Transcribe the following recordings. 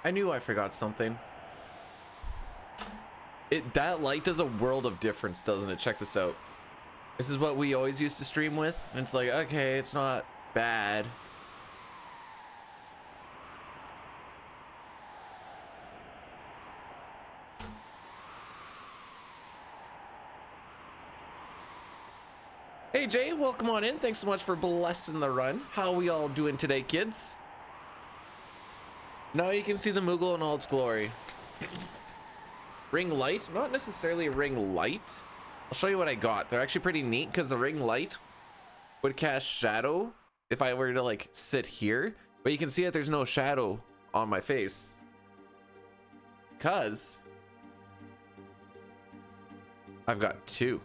I knew I forgot something. That light does a world of difference, doesn't it? Check this out. This is what we always used to stream with, and it's like, okay, it's not bad. Hey Jay, welcome on in. Thanks so much for blessing the run. How we all doing today, kids? Now you can see the Moogle in all its glory. Ring light, not necessarily ring light. I'll show you what I got. They're actually pretty neat because the ring light would cast shadow if I were to like sit here, but you can see that there's no shadow on my face because I've got two.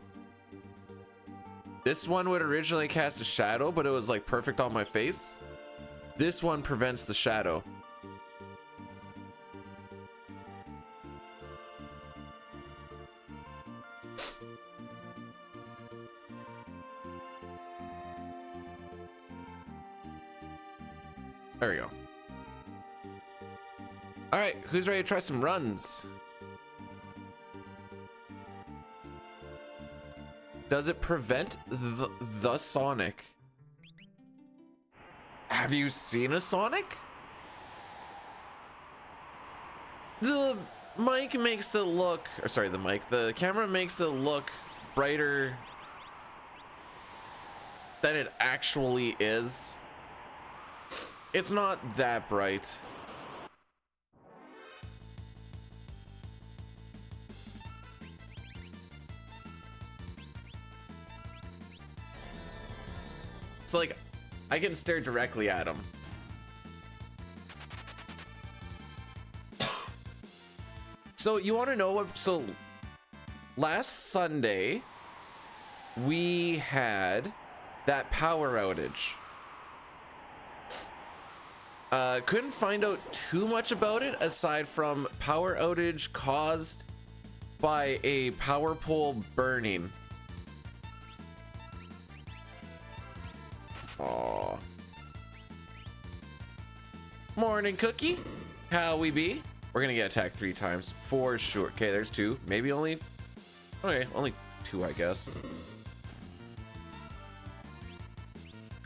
This one would originally cast a shadow, but it was like perfect on my face. This one prevents the shadow. There we go. All right, who's ready to try some runs? Does it prevent the Sonic? Have you seen a Sonic? The mic makes it look, or sorry, the camera makes it look brighter than it actually is. It's not that bright. It's like I can stare directly at him. So you want to know what? So last Sunday we had that power outage. Couldn't find out too much about it aside from power outage caused by a power pole burning. Aww. Morning, Cookie. How we be? We're gonna get attacked 3 times for sure. Okay, there's 2. Maybe only. Okay, only 2, I guess.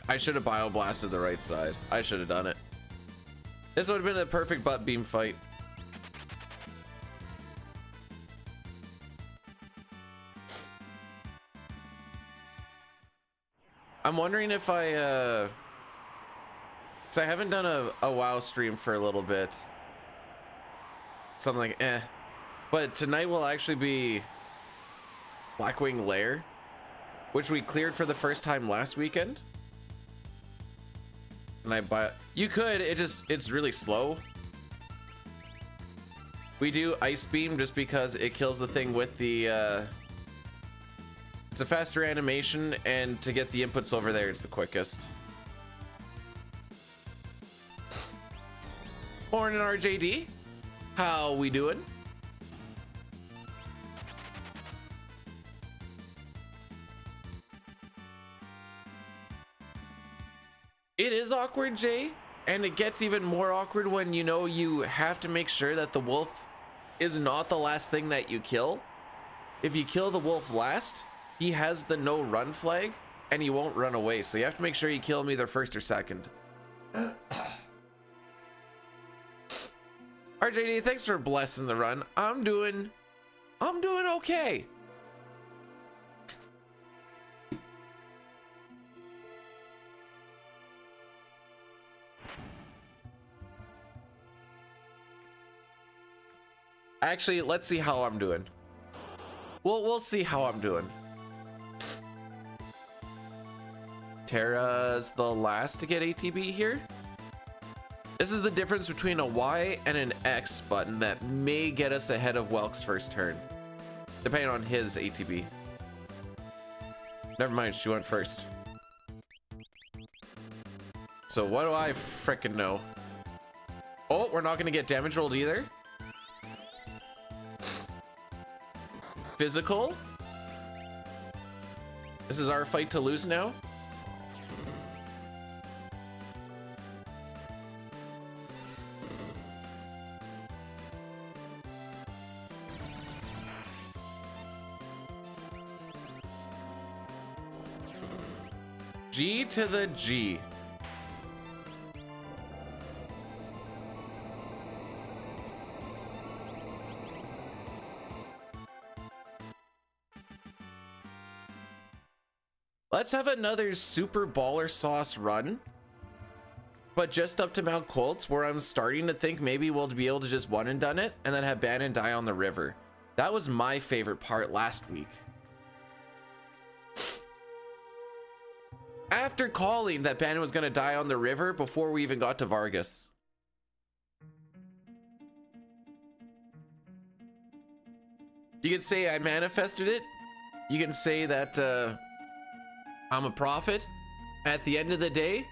I should have bioblasted the right side. I should have done it. This would have been a perfect butt beam fight. I'm wondering if I, cause I haven't done a WoW stream for a little bit. So I'm like, eh. But tonight will actually be Blackwing Lair, which we cleared for the first time last weekend. And I buy, you could, it's really slow. We do Ice Beam just because it kills the thing with the, it's a faster animation, and to get the inputs over there, it's the quickest. Morning, RJD. How we doing? It is awkward, Jay, and it gets even more awkward when you know you have to make sure that the wolf is not the last thing that you kill. If you kill the wolf last, he has the no run flag and he won't run away, so you have to make sure you kill him either first or second. RJD, thanks for blessing the run. I'm doing okay. Actually, let's see how I'm doing. We'll see how I'm doing. Terra's the last to get ATB here. This is the difference between a Y and an X button that may get us ahead of Welk's first turn, depending on his ATB. Never mind, she went first. So what do I frickin' know? Oh, we're not gonna get damage rolled either. Physical. This is our fight to lose now. G to the G. Let's have another super baller sauce run, but just up to Mount Colts, where I'm starting to think maybe we'll be able to just one and done it and then have Bannon die on the river. That was my favorite part last week. After calling that Bannon was going to die on the river before we even got to Vargas. You can say I manifested it. You can say that I'm a prophet. At the end of the day,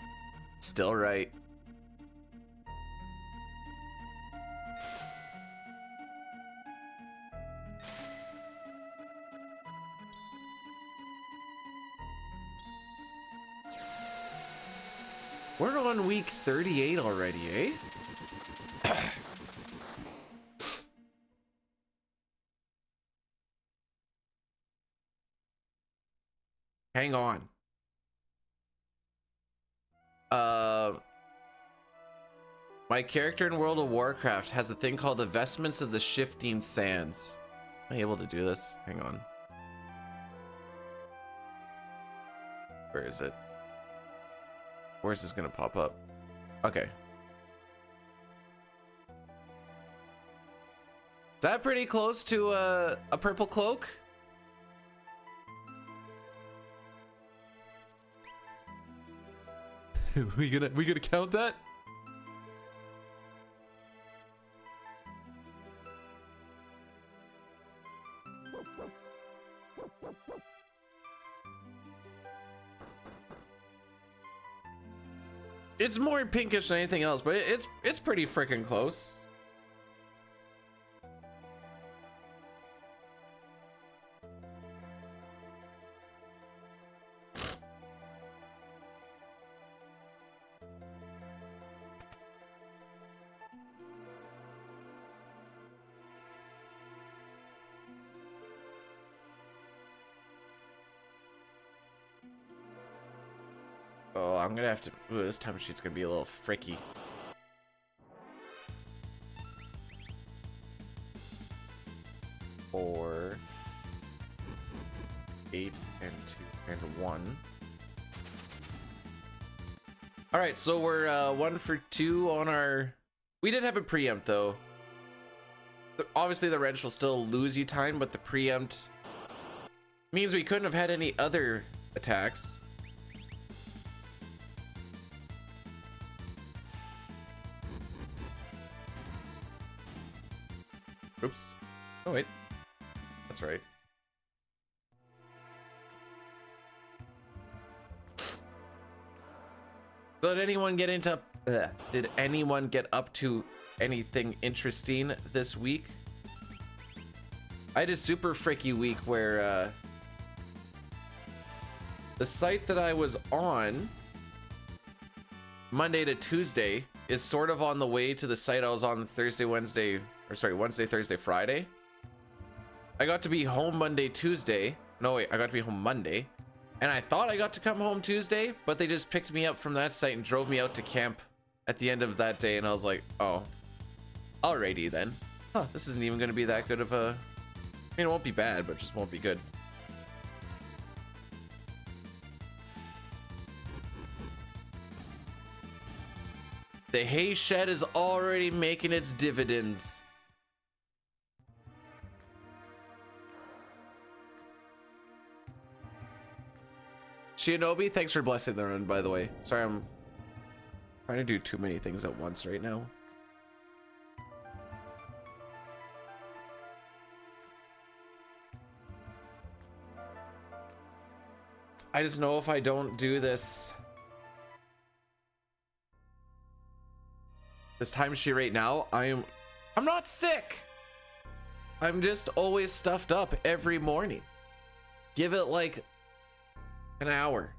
still right. We're on week 38 already, eh? Hang on. My character in World of Warcraft has a thing called the Vestments of the Shifting Sands. Am I able to do this? Hang on. Where is it? Where's this gonna pop up? Okay. Is that pretty close to a purple cloak? we gonna count that? It's more pinkish than anything else, but it's pretty freaking close. Oh, I'm gonna have to. Ooh, this time sheet's gonna be a little fricky. Four, 8, and 2, and 1. All right, so we're 1 for 2 on our. We did have a preempt though. Obviously, the wrench will still lose you time, but the preempt means we couldn't have had any other attacks. Oops. Oh, wait. That's right. So did anyone get into... did anyone get up to anything interesting this week? I had a super freaky week where the site that I was on Monday to Tuesday is sort of on the way to the site I was on Thursday, Wednesday... Or sorry, Wednesday, Thursday, Friday. I got to be home Monday, Tuesday. No, wait, I got to be home Monday. And I thought I got to come home Tuesday, but they just picked me up from that site and drove me out to camp at the end of that day. And I was like, oh, alrighty then. Huh, this isn't even going to be that good of a... I mean, it won't be bad, but it just won't be good. The hay shed is already making its dividends. Shinobi, thanks for blessing the run, by the way. Sorry, I'm trying to do too many things at once right now. I just know if I don't do this timesheet right now, I'm not sick. I'm just always stuffed up every morning. Give it like an hour.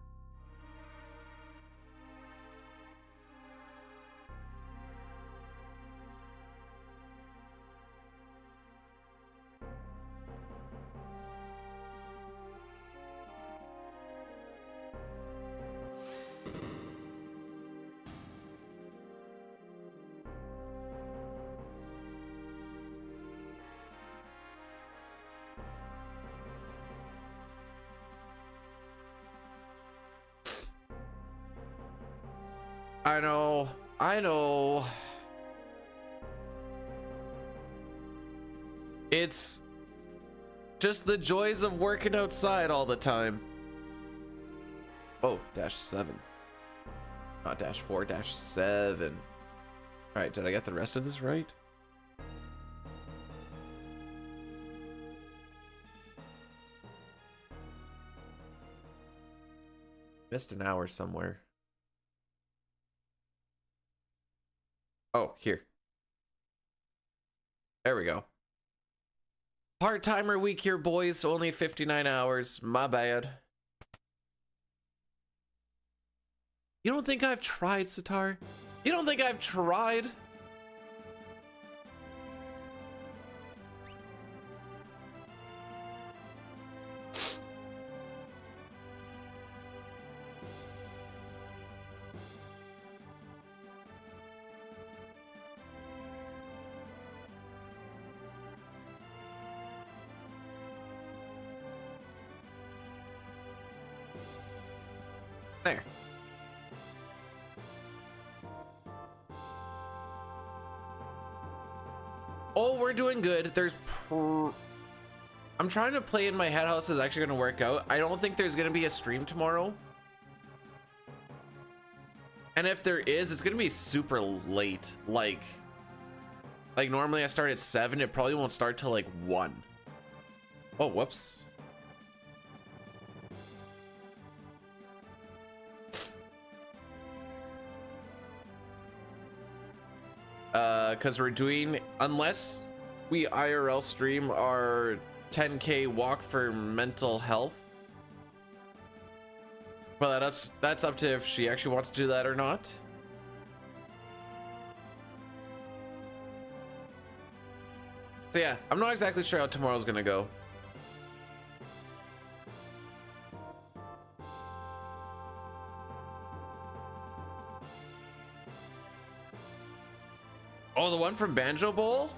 I know. I know. It's just the joys of working outside all the time. Oh, -7. Not -4, -7. All right, did I get the rest of this right? Missed an hour somewhere. Oh, here. There we go. Part-timer week here, boys. Only 59 hours. My bad. You don't think I've tried, Sitar? You don't think I've tried? There. Oh, we're doing good. I'm trying to play in my head how this is actually going to work out. I don't think there's going to be a stream tomorrow. And if there is, it's going to be super late. Like normally I start at 7. It probably won't start till like 1. Oh, whoops. Because we're doing, unless we IRL stream our 10K walk for mental health. Well, that's up to if she actually wants to do that or not. So yeah, I'm not exactly sure how tomorrow's gonna go. Oh, the one from Banjo Bowl?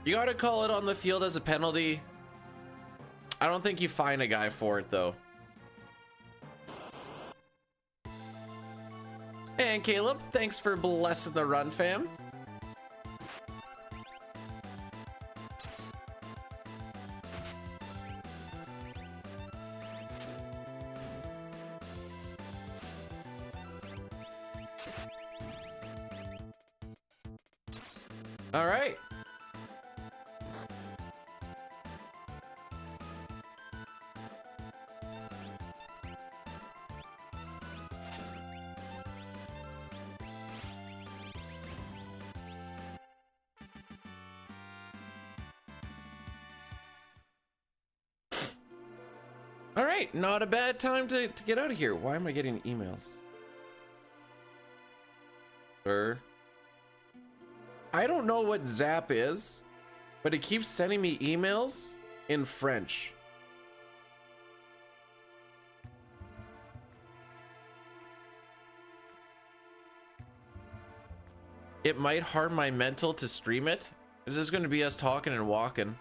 You gotta call it on the field as a penalty. I don't think you fine a guy for it though. And Caleb, thanks for blessing the run, fam. All right. All right, not a bad time to get out of here. Why am I getting emails? Sir. I don't know what Zap is, but it keeps sending me emails in French. It might harm my mental to stream it. Is this going to be us talking and walking?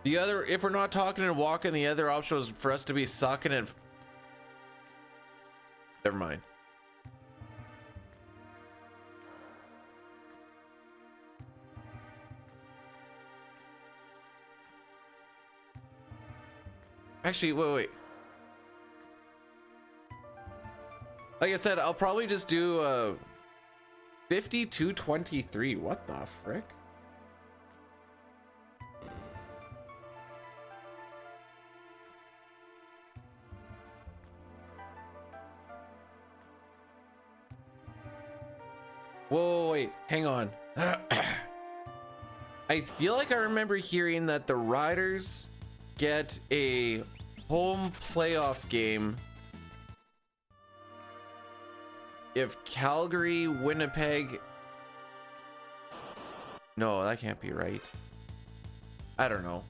The other, if we're not talking and walking, the other option is for us to be sucking and... Never mind. Actually, wait. Like I said, I'll probably just do 5223. What the frick? Whoa, wait, hang on. I feel like I remember hearing that the Riders get a home playoff game if Calgary, Winnipeg... No, that can't be right. I don't know.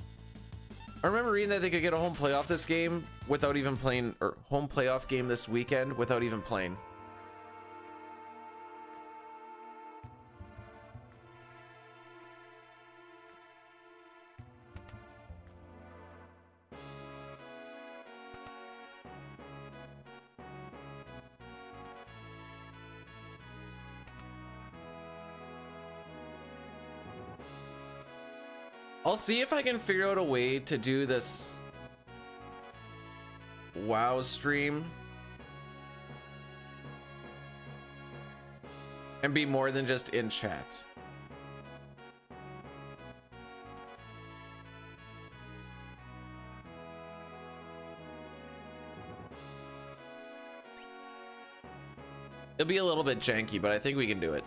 I remember reading that they could get a home playoff this game without even playing, or home playoff game this weekend without even playing. I'll see if I can figure out a way to do this WoW stream and be more than just in chat. It'll be a little bit janky, but I think we can do it.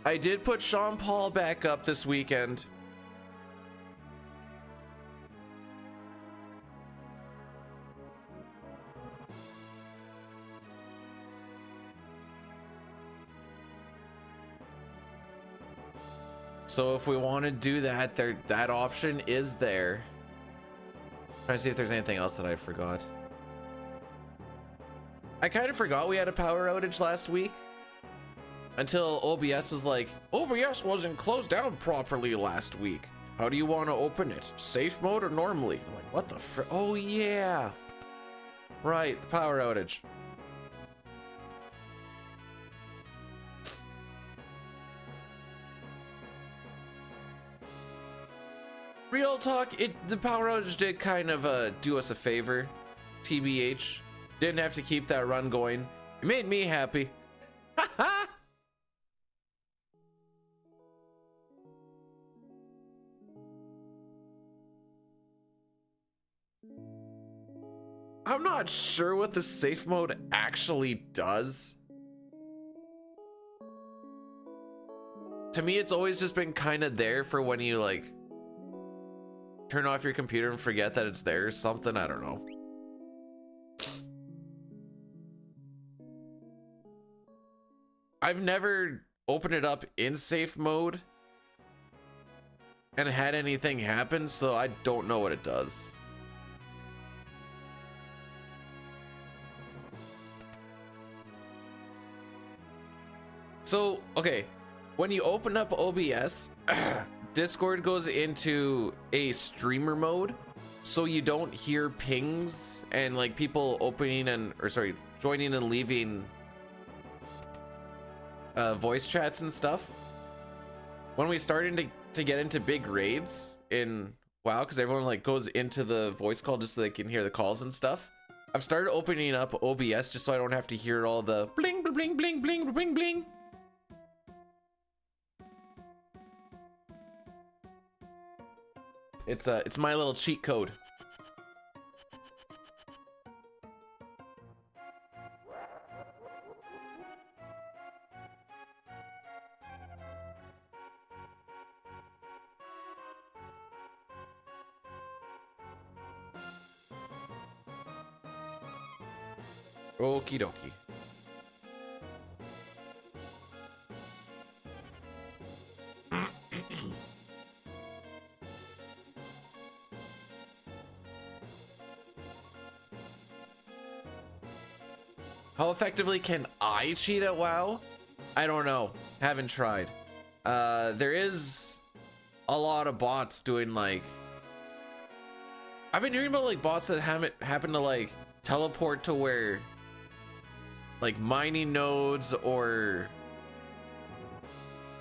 I did put Sean Paul back up this weekend. So if we want to do that, that option is there. Trying to see if there's anything else that I forgot. I kind of forgot we had a power outage last week until OBS was like, OBS wasn't closed down properly last week. How do you want to open it? Safe mode or normally? I'm like, what the frick? Oh yeah. Right, the power outage. Real talk, the power outage did kind of do us a favor. TBH. Didn't have to keep that run going. It made me happy. I'm not sure what the safe mode actually does. To me, it's always just been kind of there for when you like turn off your computer and forget that it's there or something. I don't know. I've never opened it up in safe mode and had anything happen, so I don't know what it does. So, okay, when you open up OBS, Discord goes into a streamer mode, so you don't hear pings and like people opening and, or sorry, joining and leaving voice chats and stuff. When we started to get into big raids in WoW, because everyone like goes into the voice call just so they can hear the calls and stuff, I've started opening up OBS just so I don't have to hear all the bling bling bling bling bling bling bling. It's my little cheat code. Okie dokie. How effectively can I cheat at WoW? I don't know. Haven't tried. There is a lot of bots doing like... I've been hearing about like bots that happen to like teleport to where like mining nodes or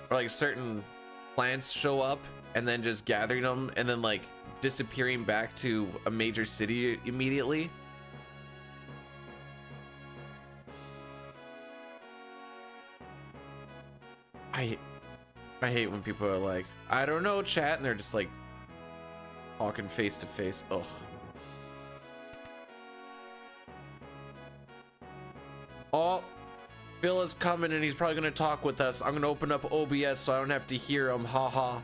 like certain plants show up and then just gathering them and then like disappearing back to a major city immediately. I hate when people are like, I don't know, chat, and they're just like talking face to face. Ugh. Oh, Bill is coming and he's probably gonna talk with us. I'm gonna open up OBS so I don't have to hear him. Haha.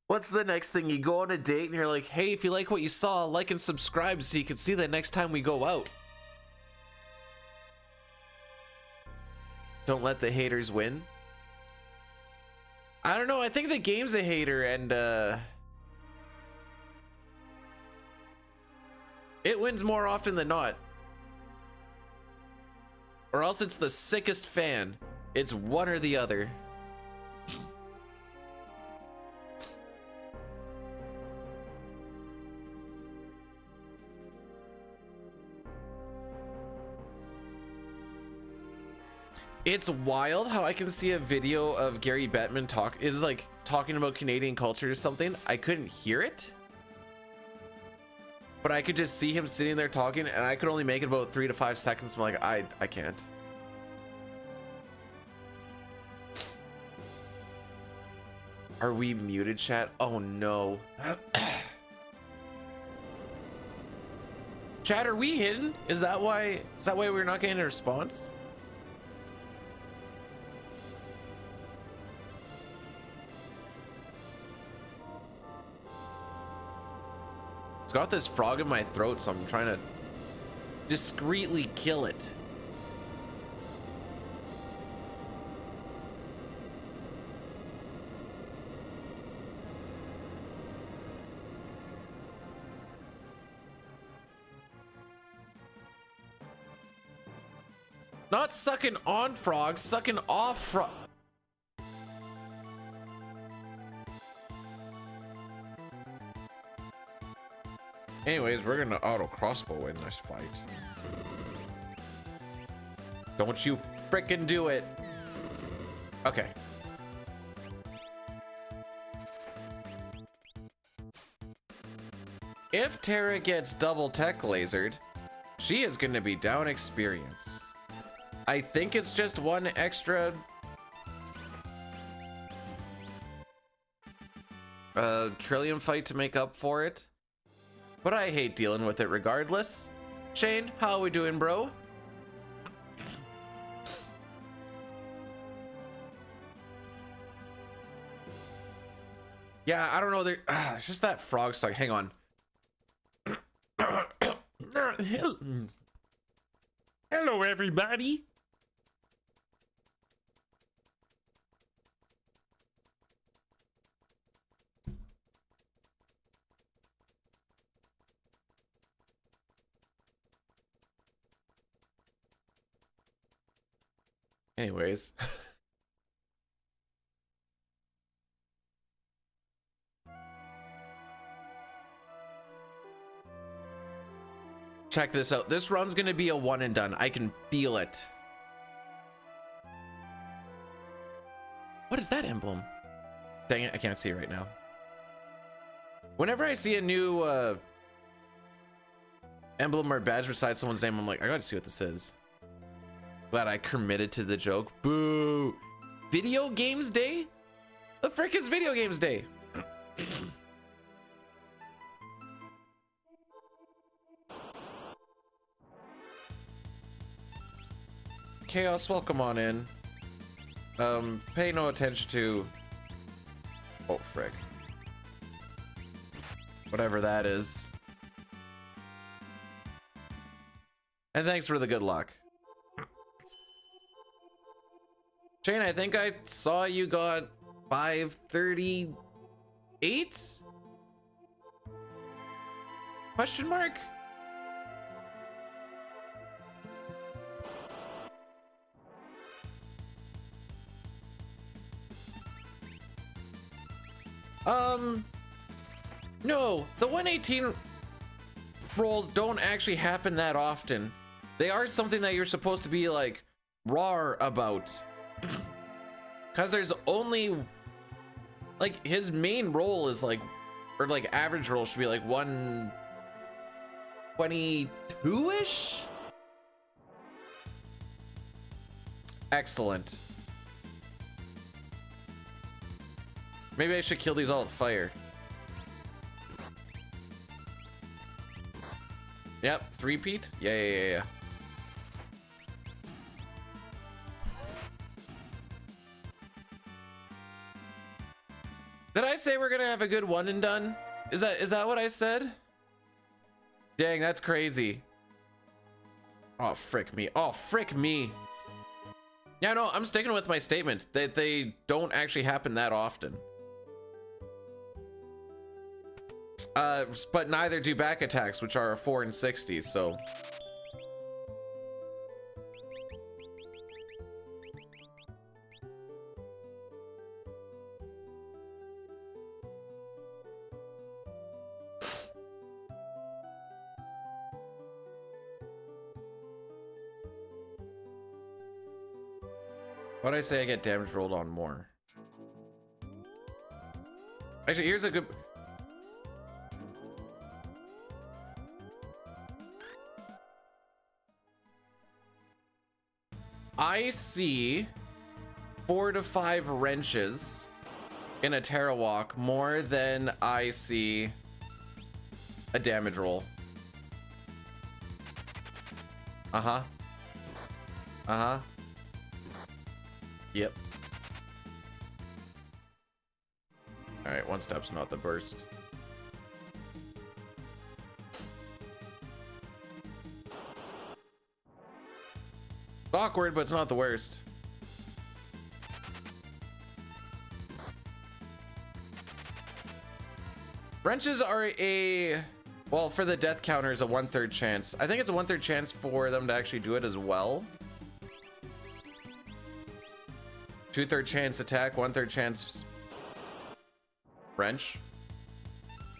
What's the next thing? You go on a date and you're like, hey, if you like what you saw, like and subscribe so you can see that next time we go out. Don't let the haters win. I don't know. I think the game's a hater, and It wins more often than not. Or else it's the sickest fan. It's one or the other. It's wild how I can see a video of Gary Bettman talking about Canadian culture or something. I couldn't hear it, but I could just see him sitting there talking, and I could only make it about 3 to 5 seconds. I'm like, I can't. Are we muted, chat? Oh no. Chat, are we hidden? Is that why we're not getting a response? It's got this frog in my throat, so I'm trying to discreetly kill it. Not sucking on frogs, sucking off frogs. Anyways, we're gonna auto crossbow in this fight. Don't you frickin' do it. Okay. If Tara gets double tech lasered, she is gonna be down experience. I think it's just one extra Trillium fight to make up for it. But I hate dealing with it regardless. Shane, how are we doing, bro? Yeah, I don't know. It's just that frog stuck. Hang on. Hello, everybody. Anyways. Check this out. This run's gonna be a one and done. I can feel it. What is that emblem? Dang it, I can't see it right now. Whenever I see a new emblem or badge beside someone's name, I'm like, I gotta see what this is. Glad I committed to the joke. Boo! Video Games Day? The frick is Video Games Day? Chaos, welcome on in. Pay no attention to... Oh, frick. Whatever that is. And thanks for the good luck. Shane, I think I saw you got 538? Question mark? No, the 118 rolls don't actually happen that often. They are something that you're supposed to be like raw about. Cause there's only like his main roll is like, or like average roll should be like 122-ish. Excellent. Maybe I should kill these all with fire. Yep, three-peat? Yeah. Did I say we're gonna have a good one and done? Is that what I said? Dang, that's crazy. Oh, frick me. Oh, frick me. Yeah, no, I'm sticking with my statement that they don't actually happen that often. But neither do back attacks, which are a 4 and 60, so. Why'd I say I get damage rolled on more? Actually, here's a good... I see 4 to 5 wrenches in a Terra Walk more than I see a damage roll. Uh-huh. Uh-huh. Yep. All right, one step's not the burst. Awkward, but it's not the worst. Wrenches are a, well, for the death counters, a 1/3 chance. I think it's a 1/3 chance for them to actually do it as well. 2/3 chance attack, 1/3 chance wrench.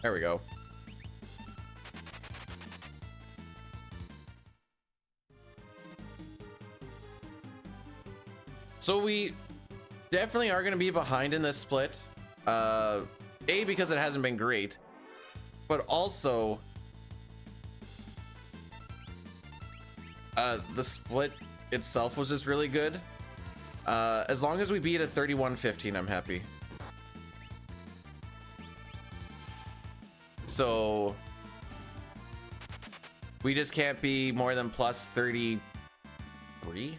There we go. So we definitely are going to be behind in this split. A, because it hasn't been great, but also the split itself was just really good. As long as we beat a 31-15, I'm happy. So we just can't be more than plus 33.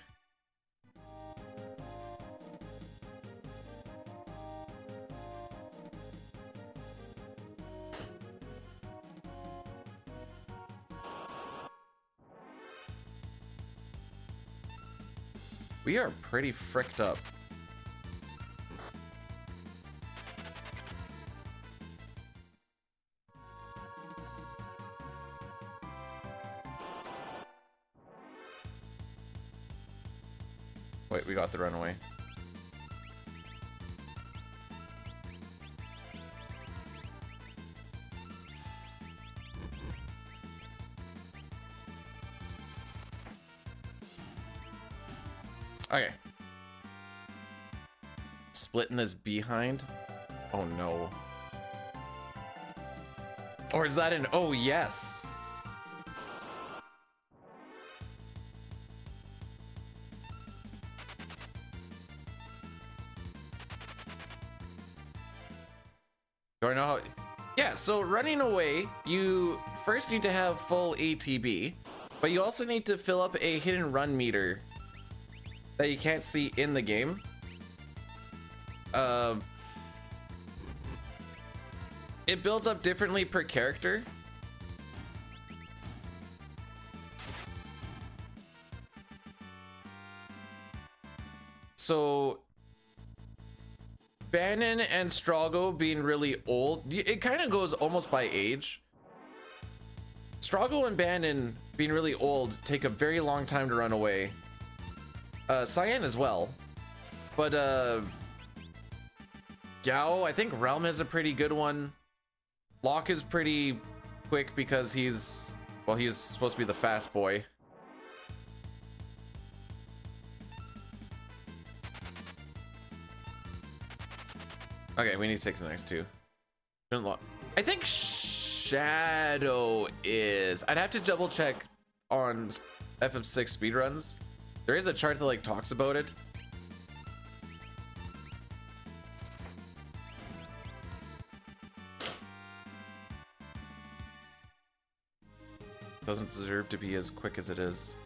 We are pretty fricked up. Wait, we got the runaway. Okay. Splitting this behind. Oh no. Or is that an oh yes? Do I know how? Yeah, so running away, you first need to have full ATB, but you also need to fill up a hidden run meter that you can't see in the game. It builds up differently per character. So Bannon and Strago being really old, it kind of goes almost by age. Strago and Bannon being really old take a very long time to run away. Cyan as well, but Gao, I think Realm has a pretty good one. Locke is pretty quick because he's, well, he's supposed to be the fast boy. Okay, we need to take the next two. I think Shadow is, I'd have to double check on FF6 speedruns. There is a chart that like talks about it. Doesn't deserve to be as quick as it is.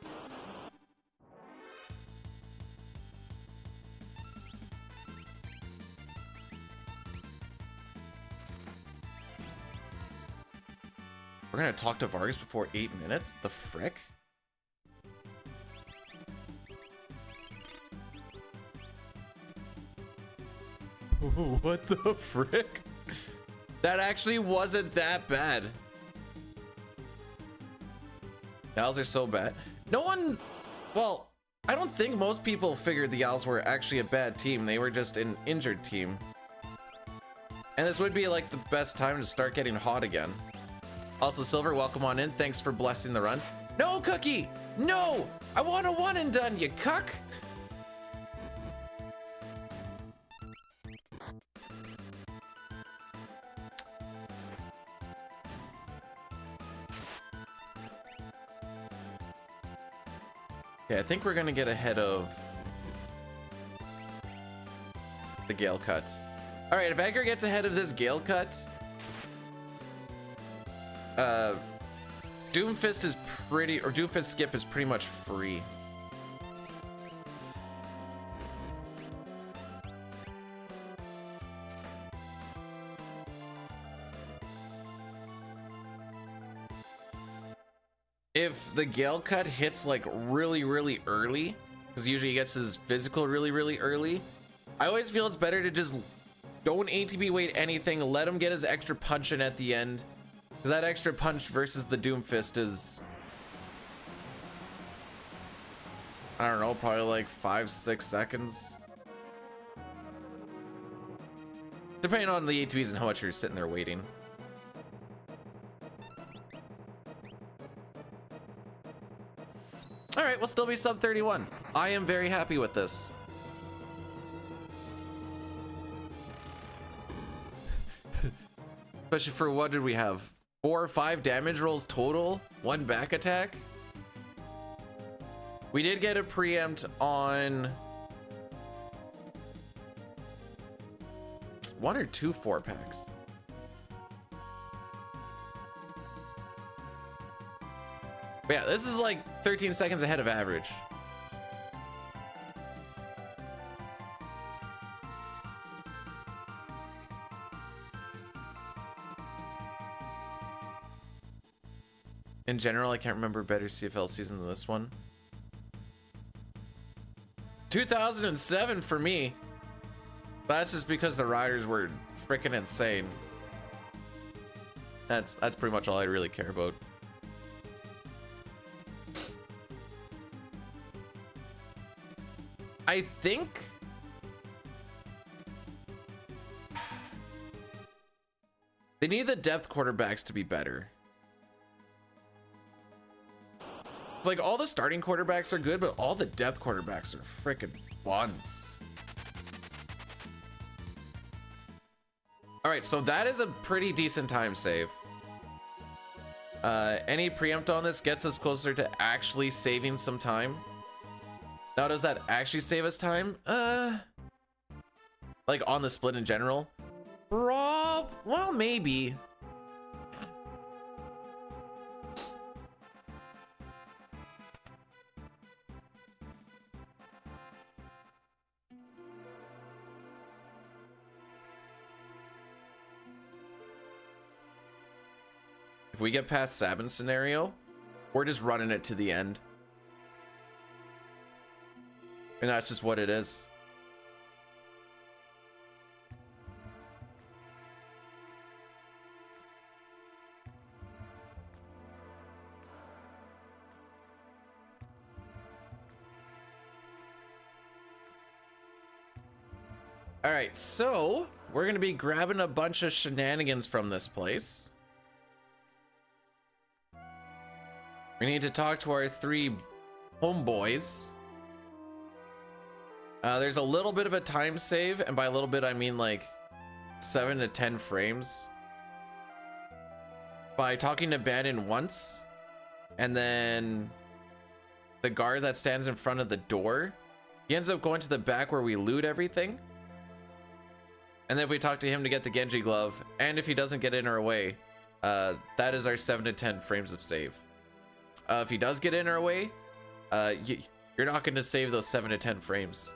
We're gonna talk to Vargas before 8 minutes? The frick? What the frick? That actually wasn't that bad. The Owls are so bad. No one, well, I don't think most people figured the Owls were actually a bad team. They were just an injured team. And this would be like the best time to start getting hot again. Also, Silver, welcome on in. Thanks for blessing the run. No, Cookie! No! I want a one and done, you cuck! Okay, I think we're gonna get ahead of the Gale Cut. All right, if Edgar gets ahead of this Gale Cut, Doomfist is pretty, or Doomfist skip is pretty much free. If the Gale Cut hits like really early, because usually he gets his physical really early, I always feel it's better to just don't ATB wait anything, let him get his extra punch in at the end, because that extra punch versus the Doomfist is, I don't know, probably like 5-6 seconds, depending on the ATBs and how much you're sitting there waiting. All right, we'll still be sub 31. I am very happy with this. Especially for, what did we have? 4 or 5 damage rolls total, 1 back attack. We did get a preempt on 1 or 2 4-packs. But yeah, this is like 13 seconds ahead of average. In general, I can't remember a better CFL season than this one. 2007 for me. That's just because the riders were freaking insane. That's pretty much all I really care about. I think they need the depth quarterbacks to be better. It's like all the starting quarterbacks are good, but all the depth quarterbacks are freaking buns. All right, so that is a pretty decent time save. Any preempt on this gets us closer to actually saving some time. Now, does that actually save us time? Like on the split in general? Well, maybe. If we get past Sabin's scenario, we're just running it to the end. And that's just what it is. All right, so we're gonna be grabbing a bunch of shenanigans from this place. We need to talk to our 3 homeboys. There's a little bit of a time save, and by a little bit I mean like 7 to 10 frames, by talking to Bandon once, and then the guard that stands in front of the door, he ends up going to the back where we loot everything, and then if we talk to him to get the Genji glove, and if he doesn't get in our way, that is our 7 to 10 frames of save. If he does get in our way, you're not going to save those 7 to 10 frames.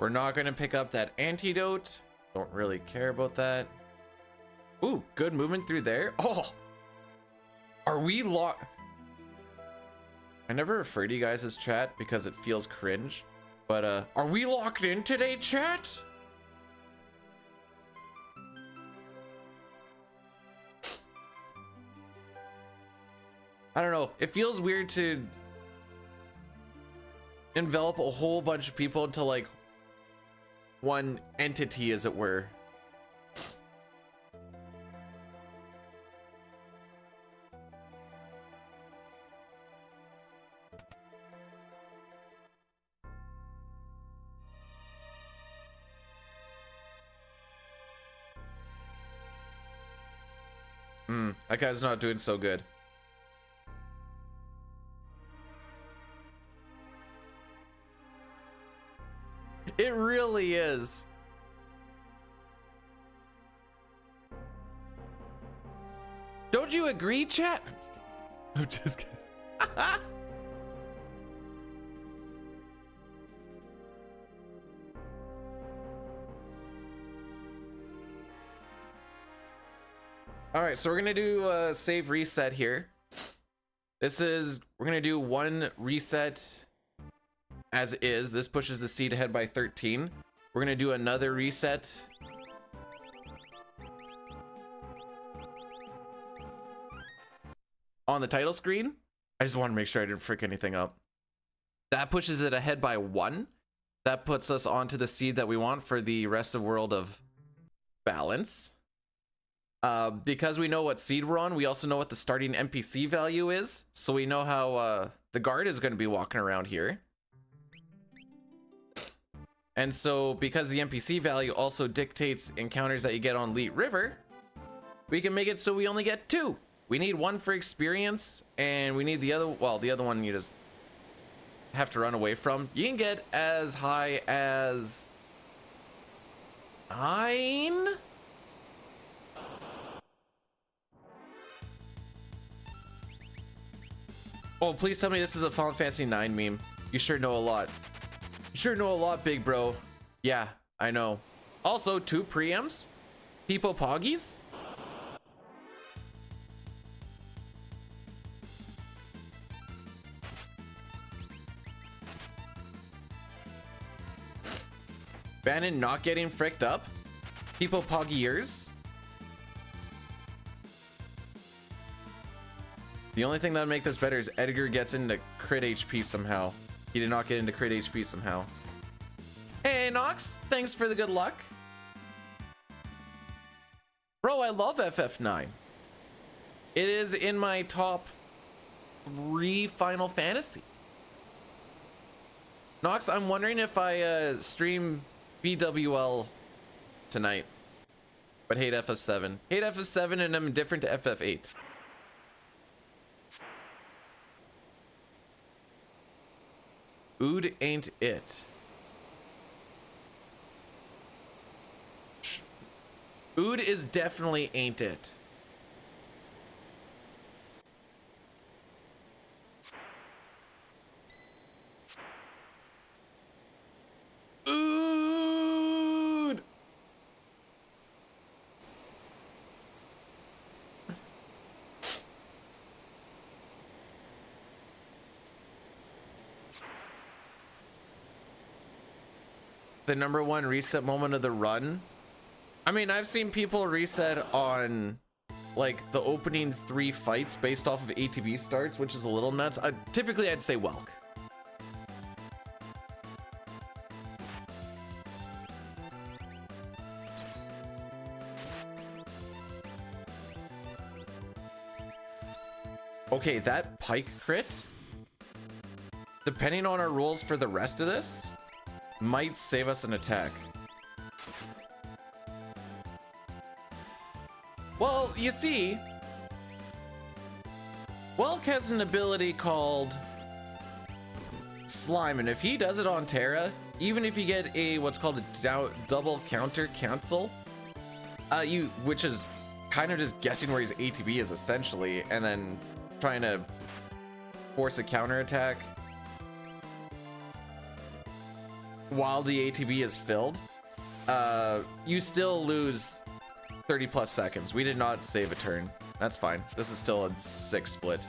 We're not going to pick up that antidote. Don't really care about that. Ooh, good movement through there. Oh, are we locked? I never refer to you guys as chat because it feels cringe, but are we locked in today, chat? I don't know. It feels weird to envelop a whole bunch of people into like one entity, as it were. That guy's not doing so good. It really is. Don't you agree, chat? I'm just kidding. All right, so we're gonna do a save reset here. We're gonna do one reset as is. This pushes the seed ahead by 13. We're gonna do another reset. On the title screen. I just want to make sure I didn't frick anything up. That pushes it ahead by 1. That puts us onto the seed that we want for the rest of World of Balance. Because we know what seed we're on, we also know what the starting NPC value is. So we know how the guard is going to be walking around here. And so because the NPC value also dictates encounters that you get on Leet River, we can make it so we only get 2. We need 1 for experience, and we need the other, well, the other one you just have to run away from. You can get as high as 9? Oh, please tell me this is a Final Fantasy 9 meme. You sure know a lot. You sure know a lot, big bro. Yeah, I know. Also, 2 preamps? People Poggies? Bannon not getting fricked up? People Poggiers? The only thing that would make this better is Edgar gets into crit HP somehow. He did not get into crit HP somehow. Hey, Nox, thanks for the good luck. Bro, I love FF9. It is in my top 3 Final Fantasies. Nox, I'm wondering if I stream BWL tonight, but hate FF7. Hate FF7 and I'm indifferent to FF8. Ood ain't it. Ood is definitely ain't it. Ood. The #1 reset moment of the run. I mean, I've seen people reset on like the opening 3 fights based off of ATB starts, which is a little nuts. Typically I'd say Welk. Okay, that pike crit, depending on our rules for the rest of this, might save us an attack. Well, you see, Welk has an ability called Slime, and if he does it on Terra, even if you get a what's called a double counter cancel, which is kind of just guessing where his ATB is essentially, and then trying to force a counter attack. while the ATB is filled, you still lose 30 plus seconds. We did not save a turn. That's fine. This is still a 6 split.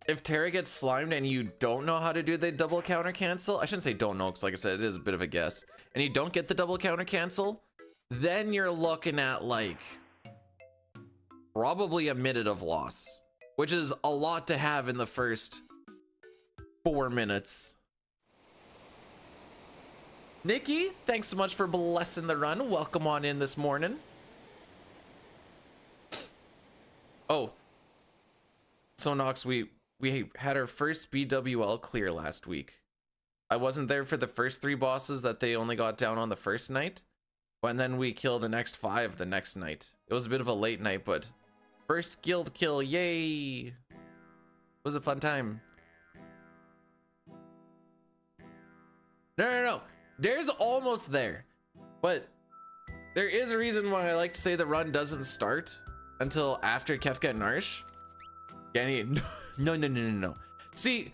If Terra gets slimed and you don't know how to do the double counter cancel, I shouldn't say don't know, because like I said, it is a bit of a guess, and you don't get the double counter cancel, then you're looking at like probably a minute of loss, which is a lot to have in the first 4 minutes. Nikki, thanks so much for blessing the run. Welcome on in this morning. Oh, so Nox, we had our first BWL clear last week. I wasn't there for the first 3 bosses that they only got down on the first night, and then we killed the next 5 the next night. It was a bit of a late night, but first guild kill, yay! It was a fun time. No. There's almost there, but there is a reason why I like to say the run doesn't start until after Kefka and Narsh. No. See,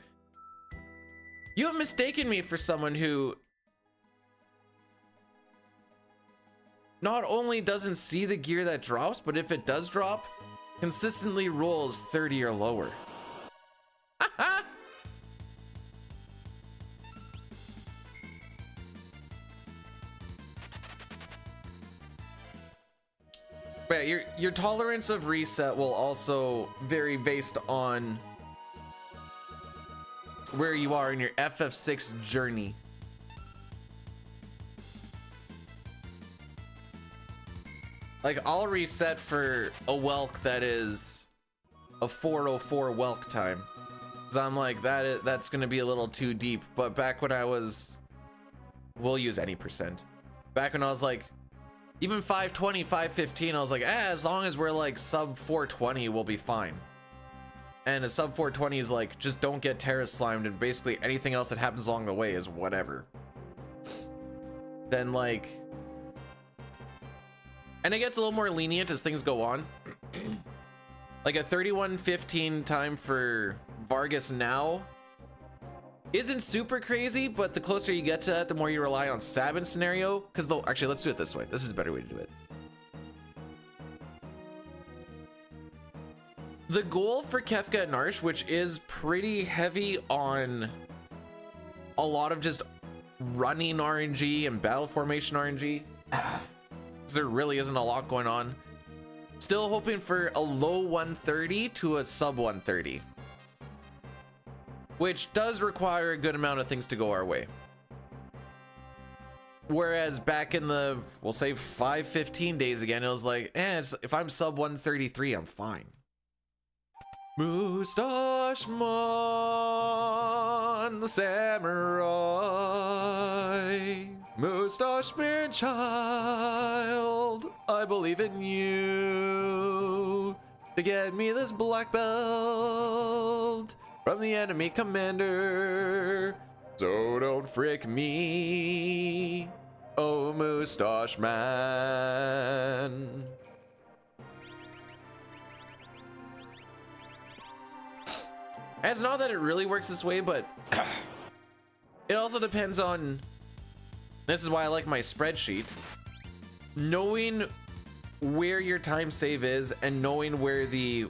you have mistaken me for someone who not only doesn't see the gear that drops, but if it does drop, consistently rolls 30 or lower. But your tolerance of reset will also vary based on where you are in your FF6 journey. Like, I'll reset for a Welk that is a 404 Welk time, because I'm like, that's gonna be a little too deep. But back when I was, we'll use any percent, back when I was like even 520, 515, I was like, as long as we're like sub 420, we'll be fine. And a sub 420 is like, just don't get Terra slimed, and basically anything else that happens along the way is whatever. Then like, and it gets a little more lenient as things go on. Like a 31:15 time for Vargas now isn't super crazy, but the closer you get to that, the more you rely on Sabin scenario. Because though, actually, let's do it this way. This is a better way to do it. The goal for Kefka and Narsh, which is pretty heavy on a lot of just running RNG and battle formation RNG, because there really isn't a lot going on. Still hoping for a low 130 to a sub 130. Which does require a good amount of things to go our way. Whereas back in the, we'll say 515 days again, it was like, if I'm sub 133, I'm fine. Mustache Man, the samurai, Mustache Man child, I believe in you to get me this black belt from the enemy commander, so don't frick me, oh Mustache Man. And it's not that it really works this way, but it also depends on, this is why I like my spreadsheet, knowing where your time save is and knowing where the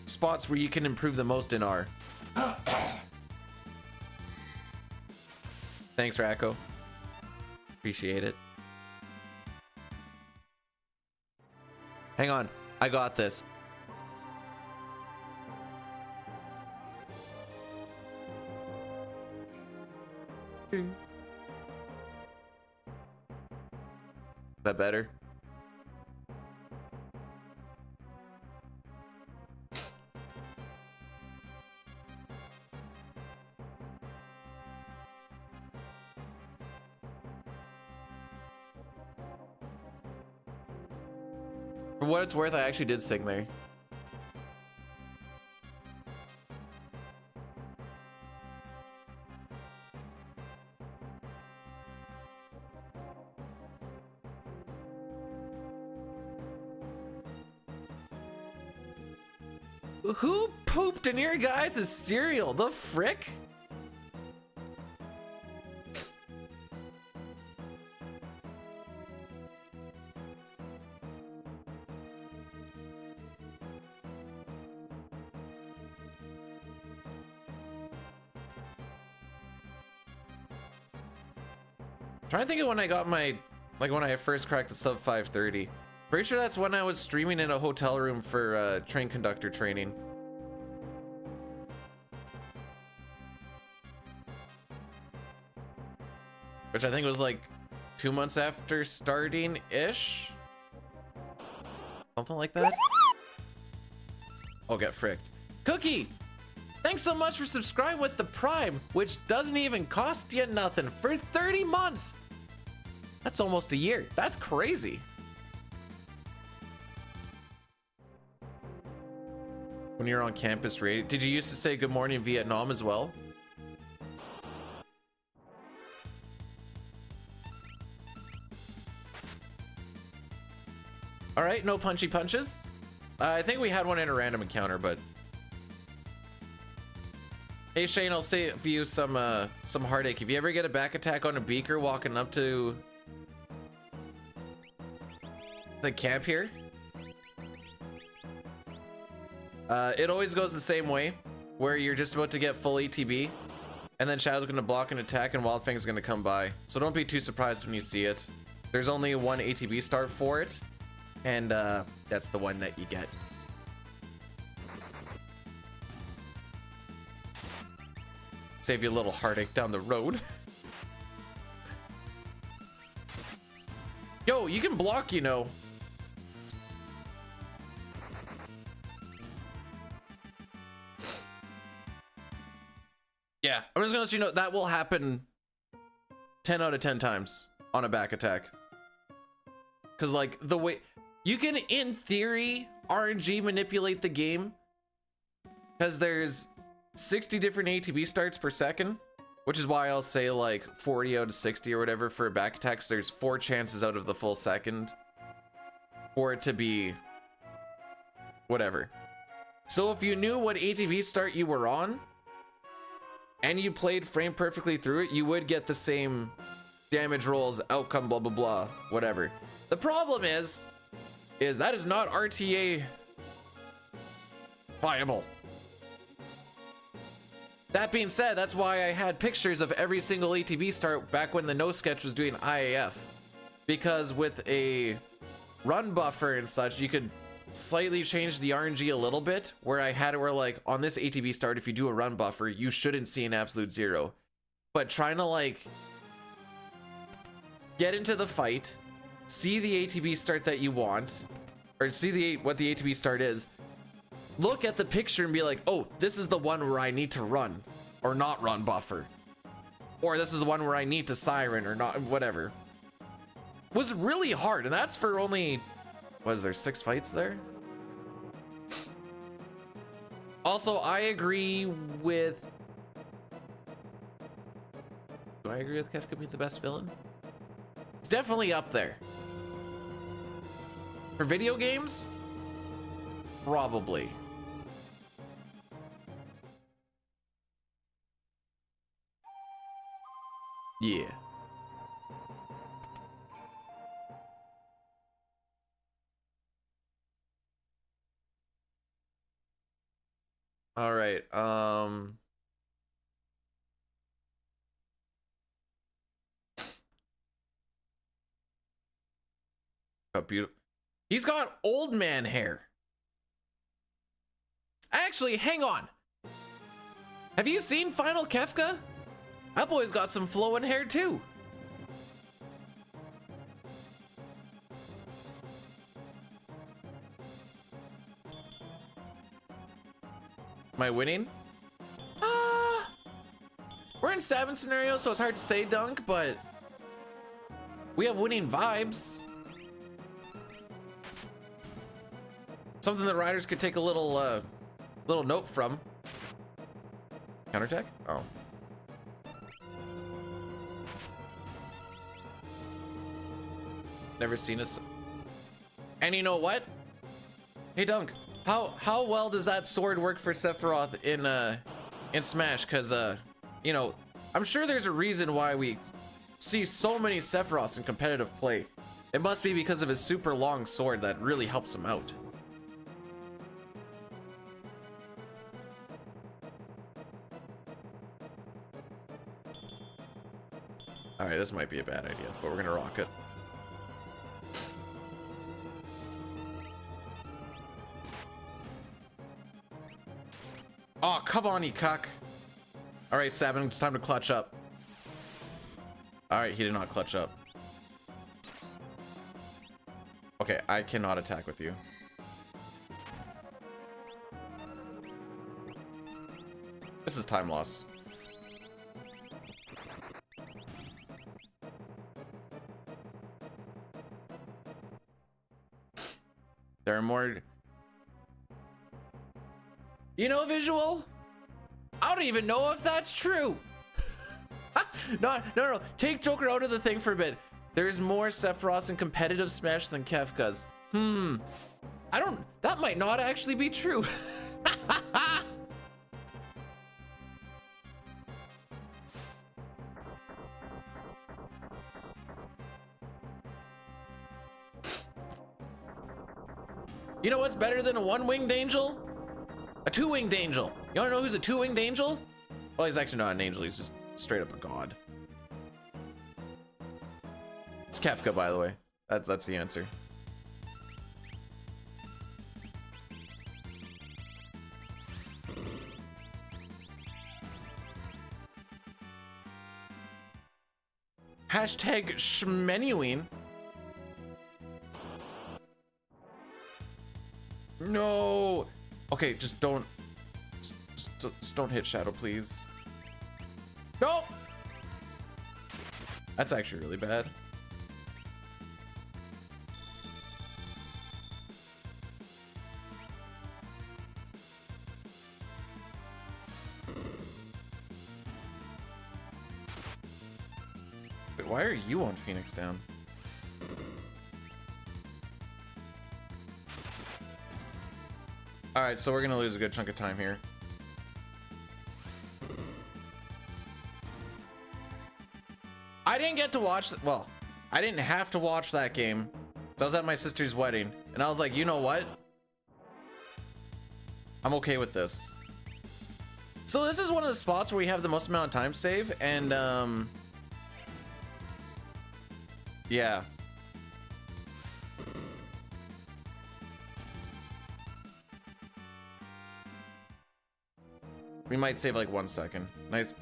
spots where you can improve the most in are. Thanks, Racco. Appreciate it. Hang on, I got this. Is that better? For what it's worth, I actually did sing there. Who pooped in your guys' cereal? The frick? Trying to think of when I got my, like when I first cracked the sub 530. Pretty sure that's when I was streaming in a hotel room for train conductor training. Which I think was like 2 months after starting-ish? Something like that? Oh, get fricked. Cookie! Thanks so much for subscribing with the Prime, which doesn't even cost you nothing, for 30 months! That's almost a year. That's crazy. When you're on campus radio, did you used to say good morning Vietnam as well? All right, no punchy punches. I think we had one in a random encounter, but hey Shane, I'll save you some heartache. If you ever get a back attack on a beaker walking up to the camp here, it always goes the same way, where you're just about to get full ATB, and then Shadow's gonna block an attack and Wildfang's gonna come by. So don't be too surprised when you see it. There's only one ATB start for it, and that's the one that you get. Save you a little heartache down the road. Yo, you can block, you know. Yeah, I'm just gonna let you know that will happen 10 out of 10 times on a back attack. Cause like the way you can, in theory, RNG manipulate the game, because there's 60 different ATB starts per second, which is why I'll say like 40 out of 60 or whatever for a back attack. So there's 4 chances out of the full second for it to be whatever. So if you knew what ATB start you were on and you played frame perfectly through it, you would get the same damage rolls, outcome, blah, blah, blah, whatever. The problem is that is not RTA viable. That being said, that's why I had pictures of every single ATB start back when the no sketch was doing IAF. Because with a run buffer and such, you could slightly change the RNG a little bit, where I had it where like on this ATB start, if you do a run buffer, you shouldn't see an absolute 0. But trying to like get into the fight, see the ATB start that you want, or see what the ATB start is, look at the picture and be like, oh, this is the one where I need to run or not run buffer, or this is the one where I need to siren or not, whatever. Was really hard, and that's for only, was there 6 fights there? Also, I agree with, do I agree with Kefka being the best villain? It's definitely up there. For video games, probably. Yeah. All right. Oh, beautiful. He's got old man hair. Actually, hang on. Have you seen Final Kefka? That boy's got some flowing hair too. Am I winning? We're in 7 scenarios, so it's hard to say, Dunk, but we have winning vibes. Something that riders could take a little note from. Counterattack? Oh. Never seen us. And you know what? Hey Dunk, How well does that sword work for Sephiroth in Smash? Because you know, I'm sure there's a reason why we see so many Sephiroths in competitive play. It must be because of his super long sword that really helps him out. All right, this might be a bad idea, but we're gonna rock it. Oh, come on, you cuck. All right, Sabin, it's time to clutch up. All right, he did not clutch up. Okay, I cannot attack with you. This is time loss. There are more. You know, Visual? I don't even know if that's true. No. Take Joker out of the thing for a bit. There's more Sephiroths in competitive Smash than Kefka's. That might not actually be true. You know what's better than a one-winged angel? A two-winged angel. You wanna know who's a two-winged angel? Well, he's actually not an angel, he's just straight up a god. It's Kefka, by the way. That's the answer. Hashtag Shmenuine. No. Okay, just don't hit Shadow, please. No. That's actually really bad. Wait, why are you on Phoenix down? All right, so we're gonna lose a good chunk of time here. I didn't get to watch, well, I didn't have to watch that game. So I was at my sister's wedding and I was like, you know what? I'm okay with this. So this is one of the spots where we have the most amount of time save and yeah. We might save like 1 second. Nice.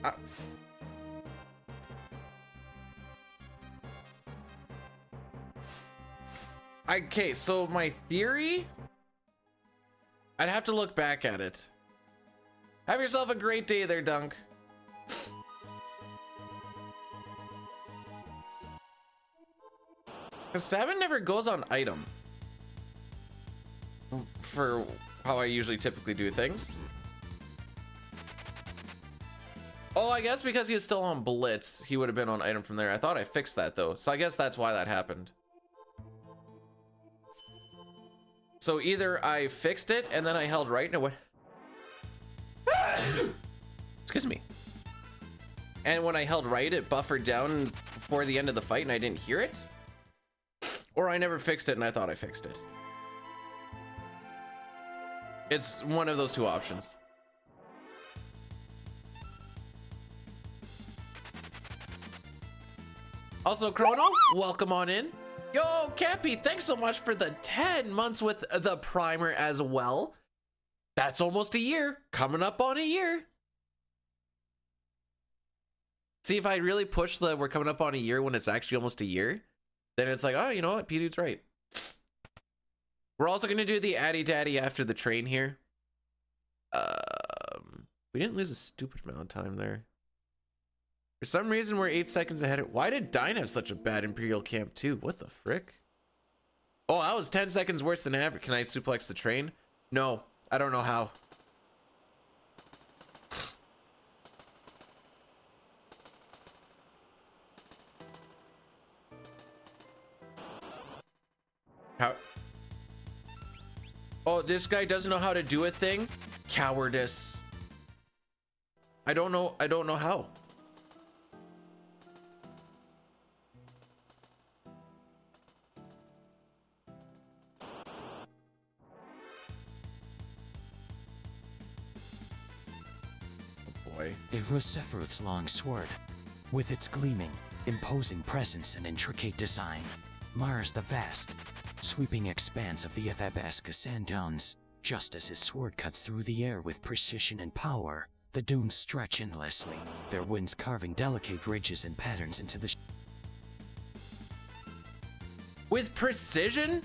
Okay, so my theory, I'd have to look back at it. Have yourself a great day there, Dunk. Because 7 never goes on item for how I usually typically do things. Oh, I guess because he was still on Blitz, he would have been on item from there. I thought I fixed that though, so I guess that's why that happened. So either I fixed it and then I held right and it went. Excuse me. And when I held right, it buffered down before the end of the fight and I didn't hear it. Or I never fixed it and I thought I fixed it. It's one of those two options. Also, Chrono, welcome on in. Yo, Cappy, thanks so much for the 10 months with the primer as well. That's almost a year. Coming up on a year. See, if I really push the we're coming up on a year when it's actually almost a year, then it's like, oh, you know what? P-Dude's right. We're also going to do the Addy Daddy after the train here. We didn't lose a stupid amount of time there. For some reason, we're 8 seconds ahead. Why did Dine have such a bad Imperial Camp too? What the frick? Oh, that was 10 seconds worse than average. Can I suplex the train? No, I don't know how. How? Oh, this guy doesn't know how to do a thing. Cowardice. I don't know how. Oh boy. It was Sephiroth's long sword. With its gleaming, imposing presence and intricate design, mars the vast, sweeping expanse of the Athabasca sand dunes. Just as his sword cuts through the air with precision and power, the dunes stretch endlessly, their winds carving delicate ridges and patterns into the With precision?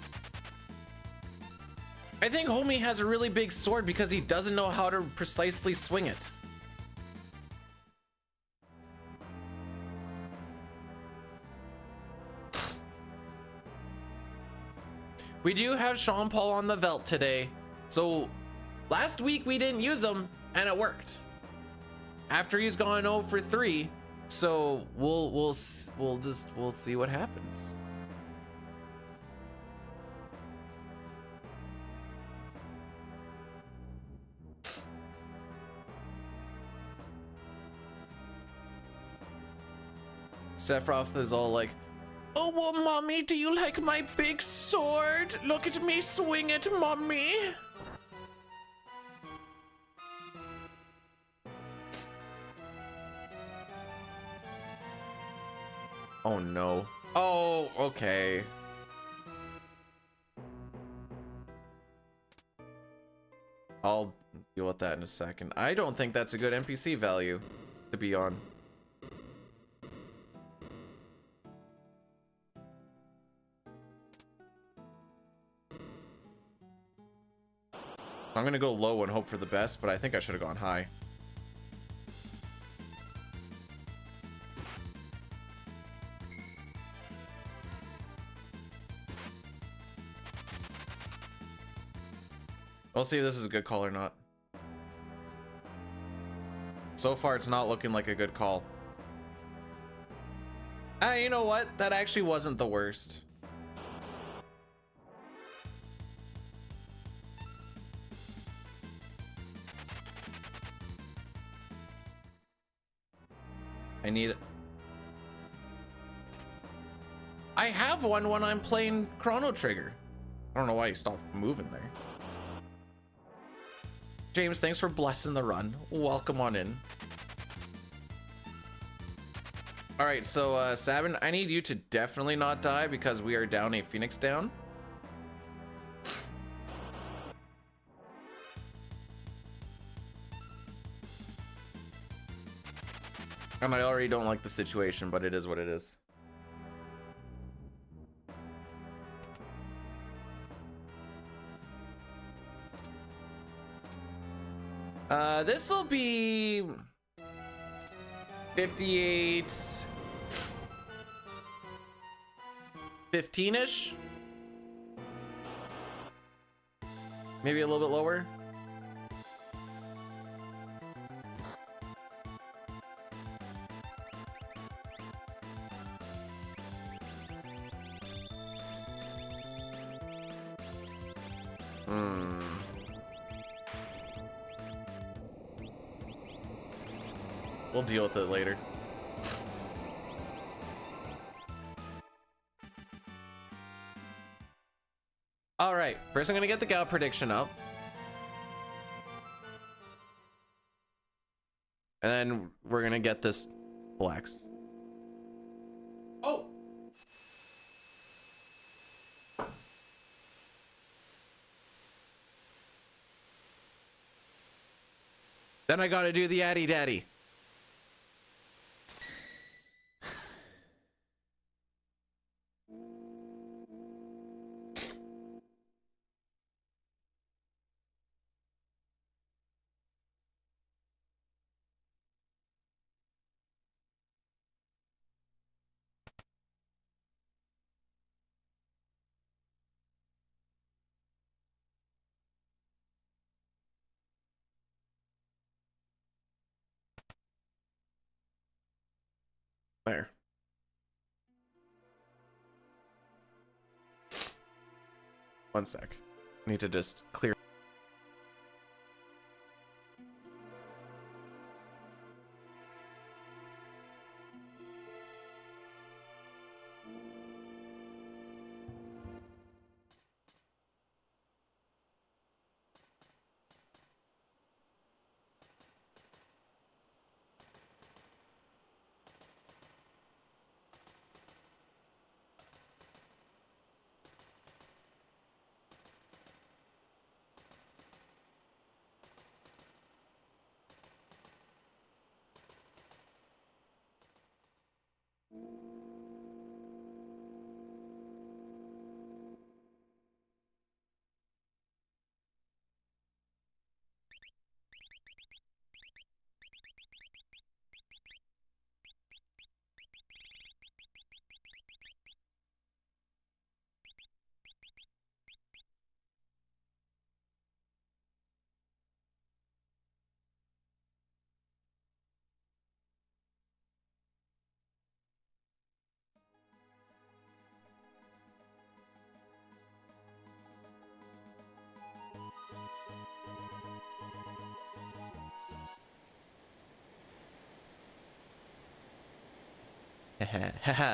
I think homie has a really big sword because he doesn't know how to precisely swing it. We do have Sean Paul on the Velt today. So last week we didn't use him and it worked. After he's gone 0 for 3, so we'll see what happens. Sephiroth is all like, "Oh, well, mommy, do you like my big sword? Look at me swing it, mommy." Oh no. Oh, okay. I'll deal with that in a second. I don't think that's a good NPC value to be on. I'm gonna go low and hope for the best, but I think I should have gone high. We'll see if this is a good call or not. So far, it's not looking like a good call. You know what? That actually wasn't the worst. I have one when I'm playing Chrono Trigger. I don't know why you stopped moving there. James, thanks for blessing the run. Welcome on in. All right, so Sabin, I need you to definitely not die because we are down a Phoenix down. And I already don't like the situation, but it is what it is. This will be 58, 15-ish. Maybe a little bit lower. We'll deal with it later. All right, first I'm gonna get the Gal prediction up. And then we're gonna get this flex. Oh! Then I gotta do the Addy Daddy. There. One sec. Need to just clear.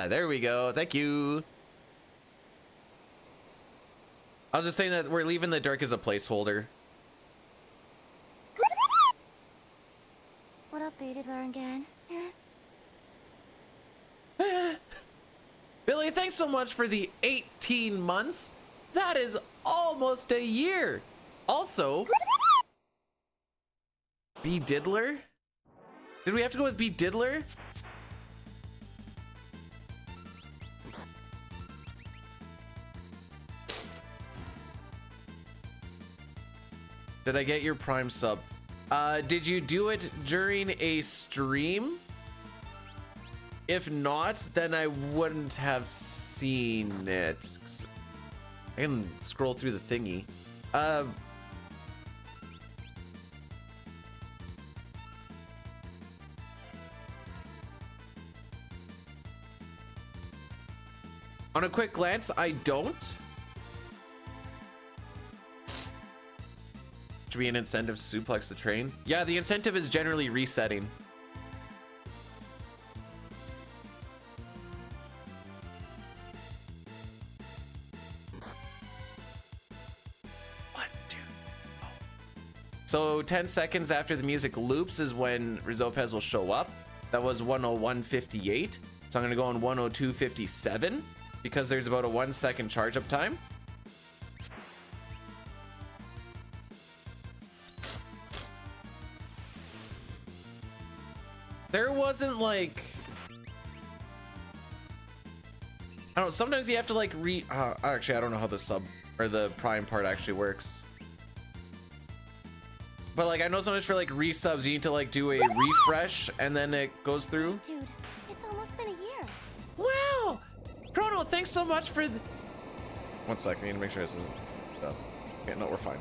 There we go. Thank you. I was just saying that we're leaving the dark as a placeholder. What updated learn again? Billy, thanks so much for the 18 months. That is almost a year. Also, B Diddler? Did we have to go with B Diddler? Did I get your Prime sub? Did you do it during a stream? If not, then I wouldn't have seen it. I can scroll through the thingy. On a quick glance, I don't. Should be an incentive to suplex the train. Yeah, the incentive is generally resetting. One, two. Oh. So 10 seconds after the music loops is when Rizopez will show up. That was 101.58. So I'm gonna go on 102.57 because there's about a 1 second charge up time. There wasn't like, I don't know, sometimes you have to like actually I don't know how the sub or the prime part actually works, but like I know sometimes for like resubs you need to like do a refresh and then it goes through. Dude, it's almost been a year. Wow, Chrono, thanks so much for 1 second, I need to make sure this isn't okay, no, we're fine.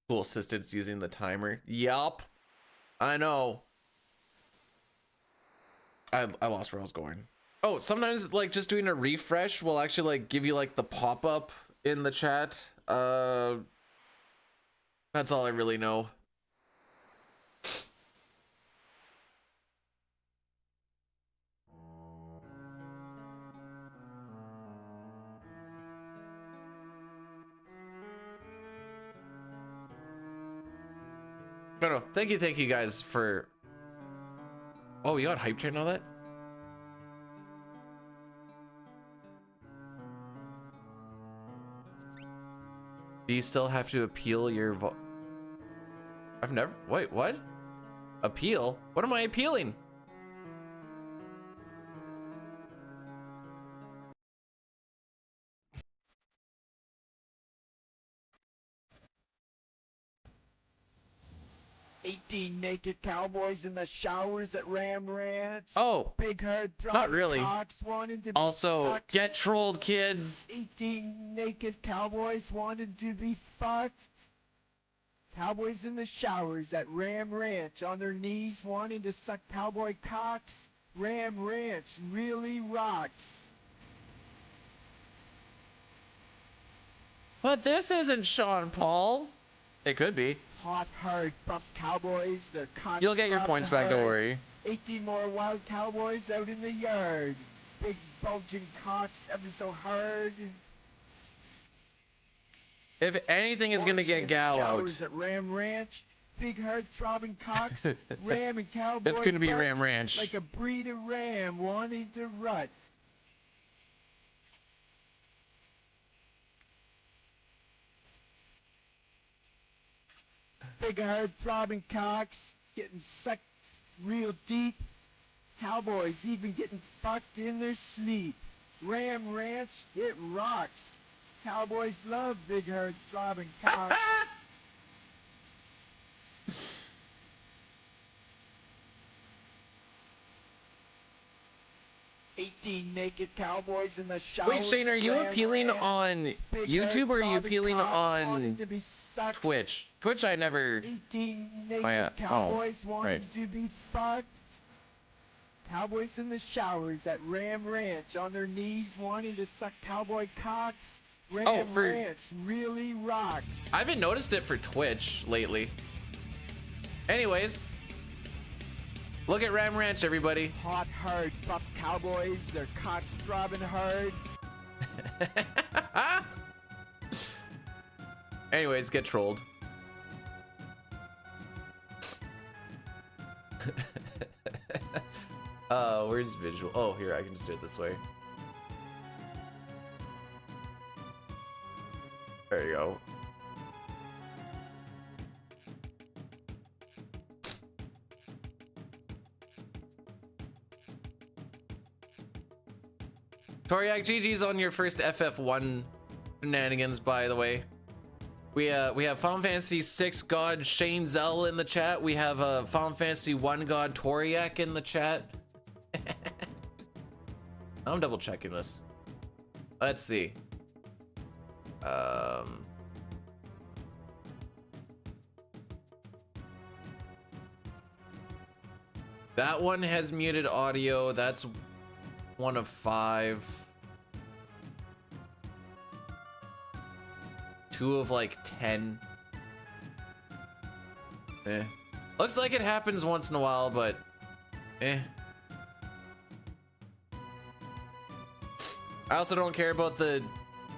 Cool assistants using the timer. Yup. I know. I lost where I was going. Oh, sometimes like just doing a refresh will actually like give you like the pop-up in the chat. That's all I really know. No, thank you guys for. Oh, you got hype train and all that? Do you still have to appeal your I've never. Wait, what? Appeal? What am I appealing? Naked cowboys in the showers at Ram Ranch. Oh, Big herd not really. cocks wanted to be Also, sucked. get trolled, kids. 18 naked cowboys wanted to be fucked. Cowboys in the showers at Ram Ranch on their knees wanting to suck cowboy cocks. Ram Ranch really rocks. But this isn't Sean Paul. It could be. Hot, hard, buff cowboys, their cocks You'll get your throbbing points back, don't hard. worry. 18 more wild cowboys out in the yard. Big bulging cocks ever so hard. If anything is gonna get Gal out, showers at Ram Ranch. Big hard throbbing cocks. Ram and cowboy. it's gonna be butt Ram Ranch. Like a breed of ram wanting to rut. Big hard throbbing cocks getting sucked real deep. Cowboys even getting fucked in their sleep. Ram Ranch, it rocks. Cowboys love big hard throbbing cocks. Naked cowboys in the showers. Wait, Shane, are you Ram appealing Ranch. on Big YouTube or are you hard appealing throbbing cocks wanting on to be sucked. Twitch? Twitch, I never. 18 naked yeah. cowboys Oh, wanting right. to be fucked. Cowboys in the showers at Ram Ranch on their knees wanting to suck cowboy cocks. Ram Ranch really rocks. I haven't noticed it for Twitch lately. Anyways, look at Ram Ranch, everybody. Hot, hard, buff cowboys, their cocks throbbing hard. Anyways, get trolled. Where's visual? Oh, here, I can just do it this way. There you go. Toriak, GG's on your first FF1 shenanigans, by the way. We have Final Fantasy 6 God Shane Zell in the chat. We have Final Fantasy 1 God Toriak in the chat. I'm double checking this. Let's see. That one has muted audio. That's one of 5. 2 of like 10. Looks like it happens once in a while, but I also don't care about the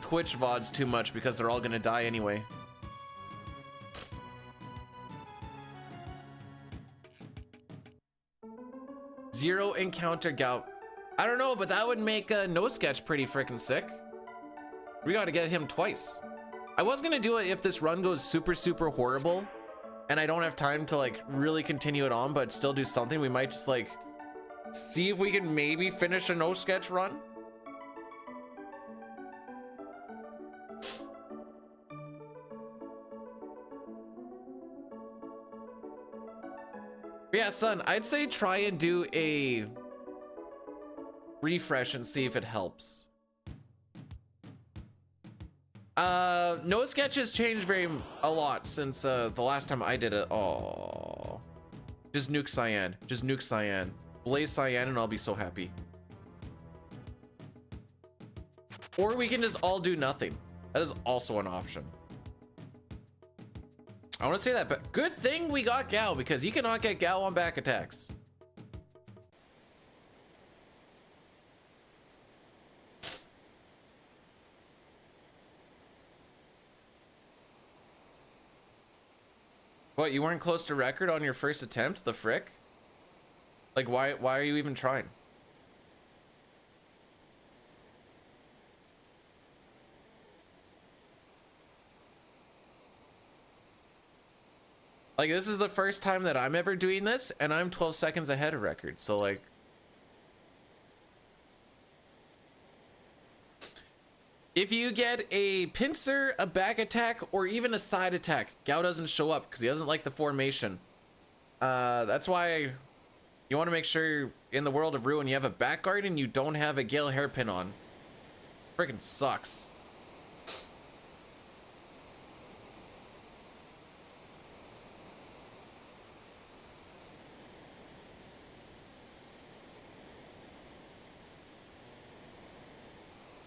Twitch VODs too much because they're all gonna die anyway. Zero encounter gout. I don't know, but that would make No Sketch pretty freaking sick. We gotta get him twice. I was gonna do it if this run goes super horrible and I don't have time to like really continue it on, but still do something. We might just like see if we can maybe finish a No Sketch run. Yeah, son, I'd say try and do a refresh and see if it helps. No Sketch has changed a lot since the last time I did it. Oh, just nuke Cyan, just nuke Cyan, blaze Cyan, and I'll be so happy. Or we can just all do nothing. That is also an option. I want to say that, but good thing we got Gal because you cannot get Gal on back attacks. What, you weren't close to record on your first attempt? The frick? Like, why are you even trying? Like, this is the first time that I'm ever doing this, and I'm 12 seconds ahead of record, so like... If you get a pincer, a back attack, or even a side attack, Gao doesn't show up because he doesn't like the formation. That's why you want to make sure in the world of Ruin you have a back guard and you don't have a Gale hairpin on. Freaking sucks.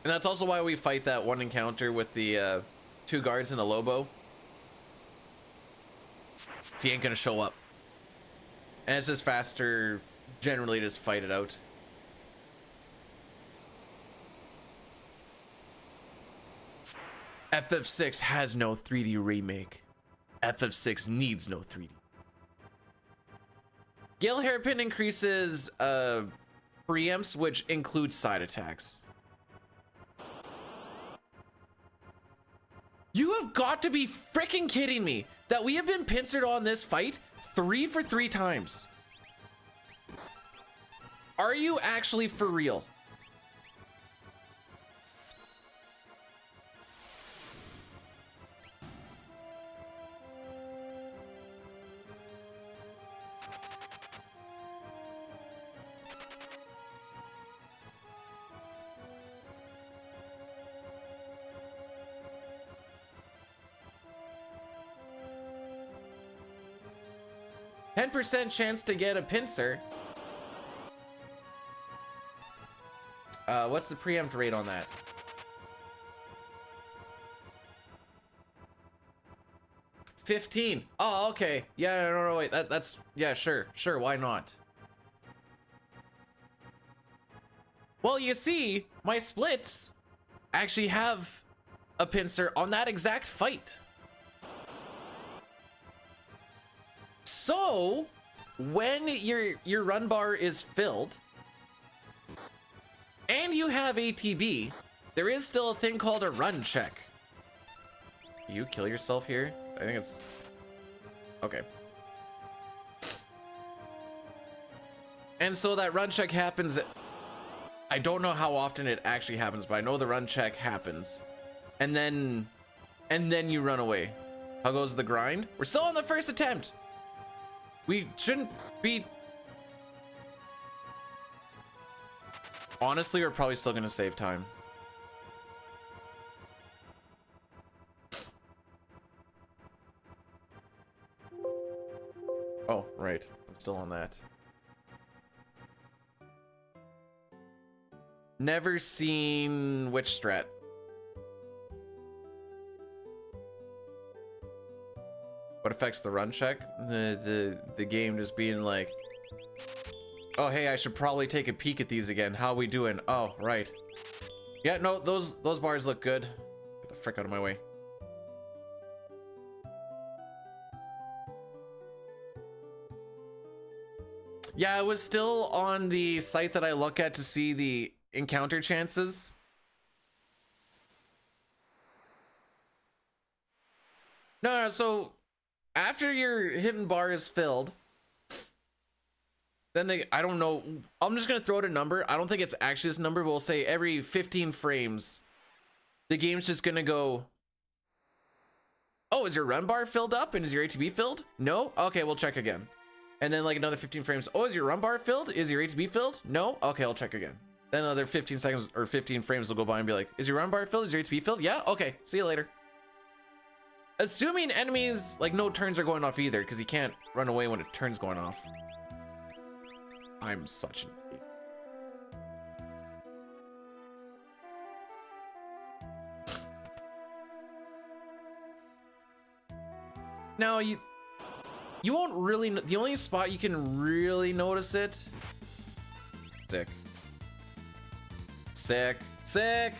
And that's also why we fight that one encounter with the 2 guards and a Lobo. So he ain't gonna show up. And it's just faster, generally just fight it out. FF6 has no 3D remake. FF6 needs no 3D. Gale Hairpin increases preempts, which includes side attacks. You have got to be freaking kidding me that we have been pincered on this fight 3 for 3 times. Are you actually for real? %10 chance to get a pincer. What's the preempt rate on that? 15. Oh, okay. Yeah, no, wait. That's yeah, sure, why not? Well, you see, my splits actually have a pincer on that exact fight. So, when your run bar is filled and you have ATB, there is still a thing called a run check. You kill yourself here? I think it's okay. And so that run check happens. I don't know how often it actually happens, but I know the run check happens. And then you run away. How goes the grind? We're still on the first attempt. We shouldn't be. Honestly, we're probably still gonna save time. Oh, right. I'm still on that. Never seen which strat. What affects the run check? The game just being like, oh hey, I should probably take a peek at these again. How we doing? Oh, right. Yeah, no, those bars look good. Get the frick out of my way. Yeah, I was still on the site that I look at to see the encounter chances. No, so after your hidden bar is filled, then I don't know, I'm just gonna throw out a number. I don't think it's actually this number, but we'll say every 15 frames, the game's just gonna go, oh, is your run bar filled up and is your ATB filled? No? Okay, we'll check again. And then like another 15 frames, oh, is your run bar filled? Is your ATB filled? No? Okay, I'll check again. Then another 15 seconds or 15 frames will go by and be like, is your run bar filled? Is your ATB filled? Yeah? Okay, see you later. Assuming enemies, like no turns are going off either, because you can't run away when a turn's going off. I'm such an idiot. Now, you won't really, the only spot you can really notice it, sick,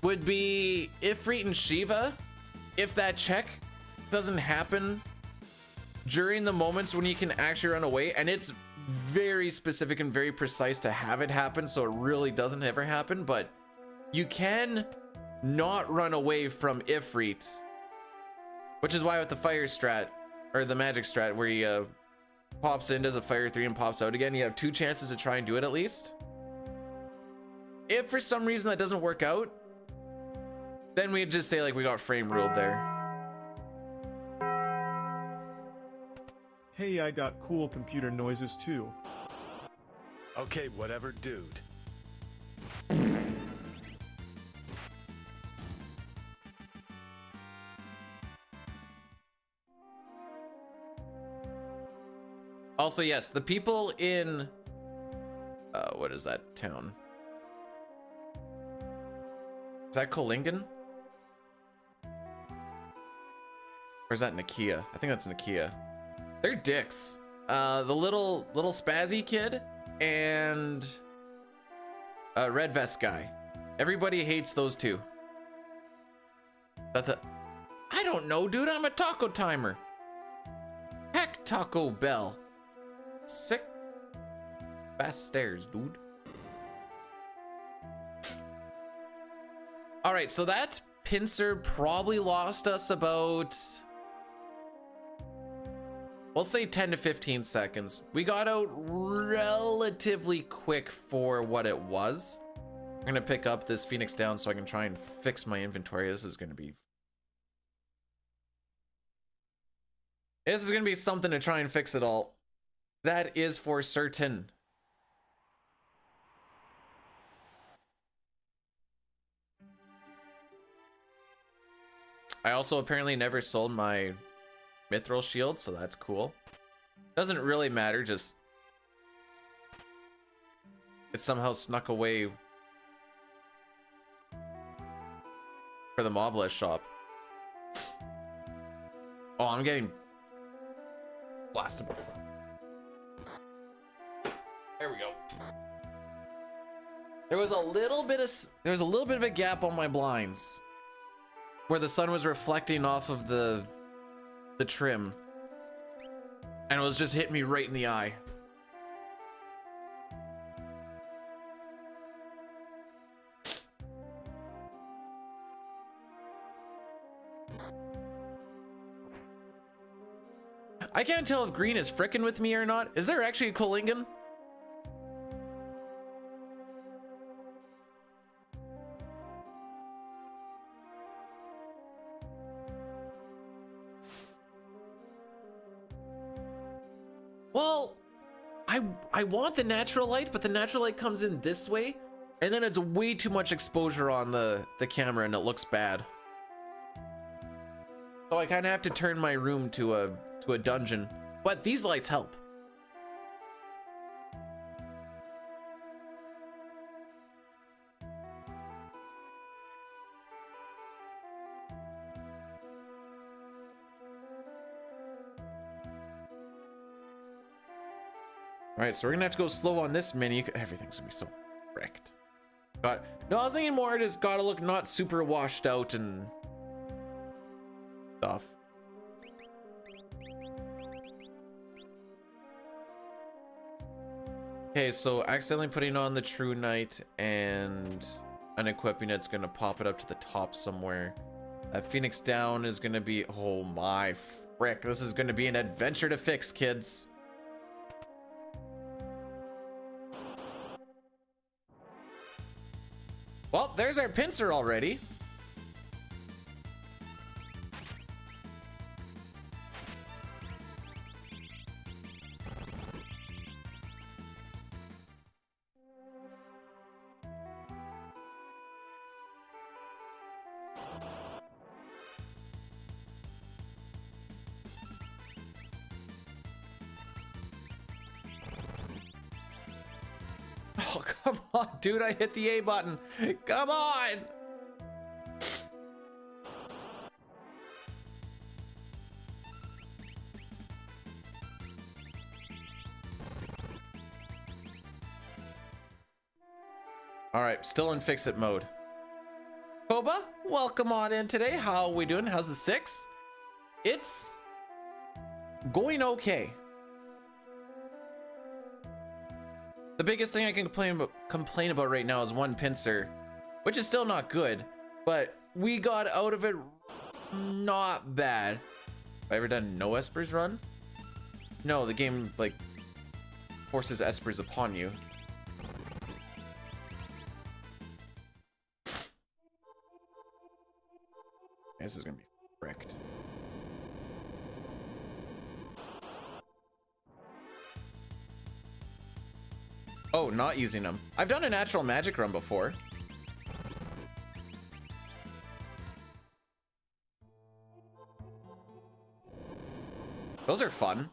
would be Ifrit and Shiva. If that check doesn't happen during the moments when you can actually run away, and it's very specific and very precise to have it happen, so it really doesn't ever happen, but you can not run away from Ifrit, which is why with the fire strat, or the magic strat, where he pops in, does a fire 3 and pops out again, you have 2 chances to try and do it at least. If for some reason that doesn't work out, then we just say like we got frame ruled there. Hey, I got cool computer noises too. Okay, whatever, dude. Also, yes, the people in what is that town? Is that Kolingen? Or is that Nakia? I think that's Nakia. They're dicks. The little spazzy kid and red vest guy. Everybody hates those two. I don't know, dude. I'm a taco timer. Heck, Taco Bell. Sick. Fast stairs, dude. All right, so that pincer probably lost us about, we'll say 10 to 15 seconds. We got out relatively quick for what it was. I'm gonna pick up this Phoenix down so I can try and fix my inventory. This is gonna be something to try and fix it all. That is for certain. I also apparently never sold my mithril shield, so that's cool. Doesn't really matter, just it somehow snuck away for the Mobless shop. Oh, I'm getting blasted by the sun. There we go. There was a little bit of a gap on my blinds where the sun was reflecting off of the trim, and it was just hitting me right in the eye. I can't tell if green is frickin' with me or not. Is there actually a Kolingan? Well, I want the natural light, but the natural light comes in this way, and then it's way too much exposure on the camera, and it looks bad. So I kind of have to turn my room to a dungeon, but these lights help. All right, so we're gonna have to go slow on this menu. Everything's gonna be so wrecked. But no, I was thinking more just gotta look not super washed out and stuff. Okay, so accidentally putting on the True Knight and unequipping it's gonna pop it up to the top somewhere. Phoenix down is gonna be, oh my frick, this is gonna be an adventure to fix, kids. Well, there's our pincer already. Oh, come on, dude, I hit the A button. Come on. All right, still in fix-it mode. Koba, welcome on in today. How are we doing? How's the 6? It's going okay. The biggest thing I can complain about right now is one pincer, which is still not good, but we got out of it not bad. Have I ever done no Espers run? No, the game like forces Espers upon you. This is gonna be wrecked. Oh, not using them. I've done a natural magic run before. Those are fun.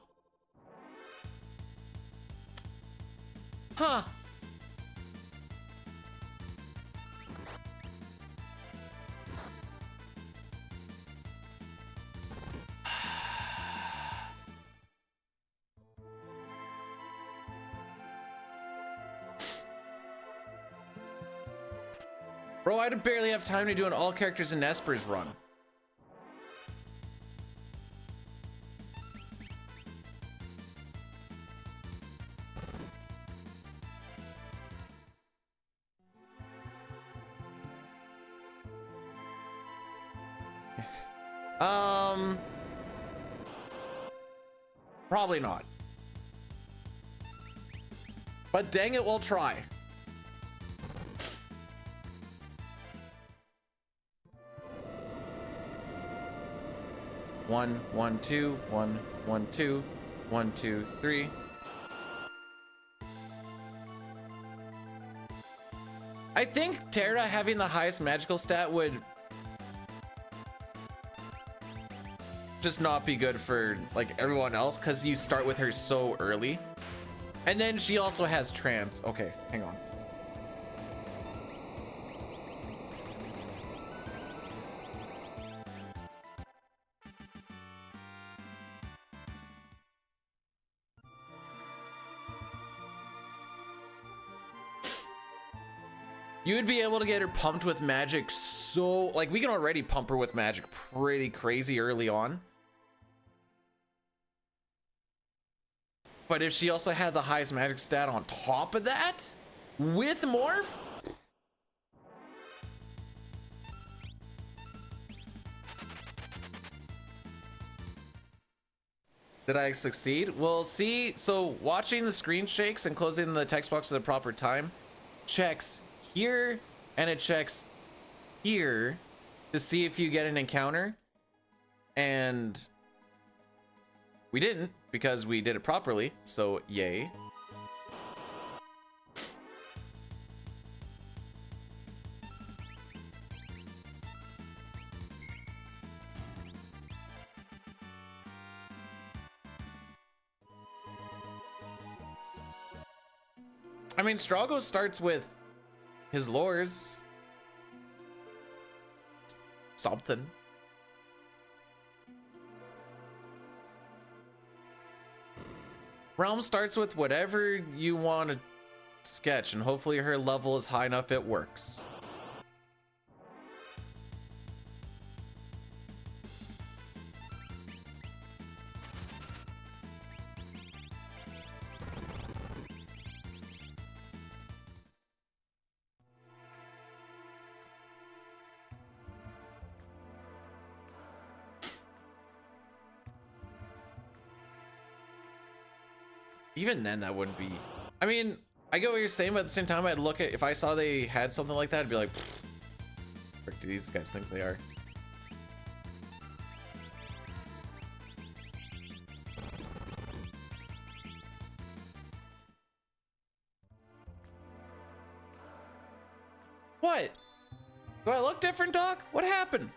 Huh. Bro, I barely have time to do an all characters in Espers run. Probably not. But dang it, we'll try. One, one, two, one, one, two, one, two, three. I think Terra having the highest magical stat would just not be good for like everyone else because you start with her so early. And then she also has trance. Okay, hang on. You would be able to get her pumped with magic so, like, we can already pump her with magic pretty crazy early on. But if she also had the highest magic stat on top of that, with Morph? Did I succeed? Well, see, so watching the screen shakes and closing the text box at the proper time checks here and it checks here to see if you get an encounter, and we didn't because we did it properly, so yay. I mean, Strago starts with his lures. Something. Realm starts with whatever you want to sketch, and hopefully her level is high enough it works. Even then, that wouldn't be. I mean, I get what you're saying, but at the same time, I'd look at, if I saw they had something like that, I'd be like, what do these guys think they are? What? Do I look different, Doc? What happened?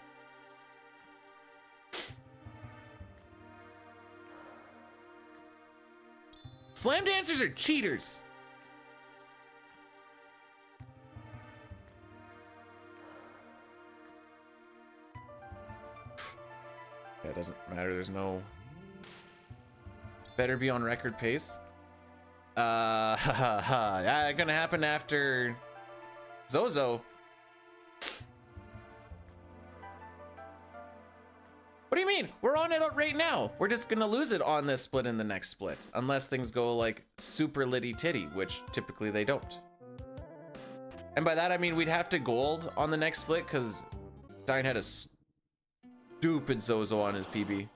Slam dancers are cheaters. Yeah, it doesn't matter. There's no. Better be on record pace. Yeah, gonna happen after Zozo. What do you mean? We're on it right now. We're just gonna lose it on this split and the next split, unless things go like super litty titty, which typically they don't. And by that I mean we'd have to gold on the next split because Stein had a stupid Zozo on his PB.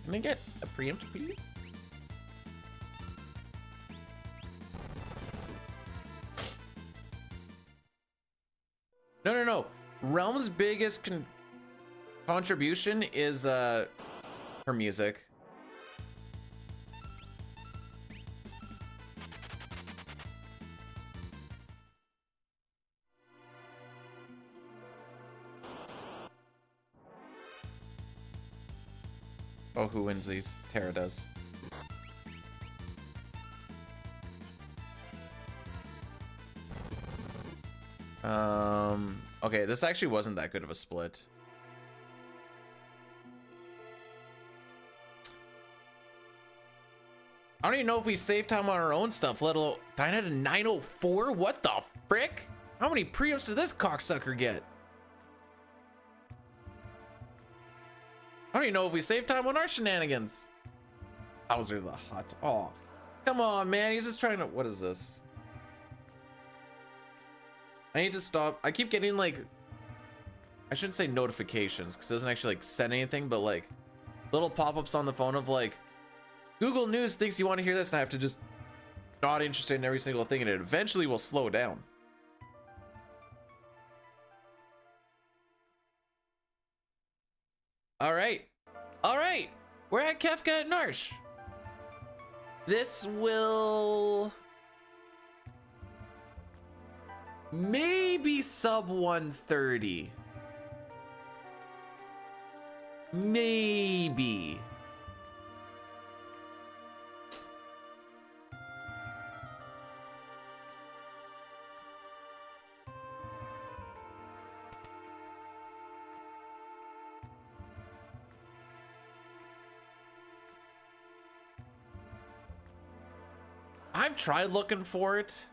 Can I get a preempt, please? No. Realm's biggest contribution is her music. Oh, who wins these? Terra does. Okay, this actually wasn't that good of a split. I don't even know if we save time on our own stuff, let alone dine at a 904. What the frick? How many pre-ups did this cocksucker get? I don't even know if we save time on our shenanigans. Bowser the Hutt. Oh, come on, man. He's just trying to. What is this? I need to stop. I keep getting like, I shouldn't say notifications because it doesn't actually like send anything, but like little pop-ups on the phone of like, Google News thinks you want to hear this, and I have to just not interested in every single thing, and it eventually will slow down. All right. We're at Kefka at Narsh. This will maybe sub 130. Maybe. I've tried looking for it.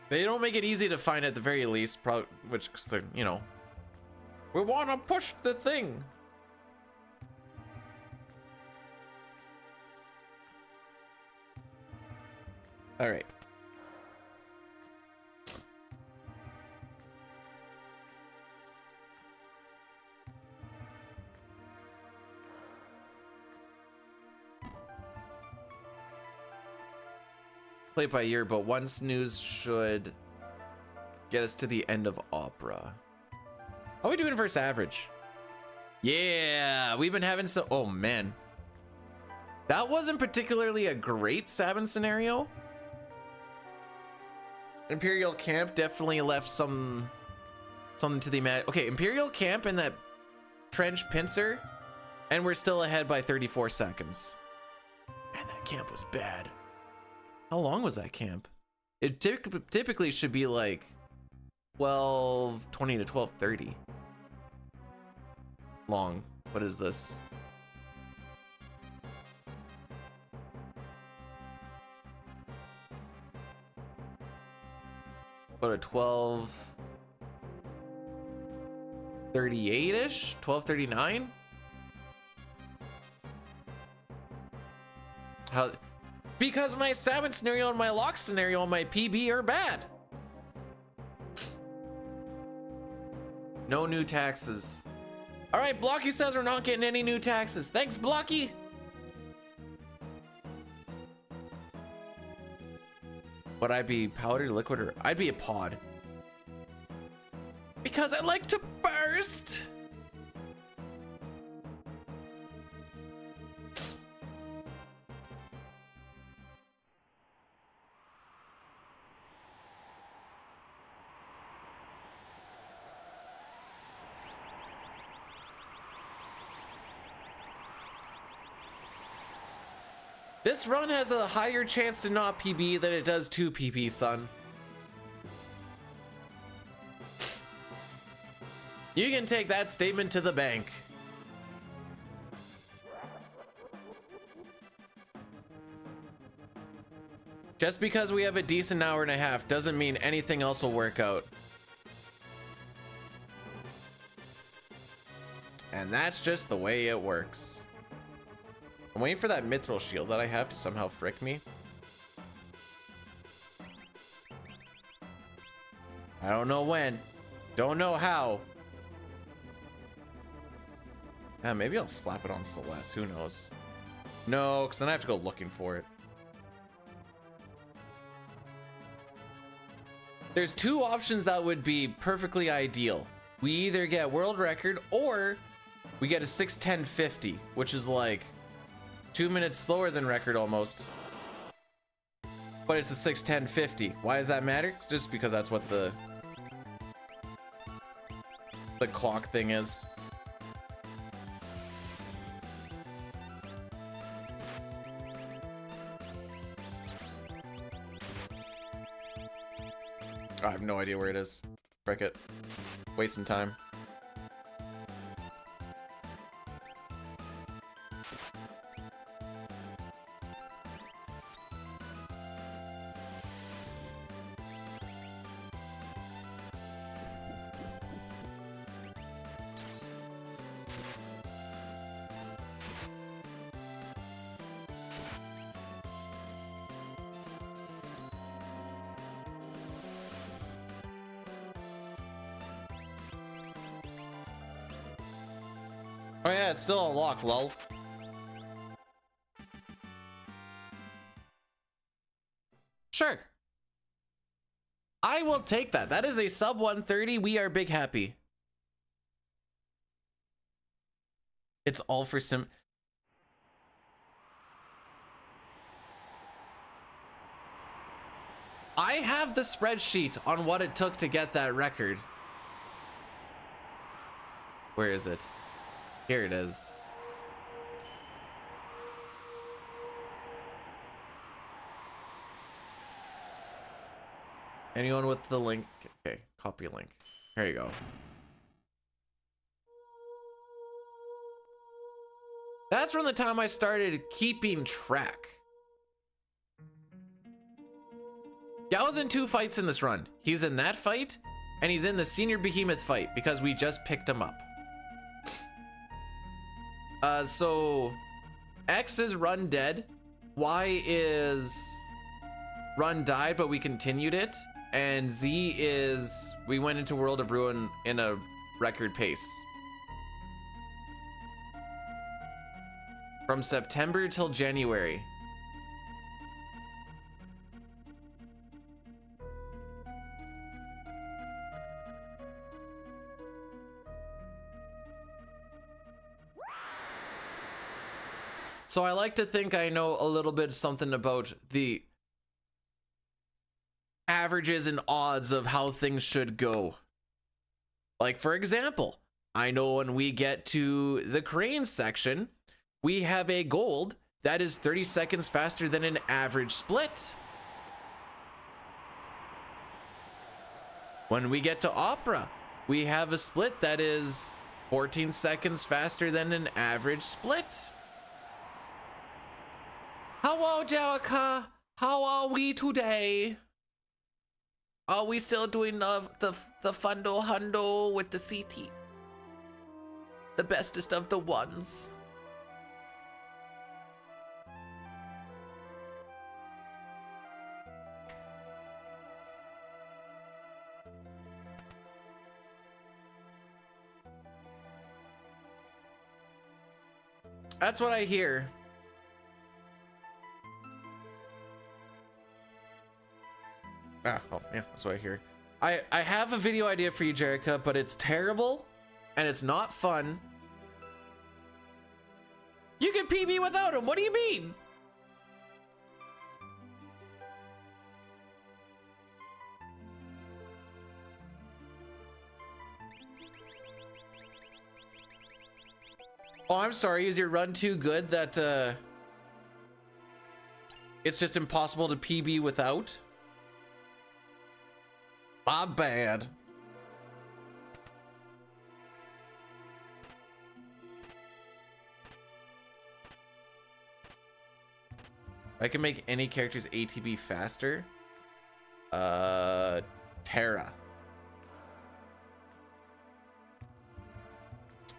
They don't make it easy to find at the very least, which, they're, you know, we want to push the thing. All right. Play it by ear, but one snooze should get us to the end of Opera. How are we doing versus average? Yeah, we've been having some. Oh man, that wasn't particularly a great Sabin scenario. Imperial Camp definitely left something to the mat. Okay, Imperial Camp in that trench pincer, and we're still ahead by 34 seconds. Man, that camp was bad. How long was that camp? It typically should be like 12:20 to 12:30 long. What is this? Go to 12:38-ish, 12:39. How? Because my Sabin scenario and my lock scenario and my PB are bad. No new taxes. All right, Blocky says we're not getting any new taxes. Thanks, Blocky. Would I be powder, liquid, or I'd be a pod? Because I like to burst. This run has a higher chance to not PB than it does to PP, son. You can take that statement to the bank. Just because we have a decent hour and a half doesn't mean anything else will work out. And that's just the way it works. I'm waiting for that mithril shield that I have to somehow frick me. I don't know when. Don't know how. Maybe I'll slap it on Celeste. Who knows? No, because then I have to go looking for it. There's two options that would be perfectly ideal. We either get world record or we get a 6:10:50, which is like 2 minutes slower than record almost, but it's a 6:10:50. Why does that matter? Just because that's what the clock thing is. I have no idea where it is. Frick it. Wasting time. Oh yeah, it's still unlocked, lol. Sure. I will take that. That is a sub 130. We are big happy. It's all for sim. I have the spreadsheet on what it took to get that record. Where is it? Here it is. Anyone with the link? Okay, copy link. Here you go. That's from the time I started keeping track. Yeah, I was in 2 fights in this run. He's in that fight, and he's in the senior behemoth fight because we just picked him up. So X is run dead. Y is run died, but we continued it. And Z is we went into World of Ruin in a record pace. From September till January. So I like to think I know a little bit something about the averages and odds of how things should go. Like, for example, I know when we get to the crane section, we have a gold that is 30 seconds faster than an average split. When we get to opera, we have a split that is 14 seconds faster than an average split. Hello, Jerica. How are we today? Are we still doing the fundo hundo with the CT? The bestest of the ones. That's what I hear. Oh, yeah, that's what I hear. I have a video idea for you, Jerica, but it's terrible and it's not fun. You can PB without him. What do you mean? Oh, I'm sorry. Is your run too good that it's just impossible to PB without? My bad. I can make any character's ATB faster. Terra.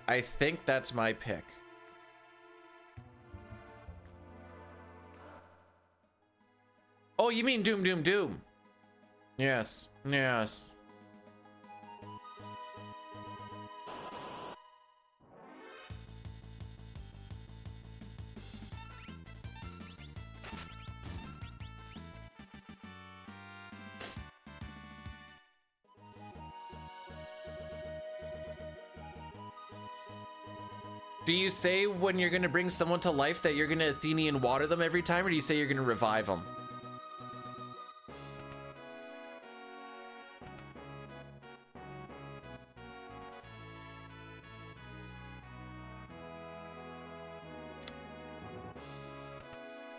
I think that's my pick. Oh, you mean Doom Doom Doom? Yes, yes. Do you say when you're gonna bring someone to life that you're gonna Athenian water them every time, or do you say you're gonna revive them?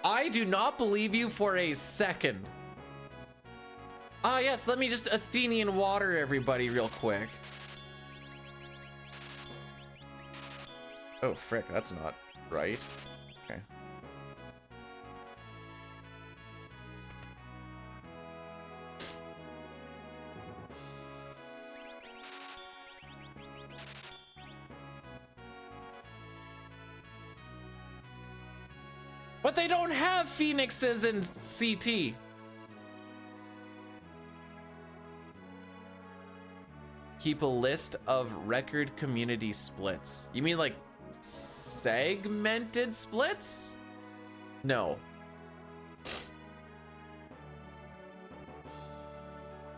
I do not believe you for a second. Ah, yes, let me just Athenian water everybody real quick. Oh, frick, that's not right. Okay. But they don't have phoenixes in CT. Keep a list of record community splits. You mean like segmented splits? No.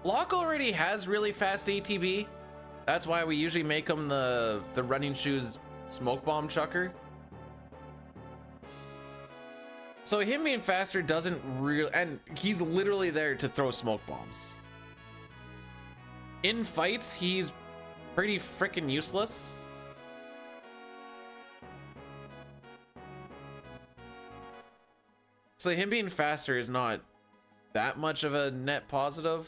Locke already has really fast ATB. That's why we usually make him the running shoes smoke bomb chucker. So him being faster doesn't really, and he's literally there to throw smoke bombs. In fights, he's pretty freaking useless. So him being faster is not that much of a net positive.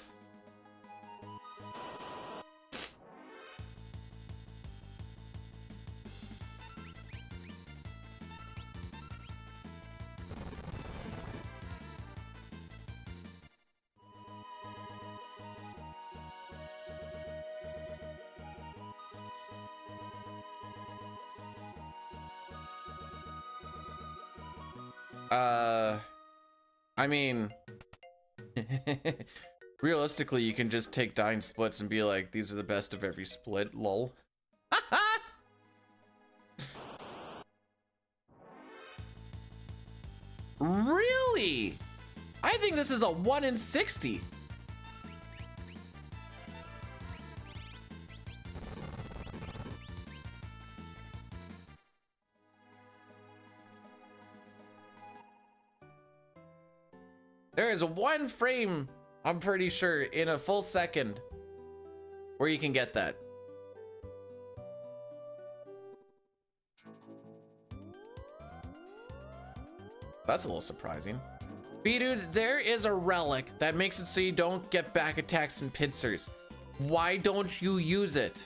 I mean, realistically, you can just take dying splits and be like, these are the best of every split, lol. Really? I think this is a 1 in 60. There is one frame, I'm pretty sure, in a full second where you can get that. That's a little surprising. B-Dude, there is a relic that makes it so you don't get back attacks and pincers. Why don't you use it?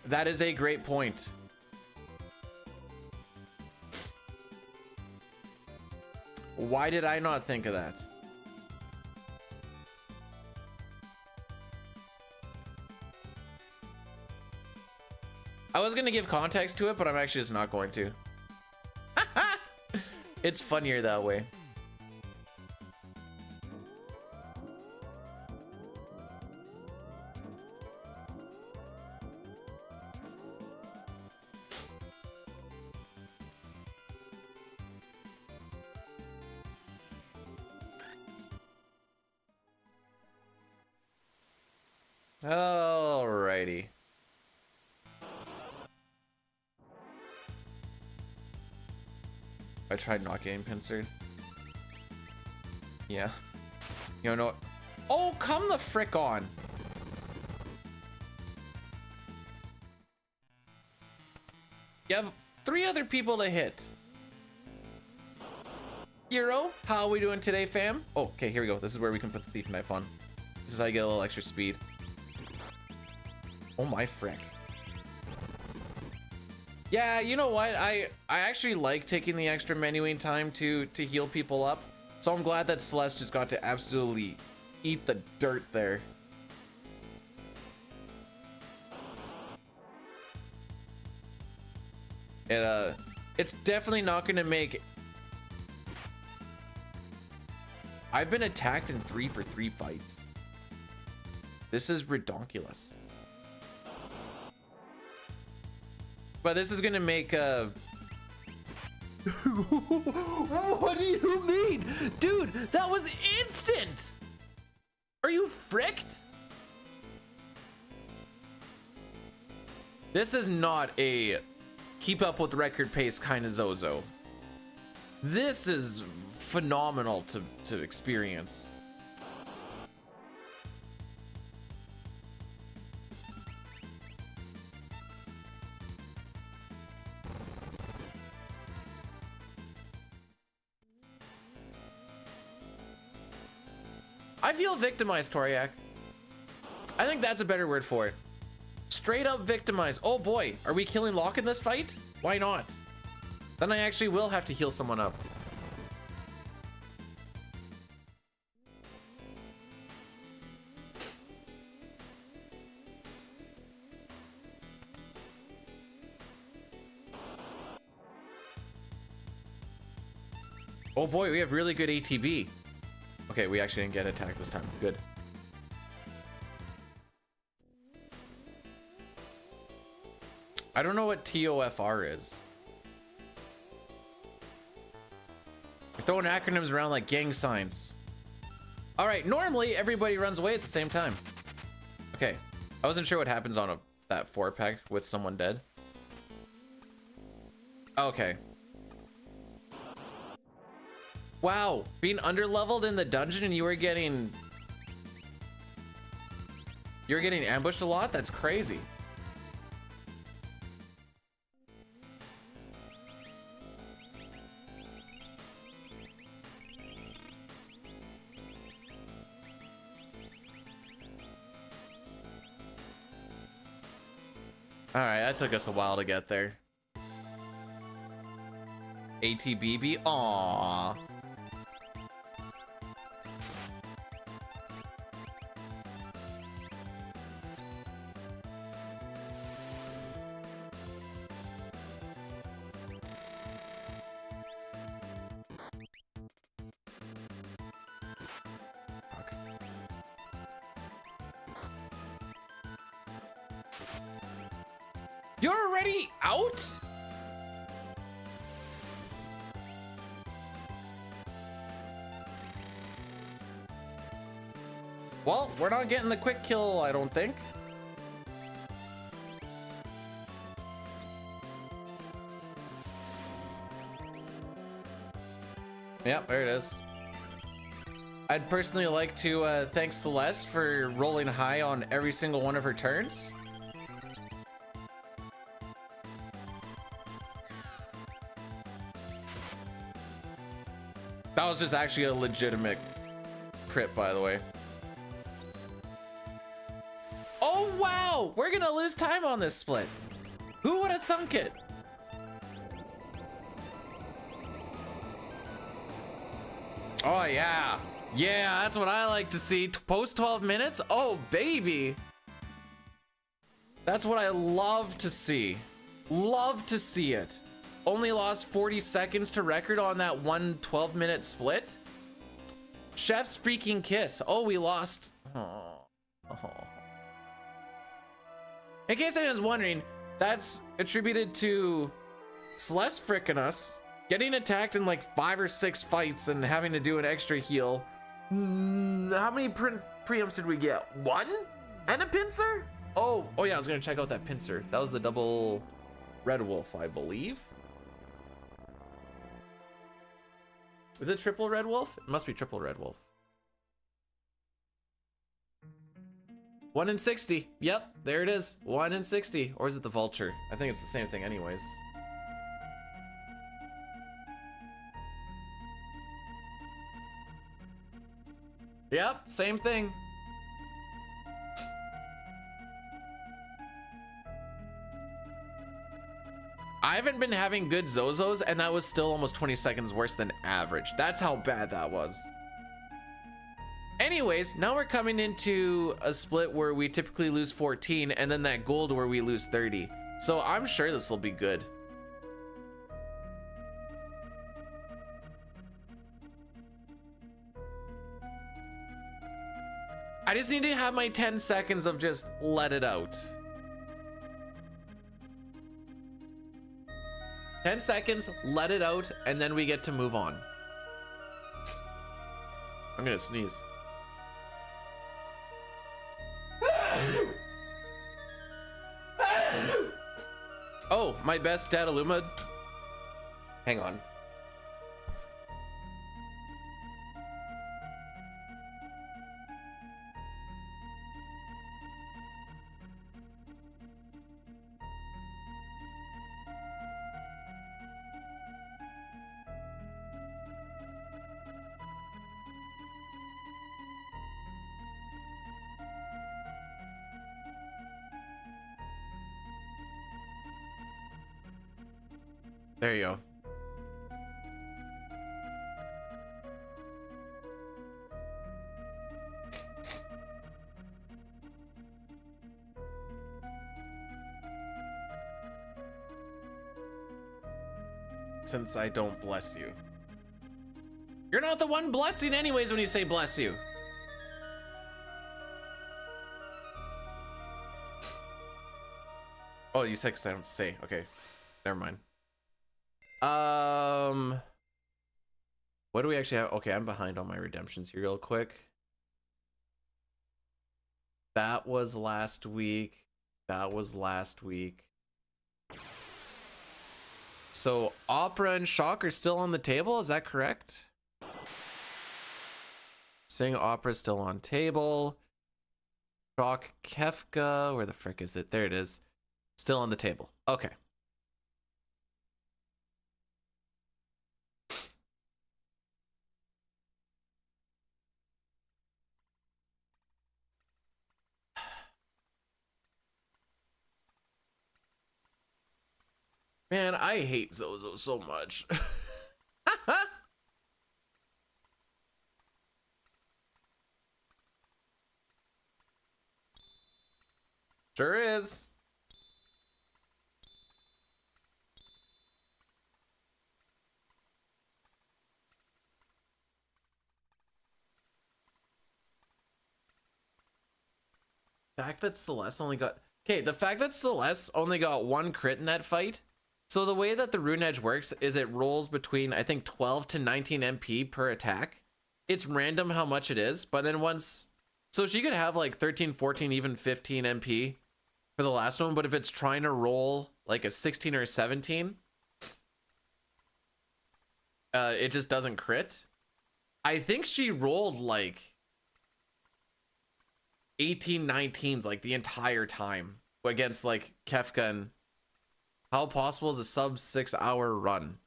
That is a great point. Why did I not think of that? I was gonna give context to it, but I'm actually just not going to. It's funnier that way. Alrighty. I tried not getting pincered. Yeah. You know what? Oh, come the frick on. You have 3 other people to hit. Hero, how are we doing today, fam? Oh, okay, here we go. This is where we can put the thief knife on. This is how you get a little extra speed. Oh my frick. Yeah, you know what? I actually like taking the extra menuing time to heal people up. So I'm glad that Celeste just got to absolutely eat the dirt there. It's definitely not gonna make. I've been attacked in 3 for 3 fights. This is redonkulous. But this is gonna make what do you mean? Dude, that was instant! Are you fricked? This is not a keep up with record pace kind of Zozo. This is phenomenal to experience. I feel victimized, Toriak. I think that's a better word for it. Straight up victimized. Oh boy, are we killing Locke in this fight? Why not? Then I actually will have to heal someone up. Oh boy, we have really good ATB. Okay, we actually didn't get attacked this time. Good. I don't know what TOFR is. You're throwing acronyms around like gang signs. All right, normally everybody runs away at the same time. Okay, I wasn't sure what happens on that 4-pack with someone dead. Okay. Wow, being underleveled in the dungeon and you were getting ambushed a lot? That's crazy. All right, that took us a while to get there. ATBB, aww. You're already out? Well, we're not getting the quick kill, I don't think. Yep, there it is. I'd personally like to thank Celeste for rolling high on every single one of her turns. That was just actually a legitimate crit, by the way. Oh, wow! We're gonna lose time on this split. Who would have thunk it? Oh, yeah. Yeah, that's what I like to see. Post 12 minutes? Oh, baby. That's what I love to see. Love to see it. Only lost 40 seconds to record on that one 12-minute split. Chef's freaking kiss. Oh, we lost. Oh. In case anyone's wondering, that's attributed to Celeste fricking us, getting attacked in like 5 or 6 fights and having to do an extra heal. How many preempts did we get? 1? And a pincer? Oh yeah, I was gonna check out that pincer. That was the double red wolf, I believe. Is it triple red wolf? It must be triple red wolf. 1 in 60. Yep, there it is. 1 in 60. Or is it the vulture? I think it's the same thing anyways. Yep, same thing. I haven't been having good Zozos, and that was still almost 20 seconds worse than average. That's how bad that was. Anyways, now we're coming into a split where we typically lose 14, and then that gold where we lose 30. So I'm sure this will be good. I just need to have my 10 seconds of just let it out. 10 seconds, let it out, and then we get to move on. I'm gonna sneeze. Oh, my best Dataluma. Hang on. There you go. Since I don't bless you. You're not the one blessing anyways when you say bless you. Oh, you said 'cause I don't say. Okay, never mind. What do we actually have? Okay, I'm behind on my redemptions here real quick. That was last week. That was last week. So Opera and Shock are still on the table, is that correct? Sing Opera still on table. Shock Kefka, where the frick is it? There it is. Still on the table. Okay. Man, I hate Zozo so much. Sure is. The fact that Celeste only got... Okay, the fact that Celeste only got 1 crit in that fight. So the way that the Rune Edge works is it rolls between, I think, 12 to 19 MP per attack. It's random how much it is, but then once... So she could have like 13, 14, even 15 MP for the last one, but if it's trying to roll like a 16 or a 17, it just doesn't crit. I think she rolled like 18, 19s like the entire time against like Kefka. And how possible is a sub 6 hour run?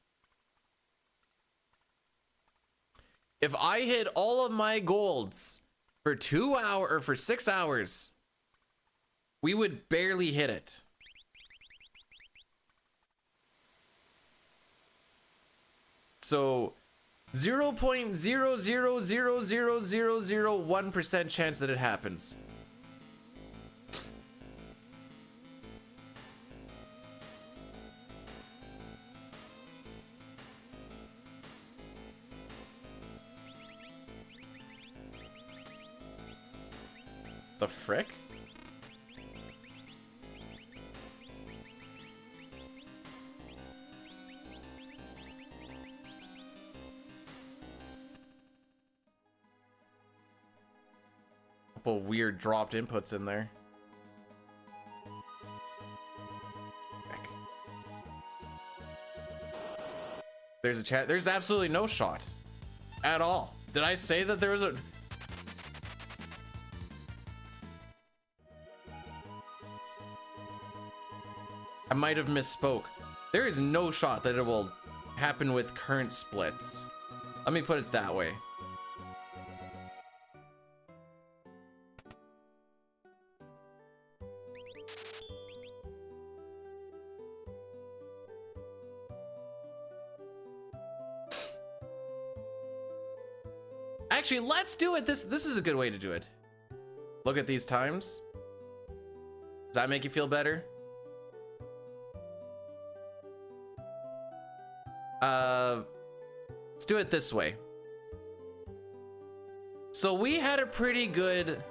If I hit all of my golds for 2 hours or for 6 hours, we would barely hit it. So 0.0000001% chance that it happens. The frick? Couple weird dropped inputs in there. Heck. There's a chat. There's absolutely no shot at all. Did I say that there was a... I might have misspoke. There is no shot that it will happen with current splits. Let me put it that way. Actually, let's do it. This is a good way to do it. Look at these times. Does that make you feel better? Let's do it this way. So we had a pretty good,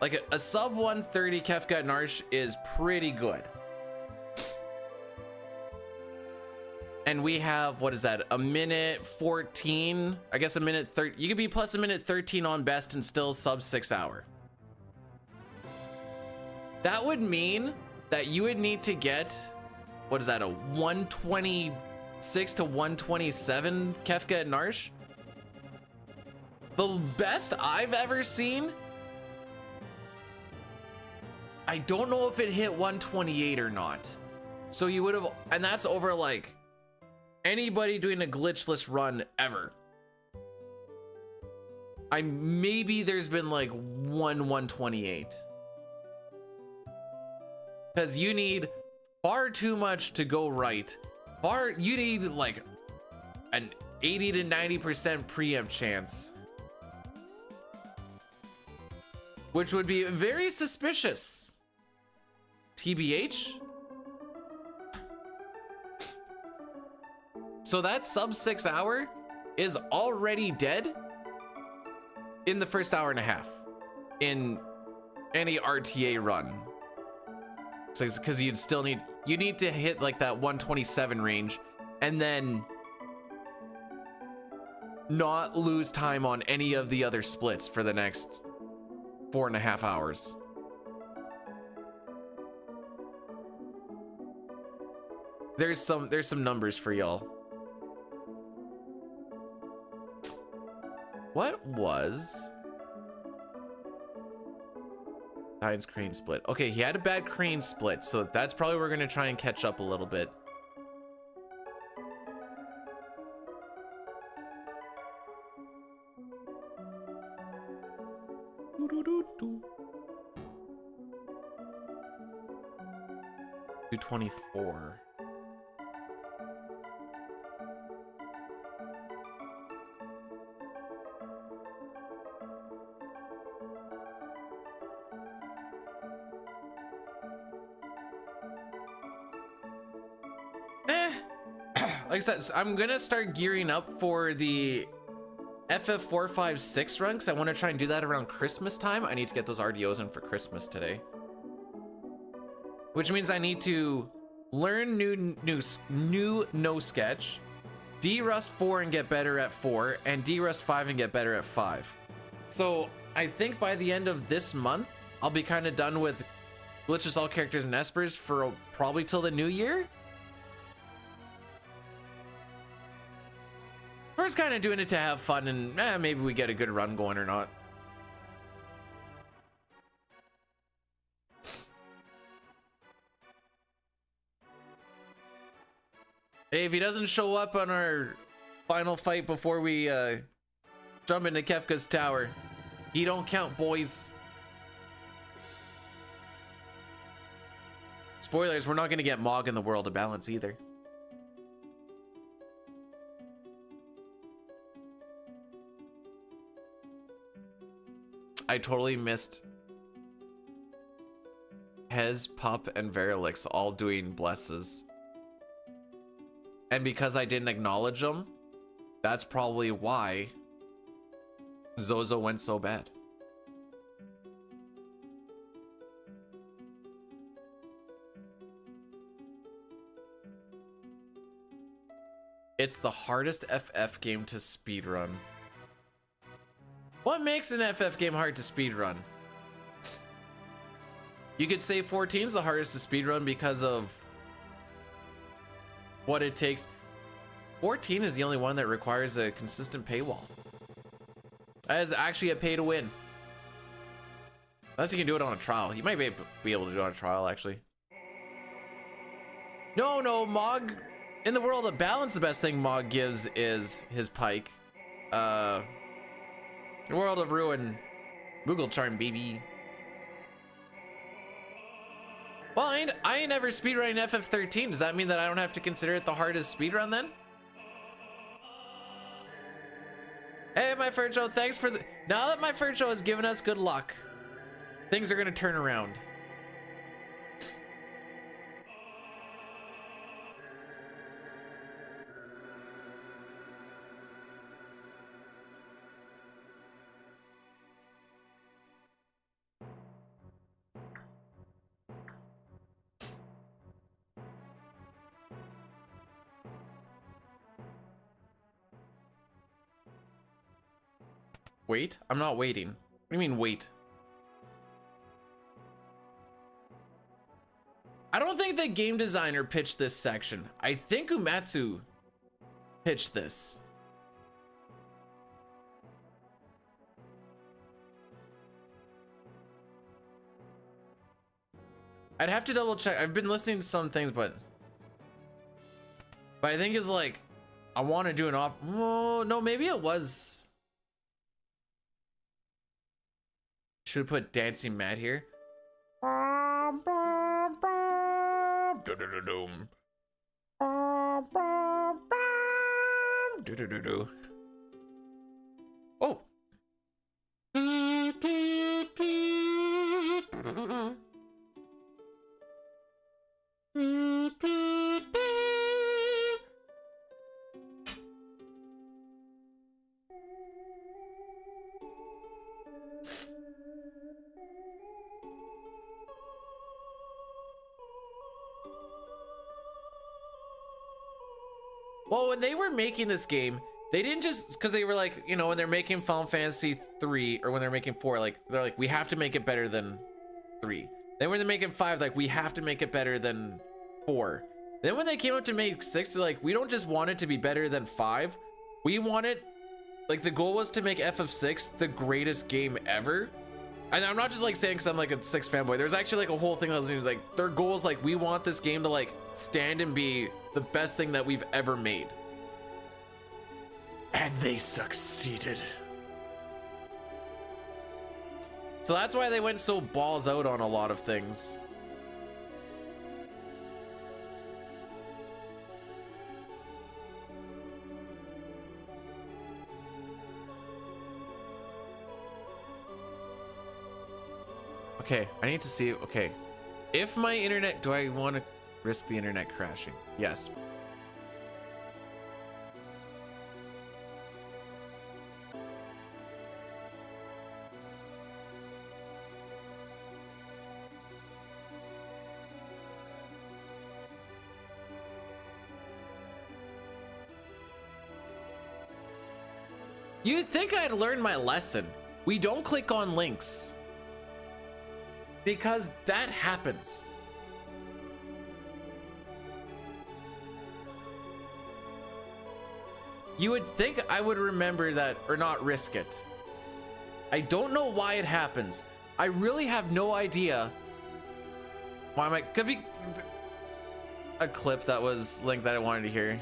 like a sub 130 Kefka Narsh is pretty good. And we have, what is that? A minute 14, I guess a minute 30. You could be plus a minute 13 on best and still sub 6 hour. That would mean that you would need to get, what is that? A 126 to 127 Kefka Narsh. The best I've ever seen, I don't know if it hit 128 or not. So you would have, and that's over like anybody doing a glitchless run ever. Maybe there's been like 128. Because you need far too much to go right. You need like an 80 to 90% preempt chance. Which would be very suspicious. TBH? So that sub 6 hour is already dead in the first hour and a half in any RTA run. So because you need to hit like that 127 range and then not lose time on any of the other splits for the next 4.5 hours. There's some numbers for y'all. What was Titan's crane split? Okay, he had a bad crane split, so that's probably we're gonna try and catch up a little bit. Doo-doo-doo-doo. 224. Like I said, I'm gonna start gearing up for the FF456 run because I want to try and do that around Christmas time. I need to get those RDOs in for Christmas today, which means I need to learn new no sketch, D-Rust 4 and get better at 4, and D-Rust 5 and get better at 5. So I think by the end of this month, I'll be kind of done with Glitchless all characters and Espers for probably till the new year. First kind of doing it to have fun and maybe we get a good run going or not. Hey, if he doesn't show up on our final fight before we jump into Kefka's tower, he don't count, boys. Spoilers, we're not gonna get Mog in the World of Balance either. I totally missed Hez, Pup, and Verilix all doing blesses. And because I didn't acknowledge them, that's probably why Zozo went so bad. It's the hardest FF game to speedrun. What makes an FF game hard to speedrun? You could say 14 is the hardest to speedrun because of what it takes. 14 is the only one that requires a consistent paywall. That is actually a pay to win. Unless you can do it on a trial. You might be able to do it on a trial, actually. No, Mog. In the World of Balance, the best thing Mog gives is his pike. World of Ruin, Moogle Charm, baby. Well, I ain't ever speedrunning FF13. Does that mean that I don't have to consider it the hardest speedrun then? Hey, my Furcho, thanks for the... Now that my Furcho has given us good luck, things are gonna turn around. Wait? I'm not waiting. What do you mean wait? I don't think the game designer pitched this section. I think Umatsu pitched this. I'd have to double check. I've been listening to some things, but I think it's like I want to do an op. Oh, no, maybe it was. Should put Dancing Mad here. Oh. Well, when they were making this game, they didn't just, because they were like, you know, when they're making Final Fantasy 3 or when they're making 4, like they're like, we have to make it better than 3. Then when they're making 5, like we have to make it better than 4. Then when they came up to make 6, they're like, we don't just want it to be better than 5. We want it, like the goal was to make FF6 the greatest game ever. And I'm not just like saying because I'm like a 6 fanboy. There's actually like a whole thing that was like, their goal is like, we want this game to like stand and be the best thing that we've ever made. And they succeeded. So that's why they went so balls out on a lot of things. Okay, I need to see, okay. If my internet, do I want to risk the internet crashing? Yes. You'd think I'd learned my lesson. We don't click on links. Because that happens. You would think I would remember that or not risk it. I don't know why it happens. I really have no idea why could be a clip that was linked that I wanted to hear.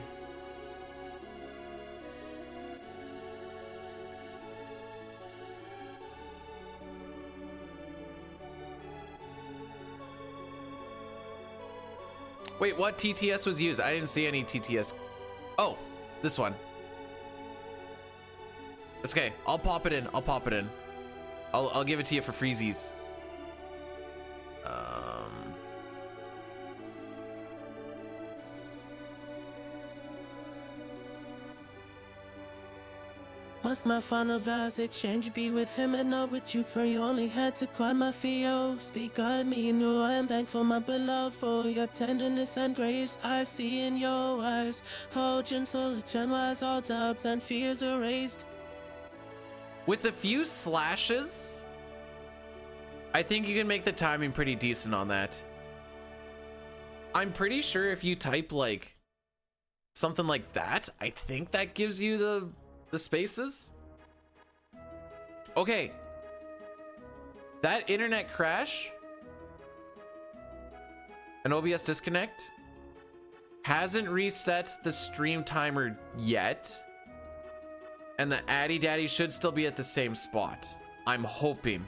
Wait, what TTS was used? I didn't see any TTS. Oh, this one. It's okay. I'll pop it in. I'll pop it in. I'll give it to you for freezies. What's my final vows? Exchange be with him and not with you, for you only had to quiet my fear. Speak God, me, you know I am thankful, my beloved, for your tenderness and grace I see in your eyes. How gentle, wise, all doubts and fears erased. With a few slashes, I think you can make the timing pretty decent on that. I'm pretty sure if you type like something like that, I think that gives you the spaces. Okay, that internet crash, an OBS disconnect, hasn't reset the stream timer yet, and the Addy Daddy should still be at the same spot. I'm hoping.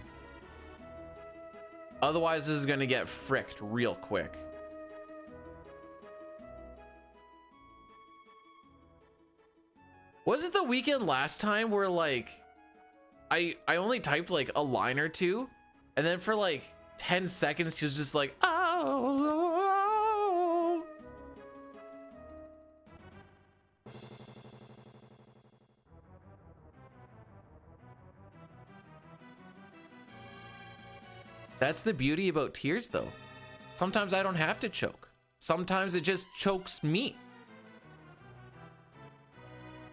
Otherwise, this is gonna get fricked real quick. Was it the weekend last time where like I only typed like a line or two, and then for like 10 seconds she was just like, oh. That's the beauty about tears though. Sometimes I don't have to choke. Sometimes it just chokes me.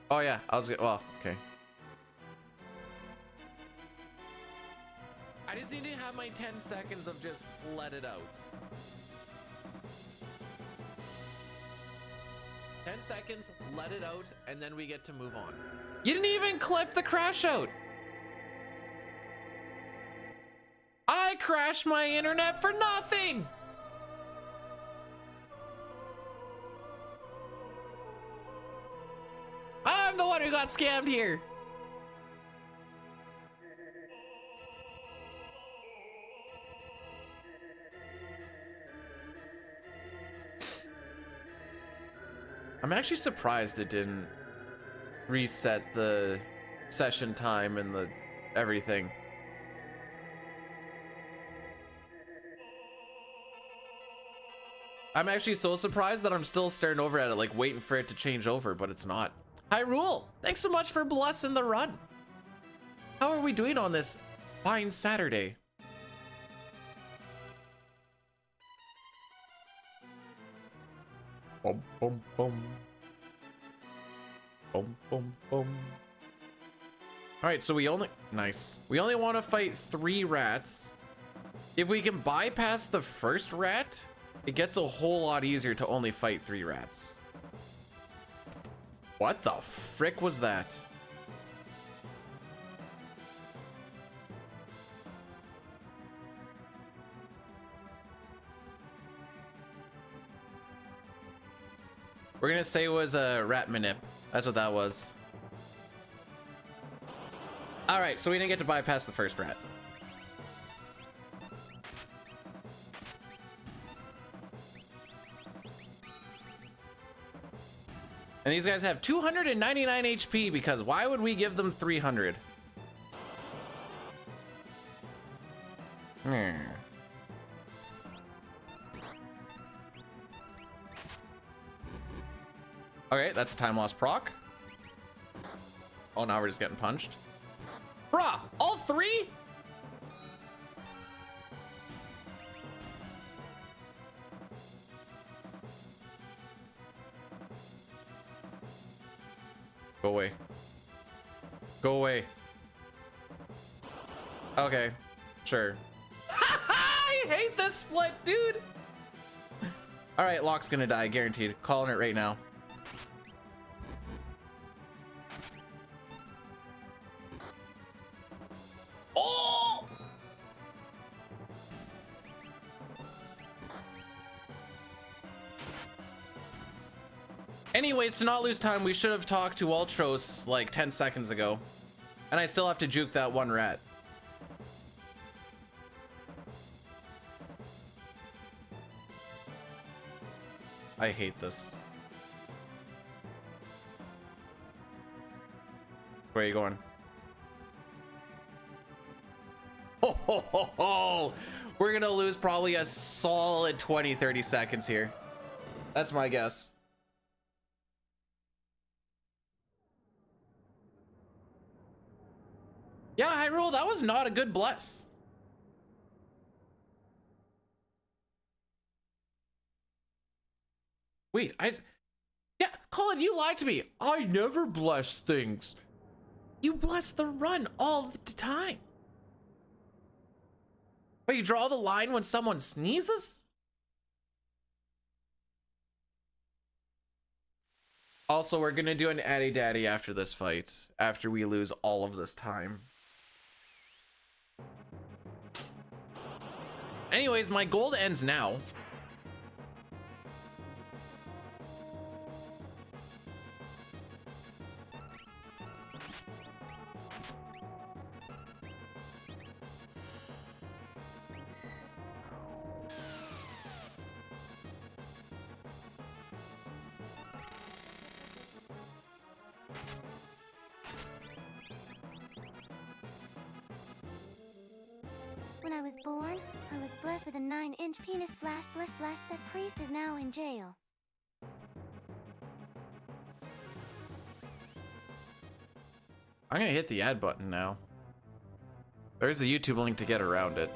Oh yeah, I was good. Well, okay. I just need to have my 10 seconds of just let it out. 10 seconds, let it out, and then we get to move on. You didn't even clip the crash out. I crashed my internet for nothing. I'm the one who got scammed here. I'm actually surprised it didn't reset the session time and the everything. I'm actually so surprised that I'm still staring over at it, like waiting for it to change over, but it's not. Hyrule, thanks so much for blessing the run. How are we doing on this fine Saturday? Boom, boom, boom. Boom, boom, boom. All right, so we only want to fight 3 rats. If we can bypass the first rat, it gets a whole lot easier to only fight 3 rats. What the frick was that? We're gonna say it was a rat manip. That's what that was. All right, so we didn't get to bypass the first rat. And these guys have 299 HP because why would we give them 300? Okay, that's a time loss proc. Oh, now we're just getting punched. Bruh, all 3? Go away. Go away. Okay, sure. I hate this split, dude. All right, Locke's gonna die, guaranteed. Calling it right now. Oh! Anyways, to not lose time, we should have talked to Ultros like 10 seconds ago. And I still have to juke that 1 rat. I hate this. Where are you going? Ho, ho, ho, ho. We're gonna lose probably a solid 20-30 seconds here. That's my guess. Yeah, Hyrule, that was not a good bless. Wait, yeah, Colin, you lied to me. I never bless things. You bless the run all the time. But you draw the line when someone sneezes? Also, we're gonna do an Addy Daddy after this fight, after we lose all of this time. Anyways, my gold ends now. When I was born, I was blessed with a 9-inch penis / that priest is now in jail. I'm gonna hit the add button now. There's a YouTube link to get around it.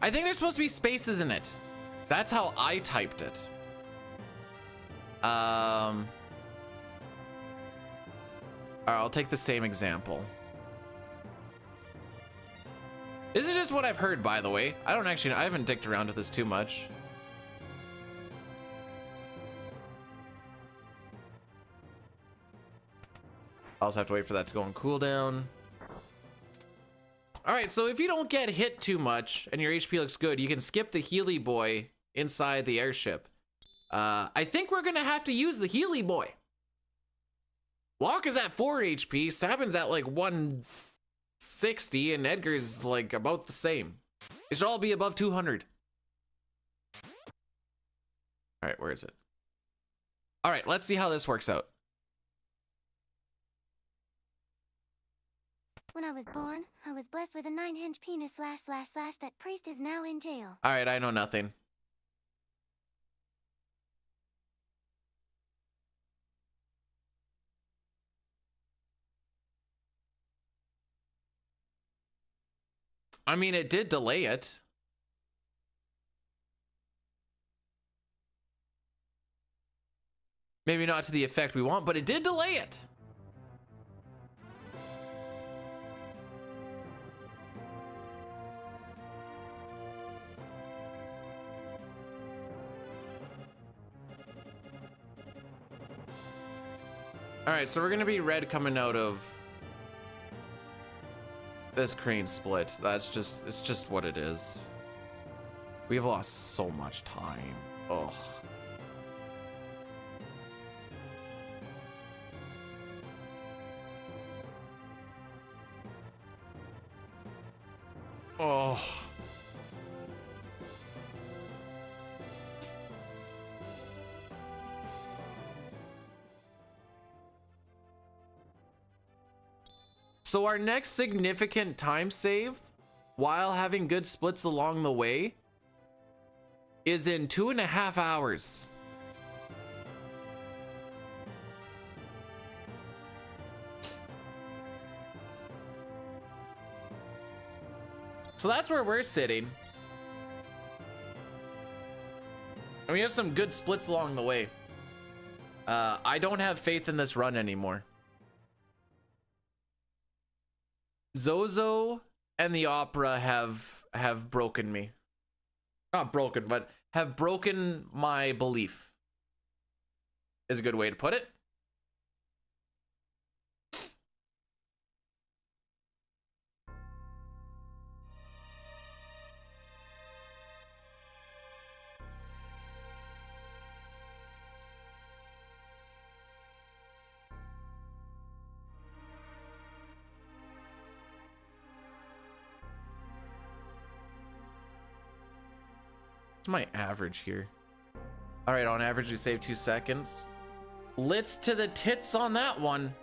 I think there's supposed to be spaces in it. That's how I typed it. Alright, I'll take the same example. This is just what I've heard, by the way. I haven't dicked around with this too much. I'll also have to wait for that to go on cooldown. Alright, so if you don't get hit too much and your HP looks good, you can skip the Healy Boy inside the airship. I think we're gonna have to use the Healy Boy. Locke is at 4 HP, Sabin's at like 160, and Edgar's like about the same. It should all be above 200. Alright, where is it? Alright, let's see how this works out. When I was born, I was blessed with a 9-inch penis / that priest is now in jail. Alright, I know nothing. I mean, it did delay it. Maybe not to the effect we want, but it did delay it. All right, so we're gonna be red coming out of this crane split. It's just what it is. We've lost so much time. Ugh. Oh. So our next significant time save, while having good splits along the way, is in 2.5 hours. So that's where we're sitting. And we have some good splits along the way. I don't have faith in this run anymore. Zozo and the opera have broken me. Not broken, but have broken my belief. Is a good way to put it. What's my average here? All right, on average we save 2 seconds. Litz to the tits on that one.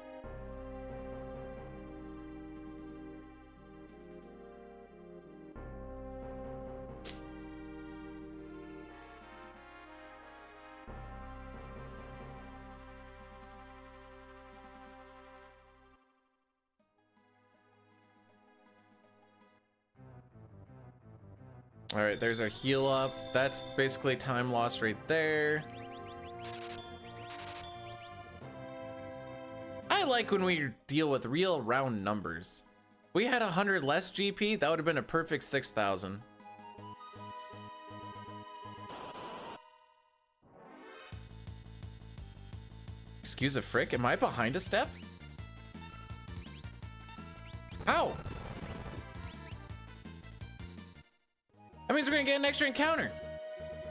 All right, there's our heal up. That's basically time lost right there. I like when we deal with real round numbers. If we had 100 less GP, that would have been a perfect 6,000. Excuse a frick, am I behind a step? How? That means we're gonna get an extra encounter.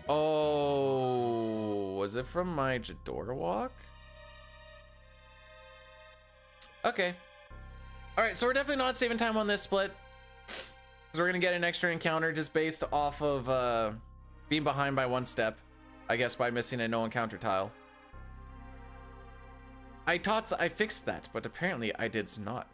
Oh, was it from my Jadora walk? Okay. All right, so we're definitely not saving time on this split. Because we're gonna get an extra encounter just based off of being behind by 1 step. I guess by missing a no encounter tile. I thought I fixed that, but apparently I did not.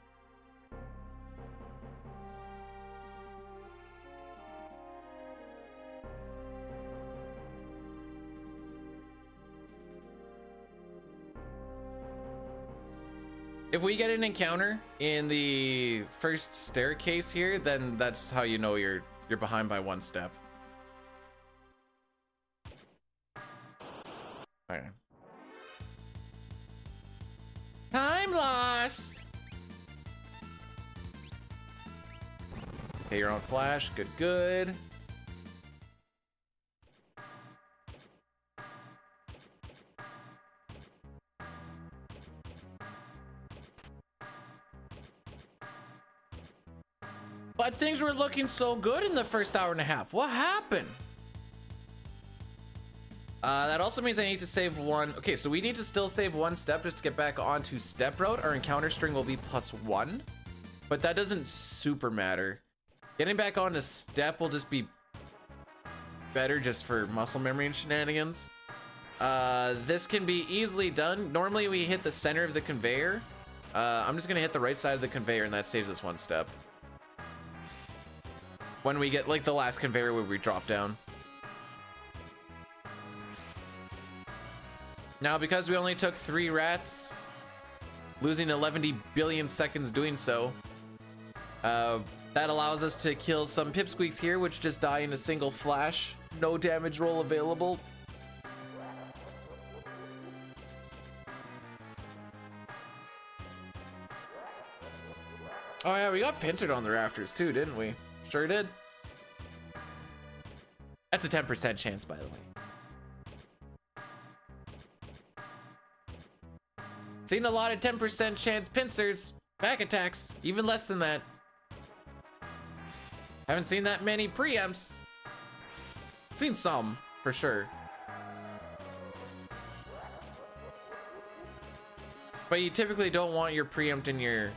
If we get an encounter in the first staircase here, then that's how you know you're behind by 1 step. Okay. Time loss. Okay, you're on flash. Good, good. But things were looking so good in the first hour and a half. What happened? That also means I need to save 1. Okay, so we need to still save 1 step just to get back onto step route. Our encounter string will be +1, but that doesn't super matter. Getting back onto step will just be better just for muscle memory and shenanigans. This can be easily done. Normally we hit the center of the conveyor. I'm just gonna hit the right side of the conveyor and that saves us 1 step. When we get like the last conveyor where we drop down. Now, because we only took 3 rats, losing 11 billion seconds doing so, that allows us to kill some pipsqueaks here, which just die in a single flash. No damage roll available. Oh yeah, we got pincered on the rafters too, didn't we? Sure did. That's a 10% chance, by the way. Seen a lot of 10% chance pincers, back attacks, even less than that. Haven't seen that many preempts. Seen some, for sure. But you typically don't want your preempt and your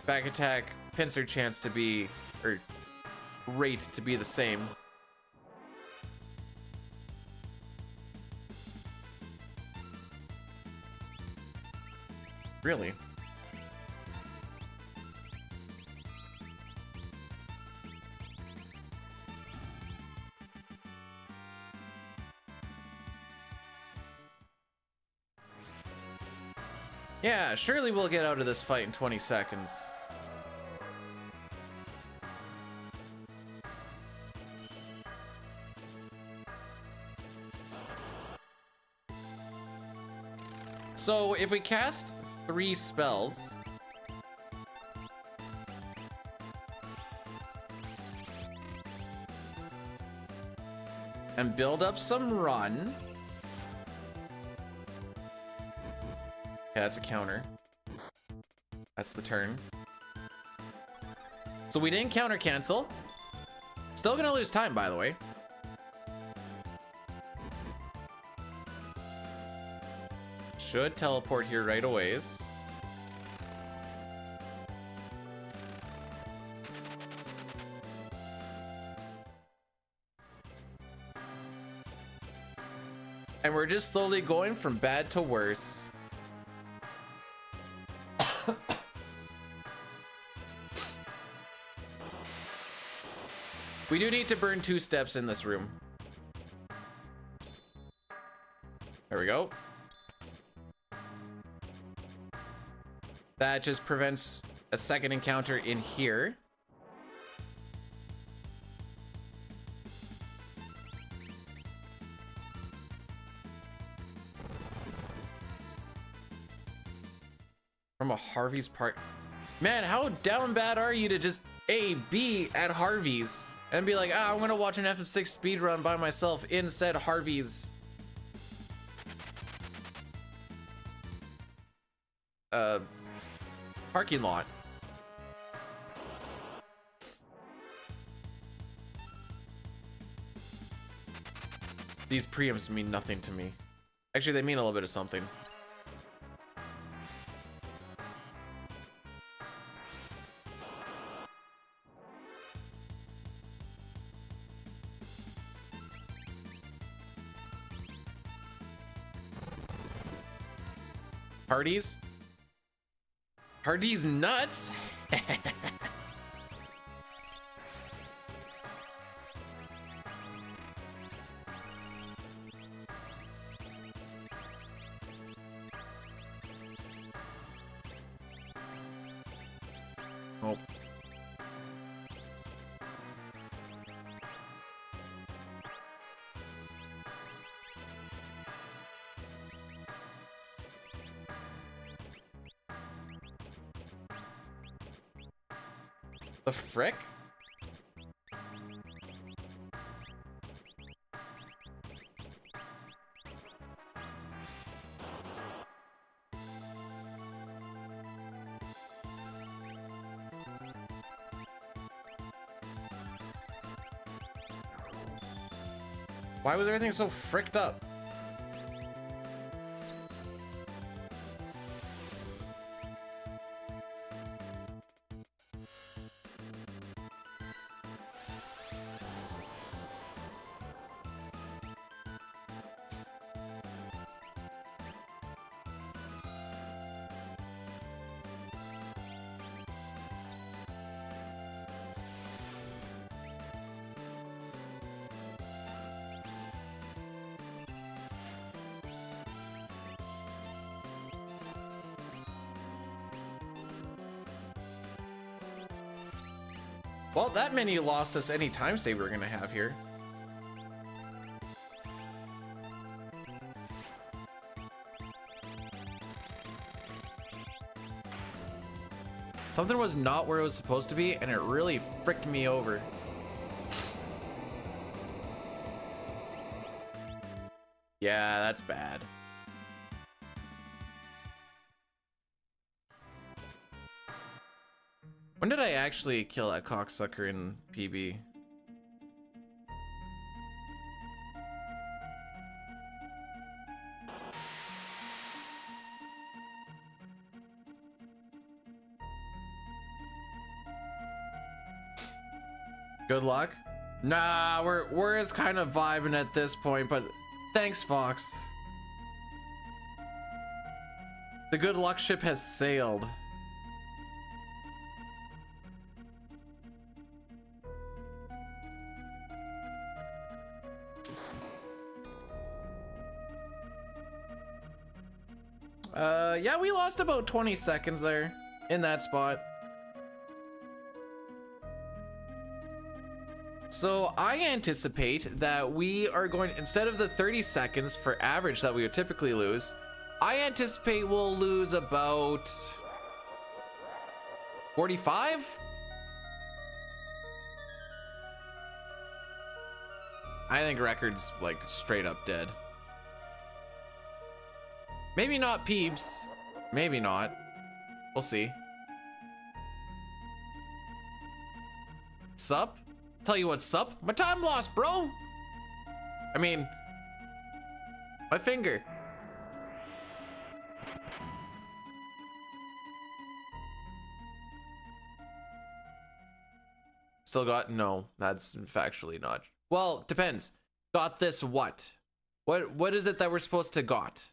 back attack pincer chance to be, or rate to be the same. Really? Yeah, surely we'll get out of this fight in 20 seconds. So if we cast 3 spells, and build up some run. Okay, that's a counter. That's the turn. So we didn't counter cancel. Still gonna lose time, by the way. Should teleport here right away. And we're just slowly going from bad to worse. We do need to burn 2 steps in this room. There we go. That just prevents a second encounter in here. From a Harvey's part. Man, how down bad are you to just be at Harvey's and be like, I'm gonna watch an F6 speed run by myself in said Harvey's parking lot. These preempts mean nothing to me. Actually, they mean a little bit of something. Hardy's? Hardy's nuts? Oh. The frick? Why was everything so fricked up? Well, that many lost us any time save we're gonna have here. Something was not where it was supposed to be, and it really fricked me over. Yeah, that's bad. When did I actually kill that cocksucker in PB? Good luck. Nah, we're just kind of vibing at this point, but thanks, Fox. The good luck ship has sailed. Yeah, we lost about 20 seconds there in that spot. So I anticipate that we are going, instead of the 30 seconds for average that we would typically lose, I anticipate we'll lose about 45? I think record's like straight up dead. Maybe not Peebs. Maybe not. We'll see. Sup? Tell you what, sup? My time lost, bro. I mean, my finger. Still got, no, that's factually not. Well, depends. Got this what? What is it that we're supposed to got?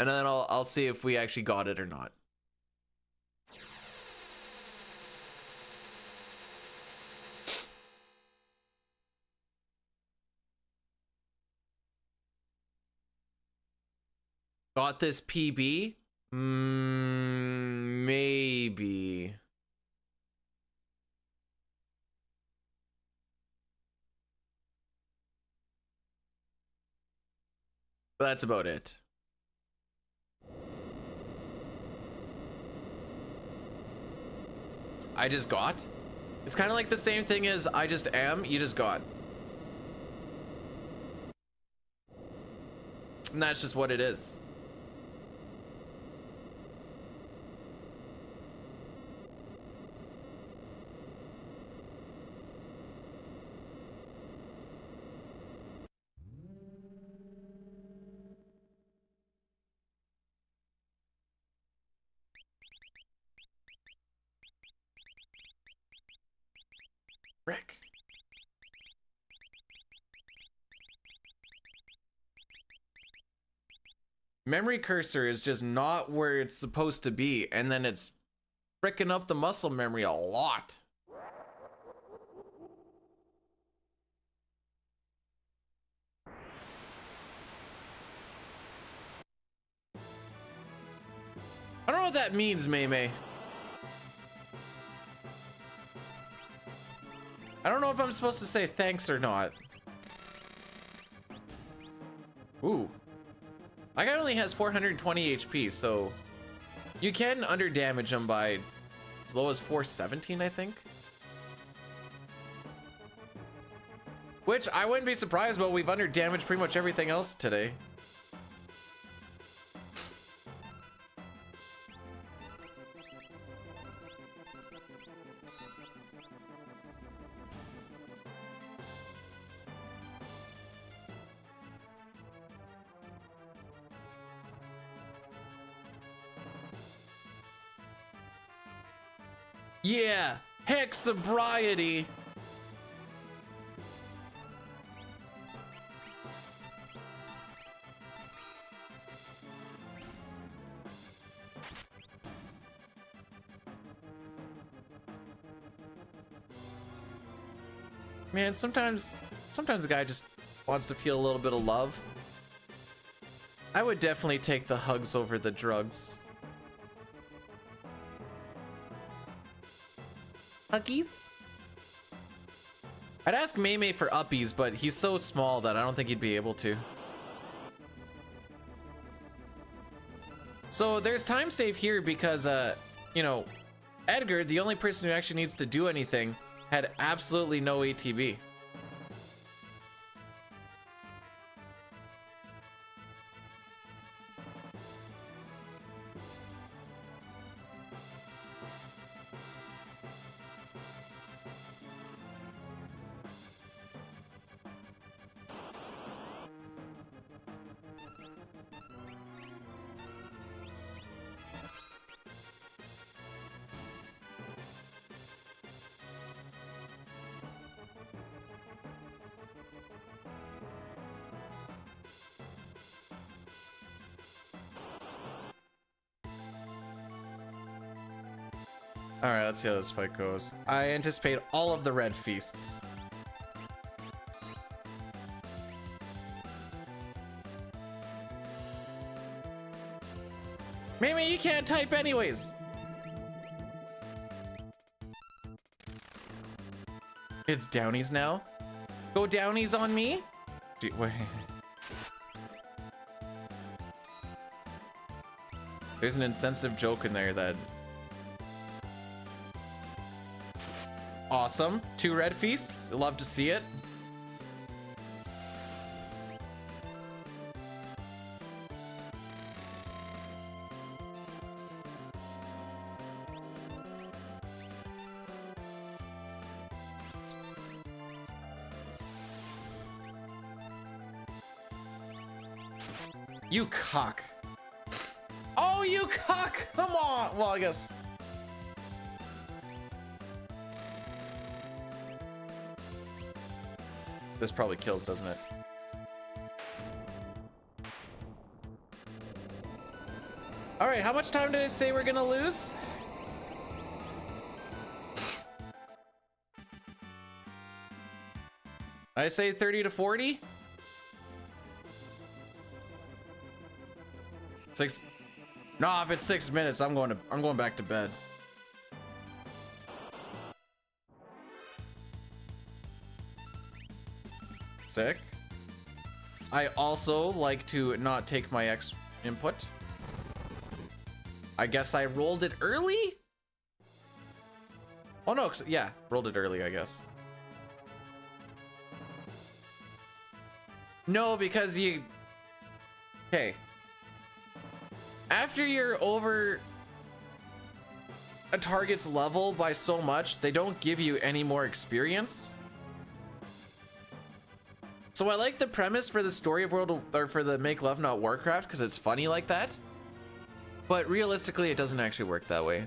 And then I'll see if we actually got it or not. Got this PB? Maybe. But that's about it. I just got? It's kind of like the same thing as I just am, you just got. And that's just what it is. Rick. Memory cursor is just not where it's supposed to be, and then it's fricking up the muscle memory a lot. I don't know what that means, May. I don't know if I'm supposed to say thanks or not. Ooh. My guy only has 420 HP, so you can under damage him by as low as 417, I think. Which I wouldn't be surprised about. We've under damaged pretty much everything else today. Yeah, heck sobriety. Man, sometimes the guy just wants to feel a little bit of love. I would definitely take the hugs over the drugs. Huggies? I'd ask May for uppies, but he's so small that I don't think he'd be able to. So there's time save here because, you know, Edgar, the only person who actually needs to do anything, had absolutely no ATB. All right, let's see how this fight goes. I anticipate all of the red feasts. Mimi, you can't type anyways. It's Downies now. Go Downies on me. Wait. There's an insensitive joke in there that... Awesome. 2 red feasts. Love to see it. You cock. Oh, you cock. Come on. Well, I guess. This probably kills, doesn't it? All right, how much time did I say we're gonna lose? I say 30 to 40? 6. No, if it's 6 minutes, I'm going back to bed. Sick. I also like to not take my X input. I guess I rolled it early? Oh no, yeah, rolled it early, I guess. No, because you... Okay. After you're over a target's level by so much, they don't give you any more experience. So I like the premise for the story of or for the Make Love Not Warcraft because it's funny like that. But realistically, it doesn't actually work that way.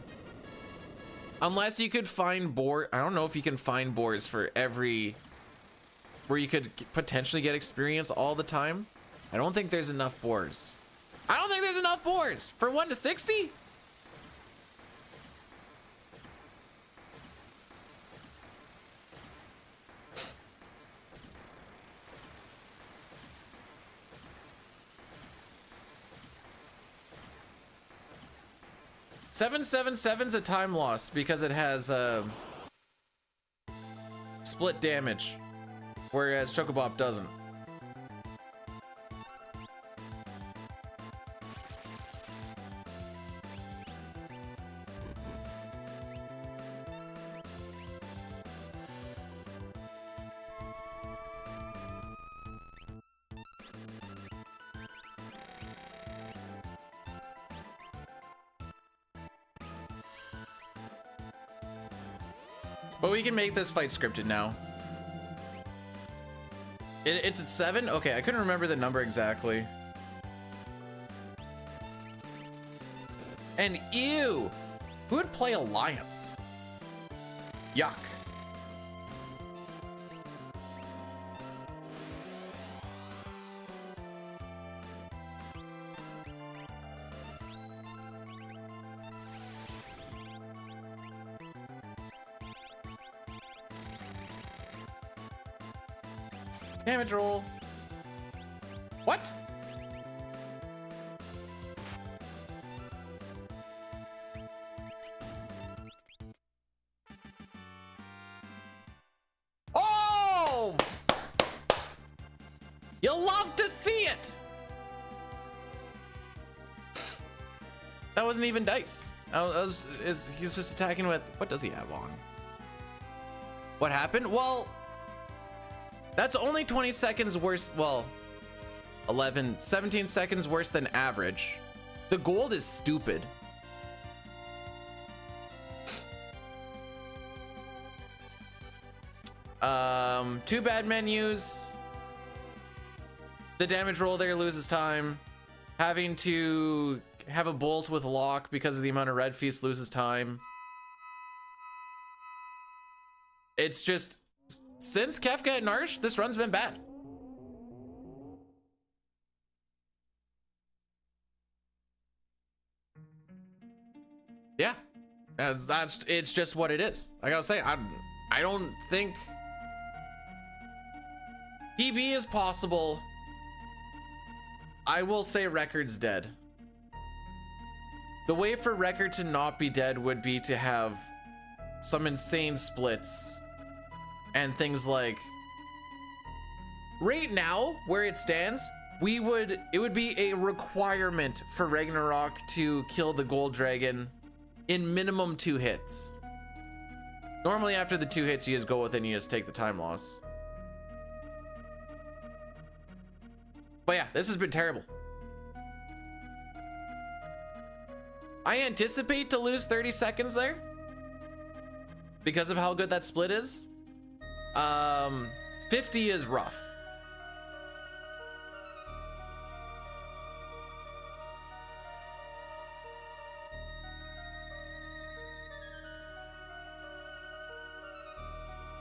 Unless you could find boar. I don't know if you can find boars for every... Where you could potentially get experience all the time. I don't think there's enough boars. I don't think there's enough boars for 1 to 60. $777's a time loss because it has split damage, whereas Chocobob doesn't. But we can make this fight scripted now. It's at 7? Okay, I couldn't remember the number exactly. And ew! Who would play Alliance? Yuck. Damage roll. What? Oh! You'll love to see it. That wasn't even dice. He's just attacking with, what does he have on? What happened? Well, that's only 20 seconds worse. Well, 17 seconds worse than average. The gold is stupid. Two bad menus. The damage roll there loses time. Having to have a bolt with lock because of the amount of red feast loses time. It's just, since Kefka and Narsh, this run's been bad. Yeah, it's just what it is. Like I was saying, I don't think PB is possible. I will say Record's dead. The way for Record to not be dead would be to have some insane splits and things like, right now where it stands, it would be a requirement for Ragnarok to kill the gold dragon in minimum 2 hits. Normally after the 2 hits, you just go with it and you just take the time loss. But yeah, this has been terrible. I anticipate to lose 30 seconds there because of how good that split is. 50 is rough.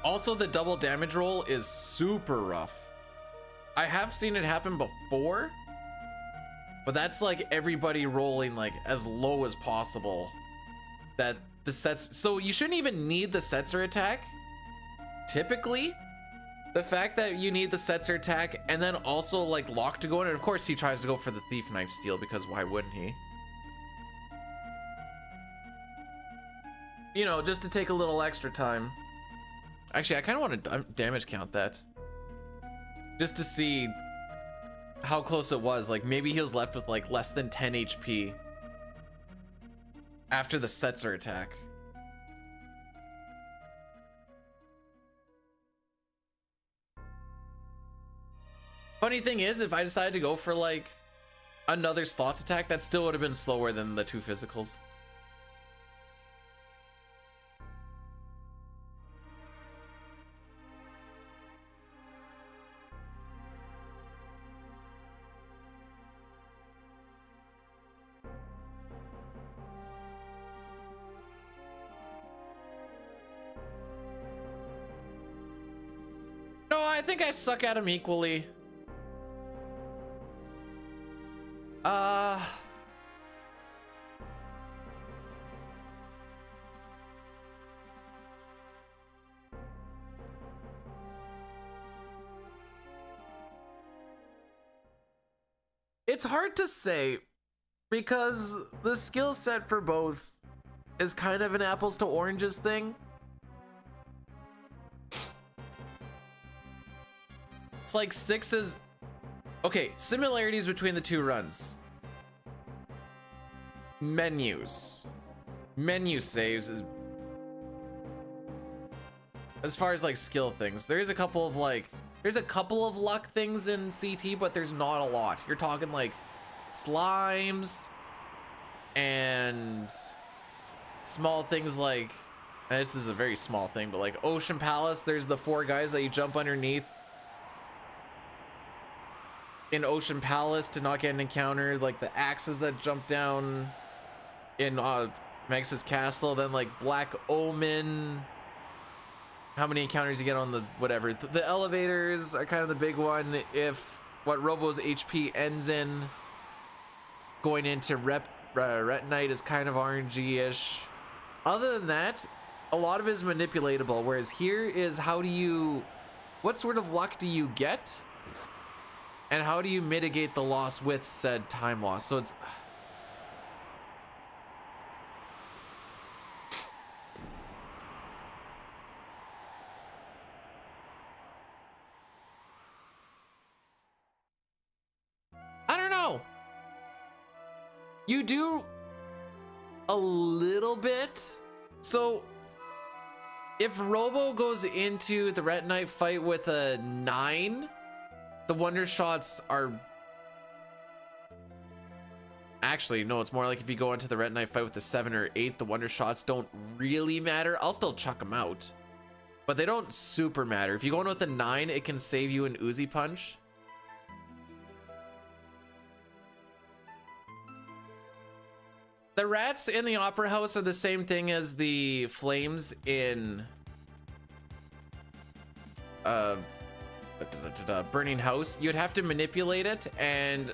Also, the double damage roll is super rough. I have seen it happen before, but that's like everybody rolling like as low as possible. That the sets, so you shouldn't even need the Setzer attack. Typically, the fact that you need the Setzer attack and then also like lock to go in, and of course he tries to go for the thief knife steal because why wouldn't he? You know, just to take a little extra time. Actually, I kind of want to damage count that. Just to see how close it was. Like maybe he was left with like less than 10 HP after the Setzer attack. Funny thing is, if I decided to go for like another slots attack, that still would have been slower than the 2 physicals. No, I think I suck at him equally. It's hard to say because the skill set for both is kind of an apples to oranges thing. It's like 6 is okay. Similarities between the 2 runs. Menus, menu saves is, as far as like skill things, there's a couple of luck things in CT, but there's not a lot. You're talking like slimes and small things like, and this is a very small thing, but like Ocean Palace, there's the 4 guys that you jump underneath in Ocean Palace to not get an encounter, like the axes that jump down in Max's Castle, then like Black Omen, how many encounters you get on the whatever. The elevators are kind of the big one. If what Robo's HP ends in, going into Retinite is kind of RNG-ish. Other than that, a lot of it is manipulatable, whereas here is what sort of luck do you get? And how do you mitigate the loss with said time loss? So it's... I don't know. You do... a little bit. So if Robo goes into the Ret Knight fight with a 9, the Wonder Shots are... Actually, no, it's more like if you go into the Ret Knight fight with a 7 or 8, the Wonder Shots don't really matter. I'll still chuck them out, but they don't super matter. If you go in with a 9, it can save you an Uzi Punch. The rats in the Opera House are the same thing as the flames in Burning House. You'd have to manipulate it, and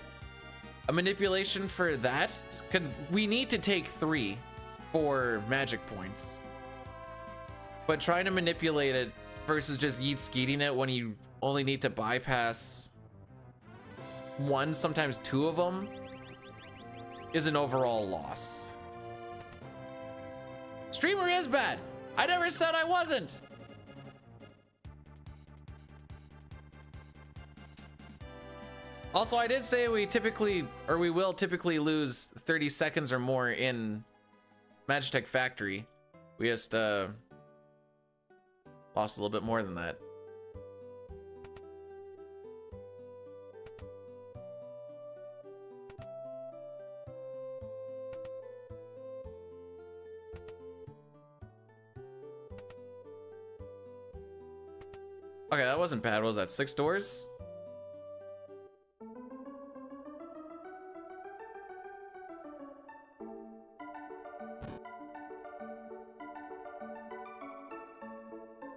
a manipulation for that we need to take 3 for magic points. But trying to manipulate it versus just yeet skeeting it when you only need to bypass 1, sometimes 2 of them, is an overall loss. Streamer is bad. I never said I wasn't. Also, I did say we will typically lose 30 seconds or more in Magitech Factory. We just lost a little bit more than that. Okay, that wasn't bad. What was that, 6 doors?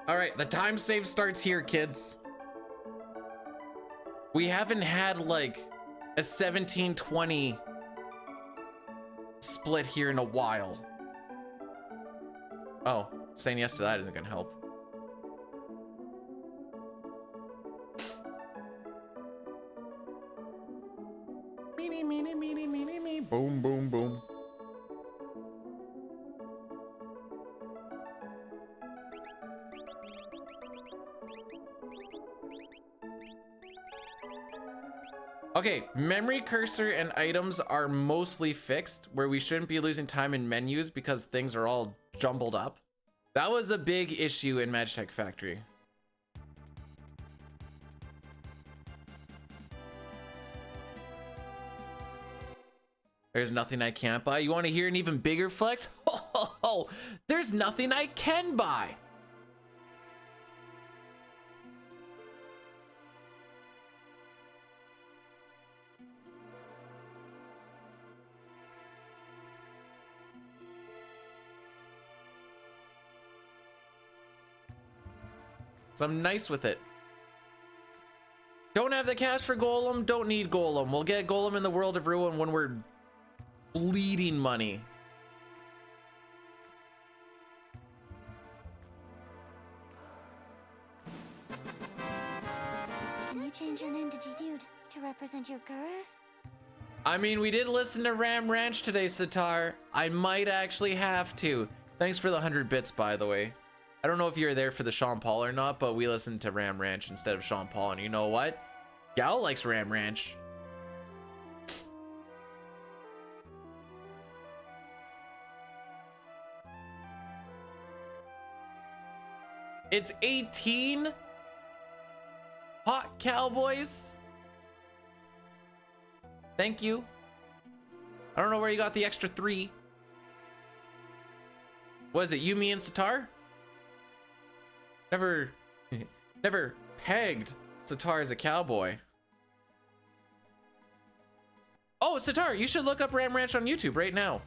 All right, the time save starts here, kids. We haven't had like a 17-20 split here in a while. Oh, saying yes to that isn't gonna help. Boom, boom, boom. Okay, memory cursor and items are mostly fixed, where we shouldn't be losing time in menus because things are all jumbled up. That was a big issue in Magitech Factory. There's nothing I can't buy. You want to hear an even bigger flex? Oh, there's nothing I can buy. So I'm nice with it. Don't have the cash for Golem, don't need Golem. We'll get Golem in the World of Ruin when we're bleeding money. Can you change your name to G-Dude to represent your girth? I mean, we did listen to Ram Ranch today, Sitar. I might actually have to. Thanks for the 100 bits, by the way. I don't know if you were there for the Sean Paul or not, but we listened to Ram Ranch instead of Sean Paul, and you know what? Gal likes Ram Ranch. It's 18 hot cowboys. Thank you. I don't know where you got the extra 3. Was it you, me, and Sitar? Never pegged Sitar as a cowboy. Oh, Sitar, you should look up Ram Ranch on YouTube right now.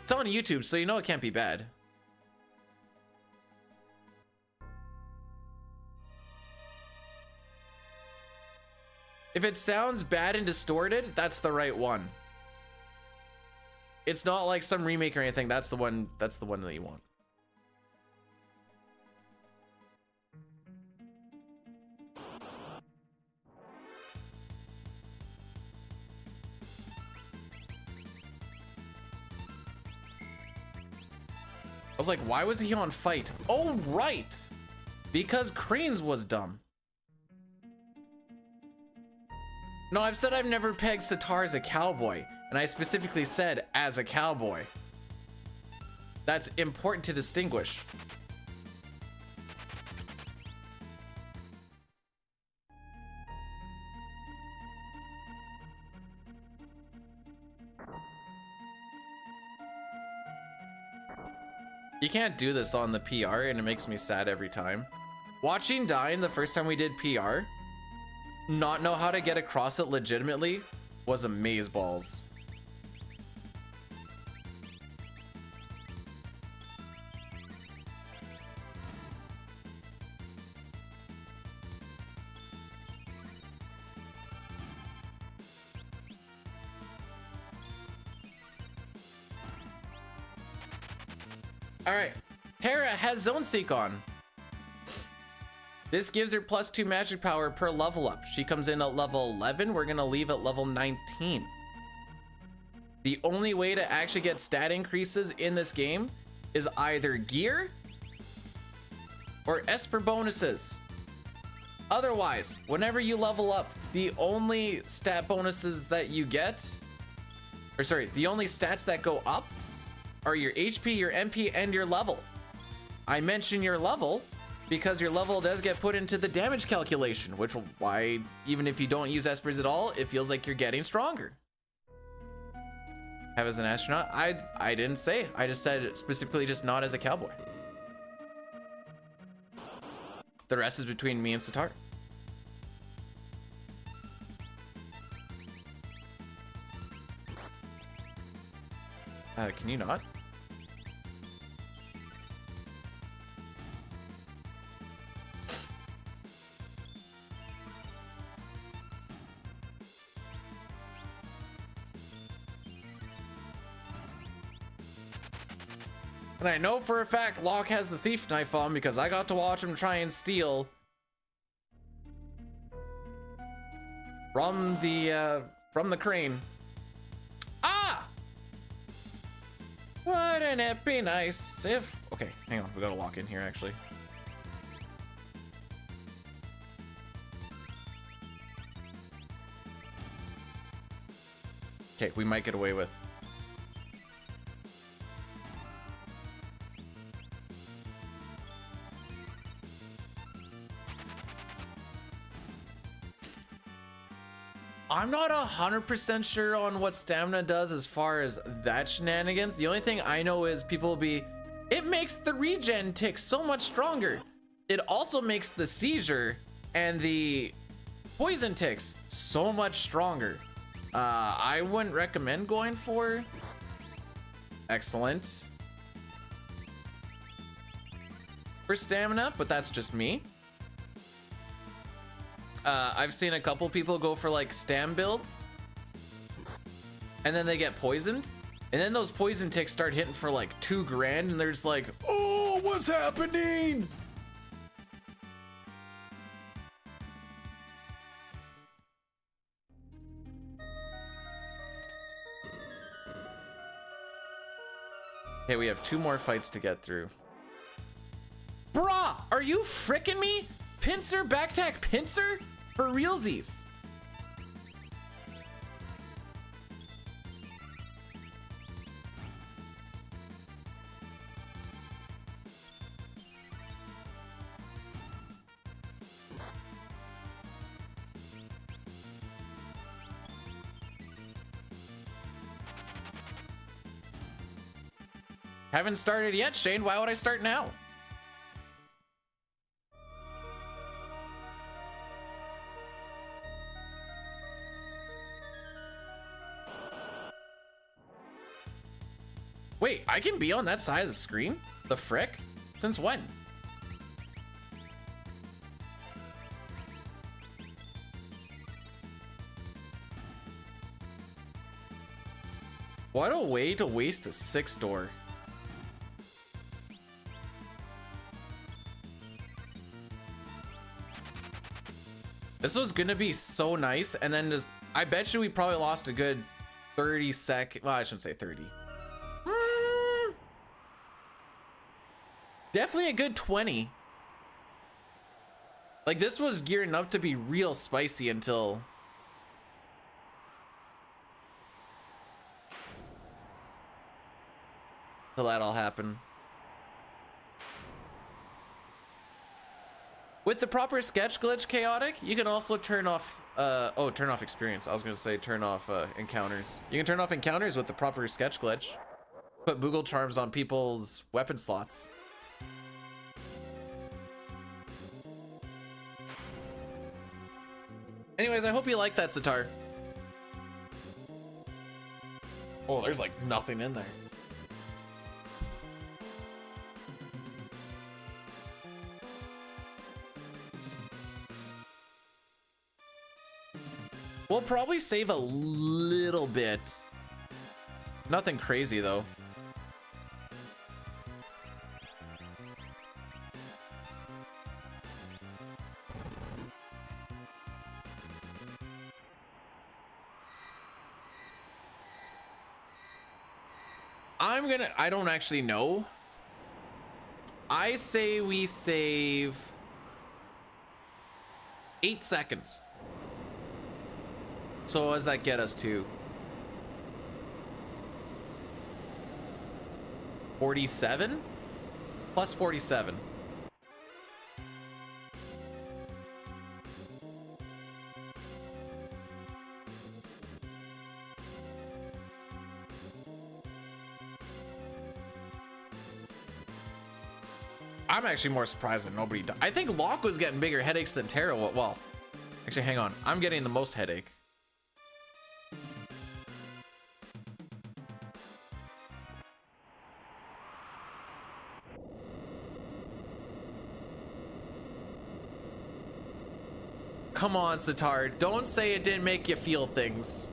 It's on YouTube, so you know it can't be bad. If it sounds bad and distorted, that's the right one. It's not like some remake or anything. That's the one that you want. I was like, why was he on fight? Oh, right. Because Cranes was dumb. No, I've said I've never pegged Sitar as a cowboy, and I specifically said as a cowboy. That's important to distinguish. You can't do this on the PR, and it makes me sad every time. Watching Dine the first time we did PR, not know how to get across it legitimately was amazeballs. All right, Terra has Zone Seek on. This gives her +2 magic power per level up. She comes in at level 11. We're gonna leave at level 19. The only way to actually get stat increases in this game is either gear or Esper bonuses. Otherwise, whenever you level up, the only stat bonuses that you get, or sorry, the only stats that go up are your HP, your MP, and your level. I mention your level because your level does get put into the damage calculation, which why even if you don't use Espers at all, it feels like you're getting stronger. Have as an astronaut? I didn't say. I just said specifically just not as a cowboy. The rest is between me and Sitar. Can you not? And I know for a fact Locke has the thief knife on because I got to watch him try and steal from the crane. Ah! Wouldn't it be nice if... Okay, hang on. We got a lock in here, actually. Okay, we might get away with. I'm not 100% sure on what stamina does as far as that shenanigans. The only thing I know is people will be, it makes the regen tick so much stronger. It also makes the seizure and the poison ticks so much stronger. I wouldn't recommend going for excellent for stamina, but that's just me. I've seen a couple people go for like stam builds and then they get poisoned, and then those poison ticks start hitting for like 2 grand and they're just like, oh, what's happening? Okay, we have 2 more fights to get through. Brah, are you fricking me? Pincer, backtack pincer? For realsies. Haven't started yet, Shane. Why would I start now? Wait, I can be on that side of the screen? The frick? Since when? What a way to waste a 6 door. This was gonna be so nice, and then just, I bet you we probably lost a good 30 seconds. Well, I shouldn't say 30. Definitely a good 20. Like, this was gearing up to be real spicy until till that all happen. With the proper sketch glitch chaotic, you can also turn off turn off experience. I was gonna say turn off encounters. You can turn off encounters with the proper sketch glitch. Put Moogle charms on people's weapon slots. Anyways, I hope you like that, Sitar. Oh, there's like nothing in there. We'll probably save a little bit. Nothing crazy though. I don't actually know. I say we save 8 seconds. So what does that get us to? 47 plus 47. I'm actually more surprised that nobody died. I think Locke was getting bigger headaches than Tara. Well, actually, hang on. I'm getting the most headache. Come on, Sitar. Don't say it didn't make you feel things.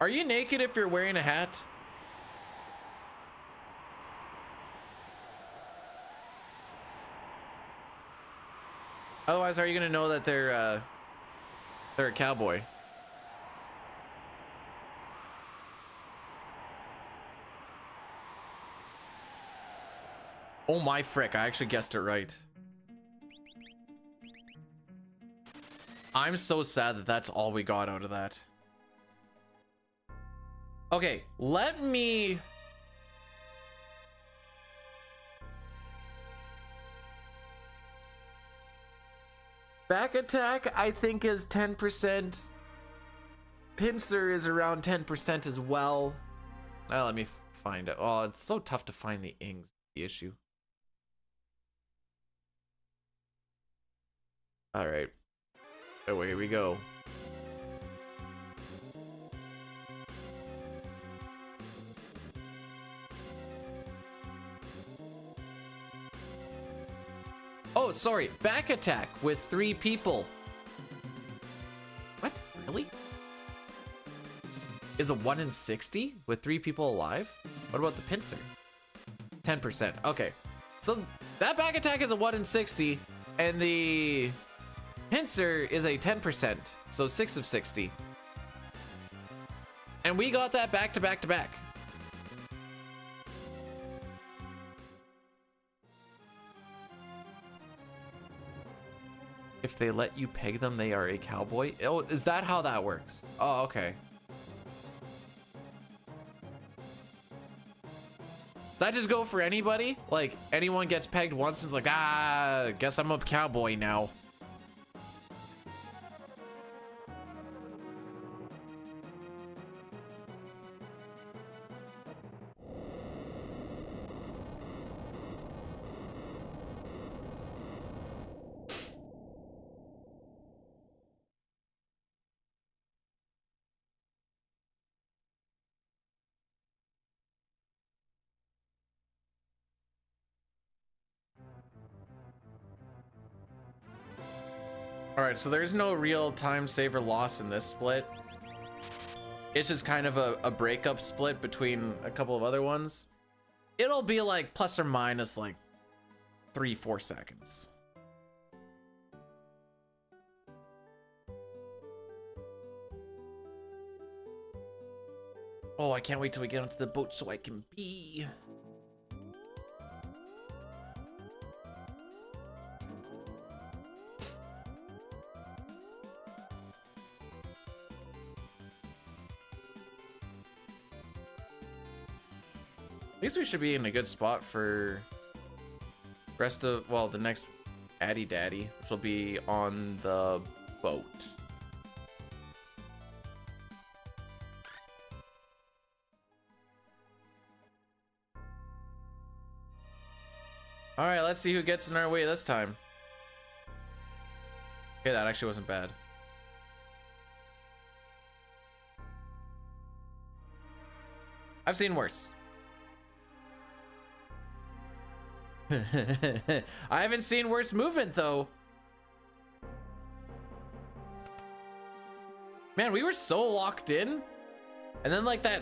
Are you naked if you're wearing a hat? Otherwise, how are you gonna know that they're a cowboy? Oh my frick, I actually guessed it right. I'm so sad that that's all we got out of that. Okay, let me... Back attack, I think, is 10%. Pincer is around 10% as well. Now let me find it. Oh, it's so tough to find the ings, the issue. All right, away we go. Oh, sorry, back attack with 3 people. What, really? Is a 1 in 60 with 3 people alive? What about the pincer? 10%, okay. So that back attack is a 1 in 60 and the pincer is a 10%, so 6 of 60. And we got that back to back to back. If they let you peg them, they are a cowboy. Oh, is that how that works? Oh, okay. Does that just go for anybody? Like, anyone gets pegged once and it's like, ah, guess I'm a cowboy now. All right, so there's no real time saver loss in this split. It's just kind of a breakup split between a couple of other ones. It'll be like plus or minus like 3-4 seconds. Oh, I can't wait till we get onto the boat so I can pee. At least we should be in a good spot for rest of, well, the next Addy Daddy, which will be on the boat. All right, let's see who gets in our way this time. Okay, that actually wasn't bad. I've seen worse. I haven't seen worse movement though. Man, we were so locked in. And then like that,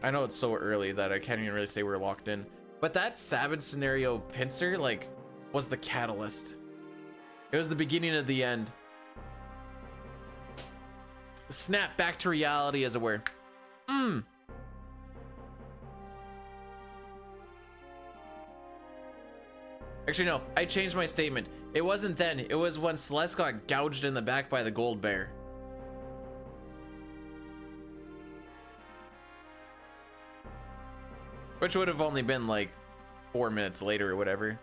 I know it's so early that I can't even really say we're locked in, but that Savage scenario pincer like was the catalyst. It was the beginning of the end. Snap back to reality, as it were. Actually, no, I changed my statement. It wasn't then, it was when Celeste got gouged in the back by the gold bear. Which would have only been like 4 minutes later or whatever.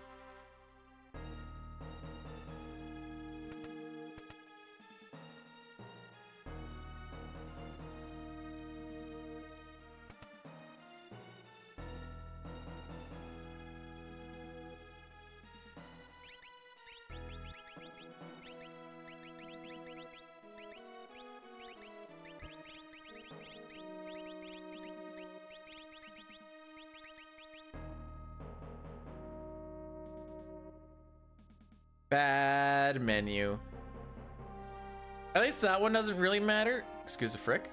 Bad menu. At least that one doesn't really matter. Excuse the frick.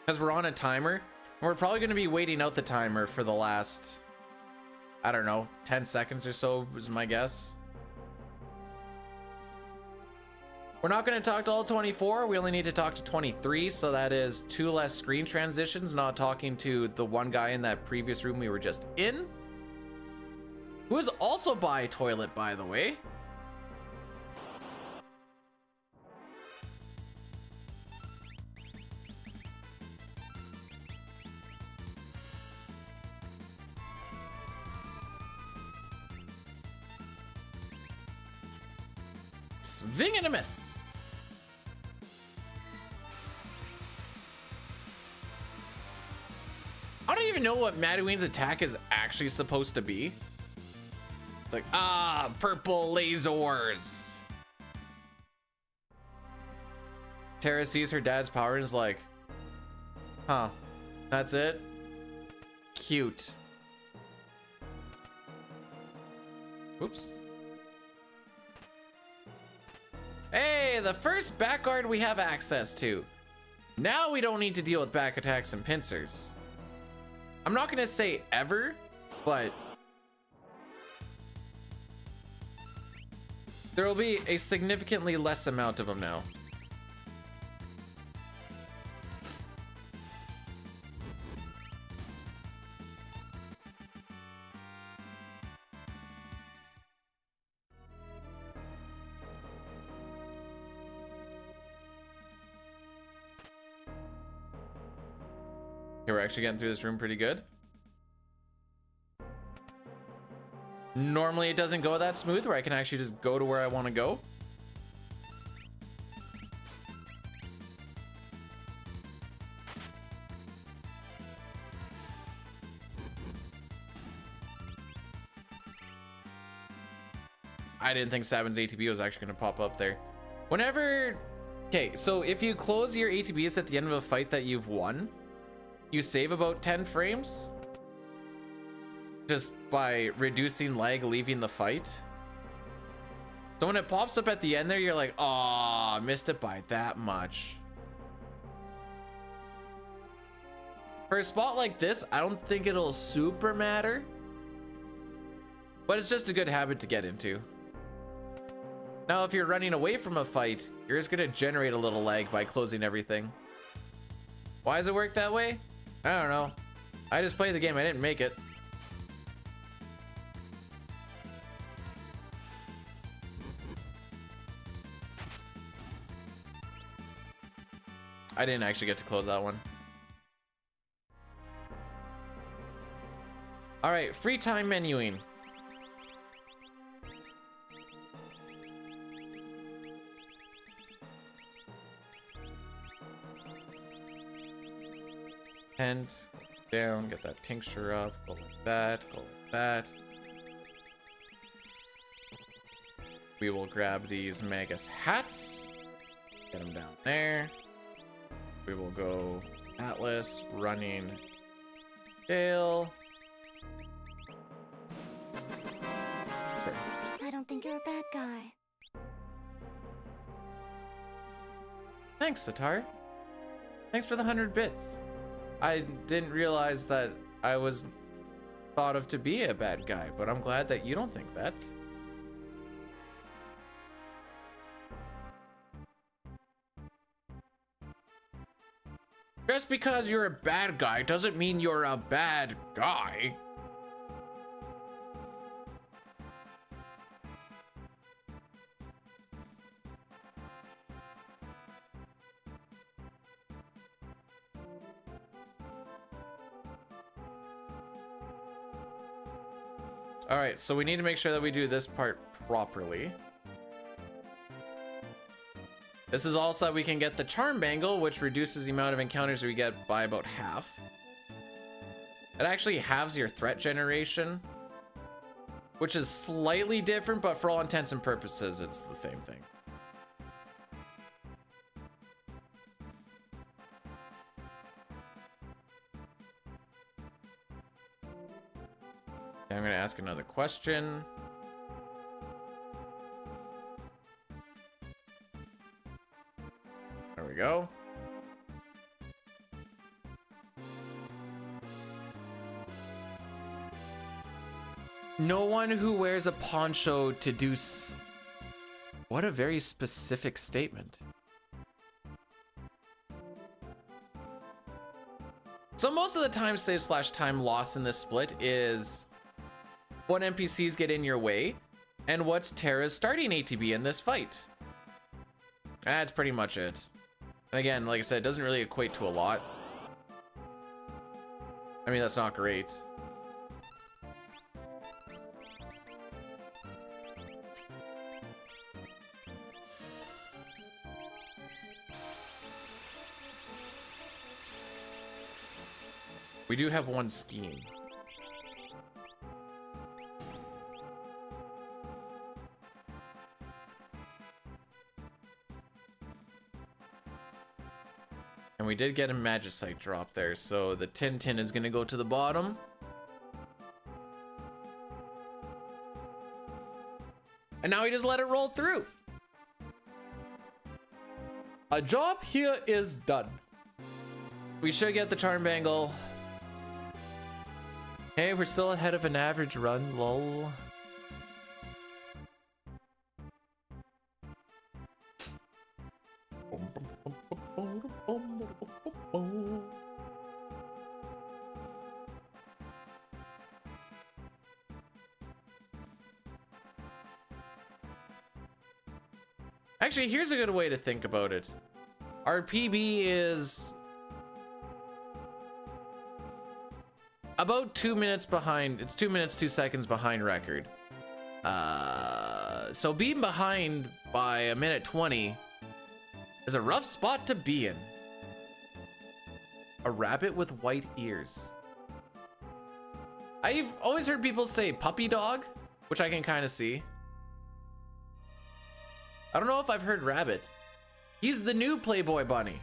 Because we're on a timer, and we're probably going to be waiting out the timer for the last, I don't know, 10 seconds or so is my guess. We're not going to talk to all 24. We only need to talk to 23. So that is 2 less screen transitions, not talking to the one guy in that previous room we were just in, who is also by a toilet, by the way. Swing and a miss. I don't even know what Madouine's attack is actually supposed to be. It's like, purple lasers. Tara sees her dad's power and is like, huh, that's it? Cute. Oops. Hey, the first back guard we have access to. Now we don't need to deal with back attacks and pincers. I'm not gonna say ever, but there will be a significantly less amount of them now. Okay, we're actually getting through this room pretty good. Normally it doesn't go that smooth where I can actually just go to where I want to go. I didn't think Sabin's ATB was actually going to pop up there. Whenever... Okay, so if you close your ATBs at the end of a fight that you've won, you save about 10 frames just by reducing lag leaving the fight. So when it pops up at the end there, you're like, oh, missed it by that much. For a spot like this, I don't think it'll super matter, but it's just a good habit to get into. Now, if you're running away from a fight, you're just gonna generate a little lag by closing everything. Why does it work that way? I don't know. I just played the game, I didn't make it. I didn't actually get to close that one. All right, free time menuing. And down, get that tincture up, go like that, go like that. We will grab these Magus hats, get them down there. We will go Atlas, running, Dale. I don't think you're a bad guy. Thanks, Sitar. Thanks for the 100 bits. I didn't realize that I was thought of to be a bad guy, but I'm glad that you don't think that. Just because you're a bad guy doesn't mean you're a bad guy. All right, so we need to make sure that we do this part properly. This is also that we can get the charm bangle, which reduces the amount of encounters we get by about half. It actually halves your threat generation, which is slightly different, but for all intents and purposes, it's the same thing. I'm going to ask another question. There we go. No one who wears a poncho to do what a very specific statement. So most of the time save / time loss in this split is what NPCs get in your way and what's Terra's starting ATB in this fight. That's pretty much it. Again, like I said, it doesn't really equate to a lot. I mean, that's not great. We do have one scheme. And we did get a Magicite drop there, so the Tin is gonna go to the bottom. And now we just let it roll through. A job here is done. We should get the charm bangle. Hey, we're still ahead of an average run, lol. Actually, here's a good way to think about it. Our PB is about 2 minutes behind. It's 2 minutes, 2 seconds behind record. So being behind by a minute 20 is a rough spot to be in. A rabbit with white ears. I've always heard people say puppy dog, which I can kind of see. I don't know if I've heard rabbit. He's the new Playboy bunny.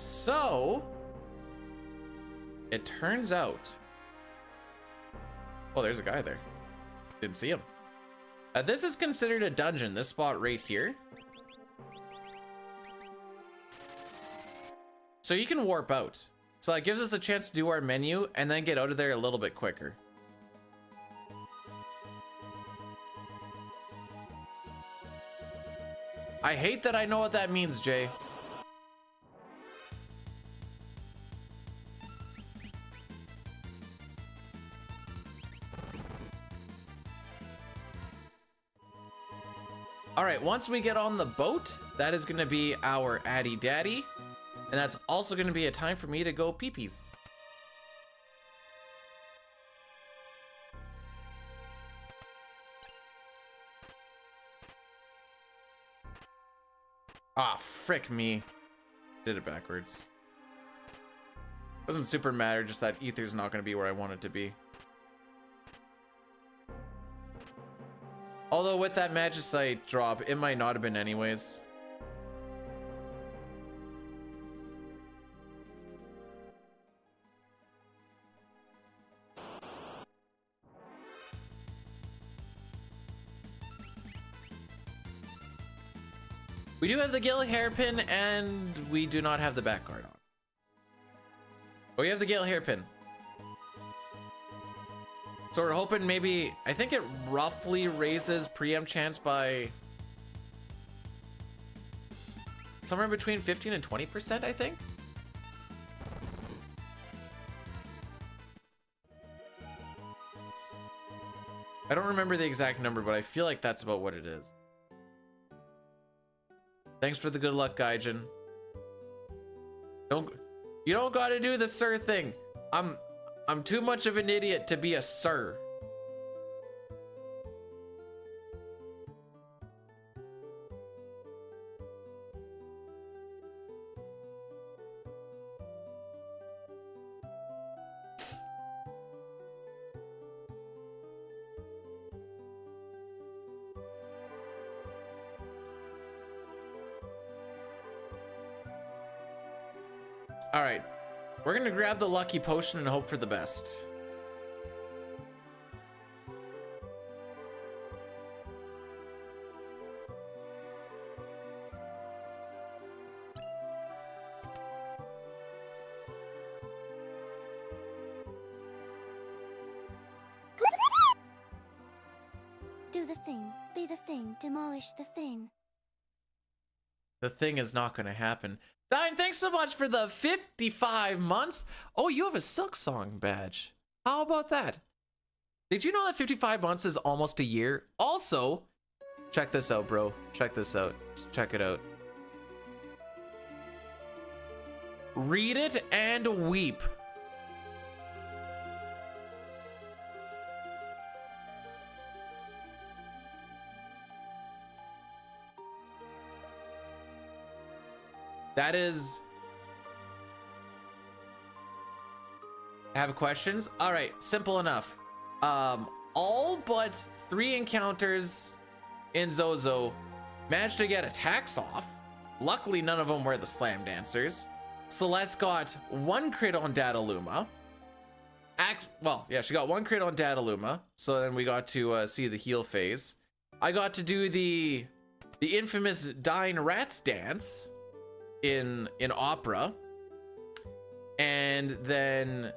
So, it turns out... Oh, there's a guy there. Didn't see him. This is considered a dungeon, this spot right here. So you can warp out. So So that gives us a chance to do our menu and then get out of there a little bit quicker. I hate that I know what that means, Jay. All right, once we get on the boat, that is gonna be our Addy Daddy. And that's also gonna be a time for me to go pee-pees. Ah, frick me. Did it backwards. Doesn't super matter, just that ether's not gonna be where I want it to be. Although with that magicite drop, it might not have been anyways. We do have the Gale hairpin, and we do not have the back guard on. But we have the Gale hairpin. So we're hoping maybe, I think it roughly raises preempt chance by somewhere between 15 and 20%, I think. I don't remember the exact number, but I feel like that's about what it is. Thanks for the good luck, Gaijin. You don't gotta do the sir thing. I'm too much of an idiot to be a sir. All right, we're gonna grab the lucky potion and hope for the best. Do the thing, be the thing, demolish the thing. The thing is not gonna happen. Dine, thanks so much for the 55 months. Oh, you have a Silk Song badge. How about that? Did you know that 55 months is almost a year? Also, check this out, bro. Check this out. Just check it out. Read it and weep. That is... Have questions? All right, simple enough. All but 3 encounters in Zozo managed to get attacks off. Luckily, none of them were the slam dancers. Celeste got 1 crit on Dataluma. Well, yeah, she got 1 crit on Dataluma. So then we got to see the heal phase. I got to do the infamous Dying Rats dance in opera, and then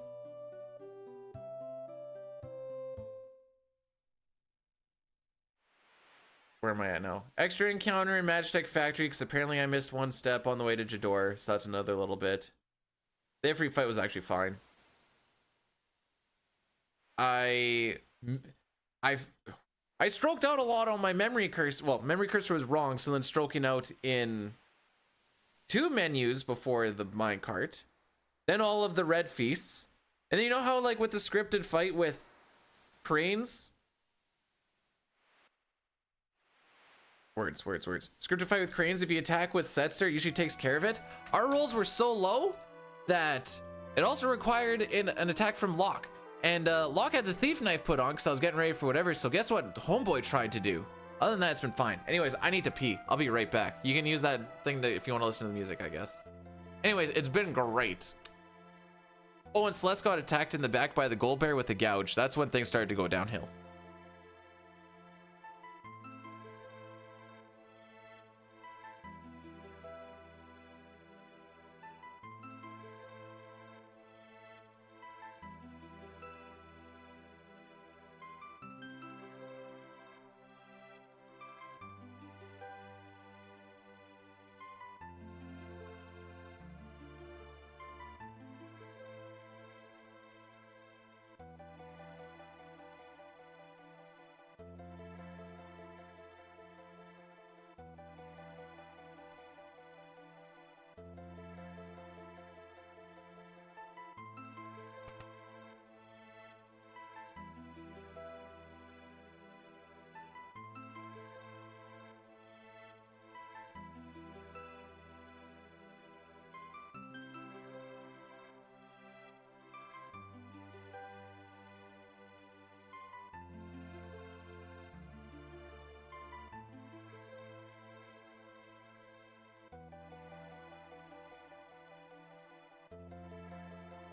where am I at now? Extra encounter in Magitech Factory, because apparently I missed 1 step on the way to Jador, so that's another little bit. The every fight was actually fine. I stroked out a lot on my memory curse. Well, memory cursor was wrong, so then stroking out in 2 menus before the minecart, then all of the red feasts, and then you know how like with the scripted fight with cranes, words. Scripted fight with cranes, if you attack with Setzer, it usually takes care of it. Our rolls were so low that it also required an attack from Locke, and Locke had the thief knife put on because I was getting ready for whatever. So guess what Homeboy tried to do? Other than that, it's been fine. Anyways, I need to pee. I'll be right back. You can use that thing if you want to listen to the music, I guess. Anyways, it's been great. Oh, and Celeste got attacked in the back by the gold bear with the gouge. That's when things started to go downhill.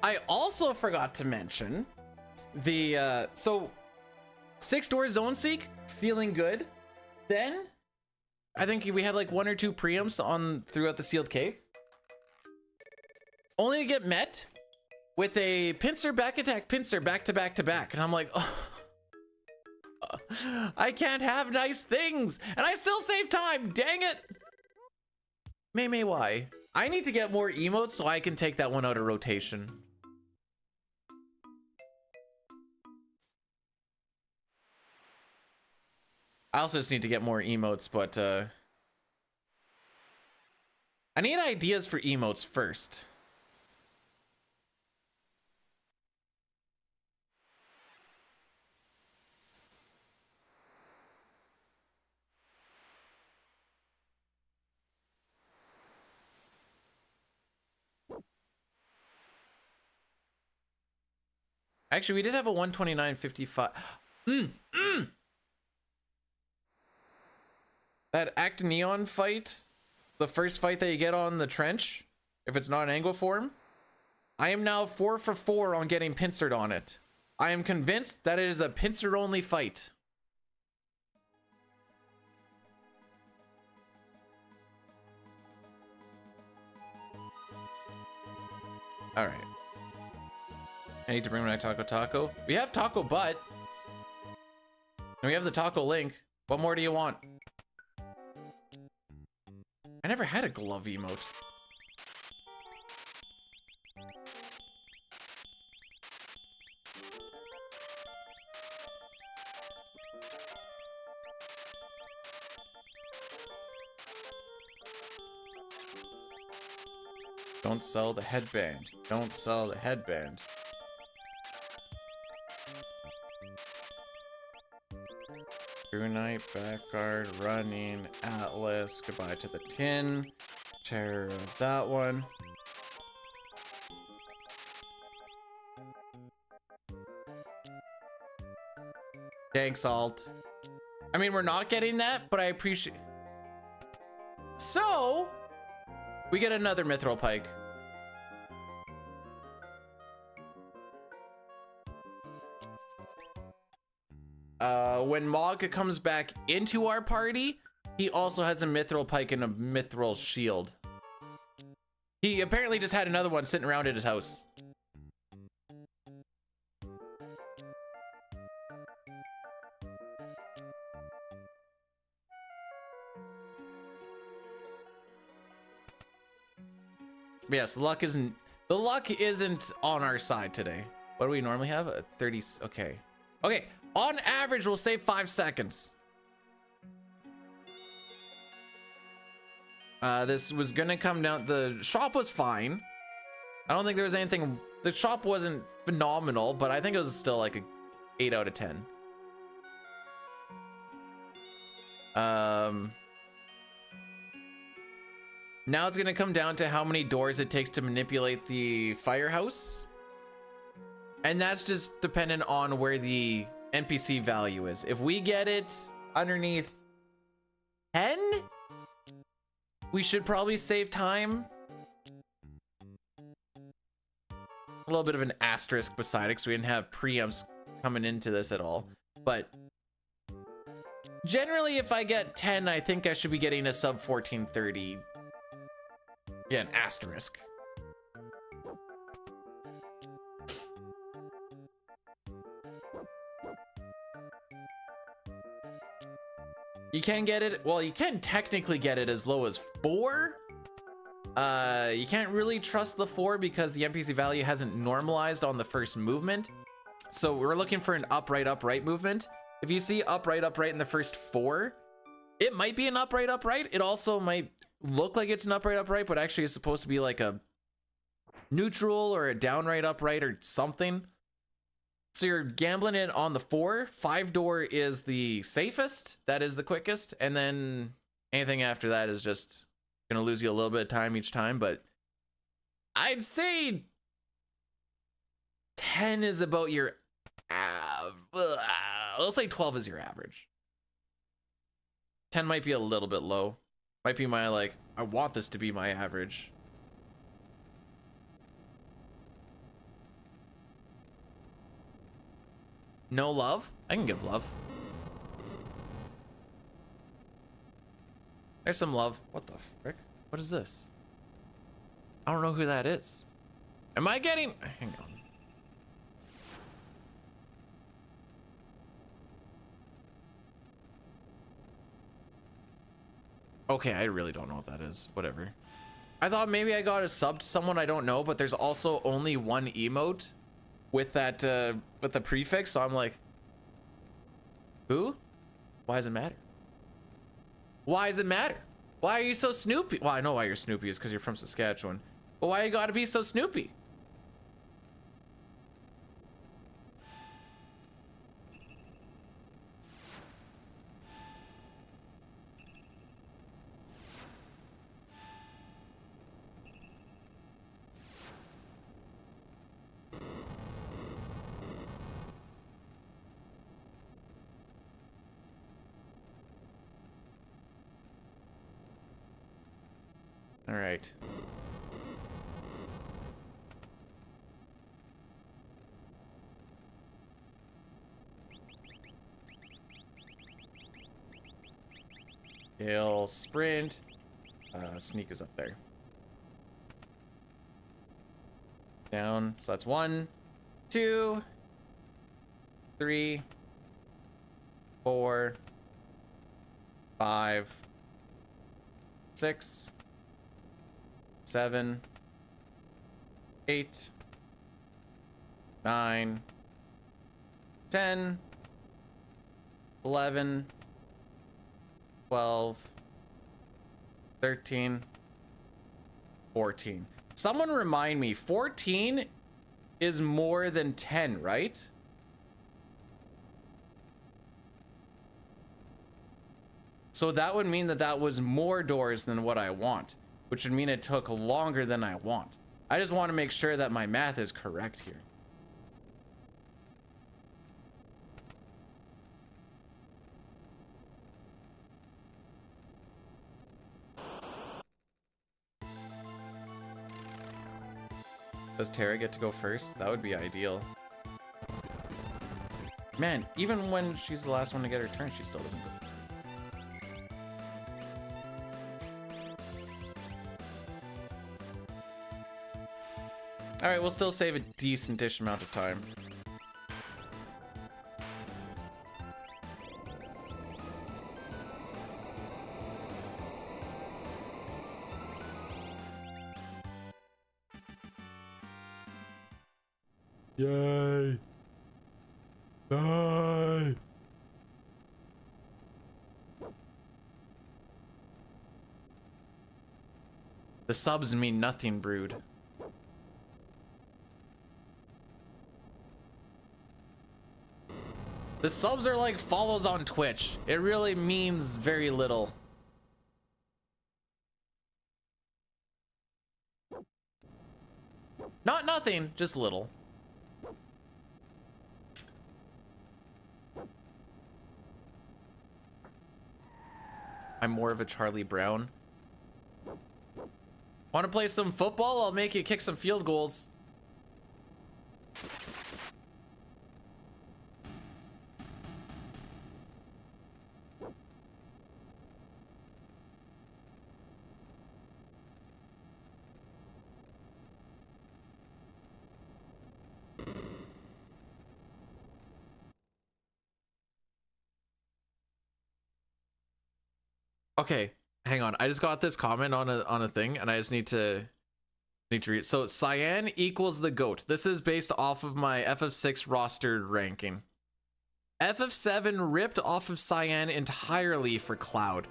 I also forgot to mention the so 6-door zone seek, feeling good. Then I think we had like 1 or 2 preempts on throughout the sealed cave, only to get met with a pincer back attack, pincer back to back to back, and I'm like, oh, I can't have nice things, and I still save time. Dang it, May why? I need to get more emotes so I can take that one out of rotation. I also just need to get more emotes, but I need ideas for emotes first. Actually, we did have a 129.55. That Act Neon fight, the first fight that you get on the trench, if it's not an angle form, I am now 4 for 4 on getting pincered on it. I am convinced that it is a pincer only fight. All right. I need to bring my taco. We have taco butt. And we have the taco link. What more do you want? I never had a glove emote. Don't sell the headband. Don't sell the headband. True Knight, backguard, running, Atlas, goodbye to the tin. Terror of that one. Thanks, Alt. I mean, we're not getting that, but I appreciate. So, we get another Mithril Pike. When Mog comes back into our party, he also has a Mithril Pike and a Mithril Shield. He apparently just had another one sitting around at his house. Yes, the luck isn't on our side today. What do we normally have? A 30. Okay. Okay. On average, we'll save 5 seconds. This was gonna come down. The shop was fine. I don't think there was anything. The shop wasn't phenomenal, but I think it was still like a 8 out of 10. Now it's gonna come down to how many doors it takes to manipulate the firehouse. And that's just dependent on where the NPC value is. If we get it underneath 10, we should probably save time. A little bit of an asterisk beside it because we didn't have preamps coming into this at all. But generally, if I get 10, I think I should be getting a sub 1430. Yeah, an asterisk. You can get it, well, you can technically get it as low as 4. You can't really trust the 4 because the NPC value hasn't normalized on the first movement. So we're looking for an upright movement. If you see upright in the first 4, it might be an upright. It also might look like it's an upright, but actually it's supposed to be like a neutral or a downright upright or something. So you're gambling it on the 4. 5-door is the safest. That is the quickest. And then anything after that is just gonna lose you a little bit of time each time. But I'd say 10 is about your let's say 12 is your average. 10 might be a little bit low. Might be my, like, I want this to be my average. No love? I can give love. There's some love. What the frick? What is this? I don't know who that is. Am I getting... Hang on. Okay, I really don't know what that is. Whatever. I thought maybe I got a sub to someone I don't know, but there's also only one emote with that, with the prefix. So I'm like, who? Why does it matter? Why does it matter? Why are you so Snoopy? Well, I know why you're Snoopy is because you're from Saskatchewan. But why you gotta be so Snoopy? All right. Gale sprint. Sneak is up there. Down. So that's 1, 2, 3, 4, 5, 6, 7, 8, 9, 10, 11, 12, 13, 14. Someone remind me, 14 is more than 10, right? So that would mean that that was more doors than what I want, which would mean it took longer than I want. I just want to make sure that my math is correct here. Does Tara get to go first? That would be ideal. Man, even when she's the last one to get her turn, she still doesn't go. All right, we'll still save a decent-ish amount of time. Yay! Die! The subs mean nothing, Brood. The subs are like follows on Twitch. It really means very little. Not nothing, just little. I'm more of a Charlie Brown. Want to play some football? I'll make you kick some field goals. Okay, hang on. I just got this comment on a thing, and I just need to read. So Cyan equals the GOAT. This is based off of my FF6 roster ranking. FF7 ripped off of Cyan entirely for Cloud.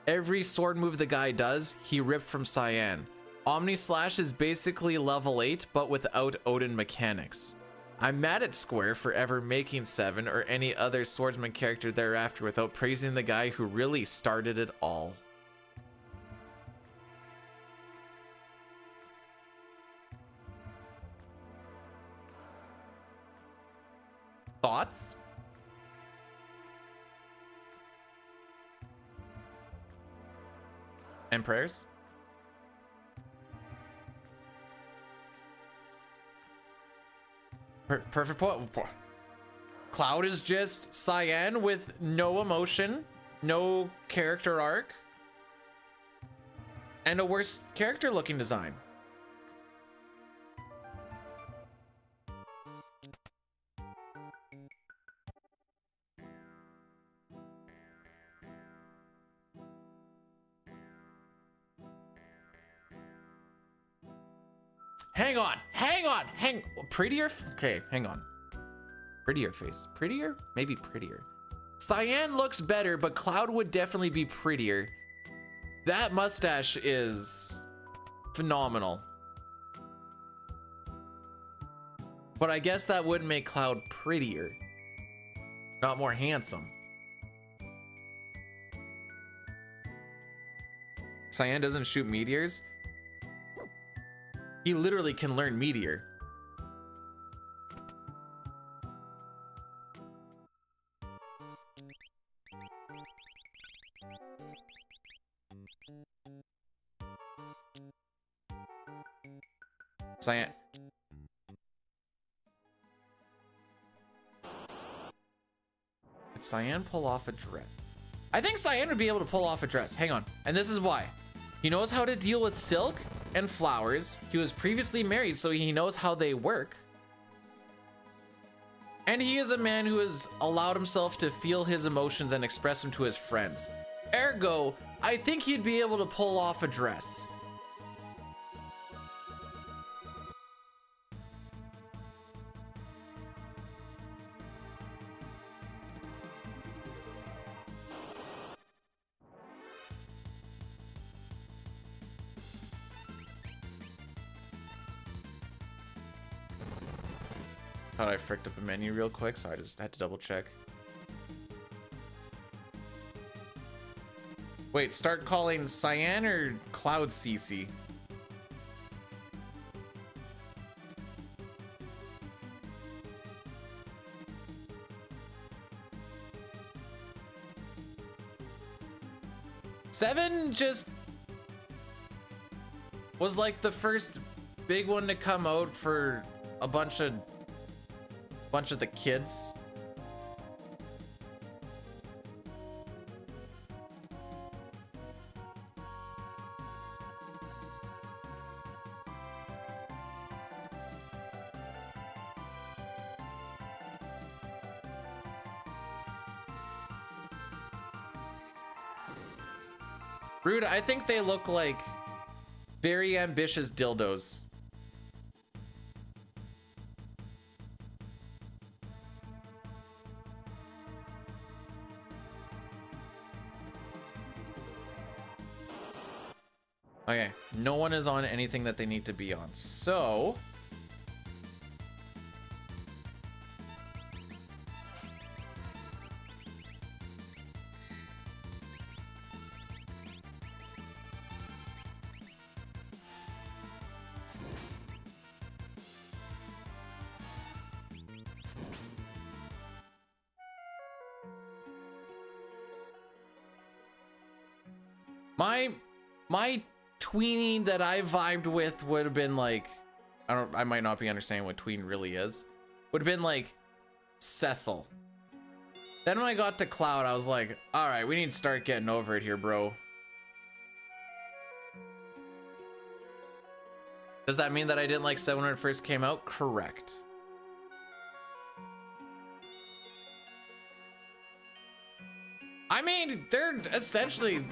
Every sword move the guy does, he ripped from Cyan. Omni Slash is basically level 8, but without Odin mechanics. I'm mad at Square for ever making 7 or any other swordsman character thereafter without praising the guy who really started it all. Thoughts? And prayers? Perfect point. Cloud is just Cyan with no emotion, no character arc, and a worse character looking design. Prettier? Okay, hang on. Prettier face. Prettier? Maybe prettier. Cyan looks better, but Cloud would definitely be prettier. That mustache is phenomenal. But I guess that would make Cloud prettier, not more handsome. Cyan doesn't shoot meteors. He literally can learn meteor. Cyan. Did Cyan pull off a dress? I think Cyan would be able to pull off a dress. Hang on. And this is why. He knows how to deal with silk and flowers. He was previously married, so he knows how they work. And he is a man who has allowed himself to feel his emotions and express them to his friends. Ergo, I think he'd be able to pull off a dress. Thought I fricked up a menu real quick, so I just had to double check. Wait, start calling Cyan or Cloud CC? Seven just was like the first big one to come out for a bunch of the kids. Rude, I think they look like very ambitious dildos. Okay, no one is on anything that they need to be on, so my tweening that I vibed with would have been like, I might not be understanding what tween really is. Would have been like Cecil. Then when I got to Cloud, I was like, all right, we need to start getting over it here, bro. Does that mean that I didn't like 7 when it first came out? Correct. I mean, they're essentially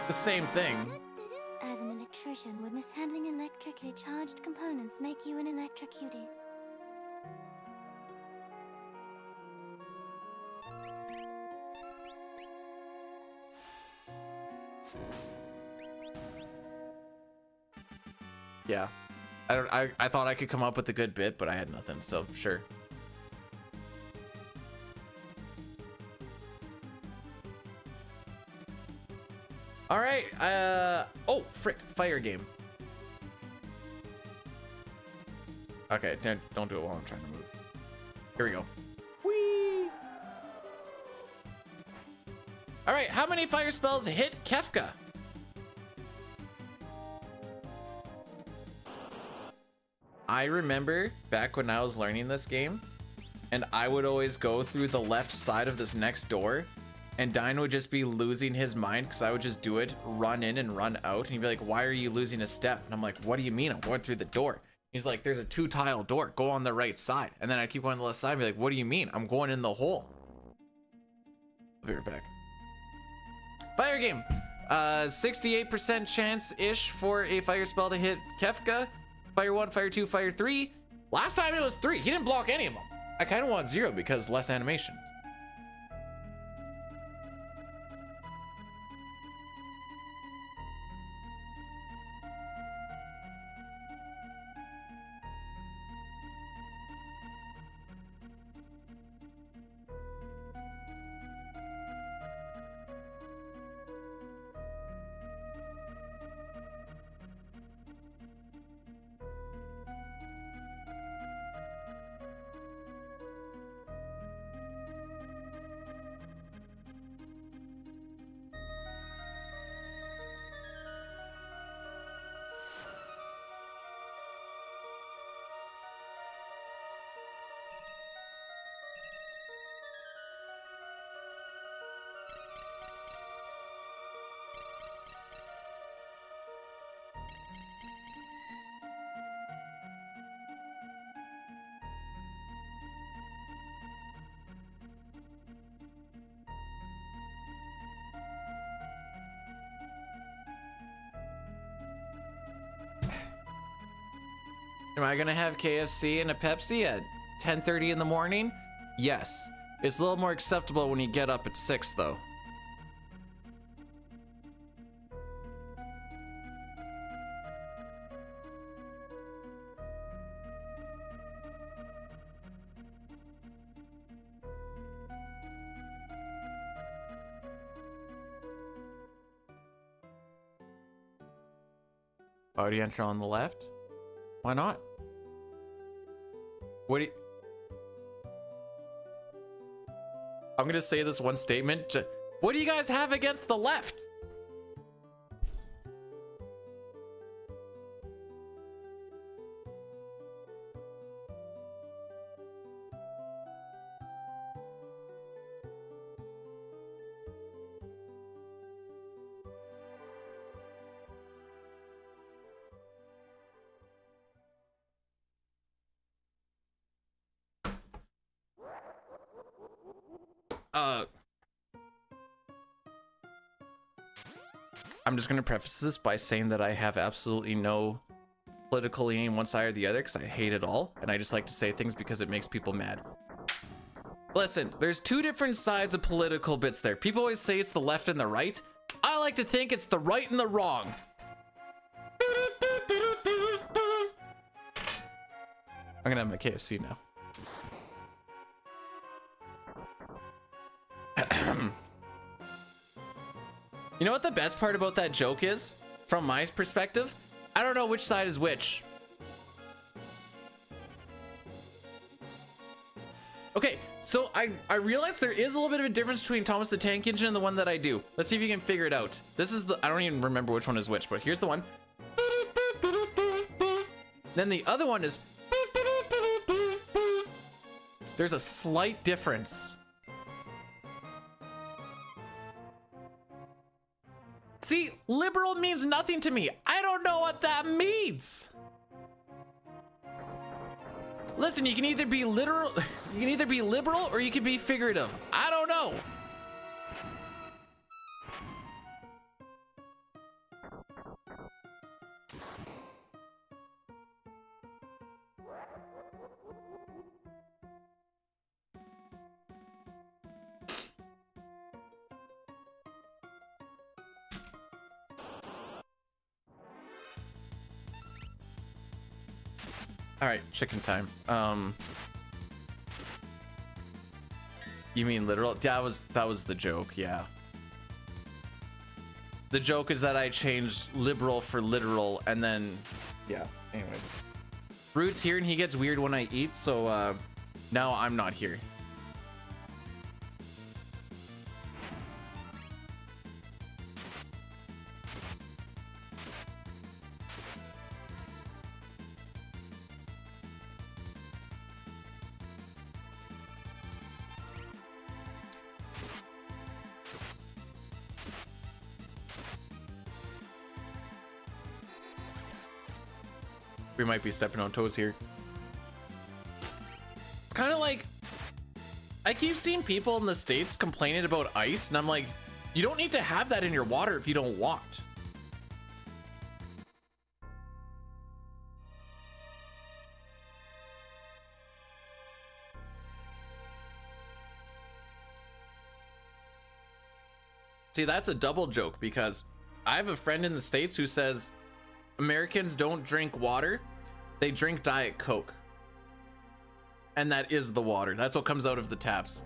the same thing. As an electrician, would mishandling electrically charged components make you an electrocutie? Yeah. I thought I could come up with a good bit, but I had nothing, so sure. All right, oh, frick, fire game. Okay, don't do it while I'm trying to move. Here we go. Whee! All right, how many fire spells hit Kefka? I remember back when I was learning this game, and I would always go through the left side of this next door, and Dine would just be losing his mind because I would just do it, run in and run out, and he'd be like, why are you losing a step? And I'm like, what do you mean? I'm going through the door. He's like, there's a 2-tile door, go on the right side. And then I keep going on the left side and be like, what do you mean? I'm going in the hole. I'll be right back. Fire game. 68% chance-ish for a fire spell to hit Kefka. Fire 1, fire 2, fire 3. Last time it was 3. He didn't block any of them. I kind of want 0 because less animation. Am I gonna have KFC and a Pepsi at 10:30 in the morning? Yes. It's a little more acceptable when you get up at 6 though. Party enter on the left? Why not? What do you... I'm gonna say this one statement. What do you guys have against the left? I'm just gonna preface this by saying that I have absolutely no political leaning one side or the other because I hate it all, and I just like to say things because it makes people mad. Listen, there's two different sides of political bits there. People always say it's the left and the right. I like to think it's the right and the wrong. I'm gonna have my KFC now. You know what the best part about that joke is? From my perspective, I don't know which side is which. Okay, so I realized there is a little bit of a difference between Thomas the Tank Engine and the one that I do. Let's see if you can figure it out. This is the, I don't even remember which one is which, but here's the one. Then the other one is... There's a slight difference. See, liberal means nothing to me. I don't know what that means. Listen, you can either be literal, you can either be liberal or you can be figurative. I don't know. All right, chicken time. You mean literal? That was the joke, yeah. The joke is that I changed liberal for literal, and then, yeah. Anyways, Root's here, and he gets weird when I eat, so now I'm not here. We might be stepping on toes here. It's kind of like, I keep seeing people in the States complaining about ice, and I'm like, you don't need to have that in your water if you don't want. See, that's a double joke because I have a friend in the States who says Americans don't drink water, they drink Diet Coke. And that is the water. That's what comes out of the taps.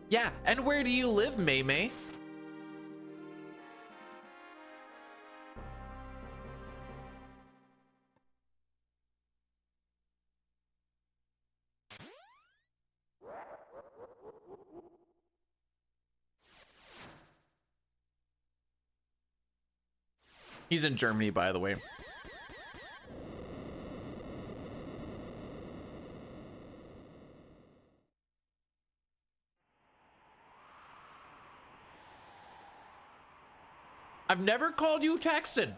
Yeah, and where do you live, May May? He's in Germany, by the way. I've never called you Texan.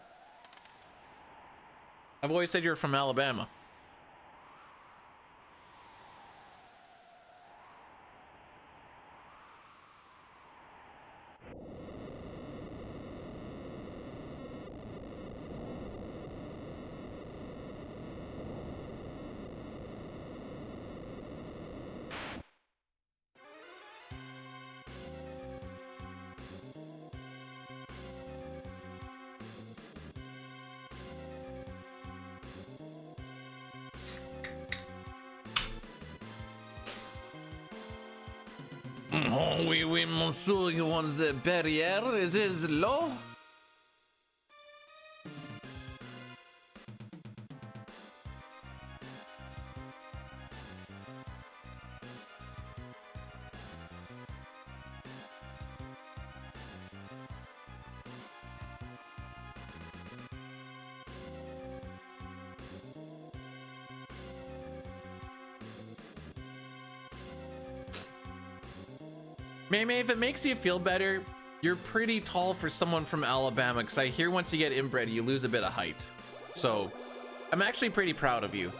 I've always said you're from Alabama. Oh, oui, oui, monsieur, you want the barrière? It is low. May, if it makes you feel better, you're pretty tall for someone from Alabama, because I hear once you get inbred, you lose a bit of height. So, I'm actually pretty proud of you.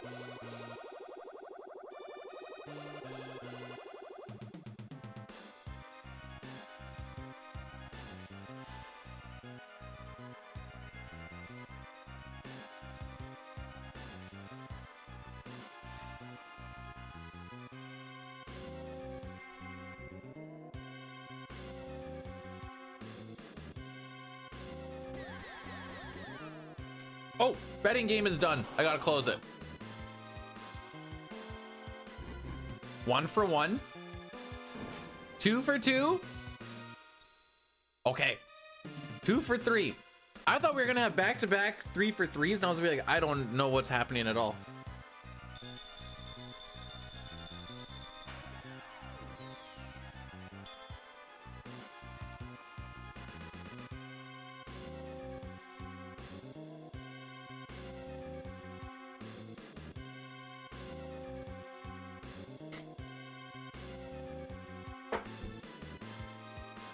Oh, betting game is done. I gotta close it. 1 for 1. 2 for 2. Okay. 2 for 3. I thought we were gonna have back-to-back 3 for 3s, and I was gonna be like, I don't know what's happening at all.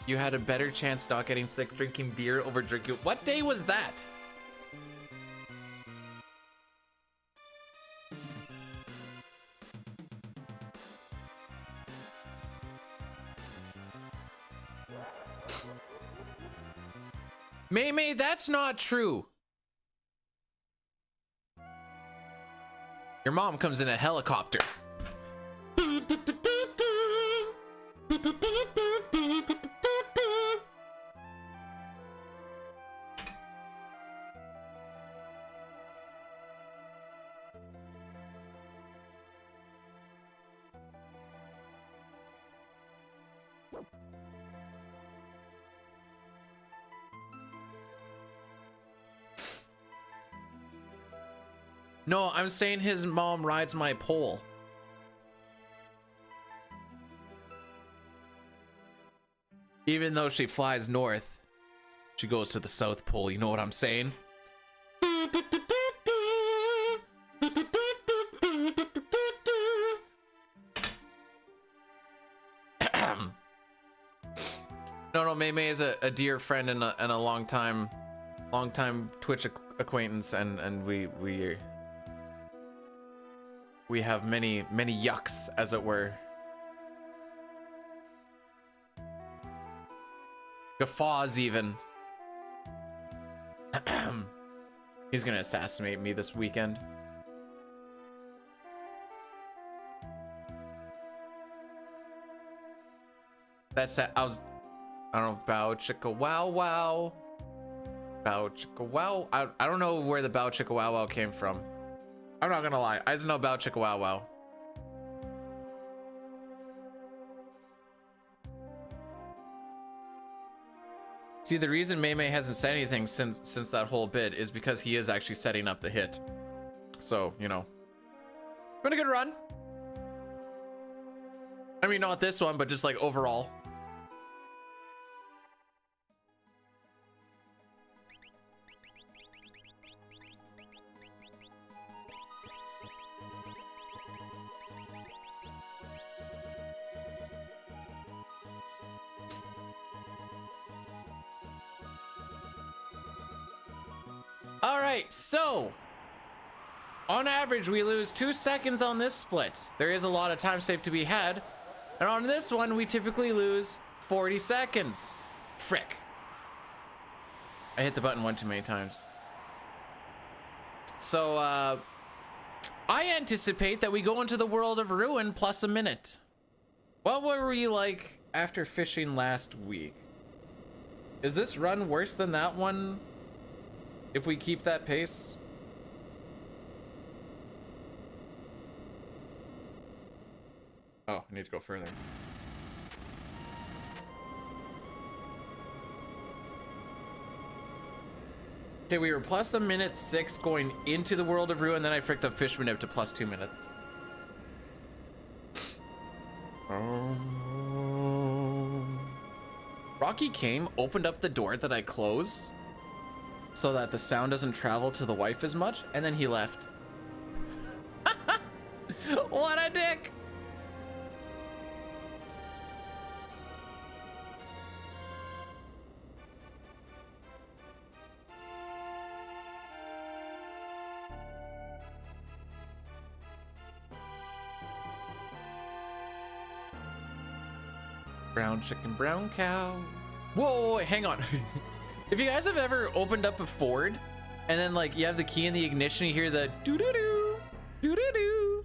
You had a better chance not getting sick drinking beer over drinking. What day was that? May, that's not true. Your mom comes in a helicopter. No, I'm saying his mom rides my pole. Even though she flies north, she goes to the South Pole. You know what I'm saying? No, May May is a dear friend and a long time Twitch acquaintance, and we have many yucks, as it were. Guffaws even. He's gonna assassinate me this weekend. That's I don't know, bow chicka wow wow. Bow chicka wow. I don't know where the bow chicka wow wow came from. I'm not gonna lie. I just know bow chicka wow wow. See, the reason May May hasn't said anything since that whole bit is because he is actually setting up the hit. So, you know. Been a good run. I mean, not this one, but just like overall. All right, so on average, we lose 2 seconds on this split. There is a lot of time saved to be had. And on this one, we typically lose 40 seconds. Frick. I hit the button one too many times. So, I anticipate that we go into the world of ruin plus a minute. What were we like after fishing last week? Is this run worse than that one? If we keep that pace? Oh, I need to go further. Okay, we were plus a minute 6 going into the world of ruin, then I fricked up Fishman to plus 2 minutes. Rocky came, opened up the door that I closed so that the sound doesn't travel to the wife as much, and then he left. What a dick! Brown chicken, brown cow. Whoa, wait, hang on. If you guys have ever opened up a Ford and then like you have the key in the ignition, you hear the doo-doo-doo, doo-doo-doo.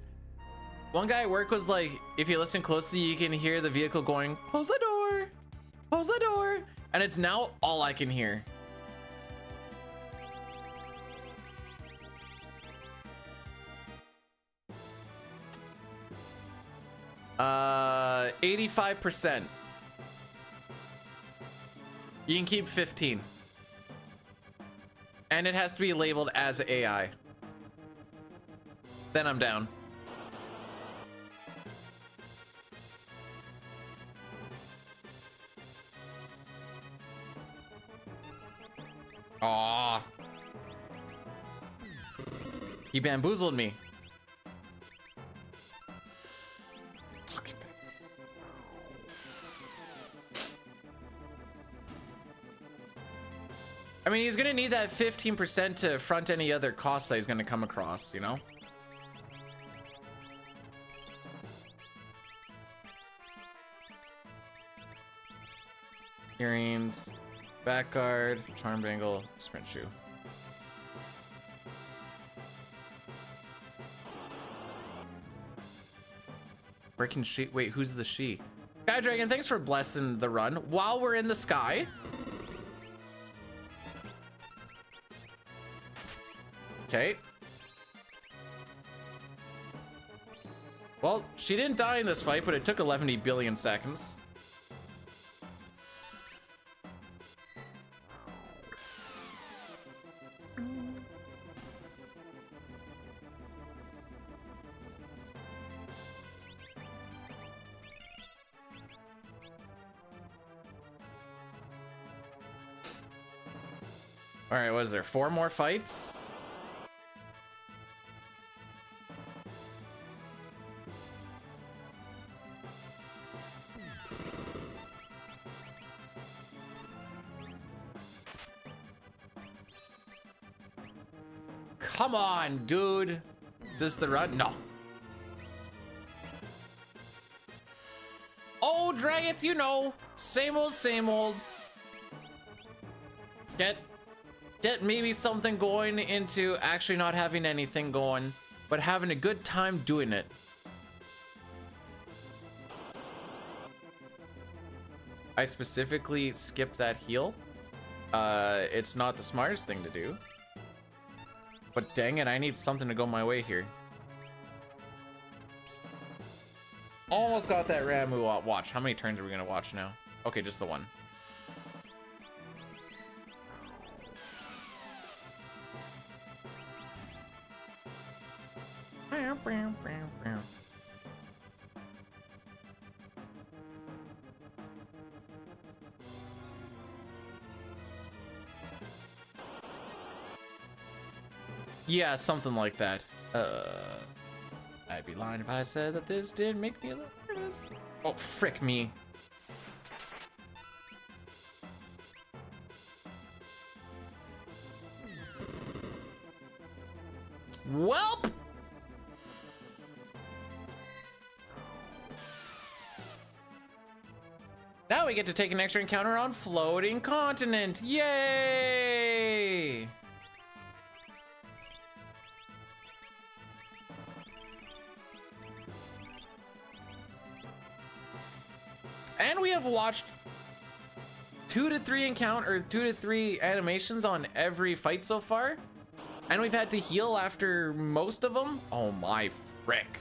One guy at work was like, if you listen closely, you can hear the vehicle going, close the door, close the door. And it's now all I can hear. Uh, 85%. You can keep 15. And it has to be labeled as AI. Then I'm down. Aw. He bamboozled me. I mean, he's gonna need that 15% to front any other costs that he's gonna come across, you know? Earrings, back guard, charm bangle, sprint shoe. Where can she? Wait, who's the she? Sky Dragon, thanks for blessing the run while we're in the sky. Okay. Well, she didn't die in this fight, but it took 11 billion seconds. All right, what is there? 4 more fights? Come on, dude. Is this the run? No. Oh, Drageth, you know, same old, same old. Get maybe something going into actually not having anything going, but having a good time doing it. I specifically skipped that heal. It's not the smartest thing to do. But dang it, I need something to go my way here. Almost got that Ramu watch. How many turns are we gonna watch now? Okay, just the one. Yeah, something like that. I'd be lying if I said that this didn't make me a little nervous. Oh, frick me. Welp! Now we get to take an extra encounter on Floating Continent. Yay! And we have watched 2 to 3 animations on every fight so far. And we've had to heal after most of them. Oh my frick.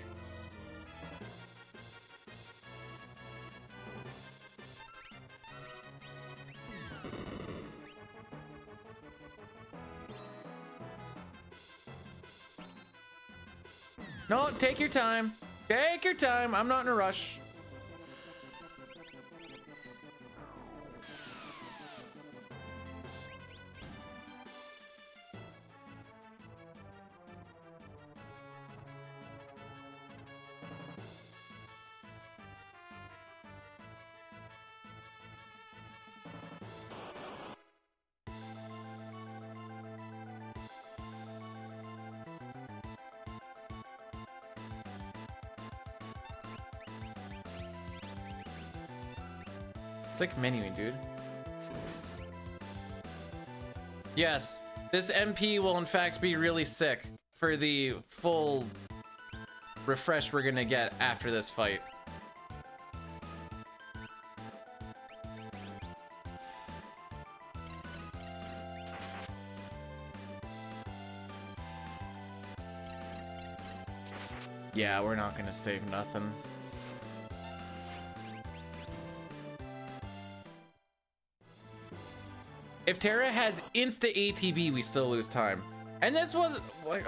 No, take your time. Take your time. I'm not in a rush. Sick menuing, dude. Yes, this MP will in fact be really sick for the full refresh we're gonna get after this fight. Yeah, we're not gonna save nothing. If Terra has insta ATB, we still lose time. And this was like,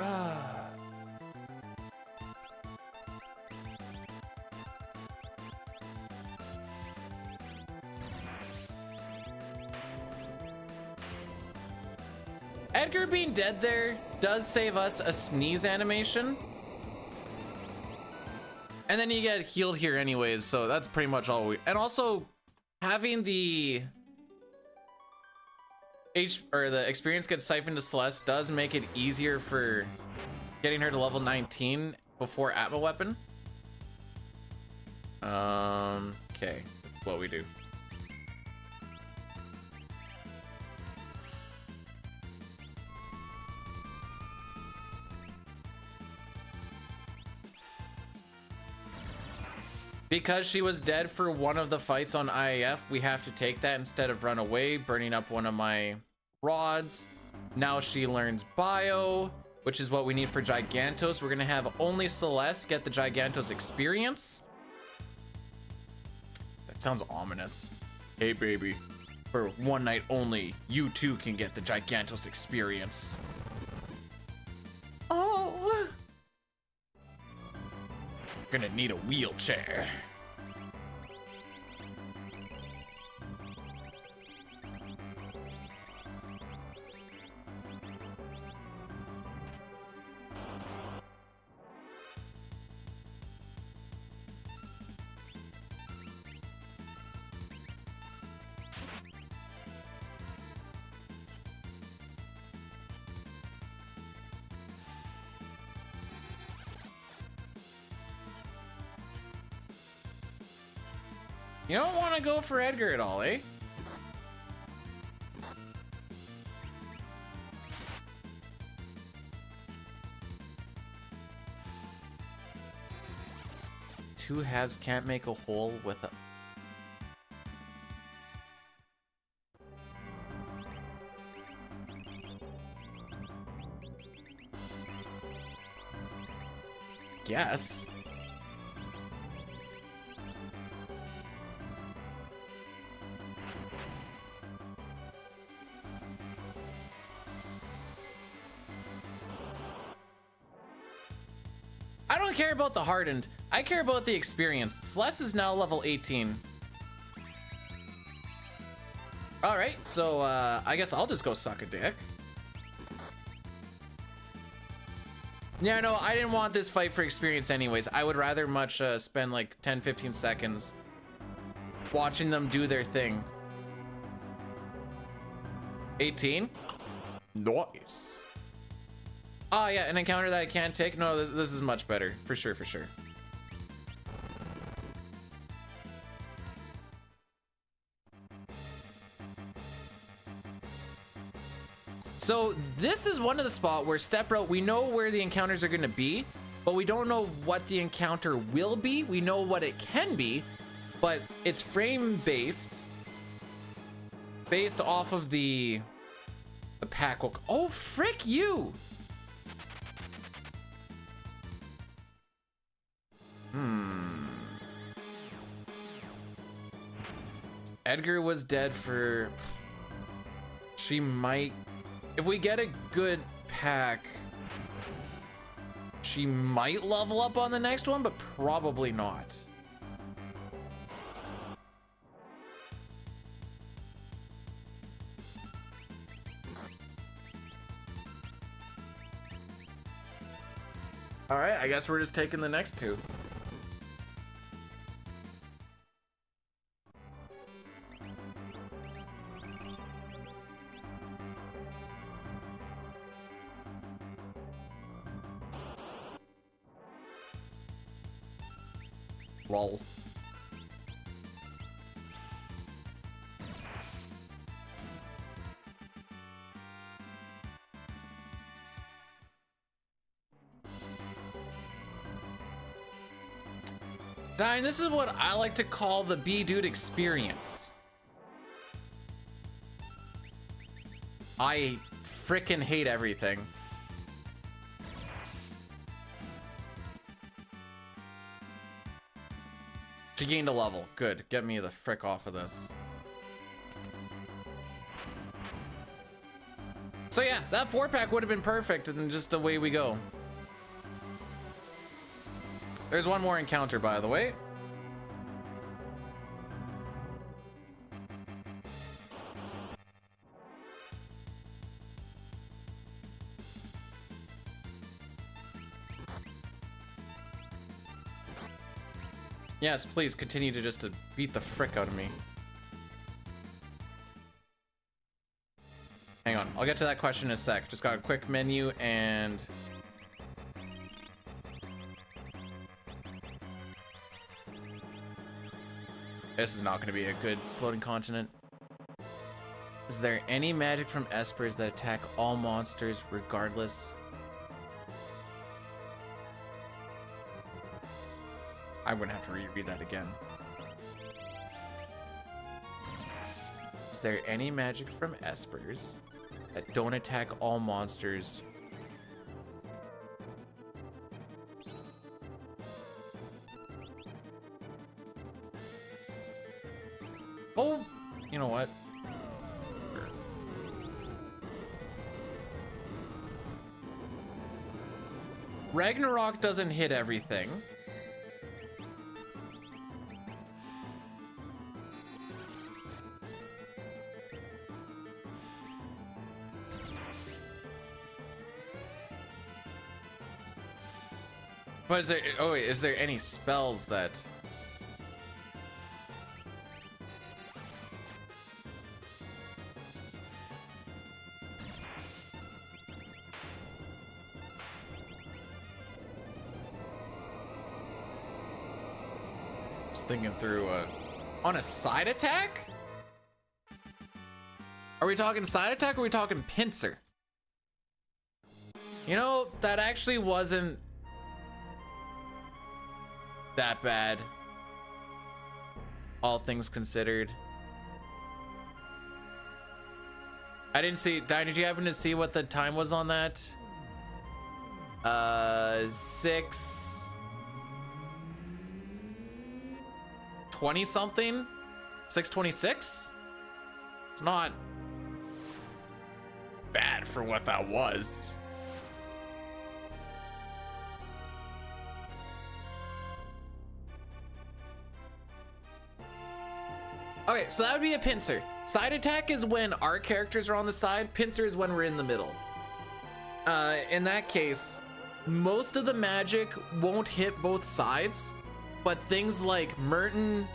Edgar being dead there does save us a sneeze animation. And then you get healed here anyways, so that's pretty much all we... And also, having the the experience get siphoned to Celeste does make it easier for getting her to level 19 before Atma weapon. Okay, what we do. Because she was dead for one of the fights on IAF, we have to take that instead of run away, burning up one of my rods. Now she learns Bio, which is what we need for Gigantos. We're gonna have only Celeste get the Gigantos experience. That sounds ominous. Hey baby, for one night only, you too can get the Gigantos experience. Oh. Gonna need a wheelchair. You don't want to go for Edgar at all, eh? Two halves can't make a whole with a... Yes. I don't care about the hardened. I care about the experience. Celeste is now level 18. All right, so I guess I'll just go suck a dick. Yeah, no, I didn't want this fight for experience anyways. I would rather much spend like 10-15 seconds watching them do their thing. 18? Nice. Oh yeah, an encounter that I can't take? No, this is much better. For sure, for sure. So this is one of the spot where step route, we know where the encounters are gonna be, but we don't know what the encounter will be. We know what it can be, but it's frame based off of the pack hook. Oh, frick you. Edgar was dead for... She might... If we get a good pack, she might level up on the next one, but probably not. All right, I guess we're just taking the next two. Lol. Dine, this is what I like to call the B-Dude experience. I frickin' hate everything. She gained a level. Good. Get me the frick off of this. So yeah, that 4-pack would have been perfect, and just away we go. There's one more encounter, by the way. Yes, please continue to just beat the frick out of me. Hang on, I'll get to that question in a sec. Just got a quick menu and... This is not going to be a good floating continent. Is there any magic from Espers that attack all monsters regardless? I wouldn't have to reread that again. Is there any magic from Espers that don't attack all monsters? Oh, you know what? Ragnarok doesn't hit everything. But is there, oh wait, is there any spells that... Just thinking through On a side attack? Are we talking side attack or are we talking pincer? You know, that actually wasn't that bad, all things considered. I didn't see, Di, did you happen to see what the time was on that? 6:20 something? 6:26? It's not bad for what that was. Okay, so that would be a pincer. Side attack is when our characters are on the side. Pincer is when we're in the middle. In that case, most of the magic won't hit both sides, but things like Merton,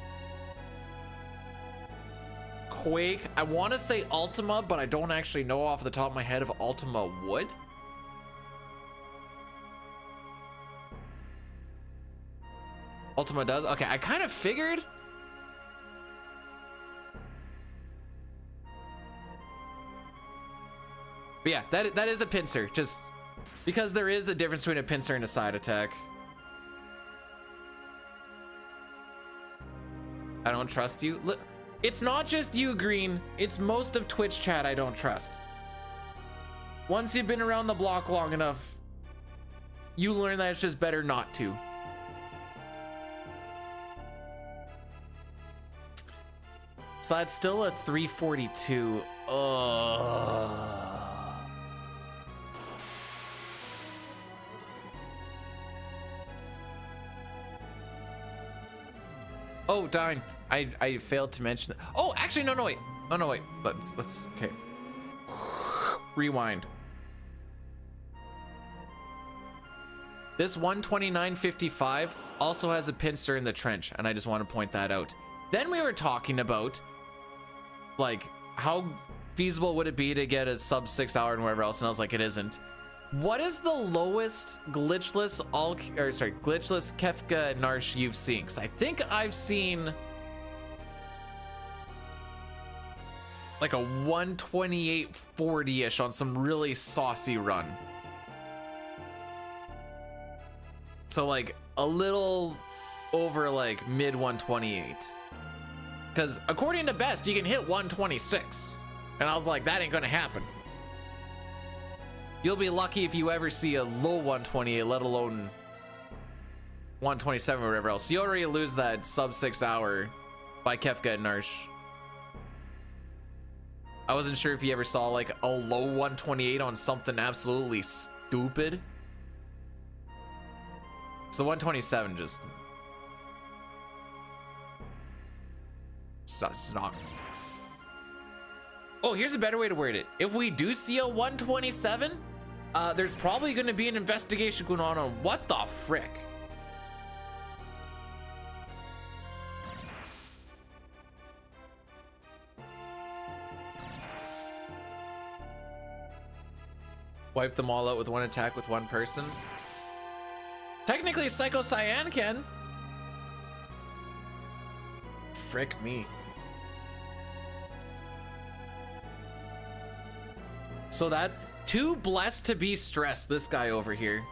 Quake, I want to say Ultima, but I don't actually know off the top of my head if Ultima would. Ultima does? Okay, I kind of figured. But yeah, that is a pincer, just because there is a difference between a pincer and a side attack. I don't trust you. Look, it's not just you, Green. It's most of Twitch chat I don't trust. Once you've been around the block long enough, you learn that it's just better not to. So that's still a 342. Oh, Dine, I failed to mention that. Oh, actually, no, wait. Oh, no, wait. Let's, okay. Rewind. This 129.55 also has a pincer in the trench, and I just want to point that out. Then we were talking about, like, how feasible would it be to get a sub 6 hour and whatever else, and I was like, it isn't. What is the lowest glitchless glitchless Kefka Narsh you've seen? Because I think I've seen like a 128.40-ish on some really saucy run. So like a little over like mid 128. Because according to Best, you can hit 126. And I was like, that ain't gonna happen. You'll be lucky if you ever see a low 128, let alone 127 or whatever else. You already lose that sub 6 hour by Kefka and Narsh. I wasn't sure if you ever saw like a low 128 on something absolutely stupid. So 127 just... Stop. Oh, here's a better way to word it. If we do see a 127, there's probably going to be an investigation going on what the frick. Wipe them all out with one attack with one person. Technically, Psycho Cyan can. Frick me. So that, too blessed to be stressed, this guy over here.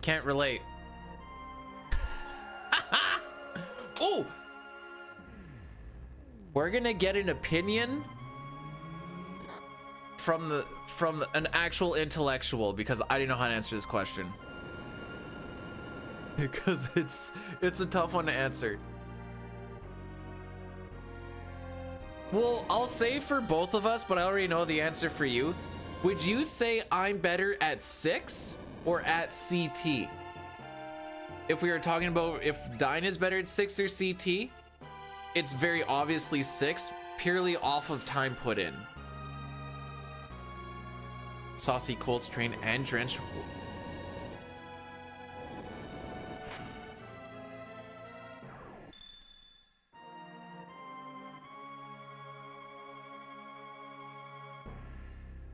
Can't relate. Oh! We're gonna get an opinion from an actual intellectual, because I didn't know how to answer this question. Because it's a tough one to answer. Well, I'll say for both of us, but I already know the answer for you. Would you say I'm better at 6 or at CT? If we were talking about if Dine is better at 6 or CT, it's very obviously 6, purely off of time put in. Saucy, Cold Strain, and Drench.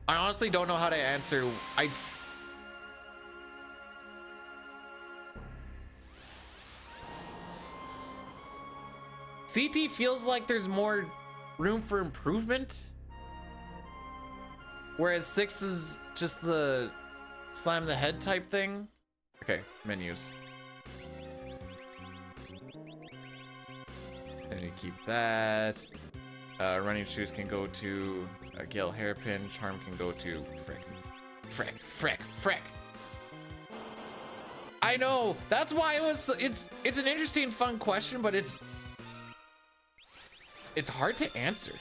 I honestly don't know how to answer. CT feels like there's more room for improvement. Whereas 6 is just the slam the head type thing. Okay, menus. And you keep that. Running shoes can go to Gale Hairpin. Charm can go to frick. I know. That's why it's an interesting, fun question, but it's hard to answer.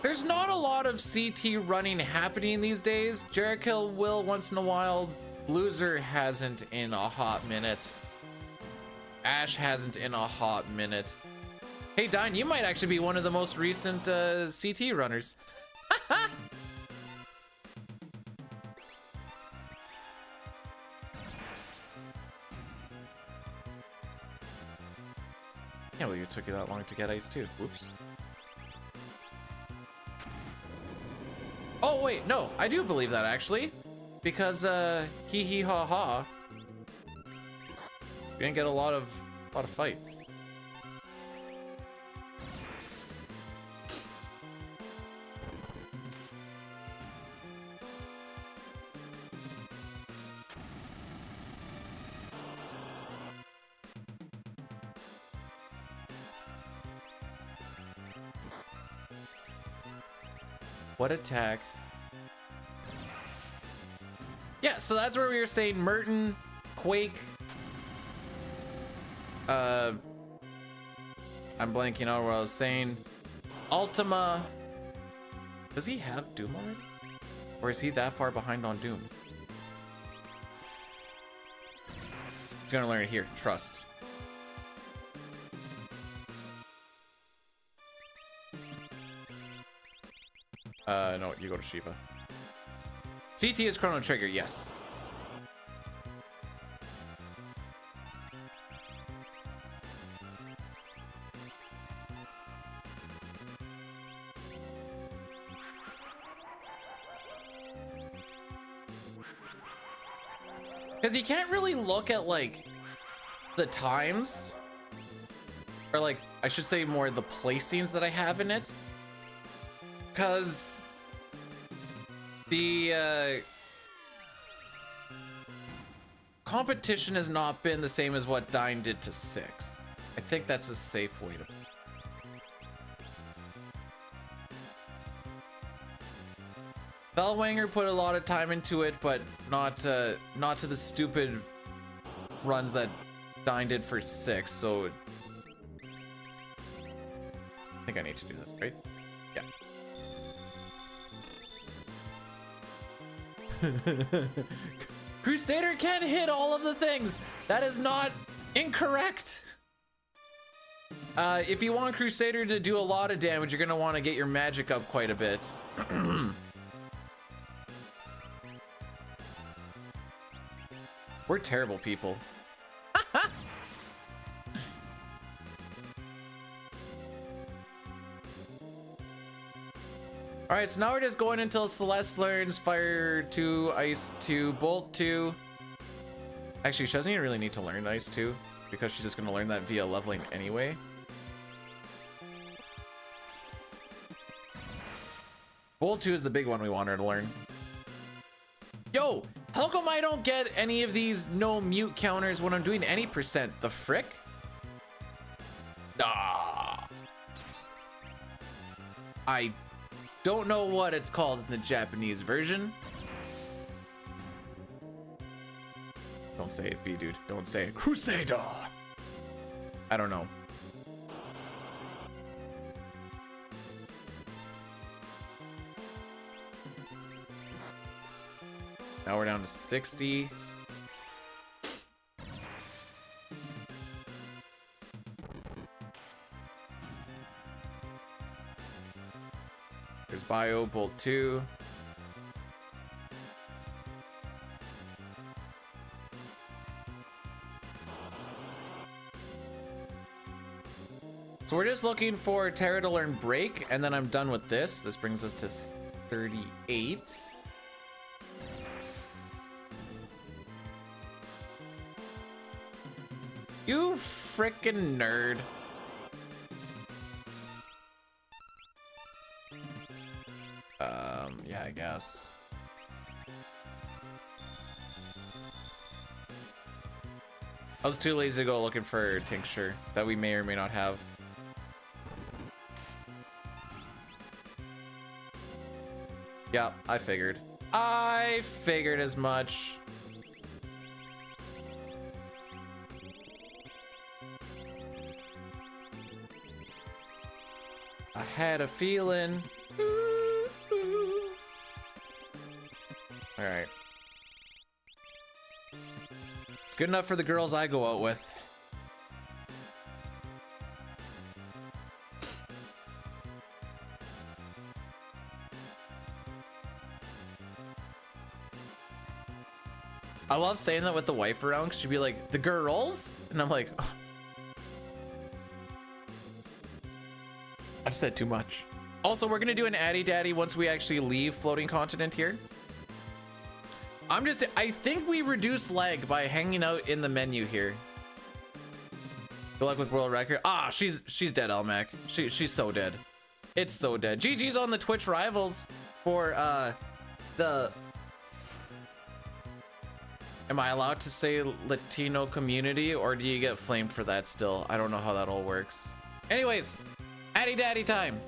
There's not a lot of CT running happening these days. Jericho will once in a while. Loser hasn't in a hot minute. Ash hasn't in a hot minute. Hey, Dine, you might actually be one of the most recent CT runners. Can't believe it took you that long to get ice too. Whoops. Oh wait, no, I do believe that actually, because hee hee ha ha. We didn't get a lot of fights. What attack? Yeah, so that's where we were saying Merton, Quake. I'm blanking out what I was saying. Ultima. Does he have Doom already? Or is he that far behind on Doom? He's gonna learn it here. Trust. No, you go to Shiva. CT is Chrono Trigger, yes. Because you can't really look at like the times, or like I should say more the placings that I have in it, because the competition has not been the same as what Dine did to 6. I think that's a safe way to. Bellwanger put a lot of time into it, but not to the stupid runs that Dine did for 6. So I think I need to do this, right? Yeah. Crusader can hit all of the things. That is not incorrect. If you want Crusader to do a lot of damage, you're gonna want to get your magic up quite a bit. We're terrible people. All right, so now we're just going until Celeste learns Fire 2, Ice 2, Bolt 2. Actually, she doesn't even really need to learn Ice 2 because she's just going to learn that via leveling anyway. Bolt 2 is the big one we want her to learn. Yo, how come I don't get any of these no mute counters when I'm doing any percent? The frick? Ah. I don't know what it's called in the Japanese version. Don't say it, B dude. Don't say it. Crusader. I don't know. Now we're down to 60. There's Bio, Bolt 2. So we're just looking for Terra to learn break, and then I'm done with this. This brings us to 38. You frickin' nerd. Yeah, I guess. I was too lazy to go looking for tincture that we may or may not have. Yeah, I figured. I figured as much. I had a feeling. All right. It's good enough for the girls I go out with. I love saying that with the wife around, because she'd be like, the girls? And I'm like, oh. I've said too much. Also, we're gonna do an Addy Daddy once we actually leave floating continent here. I think we reduce lag by hanging out in the menu here. Good luck with world record. Ah, she's dead, Elmac. She's so dead. It's so dead. GG's on the Twitch rivals for the... Am I allowed to say Latino community, or do you get flamed for that still? I don't know how that all works. Anyways, Addy Daddy time.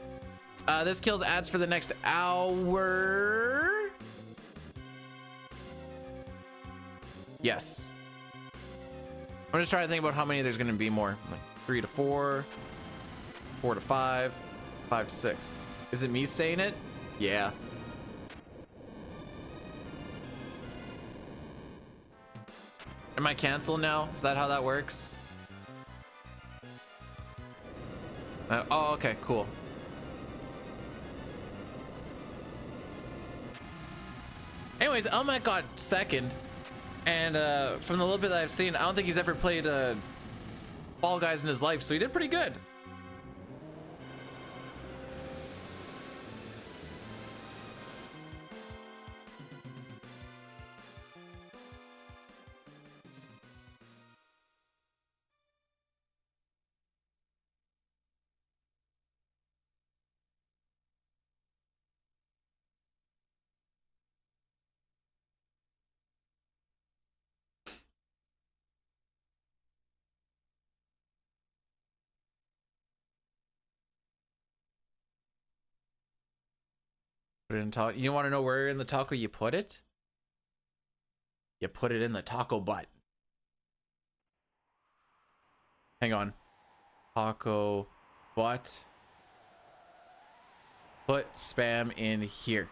This kills ads for the next hour. Yes. I'm just trying to think about how many there's going to be more. Like 3 to 4, 4 to 5, 5 to 6. Is it me saying it? Yeah. Am I canceled now? Is that how that works? Oh, okay, cool. Anyways, Elmac got second. And from the little bit that I've seen, I don't think he's ever played Fall Guys in his life, so he did pretty good. Put it in taco. You want to know where in the taco you put it? You put it in the taco butt. Hang on. Taco butt. Put spam in here.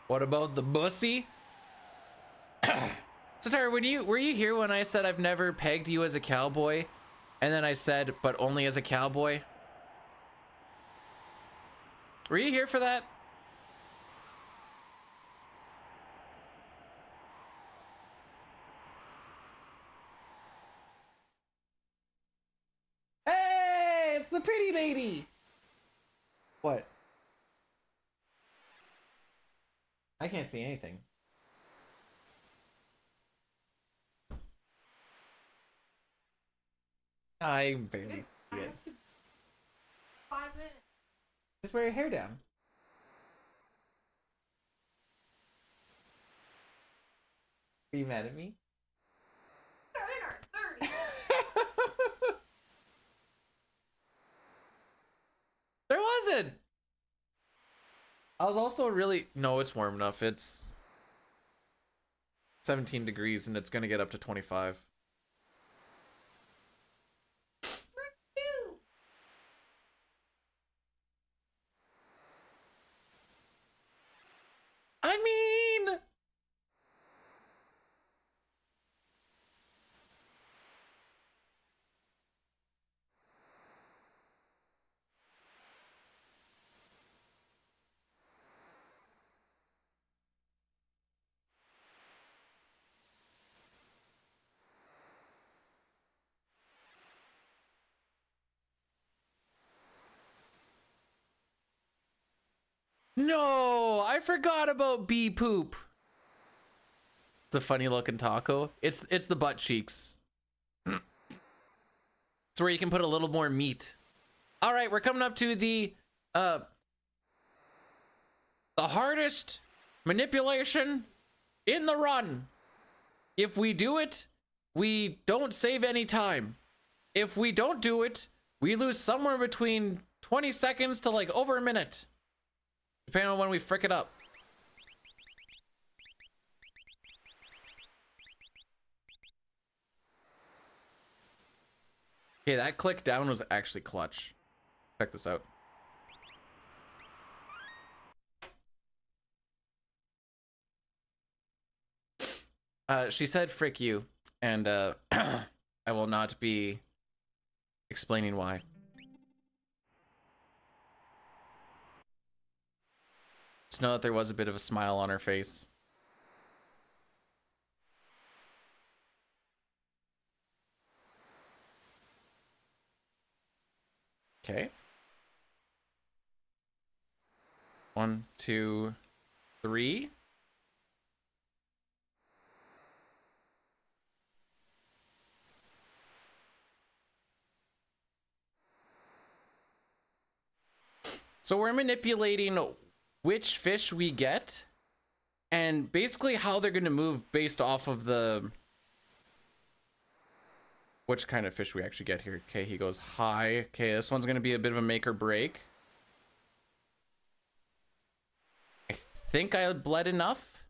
What about the bussy? So Tara, were you here when I said I've never pegged you as a cowboy? And then I said, but only as a cowboy? Were you here for that? Hey, it's the pretty lady. What? I can't see anything. I barely see it. 5 minutes. Just wear your hair down. Are you mad at me? They're in our 30s. There wasn't. I was also really... No, it's warm enough. It's 17 degrees and it's gonna get up to 25. I mean... No, I forgot about bee poop. It's a funny looking taco. It's the butt cheeks. It's where you can put a little more meat. All right, we're coming up to the hardest manipulation in the run. If we do it, we don't save any time. If we don't do it, we lose somewhere between 20 seconds to like over a minute, depending on when we frick it up. Okay, that click down was actually clutch. Check this out. She said frick you, and I will not be explaining why. Just know that there was a bit of a smile on her face. Okay. 1, 2, 3. So we're manipulating which fish we get and basically how they're going to move based off of the which kind of fish we actually get here. Okay, he goes high. Okay, this one's going to be a bit of a make or break. I think I bled enough.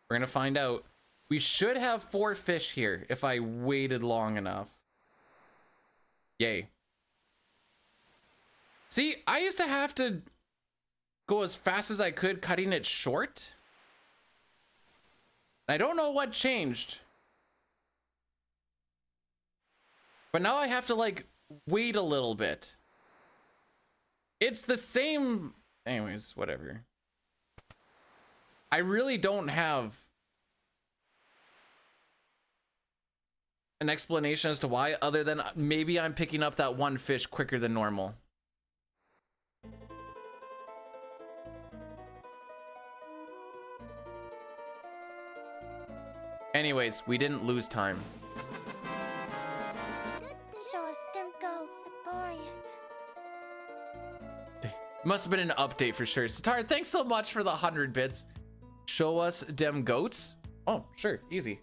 We're going to find out. We should have 4 fish here if I waited long enough. Yay. See, I used to have to go as fast as I could, cutting it short. I don't know what changed. But now I have to, like, wait a little bit. It's the same... Anyways, whatever. I really don't have an explanation as to why, other than maybe I'm picking up that one fish quicker than normal. Anyways, we didn't lose time. Show us them goats, boy. Must have been an update for sure. Satar, thanks so much for the 100 bits. Show us dem goats. Oh, sure, easy.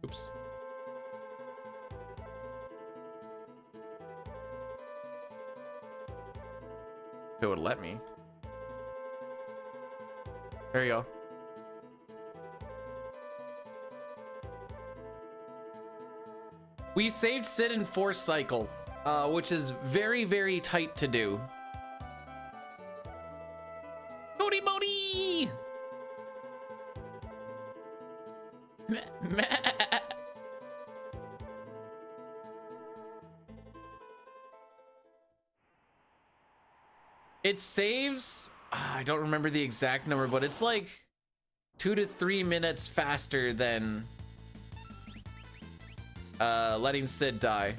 Oops. It would let me. There you go. We saved Sid in 4 cycles, which is very, very tight to do. Bodie Bodie! It saves, I don't remember the exact number, but it's like 2 to 3 minutes faster than letting Sid die.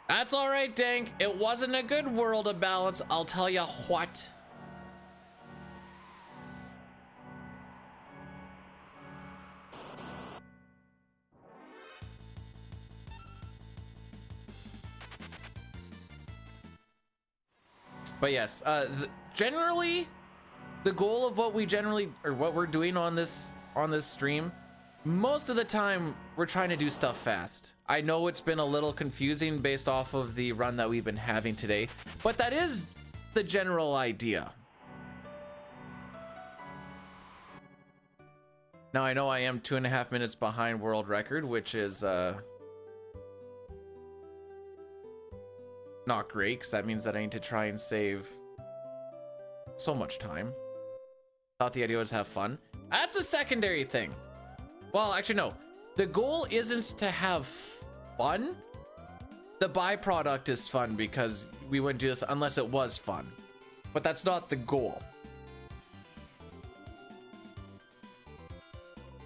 That's all right, Dank. It wasn't a good world of balance, I'll tell you what. But yes, generally, the goal of what we're doing on this stream, most of the time we're trying to do stuff fast. I know it's been a little confusing based off of the run that we've been having today, but that is the general idea. Now I know I am 2.5 minutes behind world record, which is not great, because that means that I need to try and save so much time. Thought the idea was have fun. That's the secondary thing. Well, actually, no. The goal isn't to have fun. The byproduct is fun, because we wouldn't do this unless it was fun. But that's not the goal.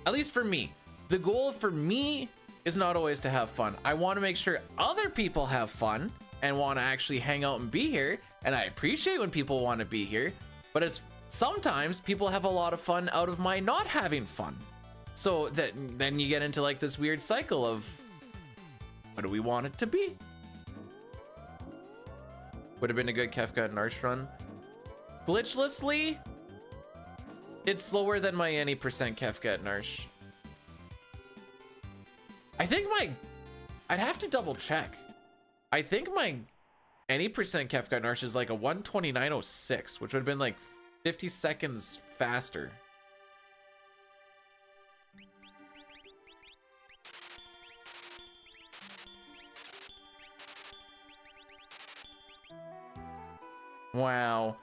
At least for me. The goal for me is not always to have fun. I want to make sure other people have fun and want to actually hang out and be here. And I appreciate when people want to be here, but it's sometimes people have a lot of fun out of my not having fun. So that then you get into like this weird cycle of what do we want it to be? Would have been a good Kefka and Arch run. Glitchlessly, it's slower than my any percent Kefka and Arch. I think I'd have to double check. I think my any percent Kefka and Arch is like a 129.06, which would have been like 50 seconds faster. Wow.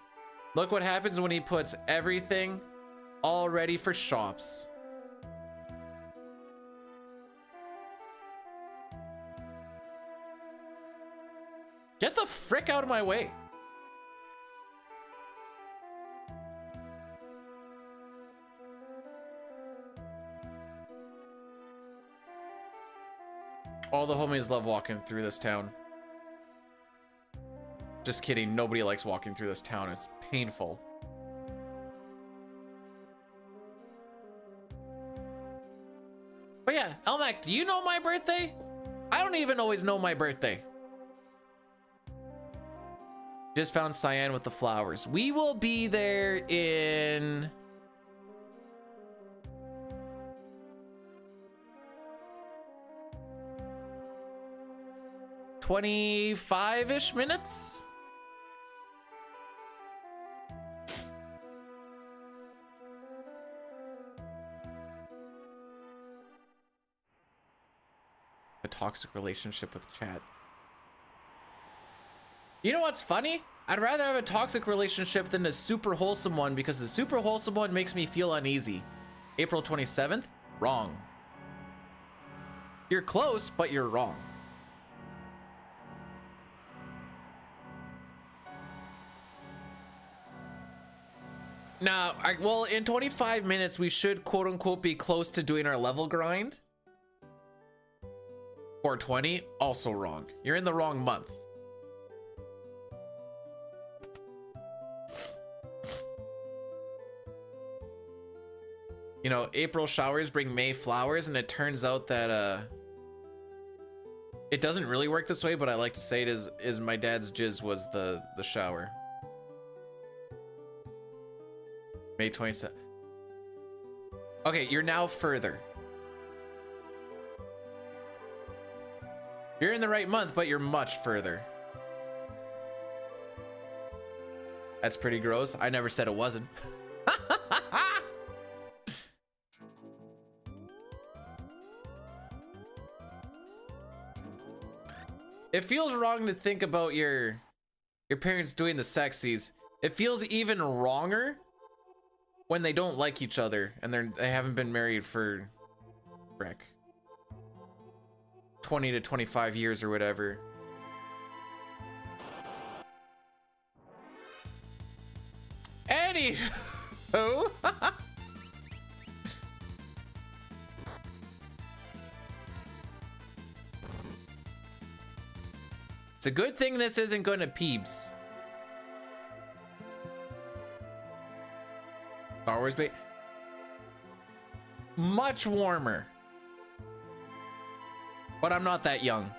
Look what happens when he puts everything all ready for shops. Get the frick out of my way. All the homies love walking through this town. Just kidding, nobody likes walking through this town. It's painful. But yeah, Elmac, do you know my birthday? I don't even always know my birthday. Just found Cyan with the flowers. We will be there in... "25-ish minutes." A toxic relationship with chat. You know what's funny? I'd rather have a toxic relationship than a super wholesome one, because the super wholesome one makes me feel uneasy. April 27th? Wrong. You're close, but you're wrong. Now, well, in 25 minutes, we should quote unquote be close to doing our level grind. 420, also wrong. You're in the wrong month. You know, April showers bring May flowers, and it turns out that it doesn't really work this way, but I like to say it is my dad's jizz was the shower. May 27th. Okay, you're now further. You're in the right month, but you're much further. That's pretty gross. I never said it wasn't. It feels wrong to think about your parents doing the sexies. It feels even wronger when they don't like each other and they haven't been married for frick 20 to 25 years or whatever. Anywho. It's a good thing this isn't going to Peebs. Star Wars bait. Much warmer. But I'm not that young.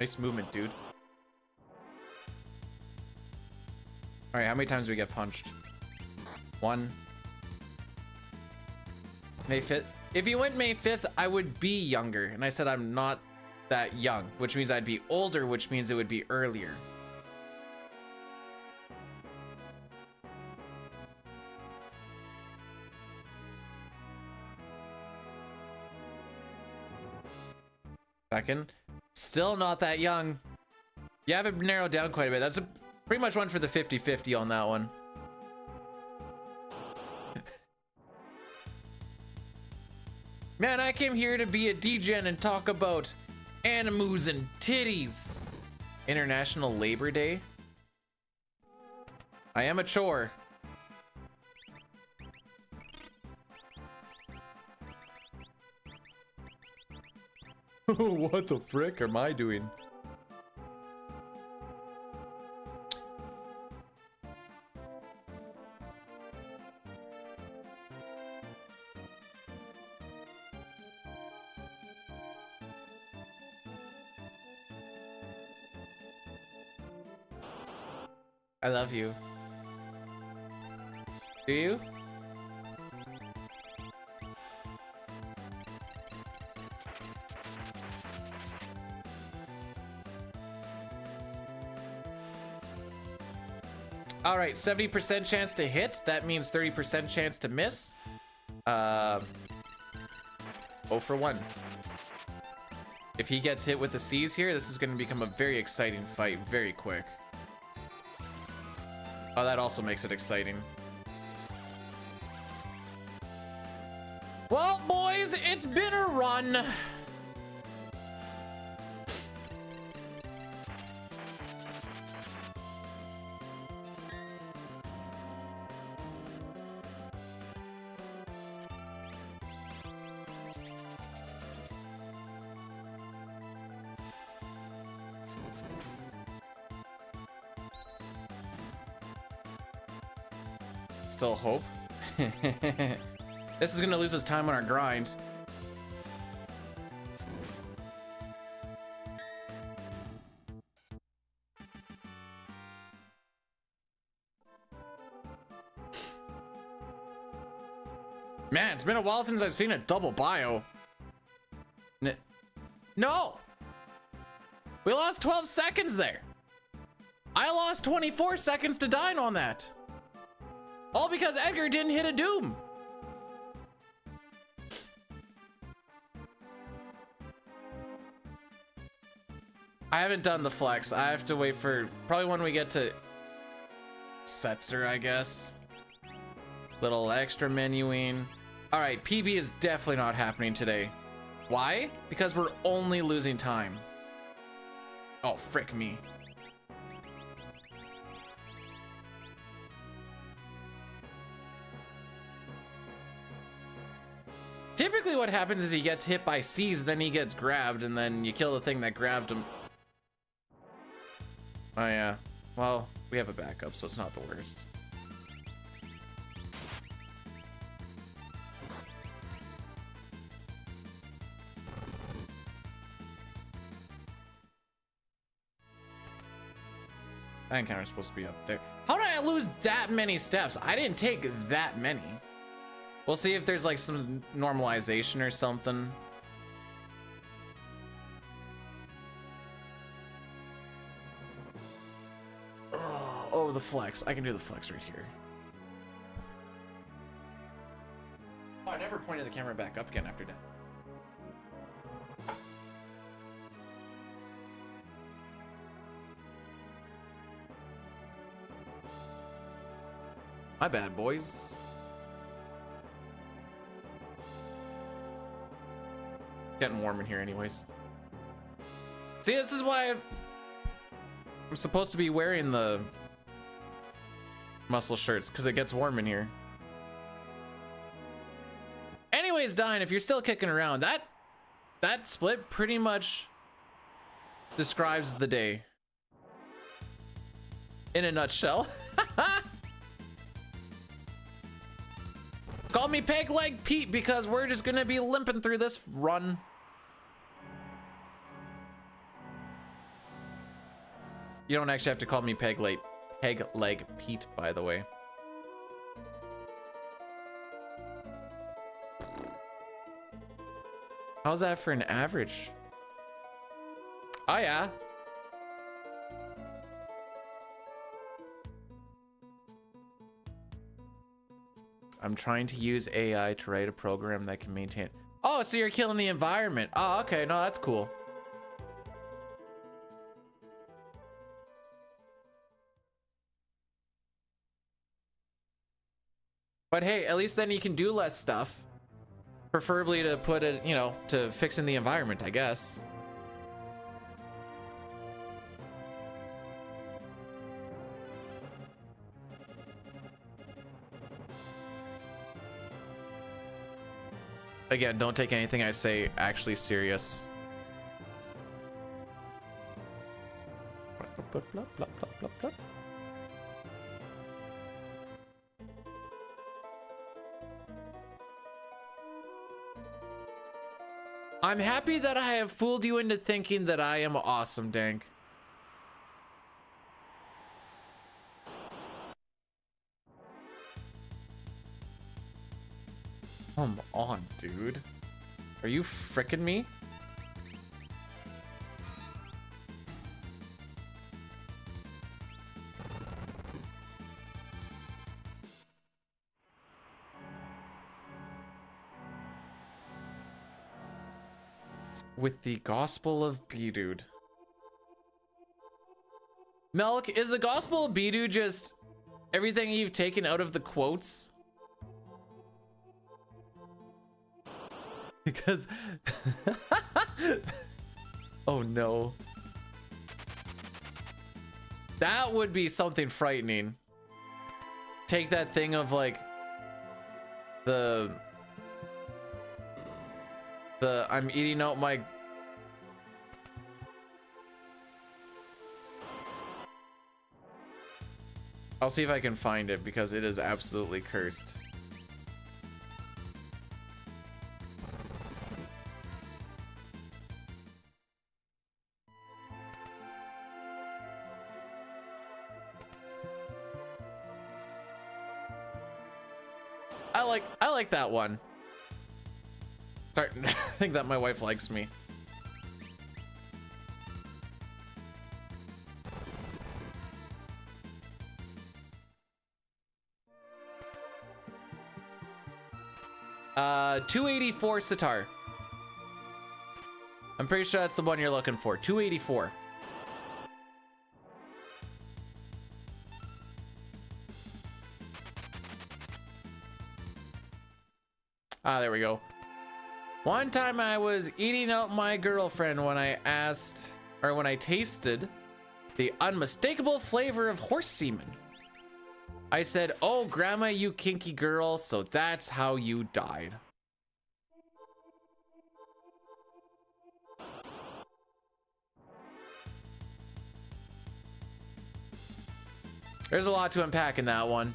Nice movement, dude. All right, how many times do we get punched? 1. May 5th. If you went May 5th, I would be younger. And I said I'm not that young, which means I'd be older, which means it would be earlier. Second. Still not that young. You have it narrowed down quite a bit. That's pretty much one for the 50-50 on that one. Man, I came here to be a degen and talk about animus and titties. International Labor Day. I am a chore. What the frick am I doing? I love you. Do you? All right, 70% chance to hit. That means 30% chance to miss. 0 for 1. If he gets hit with the C's here, this is going to become a very exciting fight very quick. Oh, that also makes it exciting. Well, boys, it's been a run. Still hope. This is gonna lose us time on our grind. Man, it's been a while since I've seen a double bio. No! We lost 12 seconds there. I lost 24 seconds to dine on that. All because Edgar didn't hit a doom. I haven't done the flex. I have to wait for probably when we get to Setzer, I guess. Little extra menuing. All right, PB is definitely not happening today. Why? Because we're only losing time. Oh, frick me. Typically what happens is he gets hit by C's, then he gets grabbed, and then you kill the thing that grabbed him. Oh yeah, well, we have a backup, so it's not the worst. That encounter's supposed to be up there. How did I lose that many steps? I didn't take that many. We'll see if there's like some normalization or something. Oh, the flex. I can do the flex right here. Oh, I never pointed the camera back up again after that. My bad, boys. Getting warm in here anyways. See, this is why I'm supposed to be wearing the muscle shirts, because it gets warm in here. Anyways, Dine, if you're still kicking around, that split pretty much describes the day in a nutshell. Call me Peg Leg Pete because we're just gonna be limping through this run. You don't actually have to call me Peg Leg Pete, by the way. How's that for an average? Oh yeah. I'm trying to use AI to write a program that can maintain. Oh, so you're killing the environment. Oh, okay. No, that's cool. But hey, at least then you can do less stuff Preferably to put it, you know, to fix in the environment, I guess. Again, don't take anything I say actually serious. I'm happy that I have fooled you into thinking that I am awesome, Dank. Come on, dude. Are you frickin' me? With the Gospel of B-Dude. Milk, is the Gospel of B-Dude just everything you've taken out of the quotes? Because oh no, that would be something frightening. Take that thing of like the I'm eating out my I'll see if I can find it because it is absolutely cursed. I like that one. Starting to think that my wife likes me. Uh, 284 sitar. I'm pretty sure that's the one you're looking for. 284. Ah, there we go. One time I was eating out my girlfriend when I asked, or when I tasted the unmistakable flavor of horse semen. I said, "Oh, grandma, you kinky girl, so that's how you died." There's a lot to unpack in that one.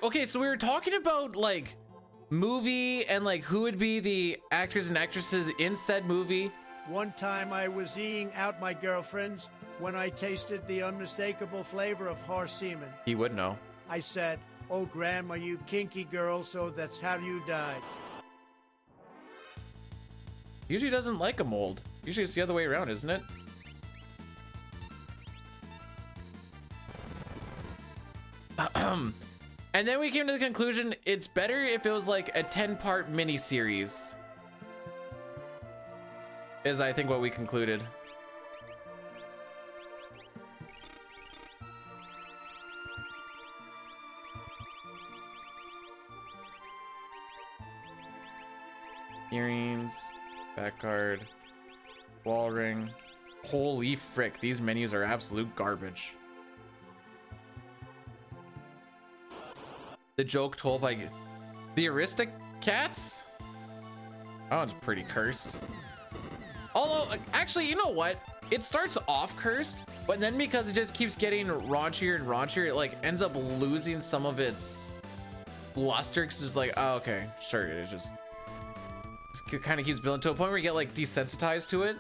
Okay, so we were talking about like movie and like who would be the actors and actresses in said movie. One time I was eating out my girlfriend's when I tasted the unmistakable flavor of horse semen. He would know. I said, "Oh, grandma, you kinky girl, so that's how you died." Usually doesn't like a mold. Usually it's the other way around, isn't it? And then we came to the conclusion it's better if it was like a 10-part mini-series. Is I think what we concluded. Earrings, back card, wall ring. Holy frick, these menus are absolute garbage. The joke told by the Aristocats? That one's pretty cursed. Although, actually, you know what? It starts off cursed, but then because it just keeps getting raunchier and raunchier, it like ends up losing some of its luster. Cause it's like, oh, okay, sure. It just kind of keeps building to a point where you get like desensitized to it.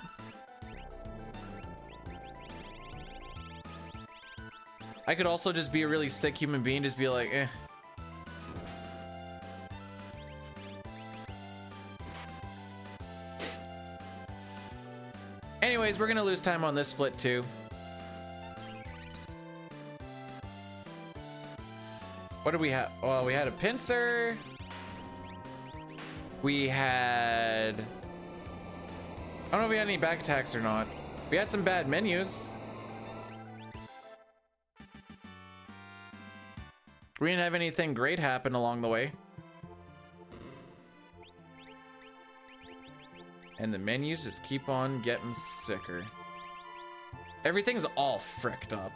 I could also just be a really sick human being, just be like, eh. Anyways, we're gonna lose time on this split too. What did we have? Well, we had a pincer. We had... I don't know if we had any back attacks or not. We had some bad menus. We didn't have anything great happen along the way. And the menus just keep on getting sicker. Everything's all fricked up.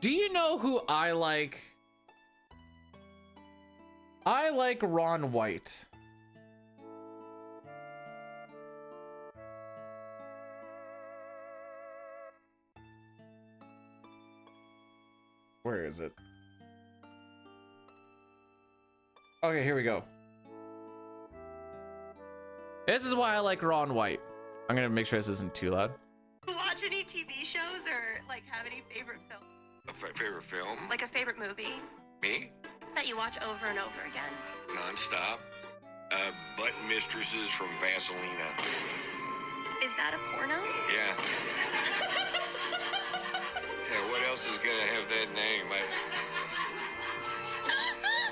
Do you know who I like? I like Ron White. Where is it? Okay, here we go. This is why I like Ron White. I'm gonna make sure this isn't too loud. Watch any TV shows or like have any favorite films? A favorite film? Like a favorite movie Me? that you watch over and over again? Non-stop. Butt Mistresses from Vaselina. Is that a porno? Yeah. Yeah, what else is gonna have that name?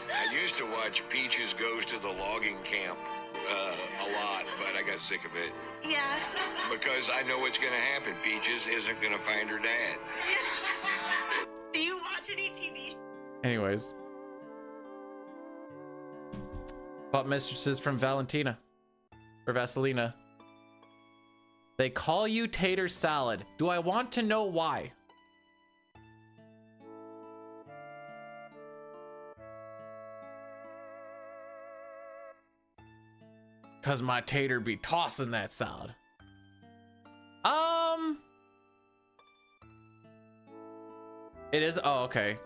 I used to watch Peaches Goes to the Logging Camp a lot, but I got sick of it. Yeah. Because I know what's gonna happen. Peaches isn't gonna find her dad. Do you watch any TV? Anyways. Butt Mistresses from Valentina. Or Vaselina. They call you tater salad. Do I want to know why? Cause my tater be tossing that salad. It is. Oh, okay.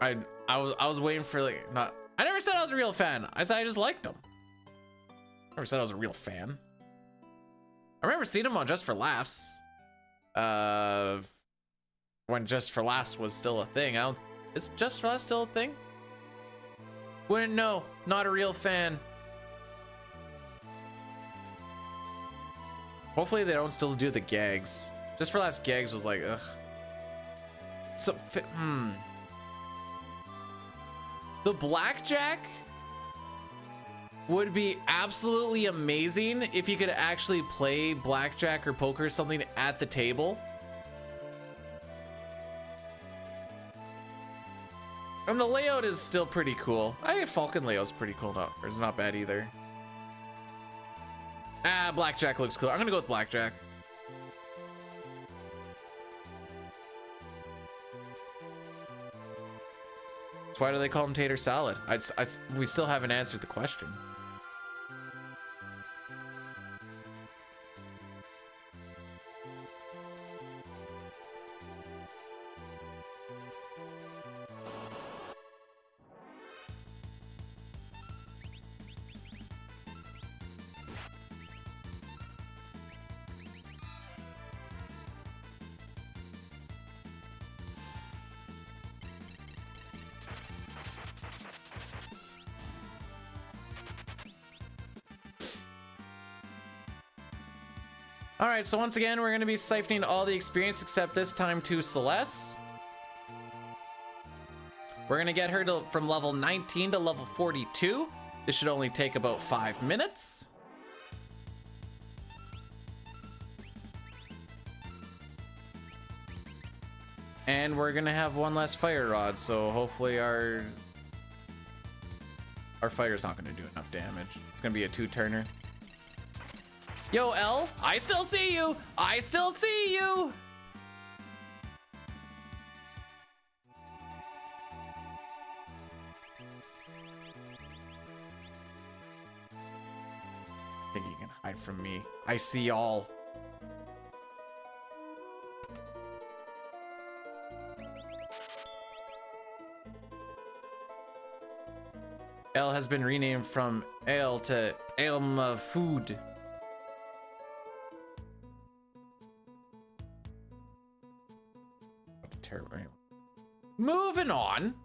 I was waiting for like not. I never said I was a real fan. I said I just liked him. Never said I was a real fan. I remember seeing him on Just for Laughs. When Just for Laughs was still a thing. Is Just for Laughs still a thing? Wouldn't know. Not a real fan. Hopefully they don't still do the gags. Just for Laughs gags was like, ugh. So, The blackjack would be absolutely amazing if you could actually play blackjack or poker or something at the table. And the layout is still pretty cool. I think Falcon layout's pretty cool. It's not bad either. Ah, blackjack looks cool. I'm gonna go with blackjack. So why do they call him tater salad? We still haven't answered the question. All right, so once again, we're going to be siphoning all the experience except this time to Celeste. We're going to get her from level 19 to level 42. This should only take about 5 minutes. And we're going to have one less fire rod, so hopefully our fire's not going to do enough damage. It's going to be a 2-turner. Yo, L, I still see you. I still see you. I think you can hide from me. I see all. L has been renamed from Ale to Elma Food. Moving on.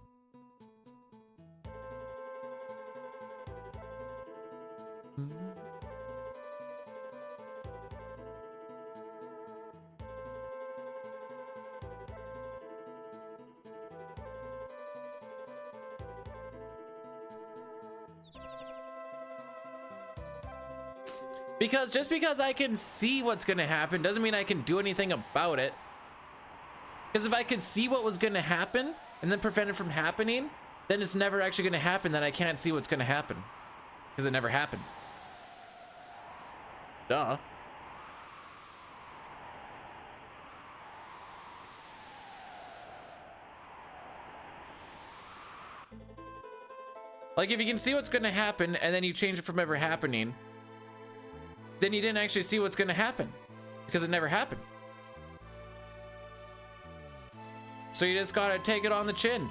Because just because I can see what's gonna happen doesn't mean I can do anything about it. Because if I could see what was gonna happen and then prevent it from happening, then it's never actually gonna happen, then I can't see what's gonna happen. Because it never happened. Duh. Like, if you can see what's gonna happen and then you change it from ever happening, then you didn't actually see what's gonna happen because it never happened. So you just gotta take it on the chin.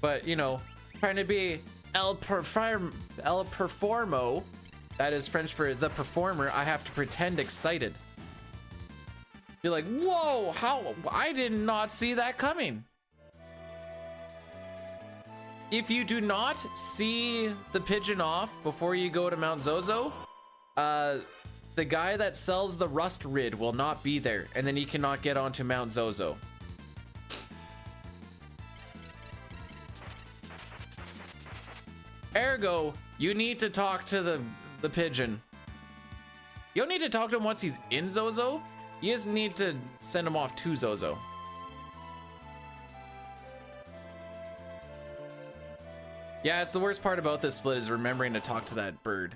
But, you know, trying to be el performo, that is French for the performer, I have to pretend excited. You're like, whoa, how? I did not see that coming. If you do not see the pigeon off before you go to Mount Zozo, the guy that sells the rust rid will not be there, and then you cannot get onto Mount Zozo. Ergo, you need to talk to the pigeon. You don't need to talk to him once he's in Zozo. You just need to send him off to Zozo. Yeah, it's the worst part about this split is remembering to talk to that bird.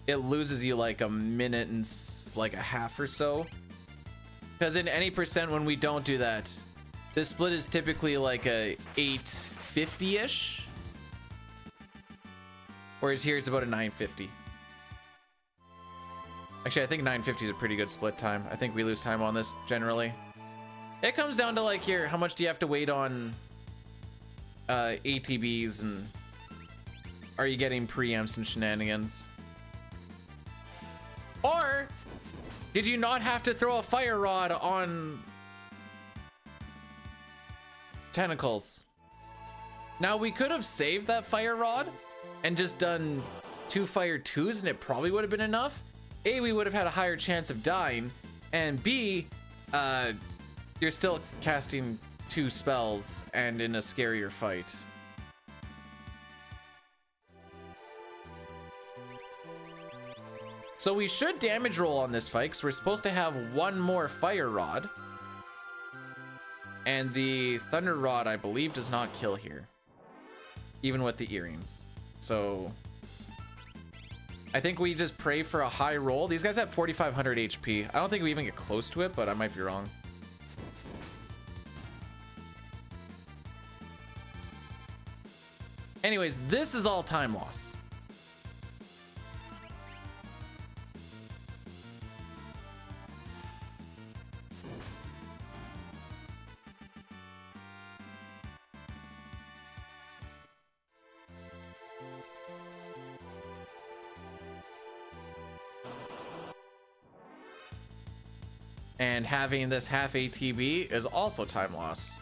It loses you like a minute and like a half or so. Because in any percent when we don't do that, this split is typically like a 850-ish. Whereas here it's about a 950. Actually, I think 950 is a pretty good split time. I think we lose time on this generally. It comes down to like how much do you have to wait on ATBs, and are you getting preamps and shenanigans? Or did you not have to throw a fire rod on tentacles? Now we could have saved that fire rod and just done 2 fire 2s and it probably would have been enough. A, we would have had a higher chance of dying, and B, you're still casting 2 spells and in a scarier fight. So we should damage roll on this fight because we're supposed to have 1 more fire rod. And the thunder rod, I believe, does not kill here, even with the earrings. So I think we just pray for a high roll. These guys have 4,500 HP. I don't think we even get close to it, but I might be wrong. Anyways, this is all time loss. And having this half ATB is also time loss.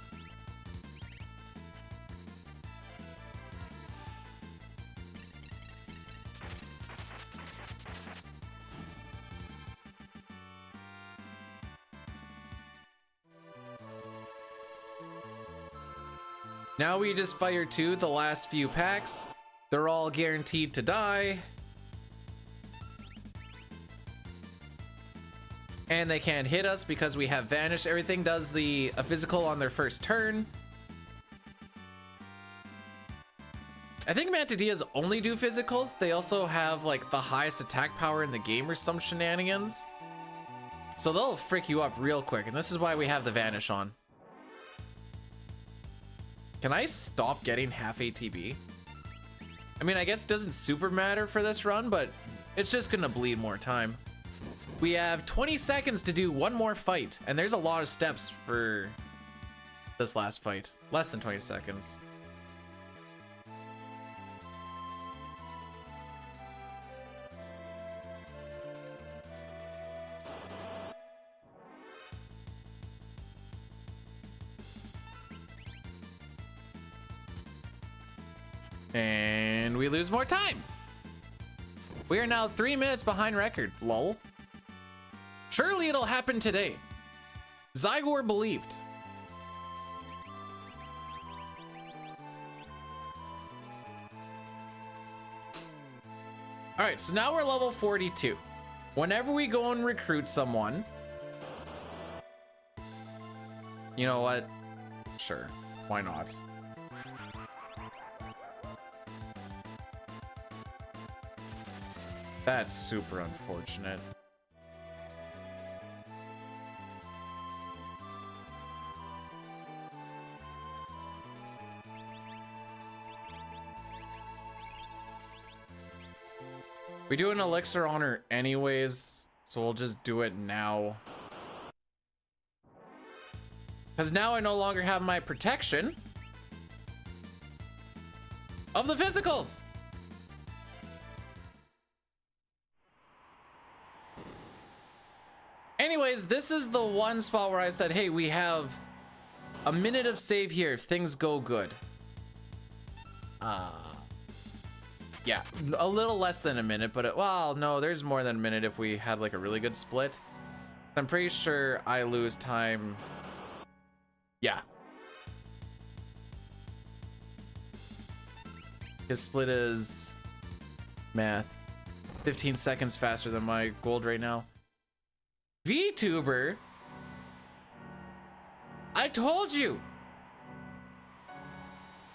Now we just fire 2 the last few packs. They're all guaranteed to die. And they can't hit us because we have Vanish. Everything does a physical on their first turn. I think Mantadillas only do physicals. They also have like the highest attack power in the game or some shenanigans. So they'll frick you up real quick. And this is why we have the Vanish on. Can I stop getting half ATB? I mean, I guess it doesn't super matter for this run, but it's just gonna bleed more time. We have 20 seconds to do 1 more fight, and there's a lot of steps for this last fight. Less than 20 seconds. And we lose more time. We are now 3 minutes behind record, lol. Surely it'll happen today. Zygor believed. All right, so now we're level 42. Whenever we go and recruit someone, you know what? Sure, why not? That's super unfortunate. We do an elixir honor anyways, so we'll just do it now. Because now I no longer have my protection of the physicals. Anyways, this is the one spot where I said, hey, we have a minute of save here if things go good. Yeah, a little less than a minute, but well, no, there's more than a minute if we had like a really good split. I'm pretty sure I lose time. Yeah. His split is math 15 seconds faster than my gold right now. VTuber, I told you,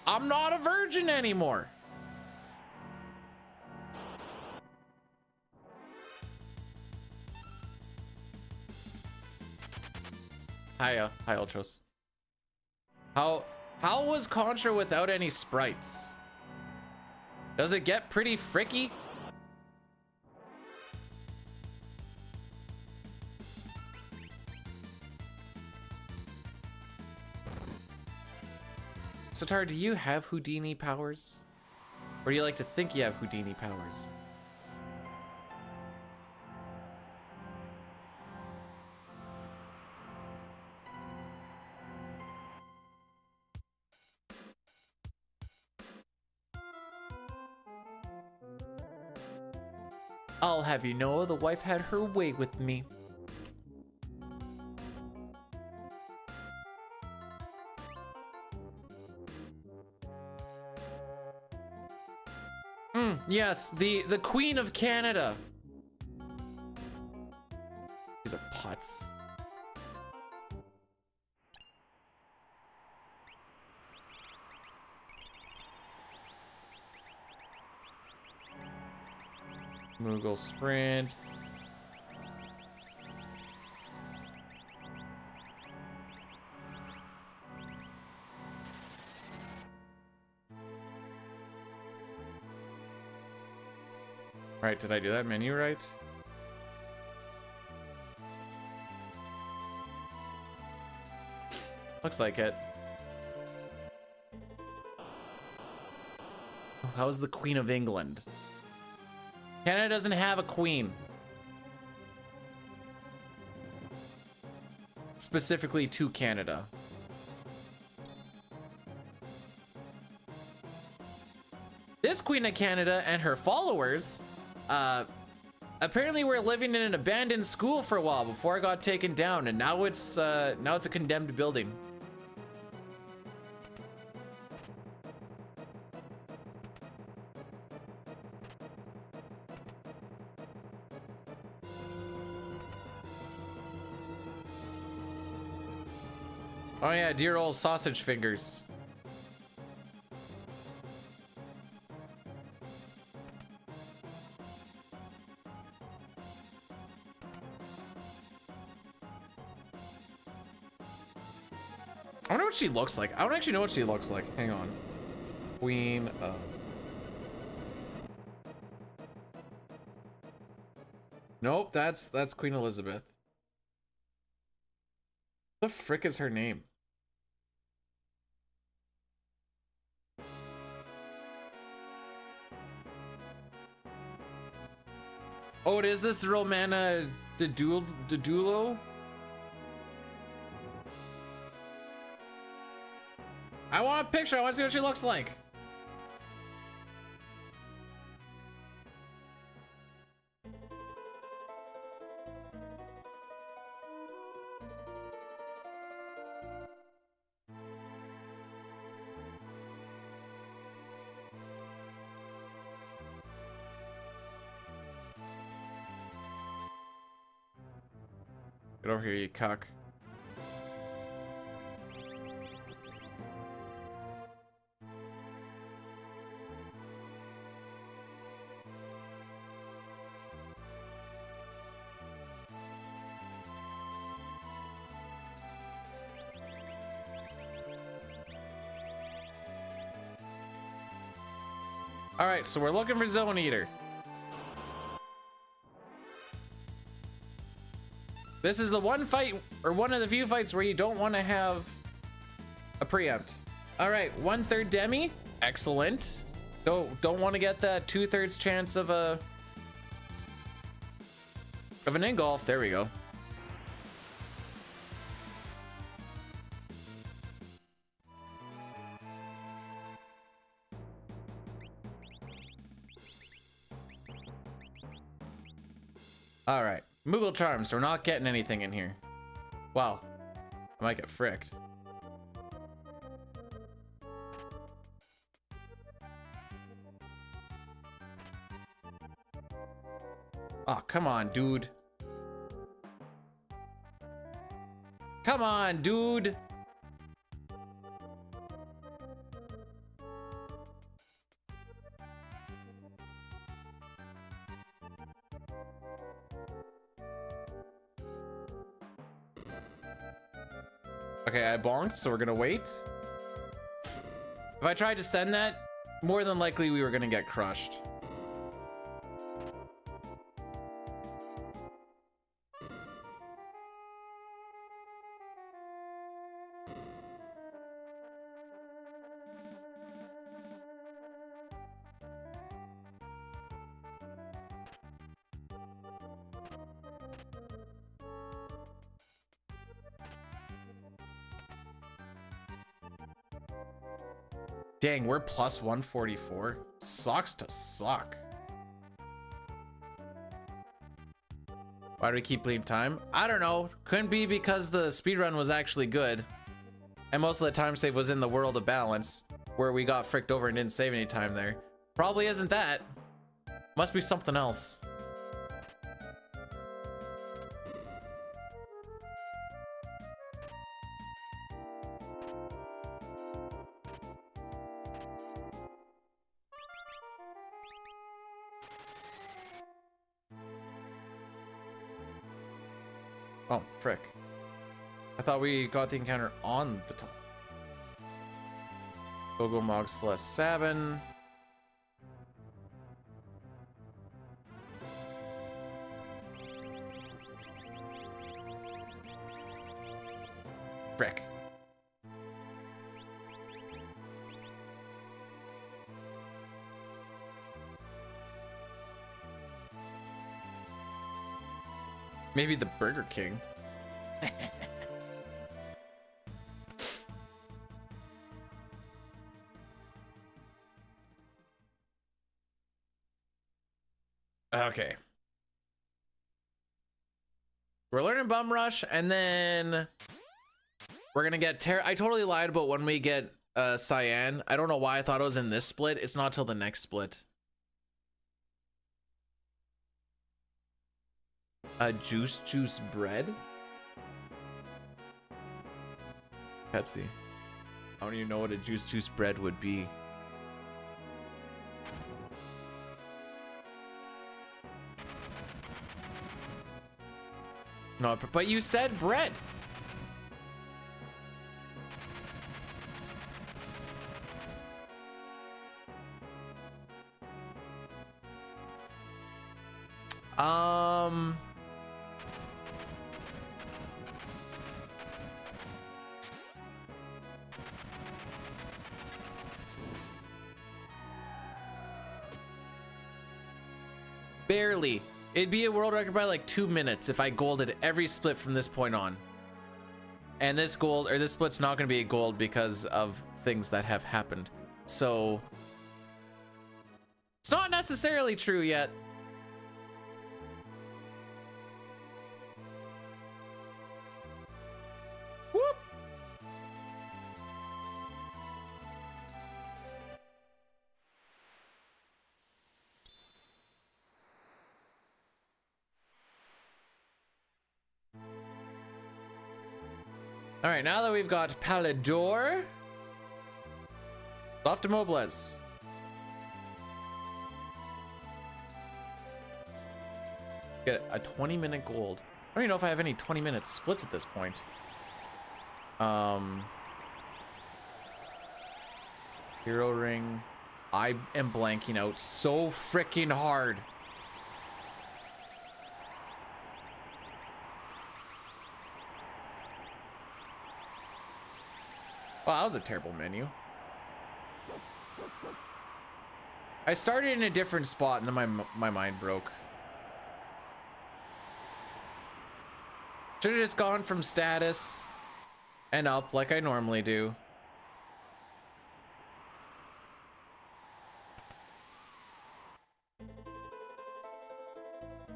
I'm not a virgin anymore. Hi Ultros. How was Contra without any sprites? Does it get pretty fricky? Satar, do you have Houdini powers? Or do you like to think you have Houdini powers? I'll have you know the wife had her way with me. Yes, the Queen of Canada. These are pots. Moogle sprint. Right, did I do that menu right? Looks like it. How's the Queen of England? Canada doesn't have a queen. Specifically to Canada. This Queen of Canada and her followers apparently were living in an abandoned school for a while before it got taken down, and now it's a condemned building. Oh yeah, dear old sausage fingers. I wonder what she looks like. I don't actually know what she looks like. Hang on. Queen of... Nope, that's Queen Elizabeth. What the frick is her name? Oh, it is this Romana Didulo? I want a picture. I want to see what she looks like. Get over here, you cuck. All right, so we're looking for Zone Eater. This is the one fight, or one of the few fights where you don't want to have a preempt. All right, 1/3 demi, excellent. Don't want to get that 2/3 chance of an engulf. There we go. All right, Moogle Charms. We're not getting anything in here. Wow, I might get fricked. Oh, come on, dude. Come on, dude. Okay, I bonked, so we're gonna wait. If I tried to send that, more than likely we were gonna get crushed. Dang, we're plus 144. Sucks to suck. Why do we keep bleeding time? I don't know. Couldn't be because the speedrun was actually good. And most of the time save was in the World of Balance, where we got fricked over and didn't save any time there. Probably isn't that. Must be something else. Oh, frick. I thought we got the encounter on the top. Gogo Mog Celeste Sabin. Frick. Maybe the Burger King. Okay. We're learning Bum Rush, and then we're gonna get I totally lied about when we get Cyan. I don't know why I thought it was in this split. It's not till the next split. Juice bread? Pepsi. I don't even know what a juice bread would be. No, but you said bread. Barely. It'd be a world record by like 2 minutes if I golded every split from this point on. And this gold, or this split's not going to be a gold because of things that have happened. So it's not necessarily true yet. Whoop. All right, now that we've got Palidor, Loftomobles. Get a 20-minute gold. I don't even know if I have any 20-minute splits at this point. Hero ring. I am blanking out so freaking hard. Wow, that was a terrible menu. I started in a different spot and then my mind broke. Should have just gone from status and up like I normally do.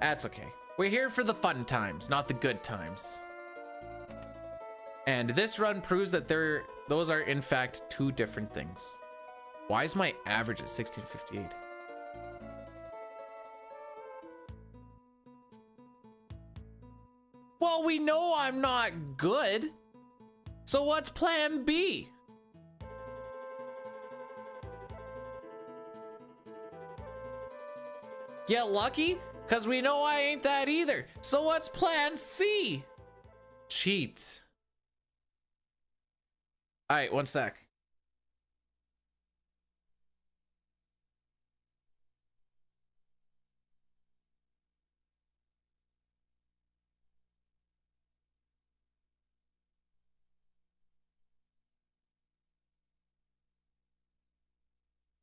That's okay. We're here for the fun times, not the good times. And this run proves that those are in fact two different things. Why is my average at 1658? Well, we know I'm not good. So what's plan B? Get lucky? Because we know I ain't that either. So what's plan C? Cheat. All right, one sec.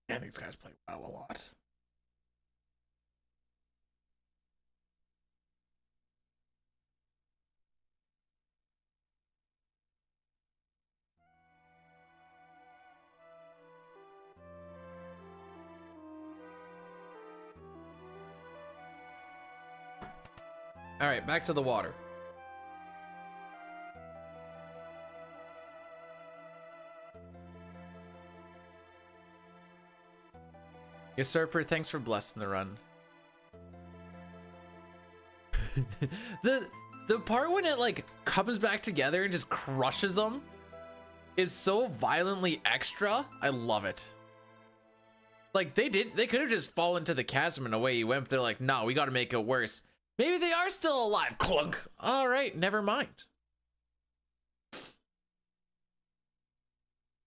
Man, these guys play WoW a lot. All right, back to the water. Usurper, thanks for blessing the run. the part when it like comes back together and just crushes them is so violently extra. I love it. Like they could have just fallen to the chasm and away you went, but they're like, no, we got to make it worse. Maybe they are still alive. Clunk. All right, never mind.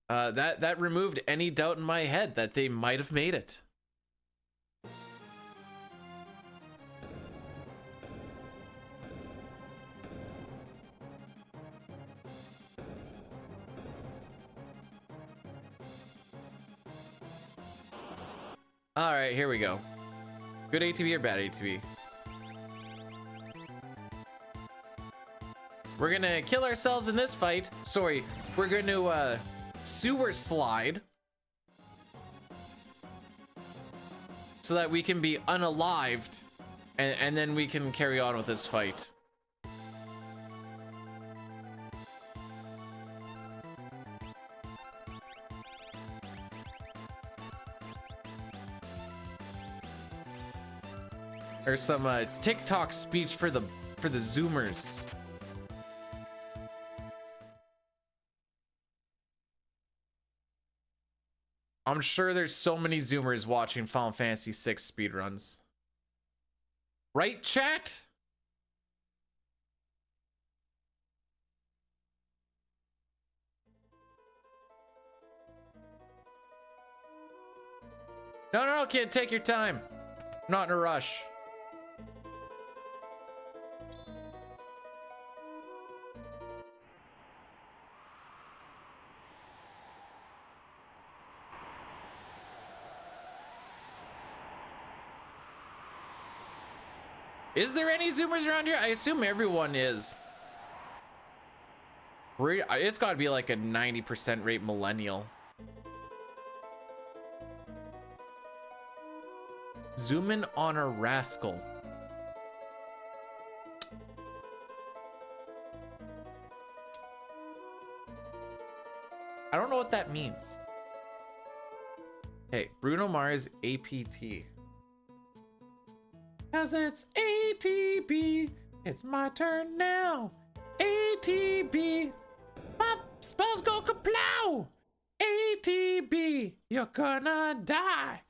That removed any doubt in my head that they might have made it. All right, here we go. Good ATB or bad ATB? We're gonna kill ourselves in this fight. Sorry, we're gonna sewer slide so that we can be unalived, and then we can carry on with this fight. There's some TikTok speech for the Zoomers. I'm sure there's so many Zoomers watching Final Fantasy VI speedruns. Right, chat? No, kid, take your time. I'm not in a rush. Is there any Zoomers around here? I assume everyone is. It's got to be like a 90% rate millennial. Zoom in on a rascal. I don't know what that means. Hey, Bruno Mars APT. Cause it's ATB. It's my turn now. ATB. Spells go kaplow! ATB, you're gonna die.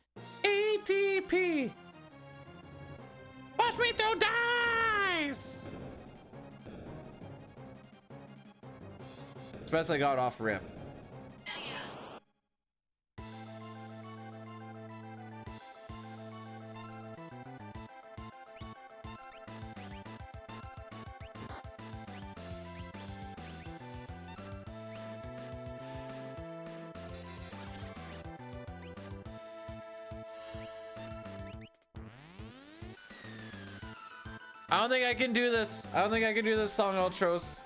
ATP. Watch me throw dice! Especially got off rip. I don't think I can do this. I don't think I can do this song outros.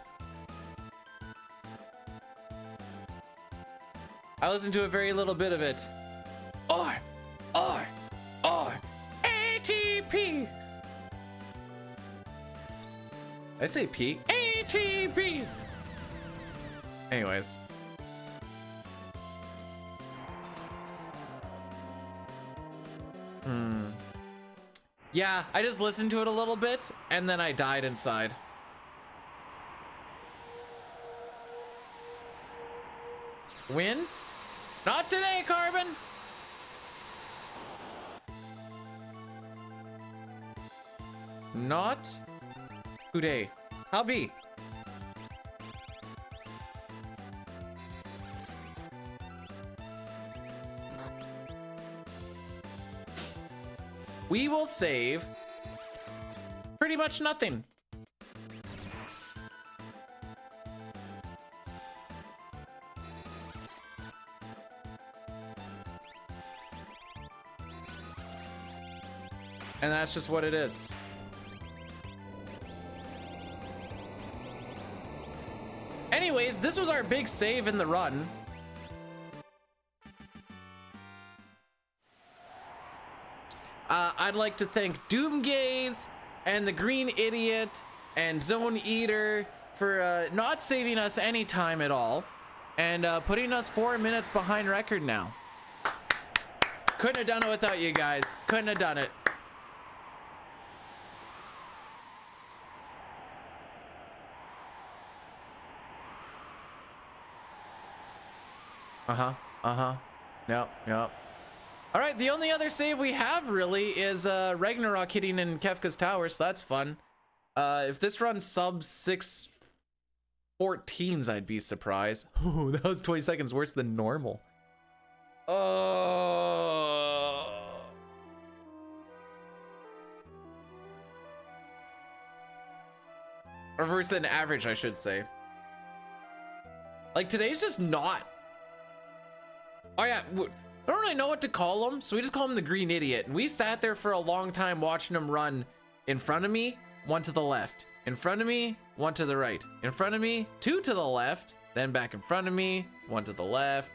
I listened to a very little bit of it. R, ATP. I say P. ATP. Anyways. Yeah, I just listened to it a little bit and then I died inside. Win? Not today, Carbon. Not today. How be? We will save pretty much nothing. And that's just what it is. Anyways, this was our big save in the run. I'd like to thank Doomgaze and the Green Idiot and Zone Eater for not saving us any time at all and putting us 4 minutes behind record now. Couldn't have done it without you guys. Couldn't have done it. Yep. All right, the only other save we have really is Ragnarok hitting in Kefka's tower, so that's fun. If this runs sub 6:14s, I'd be surprised. Oh, that was 20 seconds worse than normal. Or worse than average, I should say. Like, today's just not. Oh yeah, I don't really know what to call him, so we just call him the Green Idiot. And we sat there for a long time watching him run in front of me, one to the left. In front of me, one to the right. In front of me, two to the left. Then back in front of me, one to the left,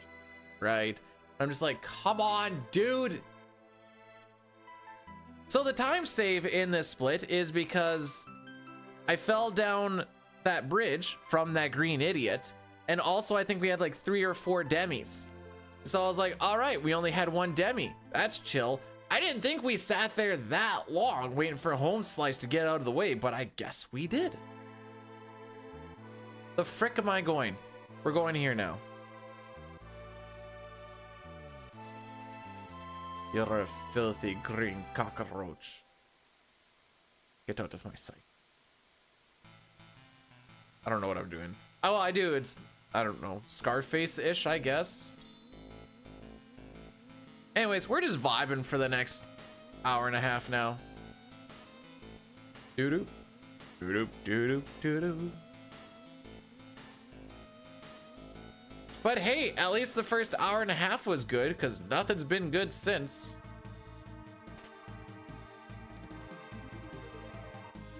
right. I'm just like, come on, dude. So the time save in this split is because I fell down that bridge from that Green Idiot. And also I think we had like 3 or 4 demis. So I was like, all right, we only had 1 demi. That's chill. I didn't think we sat there that long waiting for Home Slice to get out of the way, but I guess we did. The frick am I going? We're going here now. You're a filthy green cockroach. Get out of my sight. I don't know what I'm doing. Oh, I do. It's, I don't know, Scarface-ish, I guess. Anyways, we're just vibing for the next hour and a half now. Doo-doo. Doo-doo. Doo-doo. Doo-doo. But hey, at least the first hour and a half was good, because nothing's been good since.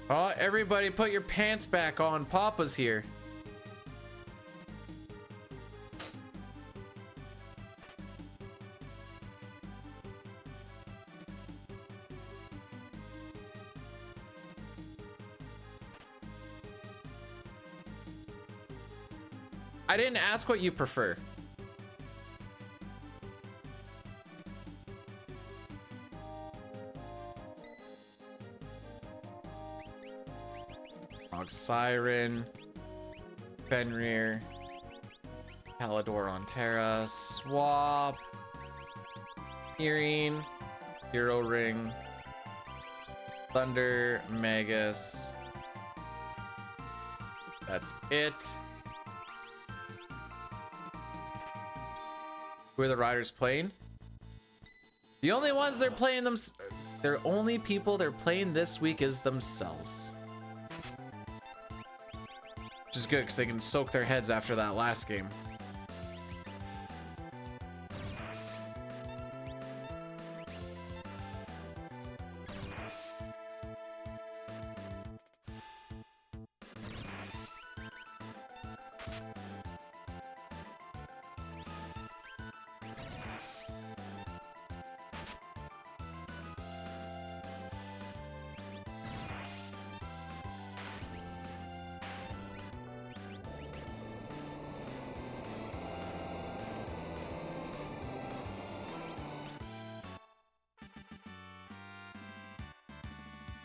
Oh, everybody put your pants back on. Papa's here. I didn't ask what you prefer. Dog Siren, Fenrir, Palador on Terra. Swap. Hearing. Hero Ring. Thunder. Magus. That's it. Who are the riders playing? The only ones they're playing them. Their only people they're playing this week is themselves. Which is good because they can soak their heads after that last game.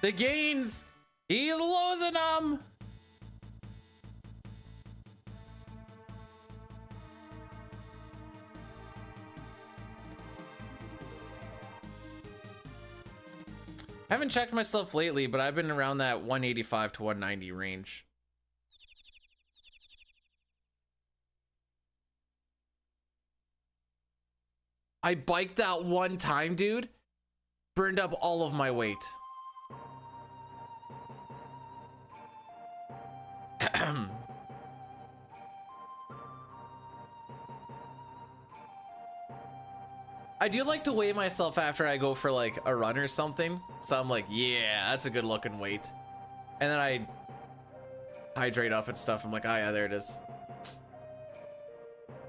The gains! He's losing them! Haven't checked myself lately, but I've been around that 185 to 190 range. I biked that one time, dude. Burned up all of my weight. I do like to weigh myself after I go for like a run or something. So I'm like, yeah, that's a good looking weight. And then I hydrate up and stuff. I'm like, oh yeah, there it is.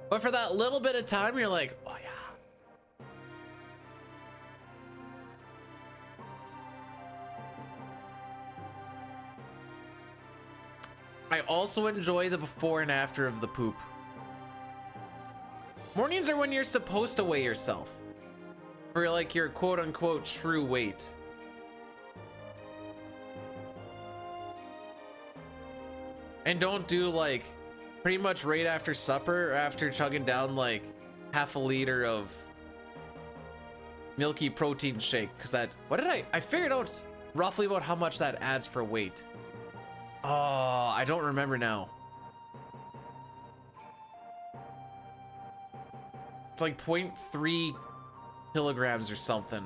But for that little bit of time, you're like, oh yeah. I also enjoy the before and after of the poop. Mornings are when you're supposed to weigh yourself for like your quote unquote true weight. And don't do like pretty much right after supper or after chugging down like half a liter of milky protein shake. Cause that, what did I figured out roughly about how much that adds for weight. Oh, I don't remember now. It's like 0.3 kilograms or something.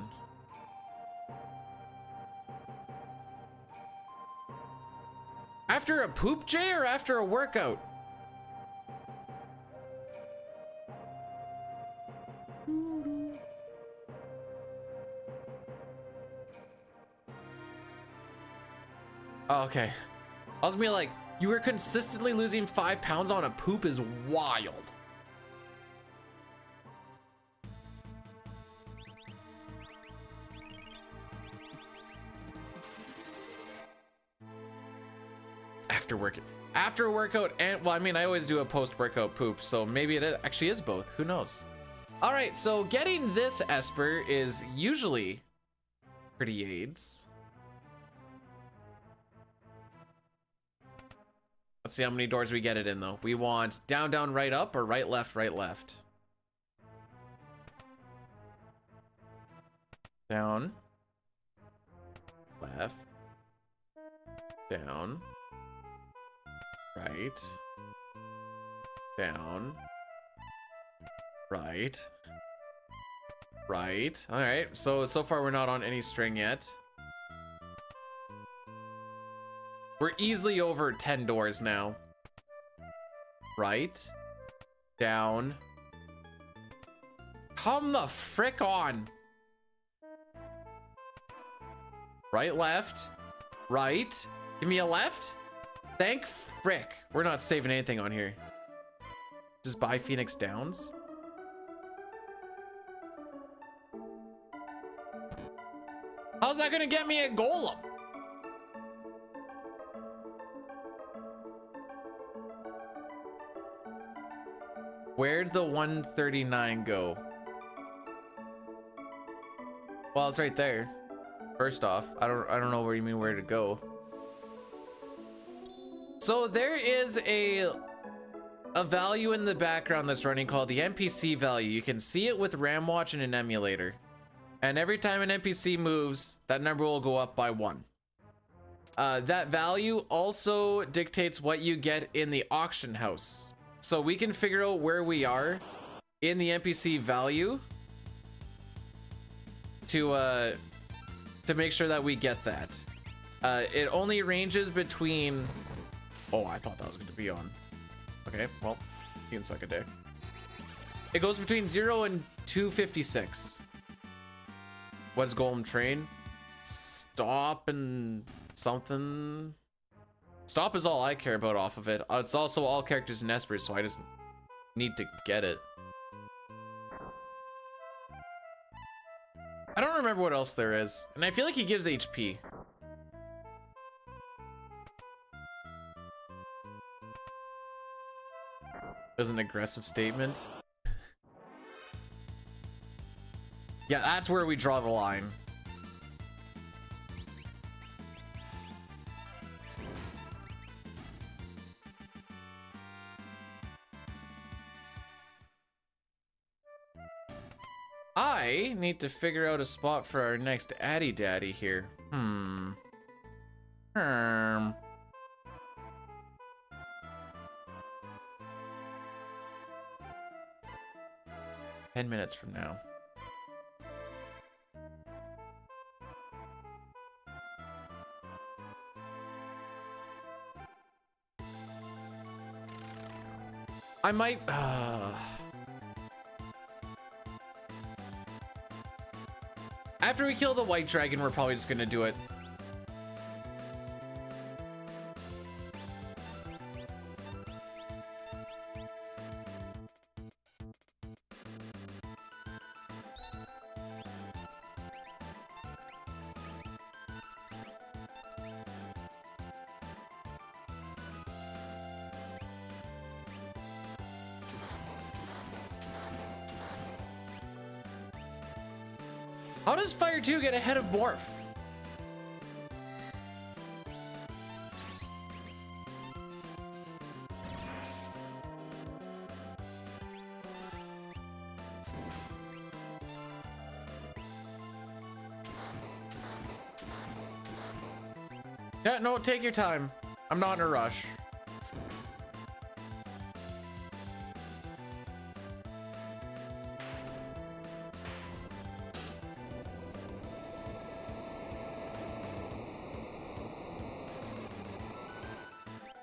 After a poop, Jay, or after a workout? Oh, okay. I was gonna be like, you were consistently losing 5 pounds on a poop is wild. After a workout, and well, I mean, I always do a post-workout poop, so maybe it actually is both. Who knows? All right, so getting this Esper is usually pretty AIDS. Let's see how many doors we get it in, though. We want down, down, right, up, or right, left, right, left. Down. Left. Down. Right. Down. Right. Right. All right. So far we're not on any string yet. We're easily over 10 doors now. Right. Down. Come the frick on. Right, left. Right. Give me a left. Thank frick. We're not saving anything on here. Just buy Phoenix Downs. How's that gonna get me a golem? Where'd the 139 go? Well, it's right there. First off, I don't know where you mean where to go. So there is a a value in the background that's running called the NPC value. You can see it with RAM Watch and an emulator. And every time an NPC moves, that number will go up by 1. That value also dictates what you get in the auction house. So we can figure out where we are in the NPC value to make sure that we get that. It only ranges between... Oh, I thought that was going to be on. Okay, well, you can suck a dick. It goes between 0 and 256. What is Golem Train? Stop and something. Stop is all I care about off of it. It's also all characters in Espers, so I just need to get it. I don't remember what else there is, and I feel like he gives HP. It was an aggressive statement. Yeah, that's where we draw the line. I need to figure out a spot for our next Addy Daddy here. 10 minutes from now. I might... After we kill the white dragon, we're probably just gonna do it. How does Fire 2 get ahead of Morph? Yeah, no, take your time. I'm not in a rush.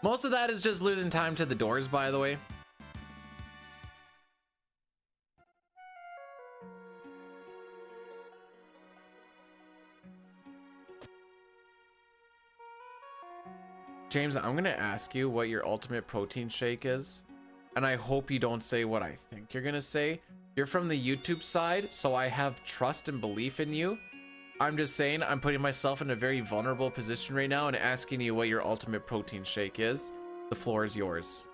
Most of that is just losing time to the doors, by the way. James, I'm gonna ask you what your ultimate protein shake is, and I hope you don't say what I think you're gonna say. You're from the YouTube side, so I have trust and belief in you. I'm just saying, I'm putting myself in a very vulnerable position right now and asking you what your ultimate protein shake is. The floor is yours.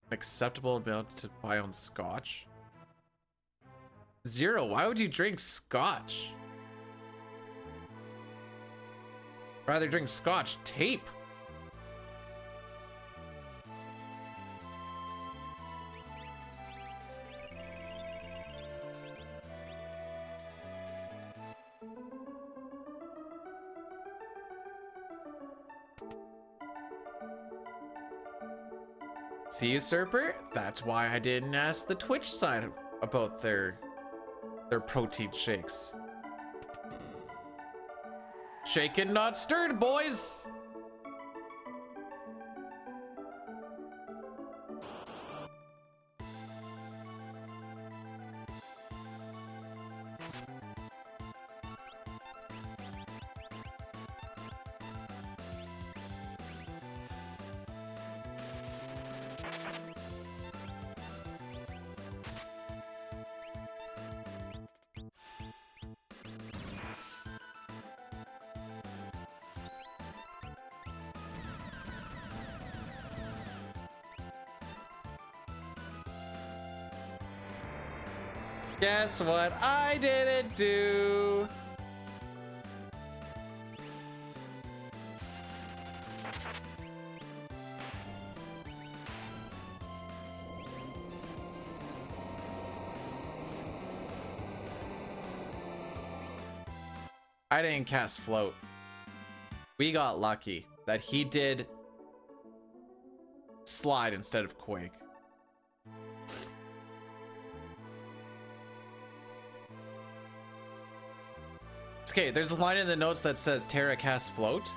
An acceptable amount to buy on scotch? 0, why would you drink scotch? Rather drink scotch tape. See, Usurper? That's why I didn't ask the Twitch side about their protein shakes. Shaken, not stirred, boys! Guess what I didn't do? I didn't cast float. We got lucky that he did slide instead of quake. Okay, there's a line in the notes that says Terra cast float,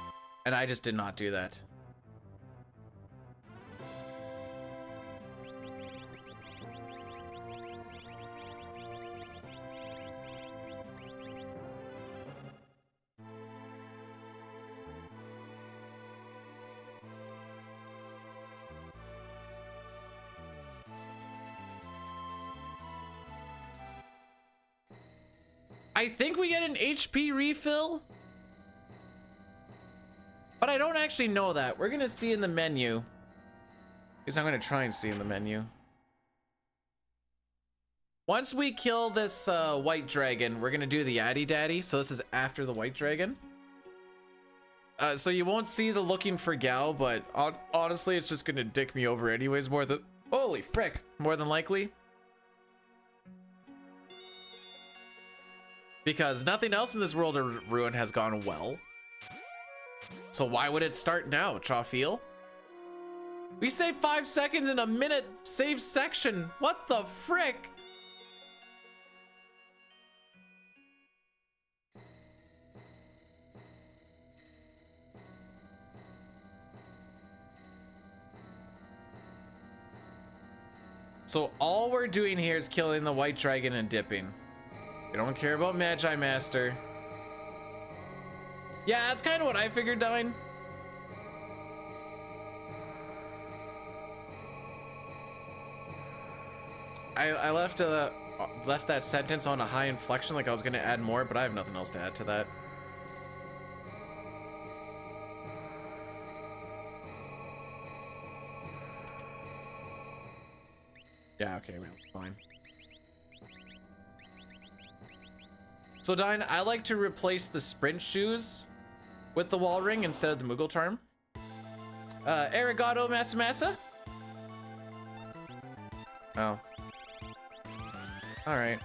and I just did not do that. I think we get an HP refill, but I don't actually know that. We're gonna see in the menu, because I'm gonna try and see in the menu. Once we kill this white dragon, we're gonna do the Addy Daddy. So this is after the white dragon. So you won't see the looking for gal, but honestly, it's just gonna dick me over anyways. Holy frick, more than likely. Because nothing else in this world of Ruin has gone well. So why would it start now, Chawfeel? We saved 5 seconds in a minute save section. What the frick? So all we're doing here is killing the white dragon and dipping. We don't care about Magi Master. Yeah, that's kind of what I figured, Dine. I left that sentence on a high inflection, like I was gonna add more, but I have nothing else to add to that. Yeah, okay, well, fine. So Dine, I like to replace the sprint shoes with the wall ring instead of the Moogle charm. Arigato Masa. Oh. Alright.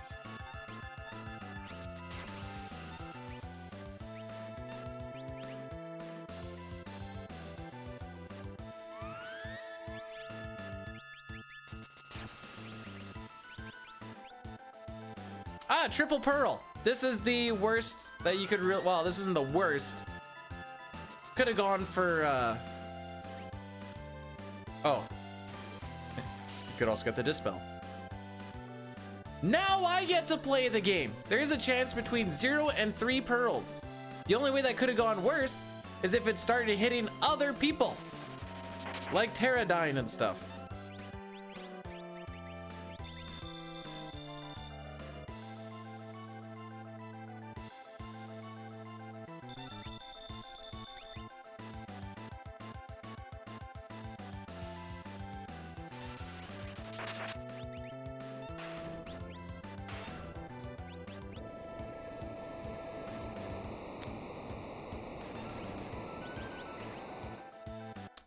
Ah, triple pearl. This is the worst that you could well, this isn't the worst. Could have gone for oh. You could also get the dispel. Now I get to play the game. There is a chance between 0 and 3 pearls. The only way that could have gone worse is if it started hitting other people. Like Pterodine and stuff.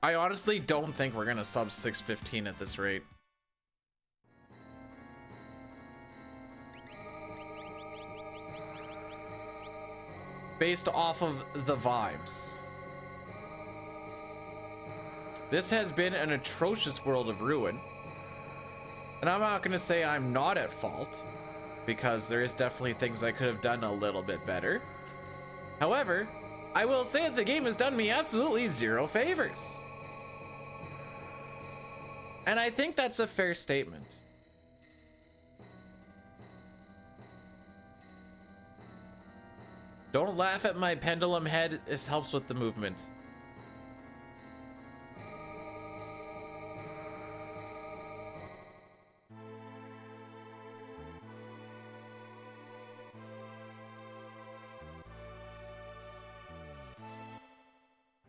I honestly don't think we're gonna sub 615 at this rate. Based off of the vibes. This has been an atrocious world of Ruin. And I'm not gonna say I'm not at fault, because there is definitely things I could have done a little bit better. However, I will say that the game has done me absolutely 0 favors. And I think that's a fair statement. Don't laugh at my pendulum head. This helps with the movement.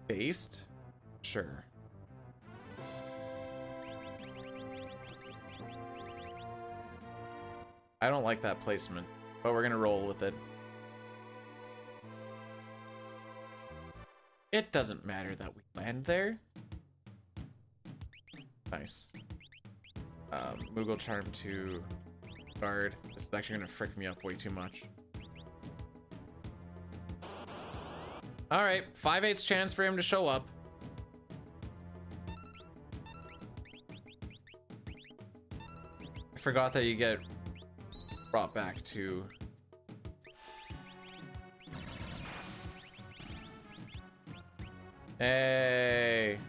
Based? Sure. I don't like that placement, but we're gonna roll with it. It doesn't matter that we land there. Nice. Moogle Charm to guard. This is actually gonna frick me up way too much. All right, 5/8 chance for him to show up. I forgot that you get brought back to. Hey.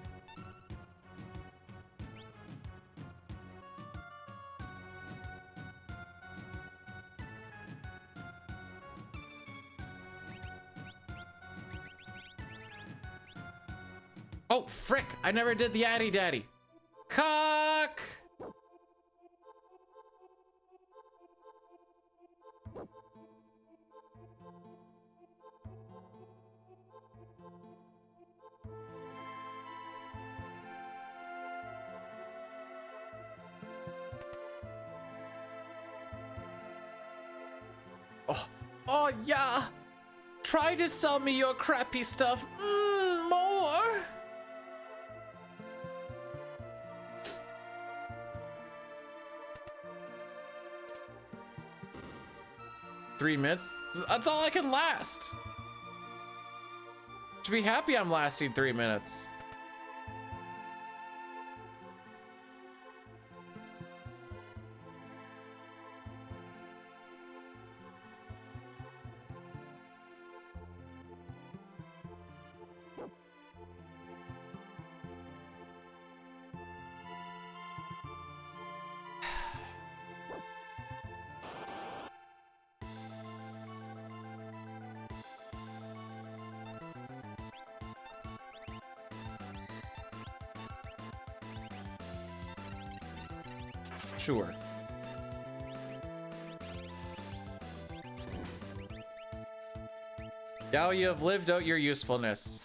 Oh, frick! I never did the Addy Daddy. Cock! Oh yeah! Try to sell me your crappy stuff. More! Three minutes? That's all I can last! Should be happy I'm lasting 3 minutes. Sure. Now you have lived out your usefulness.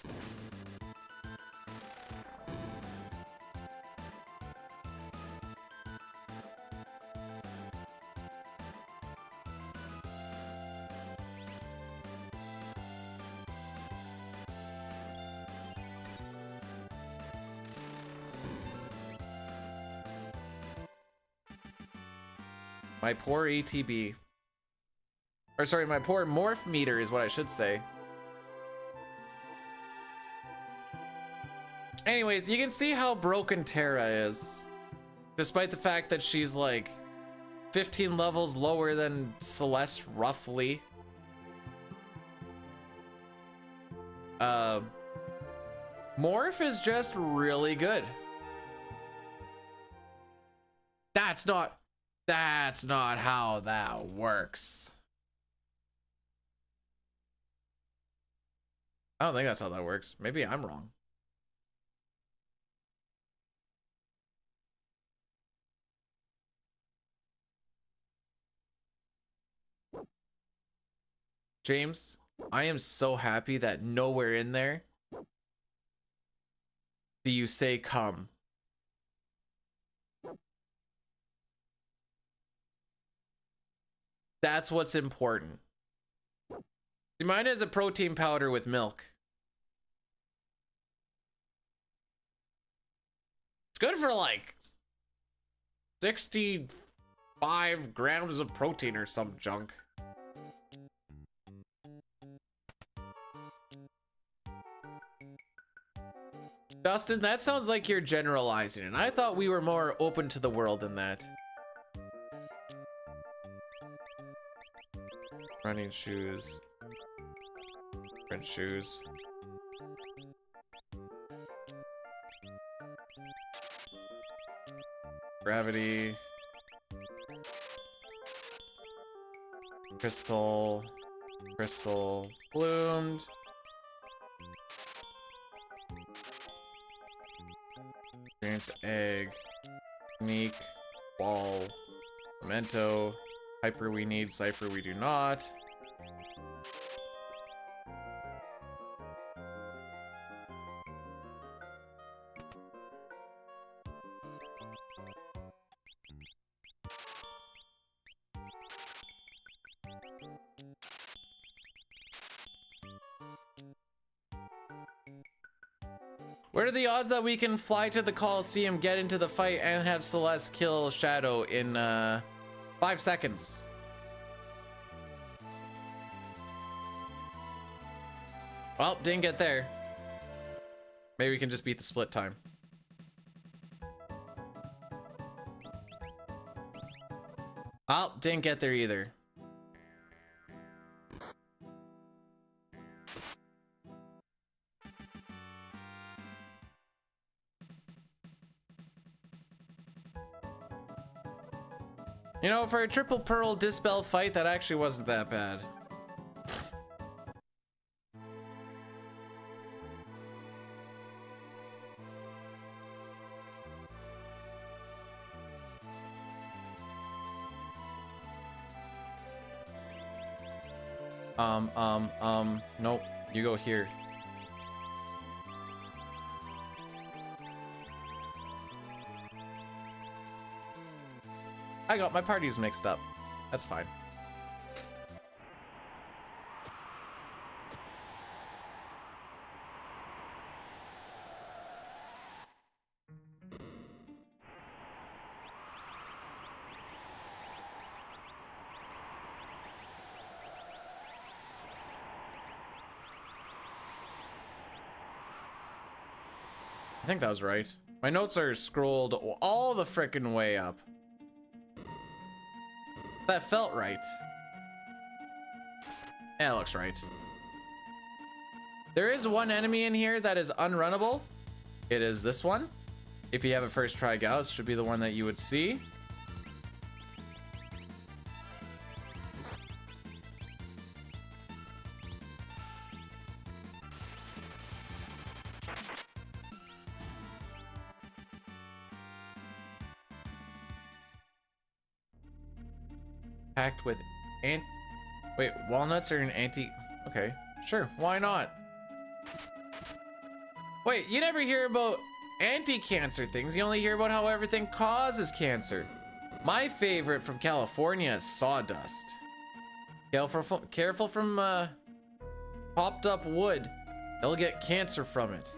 My poor ATB. Or sorry, my poor morph meter is what I should say. Anyways, you can see how broken Terra is. Despite the fact that she's like 15 levels lower than Celeste, roughly. Morph is just really good. That's not how that works. I don't think that's how that works. Maybe I'm wrong. James, I am so happy that nowhere in there do you say come. That's what's important. See, mine is a protein powder with milk. It's good for like 65 grams of protein or some junk. Dustin, that sounds like you're generalizing, and I thought we were more open to the world than that. Running shoes. French shoes. Gravity. Crystal. Crystal. Bloomed. Experience egg. Sneak. Ball. Memento. Hyper we need, Cypher we do not. What are the odds that we can fly to the Coliseum, get into the fight, and have Celeste kill Shadow in 5 seconds? Well, didn't get there. Maybe we can just beat the split time. Oh, didn't get there either. You know, for a triple pearl dispel fight, that actually wasn't that bad. Nope. You go here. I got my parties mixed up. That's fine. I think that was right. My notes are scrolled all the frickin' way up. That felt right. Yeah, it looks right. There is one enemy in here that is unrunnable. It is this one. If you have a first try Gauss, should be the one that you would see. Packed with wait, walnuts are an anti. Okay, sure, why not? Wait, you never hear about anti-cancer things. You only hear about how everything causes cancer. My favorite from California is sawdust. Careful from popped up wood. They'll get cancer from it.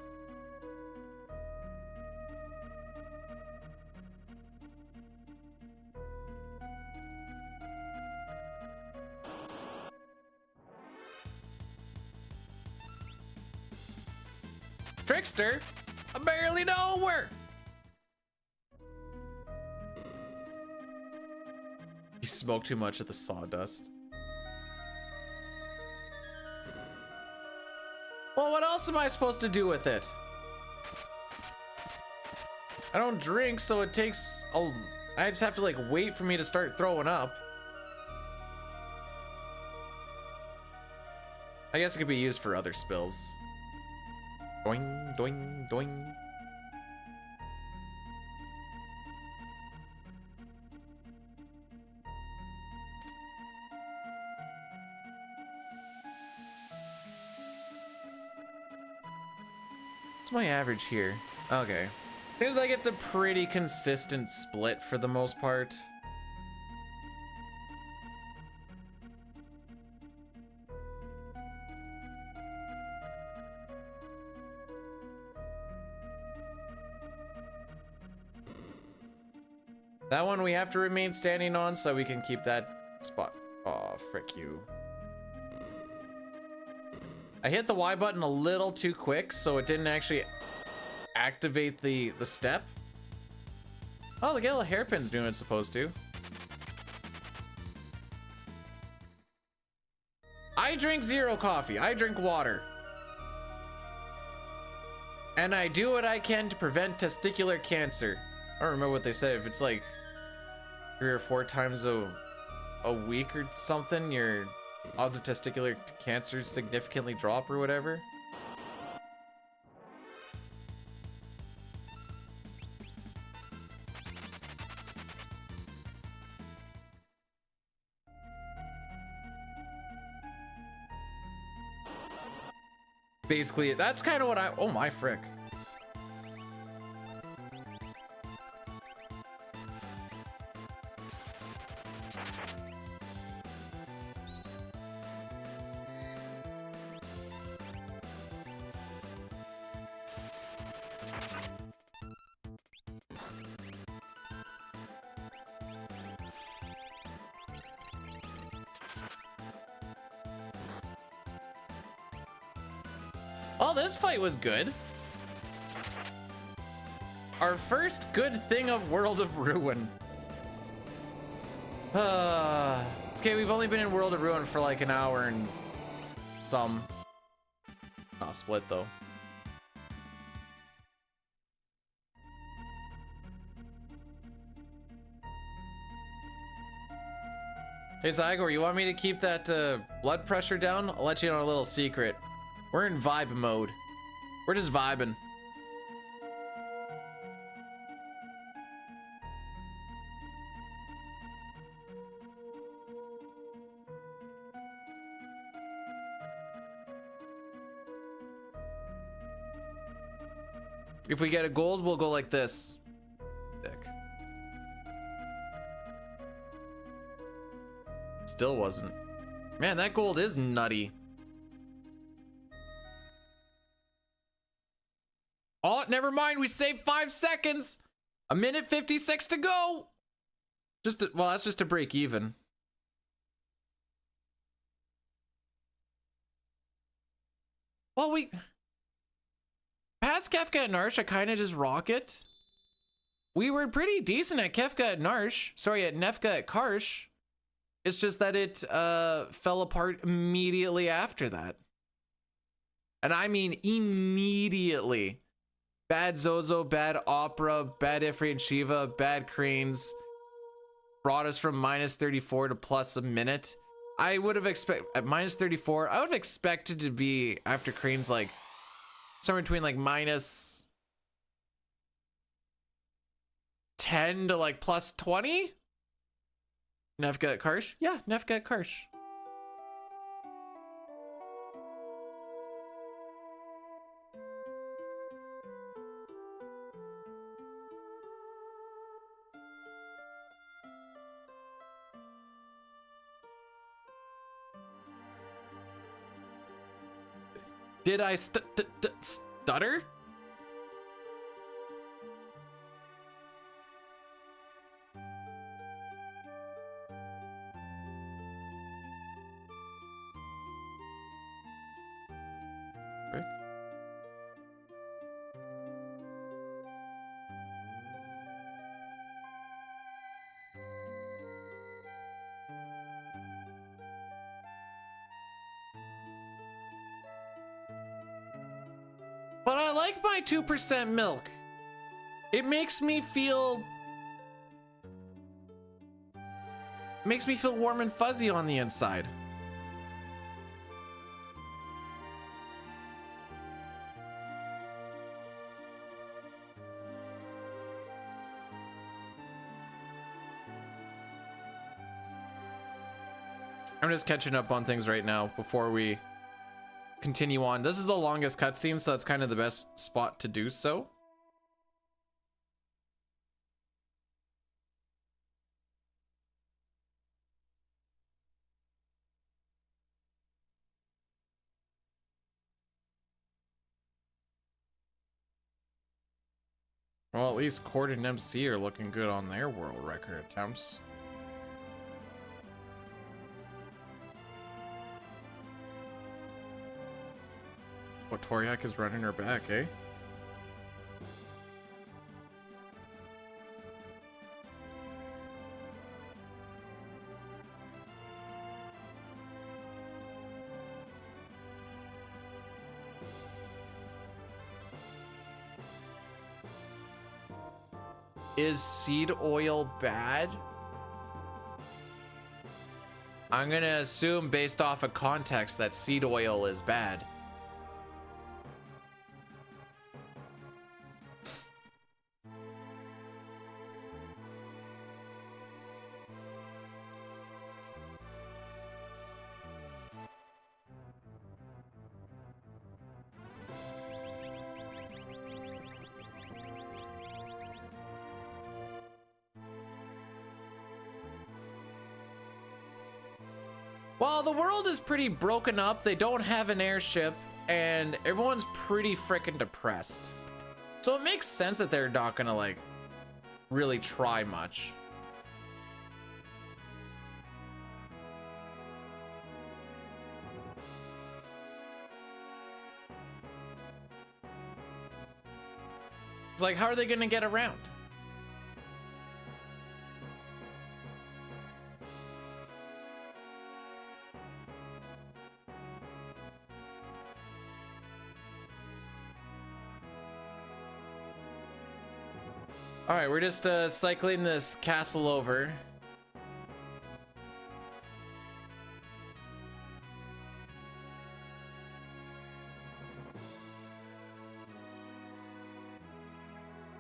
Trickster? I barely know where. You smoke too much of the sawdust. Well, what else am I supposed to do with it? I don't drink, so it takes I just have to like wait for me to start throwing up. I guess it could be used for other spills. Doing, doing, doing. What's my average here? Okay. Seems like it's a pretty consistent split for the most part. That one we have to remain standing on so we can keep that spot. Oh, frick you. I hit the Y button a little too quick, so it didn't actually activate the step. Oh, the yellow hairpin's doing what it's supposed to. I drink zero coffee. I drink water. And I do what I can to prevent testicular cancer. I don't remember what they said. If it's like 3 or 4 times a week or something, your odds of testicular cancer significantly drop or whatever. Basically, that's kind of what oh my frick. Oh, this fight was good. Our first good thing of World of Ruin. Okay, we've only been in World of Ruin for like an hour and some. Not split though. Hey Zygor, you want me to keep that blood pressure down? I'll let you know a little secret. We're in vibe mode. We're just vibing. If we get a gold, we'll go like this. Sick. Still wasn't. Man, that gold is nutty. Oh, never mind. We saved 5 seconds. 1:56 to go. Well, that's just to break even. Well, past Kefka and Narsh, I kind of just rock it. We were pretty decent at Kefka at Narsh. Sorry, at Nefka at Karsh. It's just that it fell apart immediately after that. And I mean immediately. Bad Zozo, bad Opera, bad Ifrit and Shiva, bad Cranes. Brought us from -34 to plus a minute. I would have expected, at -34, I would have expected to be, after Cranes, like, somewhere between, like, -10 to, like, plus 20? Nefka at Karsh? Yeah, Nefka at Karsh. Did I stutter? Rick? But I like my 2% milk. It makes me feel warm and fuzzy on the inside. I'm just catching up on things right now before we continue on. This is the longest cutscene, so that's kind of the best spot to do so. Well, at least Cord and MC are looking good on their world record attempts. What, Toriak is running her back, eh? Is seed oil bad? I'm gonna assume based off of context that seed oil is bad. Well, the world is pretty broken up. They don't have an airship, and everyone's pretty frickin' depressed. So it makes sense that they're not gonna like really try much. It's like, how are they gonna get around? All right, we're just cycling this castle over.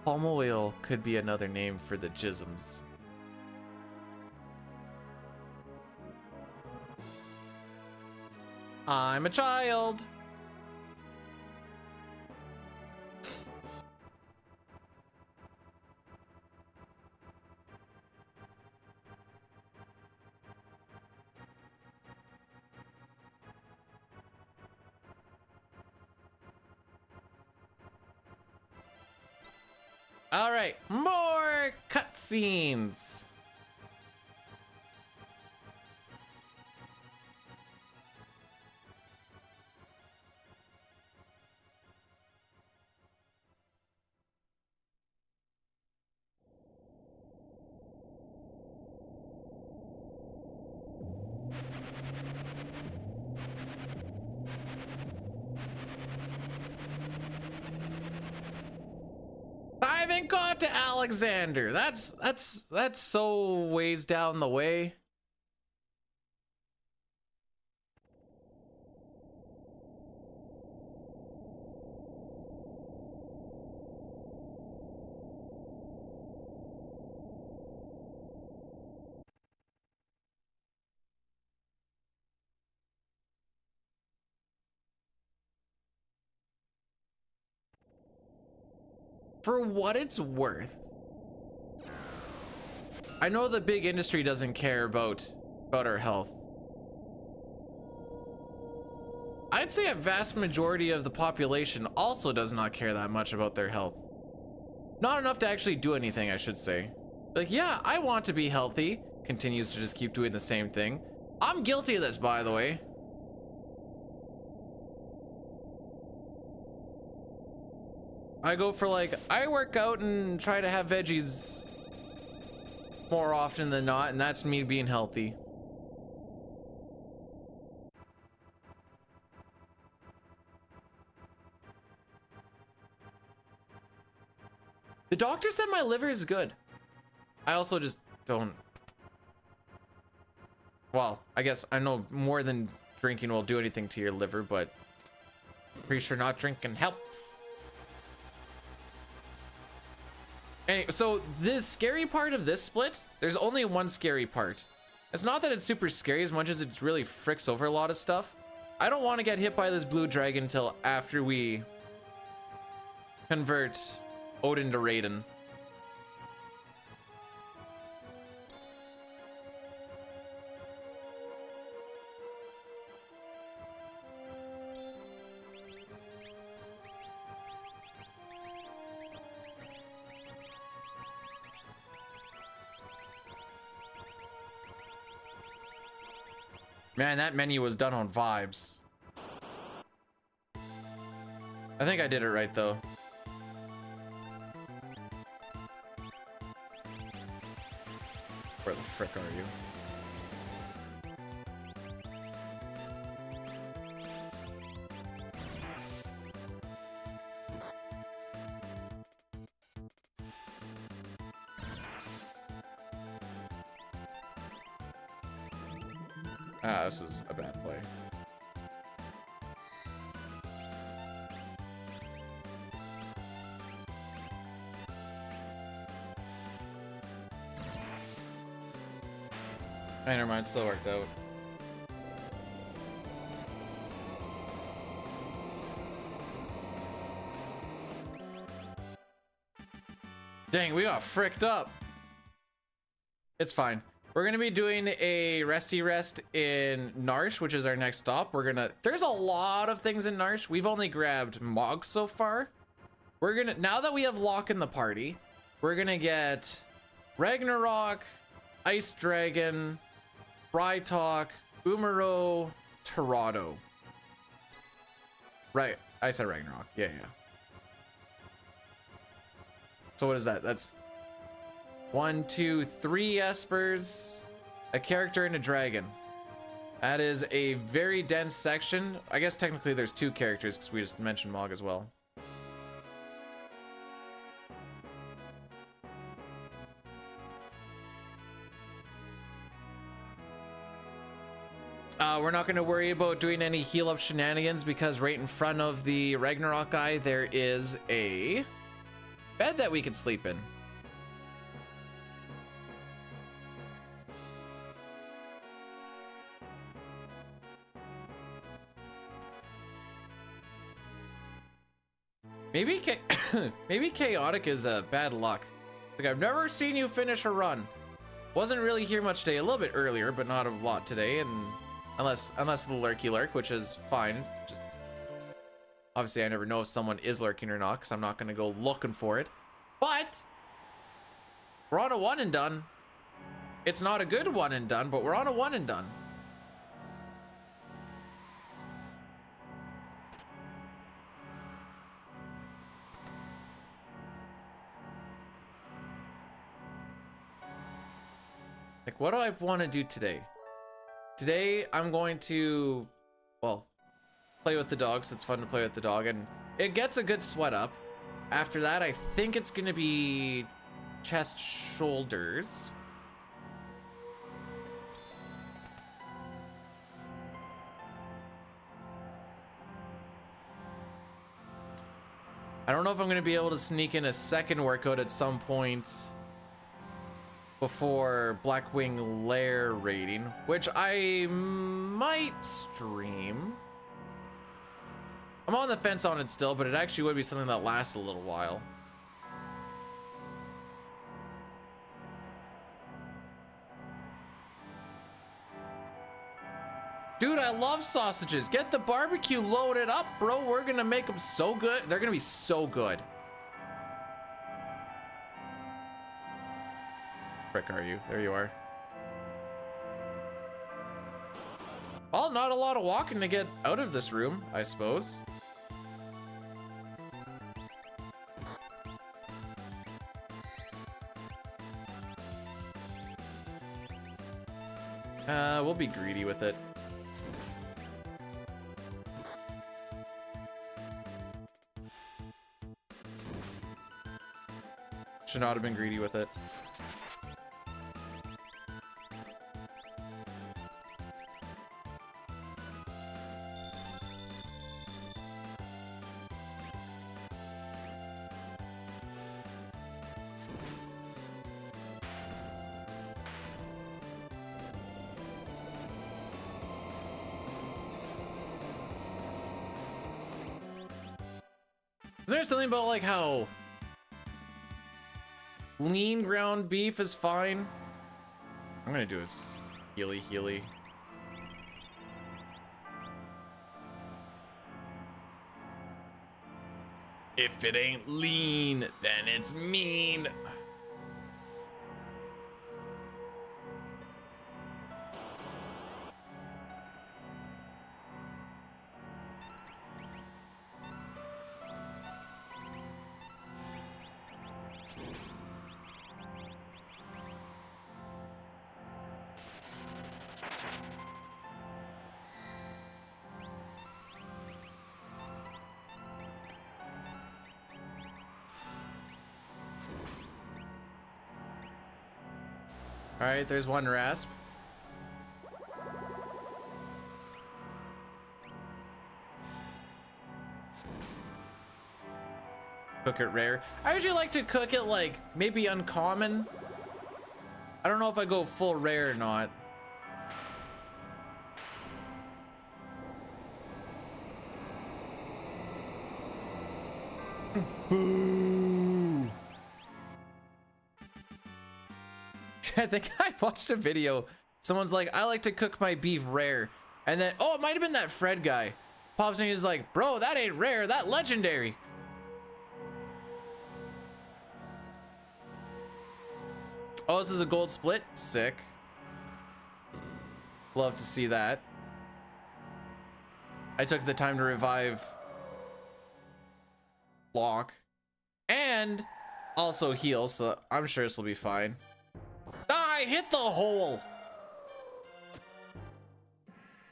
Palm oil could be another name for the jisms. I'm a child. All right, more cutscenes. I haven't got to Alexander. That's so ways down the way. For what it's worth, I know the big industry doesn't care about our health. I'd say a vast majority of the population also does not care that much about their health. Not enough to actually do anything, I should say. Like, yeah, I want to be healthy. Continues to just keep doing the same thing. I'm guilty of this, by the way. I go for like, I work out and try to have veggies more often than not, and that's me being healthy. The doctor said my liver is good. I also just don't. Well, I guess I know more than drinking will do anything to your liver, but pretty sure not drinking helps. Anyway, so the scary part of this split, there's only one scary part. It's not that it's super scary as much as it really fricks over a lot of stuff. I don't want to get hit by this blue dragon until after we convert Odin to Raiden. Man, that menu was done on vibes. I think I did it right, though. Where the frick are you? Ah, this is a bad play. Hey, never mind, still worked out. Dang, we got fricked up. It's fine. We're gonna be doing a resty rest in Narsh, which is our next stop. There's a lot of things in Narsh. We've only grabbed Mog so far. we're gonna, now that we have Locke in the party, we're gonna get Ragnarok, Ice Dragon, Frytalk, Umaro, Torado. Right, I said Ragnarok. Yeah, yeah. So what is that? That's 1, 2, 3 Espers, a character, and a dragon. That is a very dense section. I guess technically there's 2 characters because we just mentioned Mog as well. We're not going to worry about doing any heal up shenanigans because right in front of the Ragnarok guy there is a bed that we can sleep in. Maybe maybe chaotic is bad luck. Like, I've never seen you finish a run. Wasn't really here much today. A little bit earlier, but not a lot today. And unless the lurky lurk, which is fine. Just obviously, I never know if someone is lurking or not because I'm not gonna go looking for it. But we're on a one and done. It's not a good one and done, but we're on a one and done. Like, what do I want to do today? Today, I'm going to, well, play with the dog, so it's fun to play with the dog, and it gets a good sweat up. After that, I think it's going to be chest, shoulders. I don't know if I'm going to be able to sneak in a second workout at some point before Blackwing Lair raiding, which I might stream. I'm on the fence on it still, but it actually would be something that lasts a little while. Dude, I love sausages. Get the barbecue loaded up, bro. We're gonna make them so good. They're gonna be so good. Frick are you? There you are. Well, not a lot of walking to get out of this room, I suppose. We'll be greedy with it. Should not have been greedy with it. Is there something about like how lean ground beef is fine? I'm gonna do a healy. If it ain't lean, then it's mean. All right, there's one rasp. Cook it rare. I usually like to cook it like maybe uncommon. I don't know if I go full rare or not. Boo. I think I watched a video. Someone's like, I like to cook my beef rare. And then, oh, it might have been that Fred guy. Pops in, he's like, bro, that ain't rare, that legendary. Oh, this is a gold split. Sick. Love to see that. I took the time to revive Locke and also heal, so I'm sure this will be fine. Ah, I hit the hole.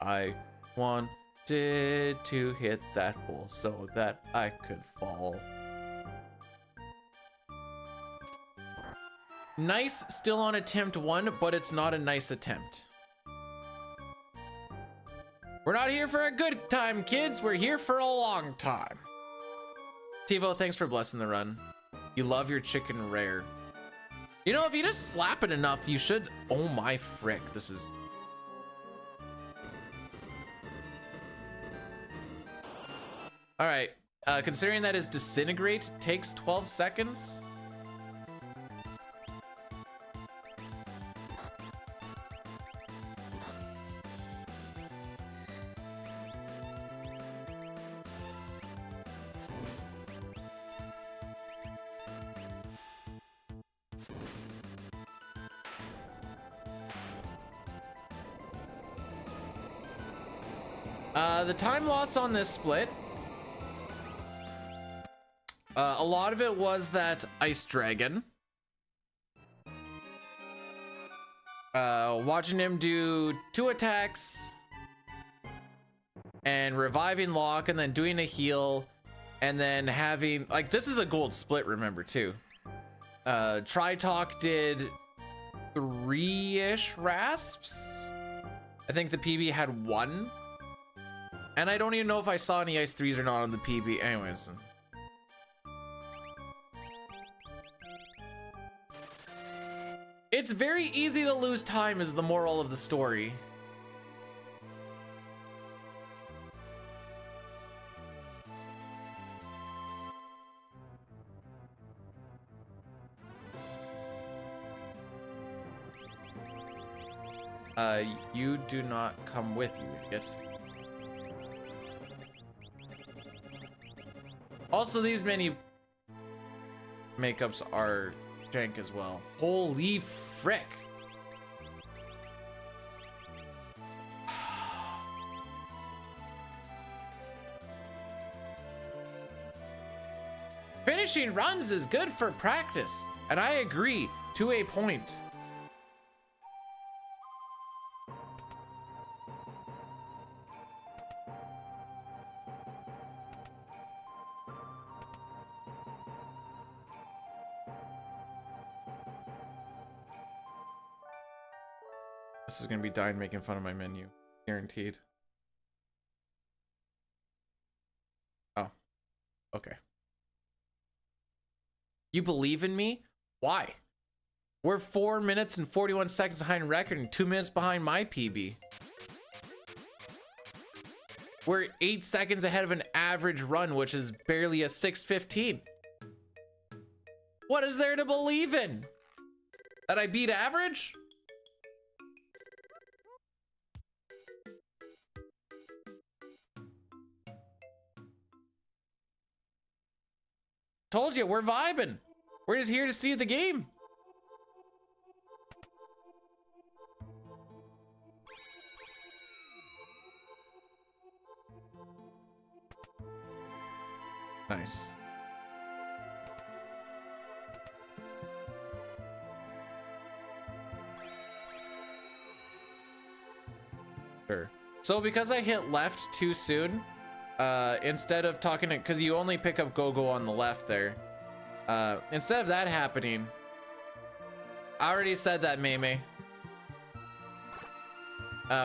I wanted to hit that hole so that I could fall. Nice, still on attempt 1, but it's not a nice attempt. We're not here for a good time, kids. We're here for a long time. Tivo, thanks for blessing the run. You love your chicken rare. You know, if you just slap it enough, you should. Oh my frick, this is. All right, considering that his disintegrate takes 12 seconds. The time loss on this split, a lot of it was that Ice Dragon. Watching him do 2 attacks and reviving Locke and then doing a heal and then having, like, this is a gold split, remember, too. Tritalk did 3-ish rasps. I think the PB had 1. And I don't even know if I saw any Ice 3s or not on the PB. Anyways. It's very easy to lose time is the moral of the story. You do not come with, you idiot. Also, these mini makeups are jank as well. Holy frick. Finishing runs is good for practice, and I agree to a point. This is gonna be Dine making fun of my menu, guaranteed. Oh, okay. You believe in me? Why? We're 4 minutes and 41 seconds behind record and 2 minutes behind my PB. We're 8 seconds ahead of an average run, which is barely a 6:15. What is there to believe in? That I beat average? Told you, we're vibing. We're just here to see the game. Nice. Sure. So because I hit left too soon, instead of talking to, because you only pick up Go-Go on the left there. Instead of that happening, I already said that, Meme.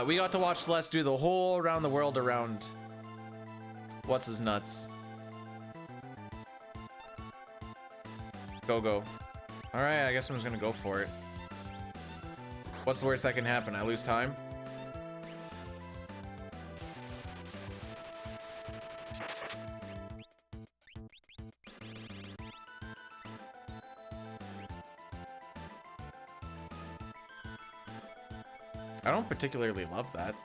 We got to watch Celeste do the whole around the world around what's his nuts. Go-Go. All right, I guess I'm just gonna go for it. What's the worst that can happen? I lose time? I don't particularly love that.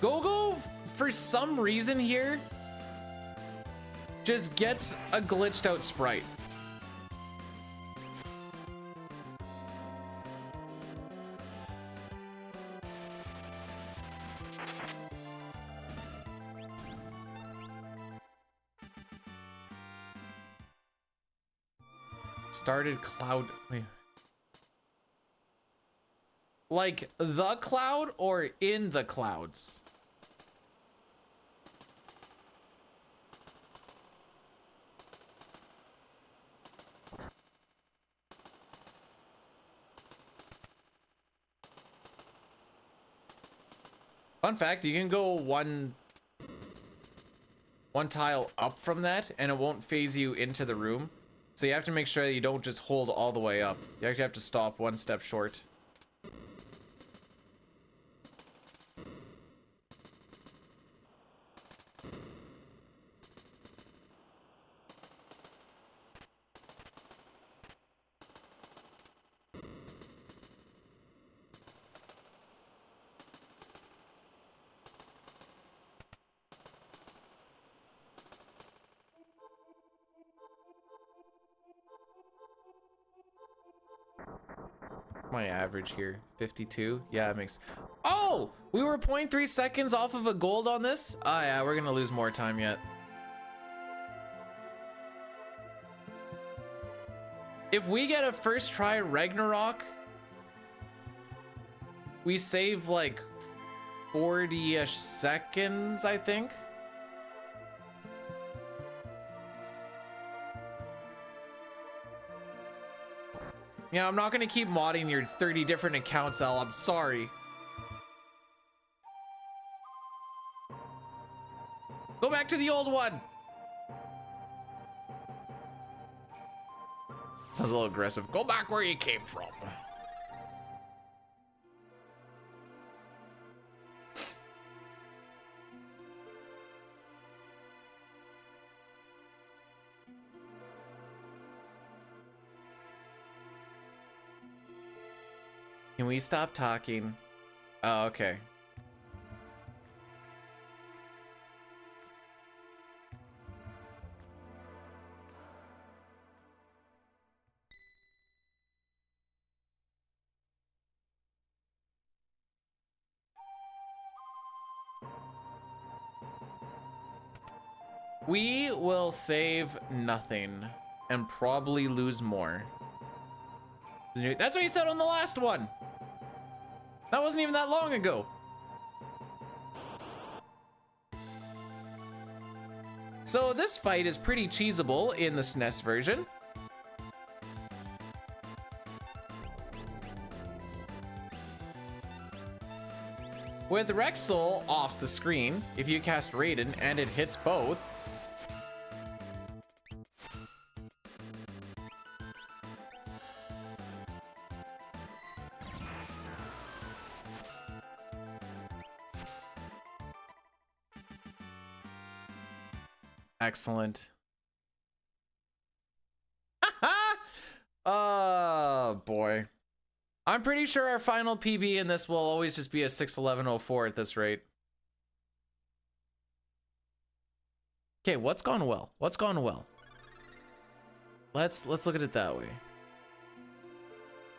Go-Go, for some reason here, just gets a glitched out sprite. Started cloud. Wait. Like the cloud or in the clouds? Fun fact, you can go one tile up from that and it won't phase you into the room. So you have to make sure that you don't just hold all the way up. You actually have to stop one step short. My average here 52. Yeah, it makes. Oh, we were 0.3 seconds off of a gold on this. Oh yeah, we're gonna lose more time yet. If we get a first try Ragnarok, we save like 40-ish seconds, I think. Yeah, I'm not gonna keep modding your 30 different accounts, Al. I'm sorry. Go back to the old one. Sounds a little aggressive. Go back where you came from. Can we stop talking? Oh, okay. We will save nothing and probably lose more. That's what you said on the last one. That wasn't even that long ago. So this fight is pretty cheesable in the SNES version. With Rexel off the screen, if you cast Raiden and it hits both, excellent. Oh boy. I'm pretty sure our final PB in this will always just be a 6:11:04 at this rate. Okay, what's gone well? What's gone well? Let's look at it that way.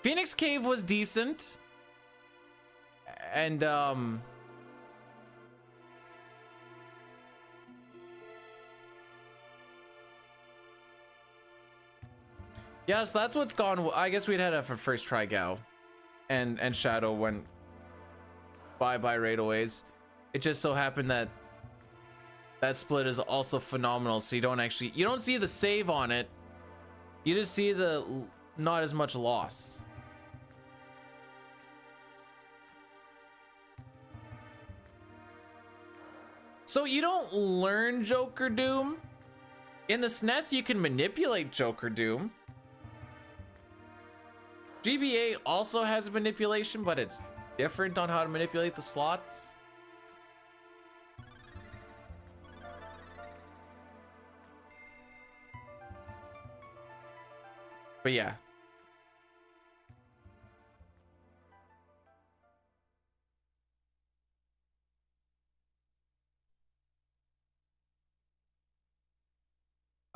Phoenix Cave was decent. And yeah, so that's what's gone. I guess we'd had a first try Gao, and Shadow went bye right aways. It just so happened that that split is also phenomenal. So you don't see the save on it. You just see the not as much loss. So you don't learn Joker Doom. In the SNES, you can manipulate Joker Doom. GBA also has manipulation, but it's different on how to manipulate the slots. But yeah.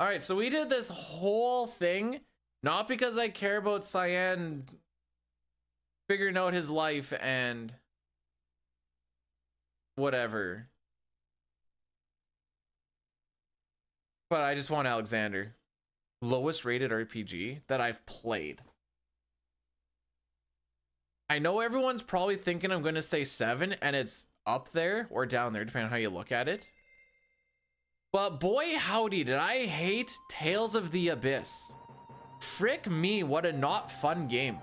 All right, so we did this whole thing not because I care about Cyan figuring out his life and whatever, but I just want Alexander. Lowest rated RPG that I've played. I know everyone's probably thinking I'm going to say 7, and it's up there or down there, depending on how you look at it. But boy, howdy, did I hate Tales of the Abyss. Frick me, what a not fun game.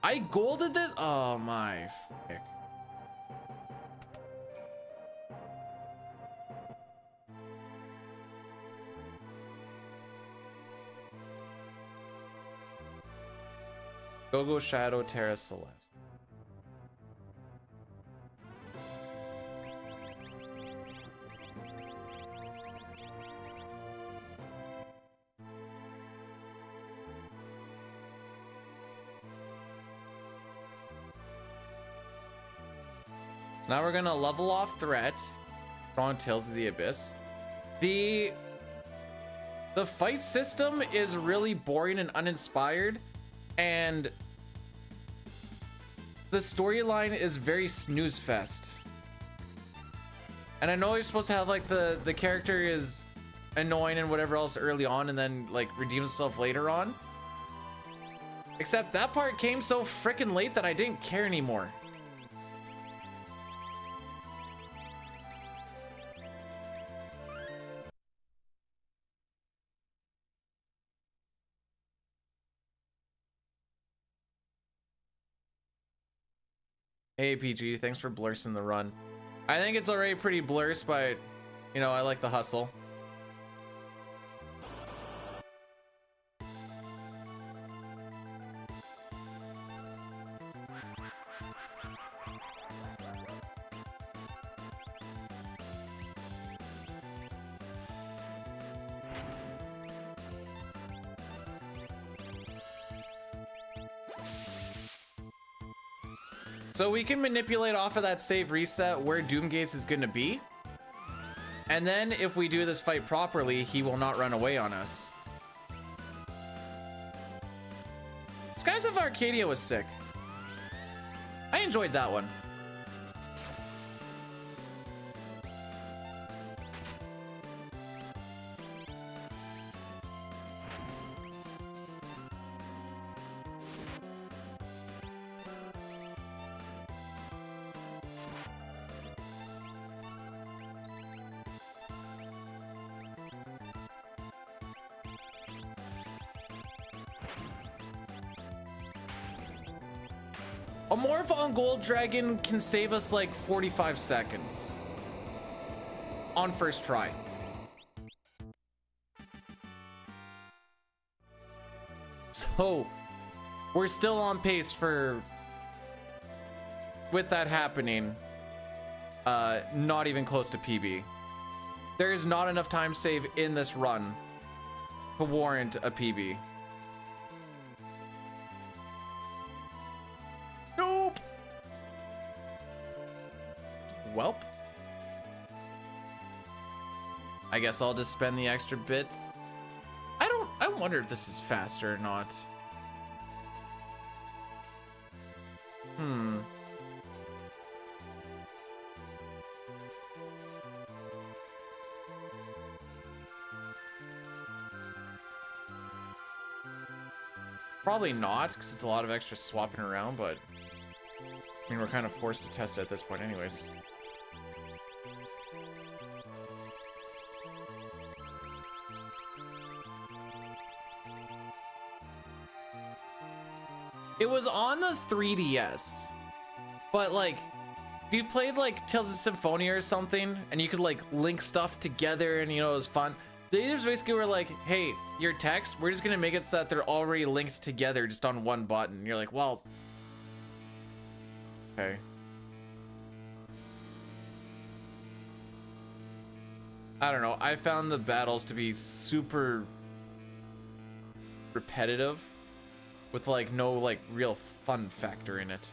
I golded this. Oh my frick. Go Shadow Terra Celeste. So now we're gonna level off Threat. Strong Tales of the Abyss. The fight system is really boring and uninspired, and the storyline is very snooze fest. And I know you're supposed to have like the character is annoying and whatever else early on, and then like redeems himself later on. Except that part came so freaking late that I didn't care anymore. Hey PG, thanks for blursing the run. I think it's already pretty blurs, but you know, I like the hustle. So we can manipulate off of that save reset where Doomgaze is going to be. And then if we do this fight properly, he will not run away on us. Skies of Arcadia was sick. I enjoyed that one. A Morph on Gold Dragon can save us like 45 seconds on first try. So we're still on pace for, with that happening, not even close to PB. There is not enough time save in this run to warrant a PB. Nope. Welp. I guess I'll just spend the extra bits. I wonder if this is faster or not. Probably not, because it's a lot of extra swapping around, but I mean, we're kind of forced to test it at this point anyways. It was on the 3DS, but like, if you played like Tales of Symphonia or something, and you could like link stuff together, and you know, it was fun. They just basically were like, hey, your text, we're just gonna make it so that they're already linked together just on one button. You're like, well, okay. I don't know. I found the battles to be super repetitive with like no like real fun factor in it.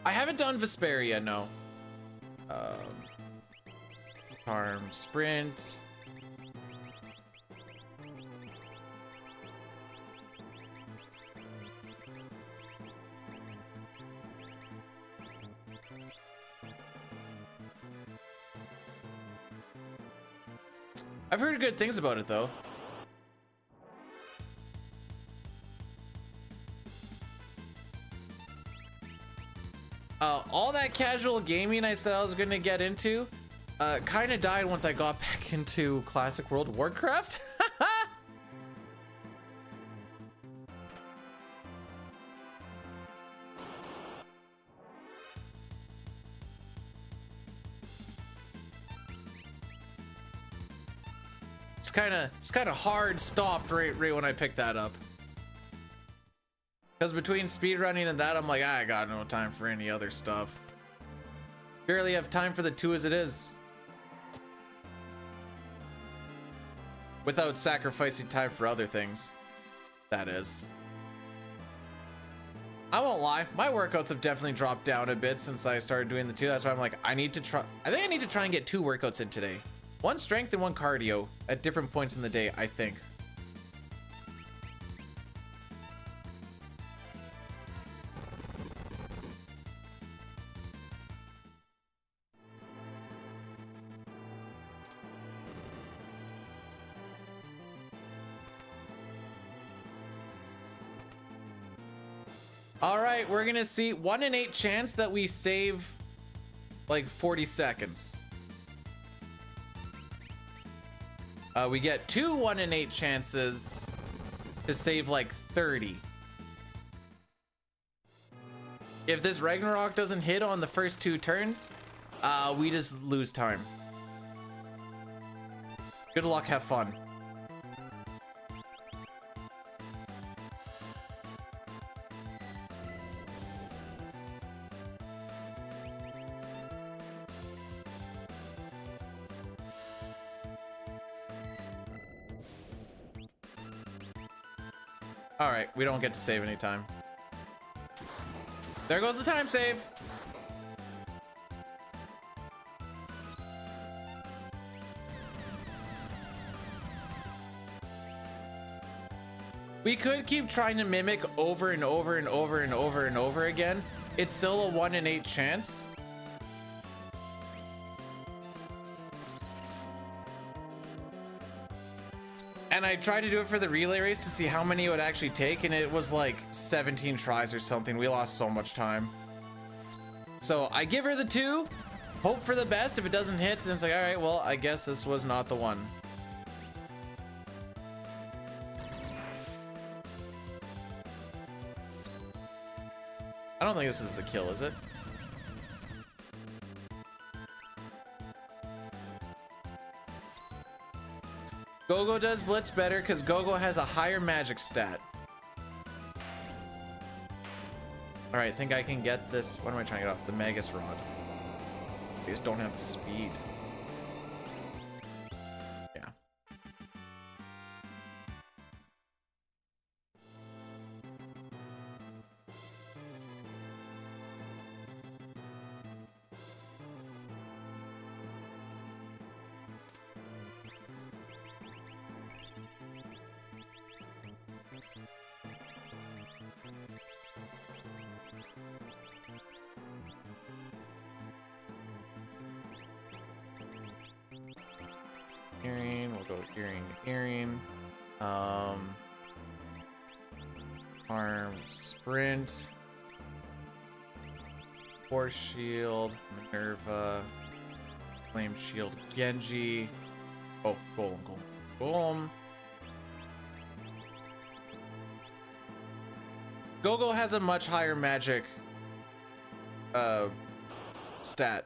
I haven't done Vesperia, no. Charm, sprint. I've heard good things about it, though. All that casual gaming I said I was gonna get into kind of died once I got back into Classic World of Warcraft. It's kind of hard stopped right when I picked that up. Because between speedrunning and that, I'm like, I got no time for any other stuff. Barely have time for the two as it is. Without sacrificing time for other things. That is. I won't lie, my workouts have definitely dropped down a bit since I started doing the two. That's why I'm like, I think I need to try and get 2 workouts in today. 1 strength and 1 cardio at different points in the day, I think. All right, we're gonna see 1 in 8 chance that we save like 40 seconds. We get 2 1 in 8 chances to save like 30. If this Ragnarok doesn't hit on the first 2 turns, we just lose time. Good luck, have fun. All right, we don't get to save any time. There goes the time save. We could keep trying to mimic over and over and over and over and over again. It's still a 1 in 8 chance. And I tried to do it for the relay race to see how many it would actually take, and it was like 17 tries or something. We lost so much time. So I give her the 2, hope for the best. If it doesn't hit, then it's like, all right, well, I guess this was not the one. I don't think this is the kill, is it? Gogo does blitz better because Gogo has a higher magic stat. All right, I think I can get this. What am I trying to get off? The Magus Rod. I just don't have the speed. Yeah. Earring, we'll go earring to earring. Arm, sprint, force shield, Minerva, flame shield, Genji. Oh, golem, golem, golem. Gogo has a much higher magic stat.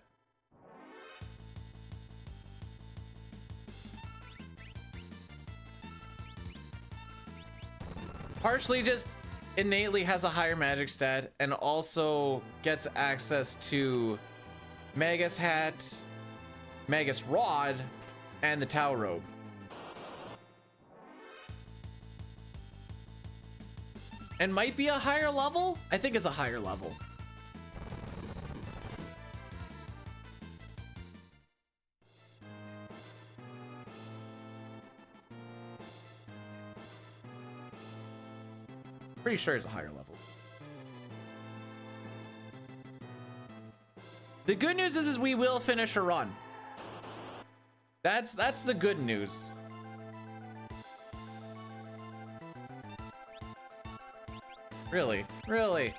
Partially just, innately has a higher magic stat and also gets access to Magus Hat, Magus Rod, and the Tau Robe. And might be a higher level? I think it's a higher level. Pretty sure it's a higher level. The good news is we will finish a run. That's the good news. Really? Really?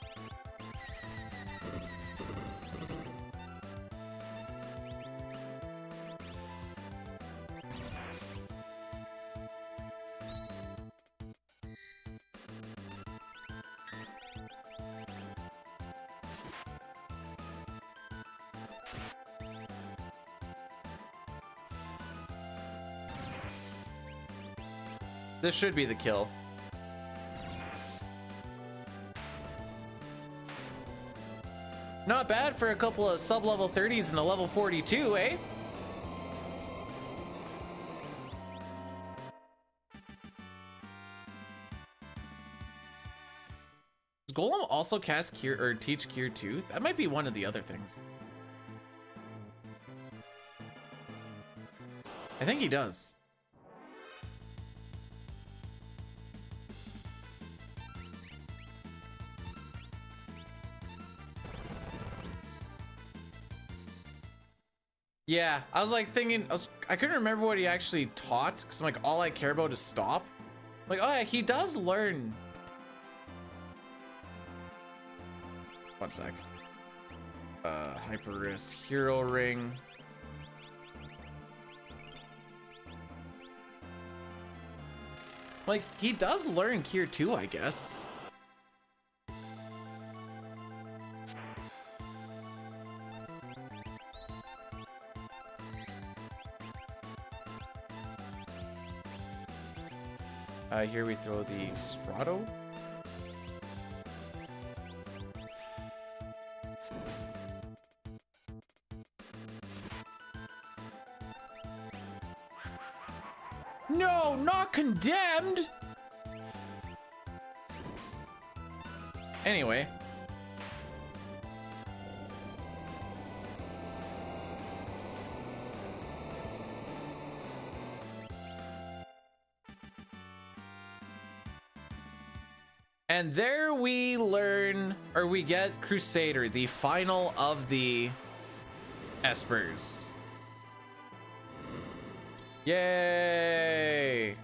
This should be the kill. Not bad for a couple of sub-level 30s and a level 42, eh? Does Golem also cast Cure or teach Cure too? That might be one of the other things. I think he does. Yeah, I was like thinking, I couldn't remember what he actually taught because I'm like, all I care about is stop. Like, oh yeah, he does learn. One sec. Hyper Wrist, Hero Ring. Like, he does learn Cure 2, I guess. Here we throw the Strato. No, not condemned. Anyway. And there we learn, or we get Crusader, the final of the Espers. Yay!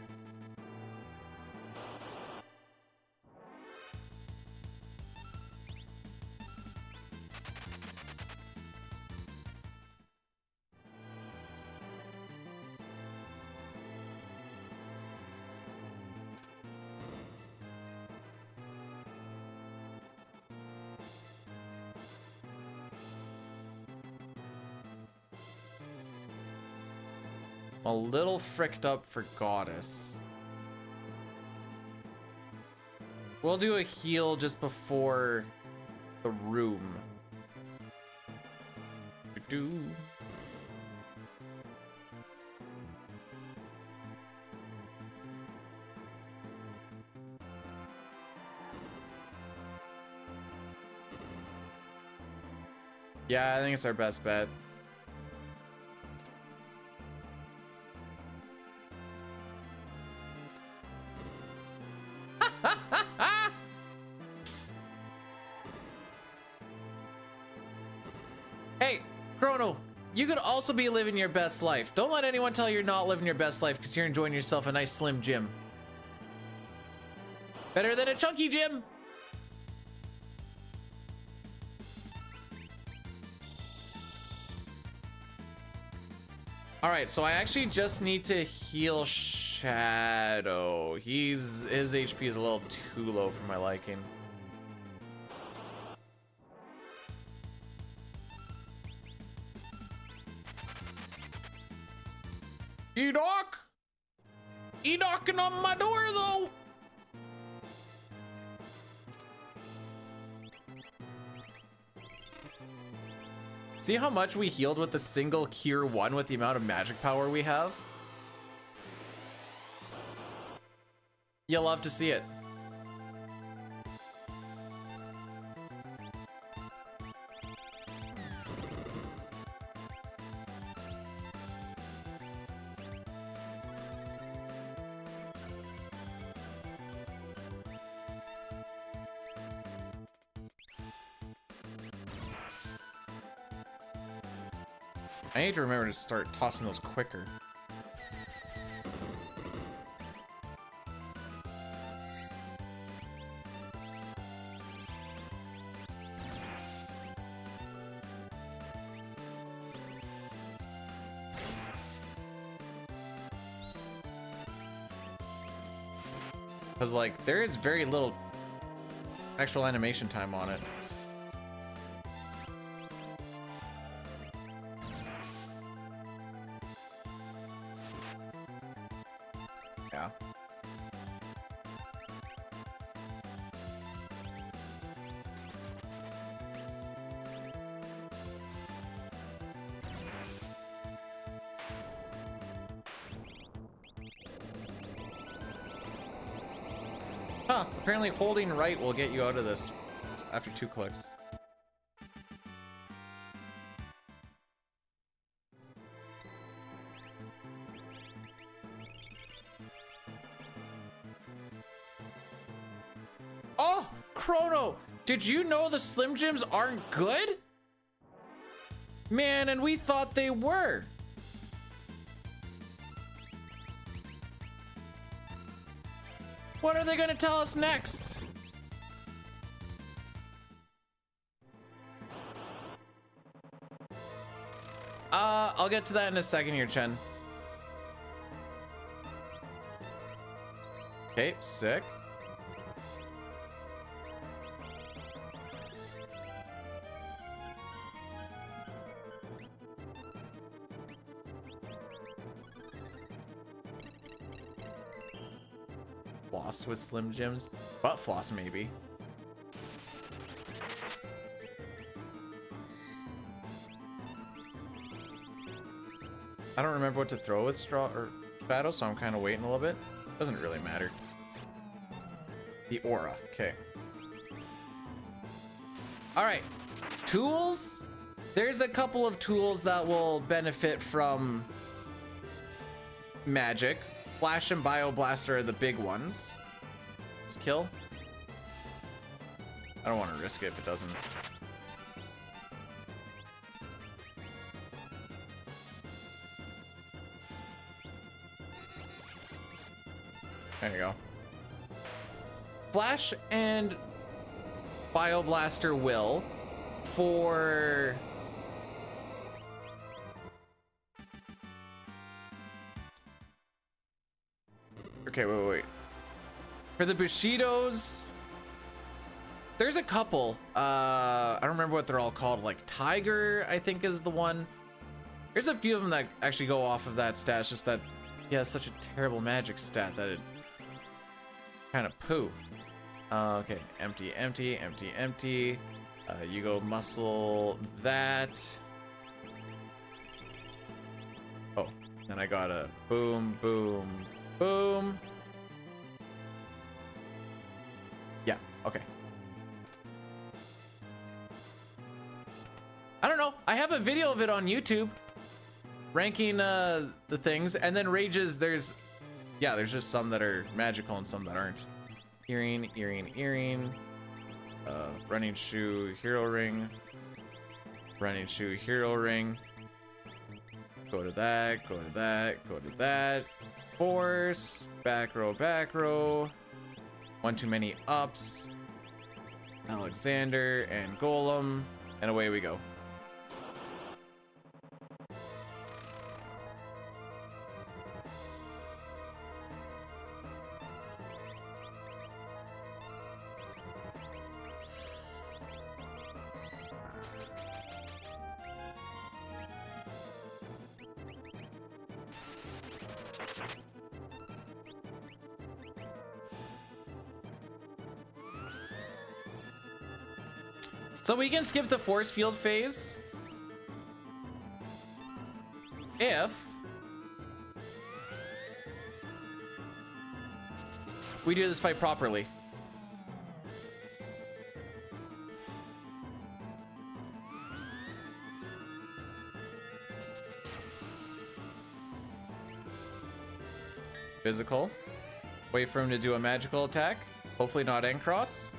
A little fricked up for Goddess. We'll do a heal just before the room. Yeah, I think it's our best bet. Hey, Chrono, you could also be living your best life. Don't let anyone tell you you're not living your best life because you're enjoying yourself a nice slim gym. Better than a chunky gym. All right, so I actually just need to heal Shadow. His HP is a little too low for my liking. Enoch! He knocking on my door though. See how much we healed with a single Cure 1 with the amount of magic power we have? You'll love to see it. I need to remember to start tossing those quicker. Because, like, there is very little actual animation time on it. Yeah. Huh, apparently holding right will get you out of this after 2 clicks. Oh, Chrono, did you know the Slim Jims aren't good? Man, and we thought they were. What are they gonna tell us next? I'll get to that in a second here, Chen. Okay, sick. Floss with Slim Jims? Butt floss, maybe. I don't remember what to throw with Straw or Shadow, so I'm kind of waiting a little bit. Doesn't really matter. The Aura, okay. All right, tools. There's a couple of tools that will benefit from magic. Flash and Bio Blaster are the big ones. Let's kill. I don't want to risk it if it doesn't. There you go. Flash and Bio Blaster will for okay, wait. For the Bushidos, there's a couple. I don't remember what they're all called. Like Tiger, I think is the one. There's a few of them that actually go off of that stat. It's just that he has such a terrible magic stat that it kind of poo. Okay, empty. You go muscle that. Oh, then I got a boom. Yeah, okay. I don't know. I have a video of it on YouTube ranking the things, and then rages. There's just some that are magical and some that aren't. Earring. Running shoe, hero ring. Running shoe, hero ring. Go to that. Force. Back row. One too many ups. Alexander and Golem. And away we go. So we can skip the force field phase. we do this fight properly. Physical. Wait for him to do a magical attack. Hopefully not end cross.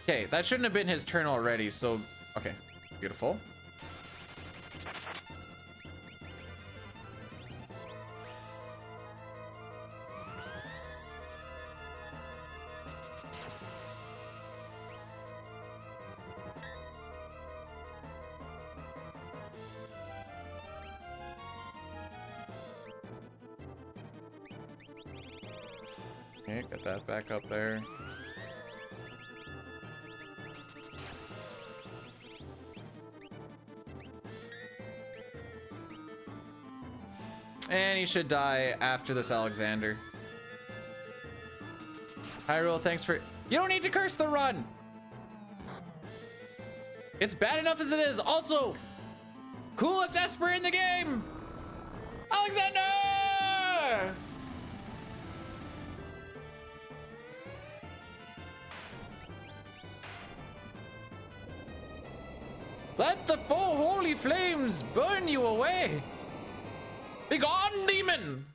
Okay, that shouldn't have been his turn already, so okay, beautiful. Okay, get that back up there. And he should die after this Alexander. Hyrule, thanks for... You don't need to curse the run! It's bad enough as it is. Also, coolest Esper in the game! Alexander! Let the four holy flames burn you away! Begone, demon!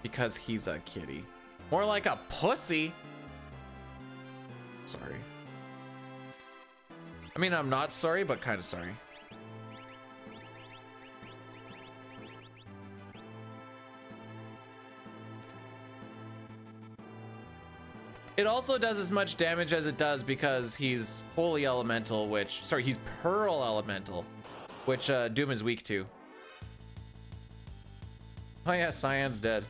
Because he's a kitty. More like a pussy. Sorry. I mean, I'm not sorry, but kind of sorry. It also does as much damage as it does because he's Holy Elemental, which... Sorry, he's Pearl Elemental, which Doom is weak to. Oh yeah, Cyan's dead.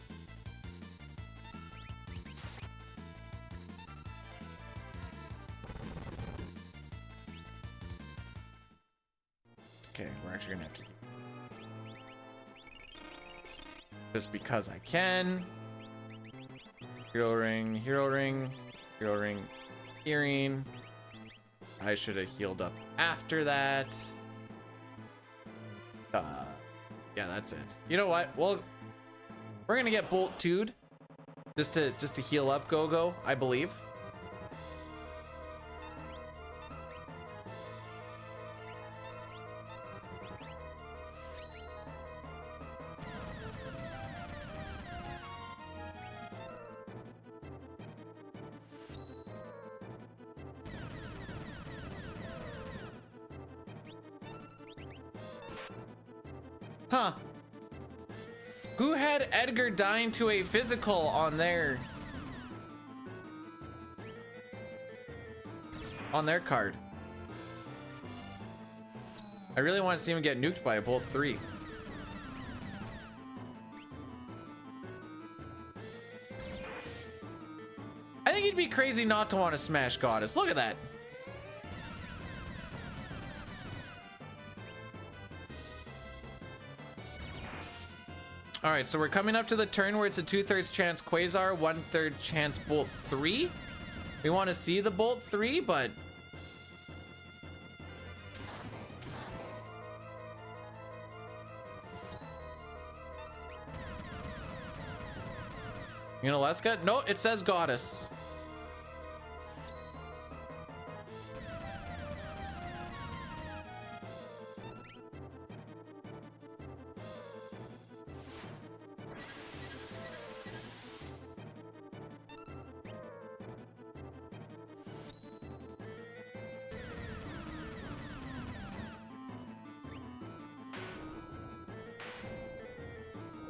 Okay, we're actually gonna have to... Just because I can. Hero ring, hero ring, hero ring, earring. I should have healed up after that. Yeah, that's it. You know what? Well, we're gonna get Bolt 2'd just to heal up Go-Go, I believe. Huh. Who had Edgar dying to a physical on their card? I really want to see him get nuked by a Bolt 3. I think he'd be crazy not to want to smash Goddess. Look at that. All right, so we're coming up to the turn where it's a 2/3 chance Quasar, 1/3 chance Bolt 3. We want to see the Bolt 3, but you know, Leska? No, it says Goddess.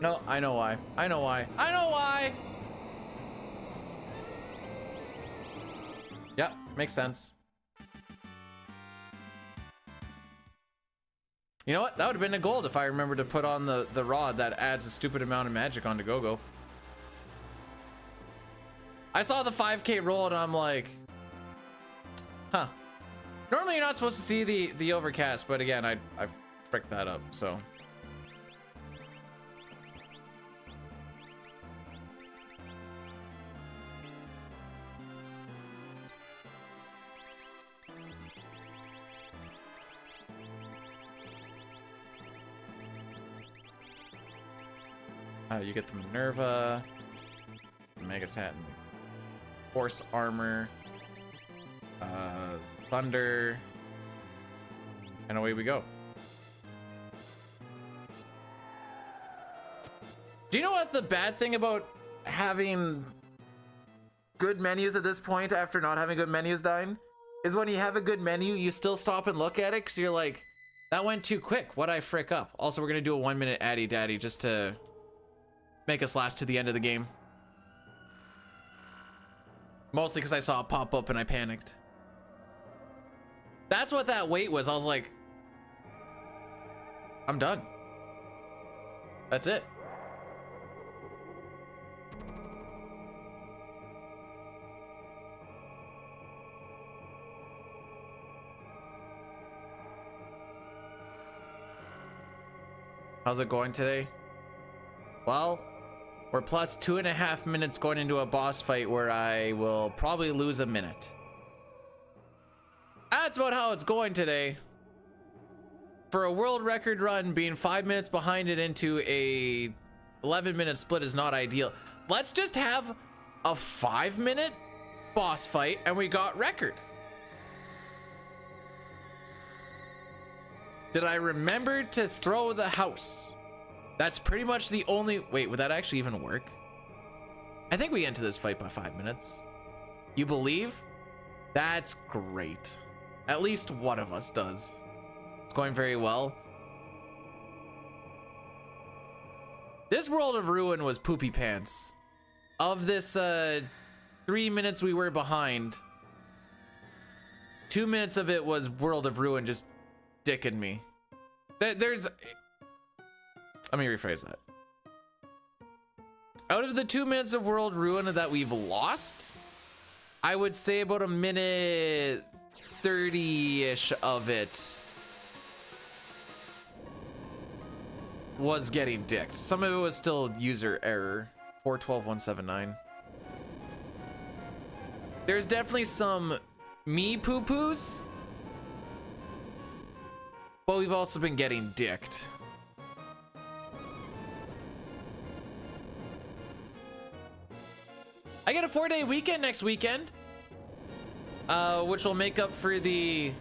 No, I know why. I know why. I know why. Yep, makes sense. You know what? That would have been a gold if I remember to put on the rod that adds a stupid amount of magic onto Go-Go. I saw the 5K roll and I'm like, huh. Normally you're not supposed to see the overcast, but again, I fricked that up, so. You get the Minerva, Megas hat, and Horse armor, Thunder, and away we go. Do you know what the bad thing about having good menus at this point after not having good menus dying is when you have a good menu, you still stop and look at it because you're like, that went too quick. What'd I frick up? Also, we're gonna do a 1 minute addy daddy just to make us last to the end of the game. Mostly because I saw it pop up and I panicked. That's what that wait was. I was like, I'm done. That's it. How's it going today? Well, we're plus 2.5 minutes going into a boss fight where I will probably lose a minute. That's about how it's going today. For a world record run, being 5 minutes behind it into a 11-minute split is not ideal. Let's just have a 5-minute boss fight and we got record. Did I remember to throw the house? That's pretty much the only... Wait, would that actually even work? I think we enter this fight by 5 minutes. You believe? That's great. At least one of us does. It's going very well. This World of Ruin was poopy pants. Of this 3 minutes we were behind, 2 minutes of it was World of Ruin just dicking me. There's... Let me rephrase that. Out of the 2 minutes of World Ruin that we've lost, I would say about a minute 30-ish of it was getting dicked. Some of it was still user error. 412179. There's definitely some me poo-poos, but we've also been getting dicked. I get a 4-day weekend next weekend, which will make up for the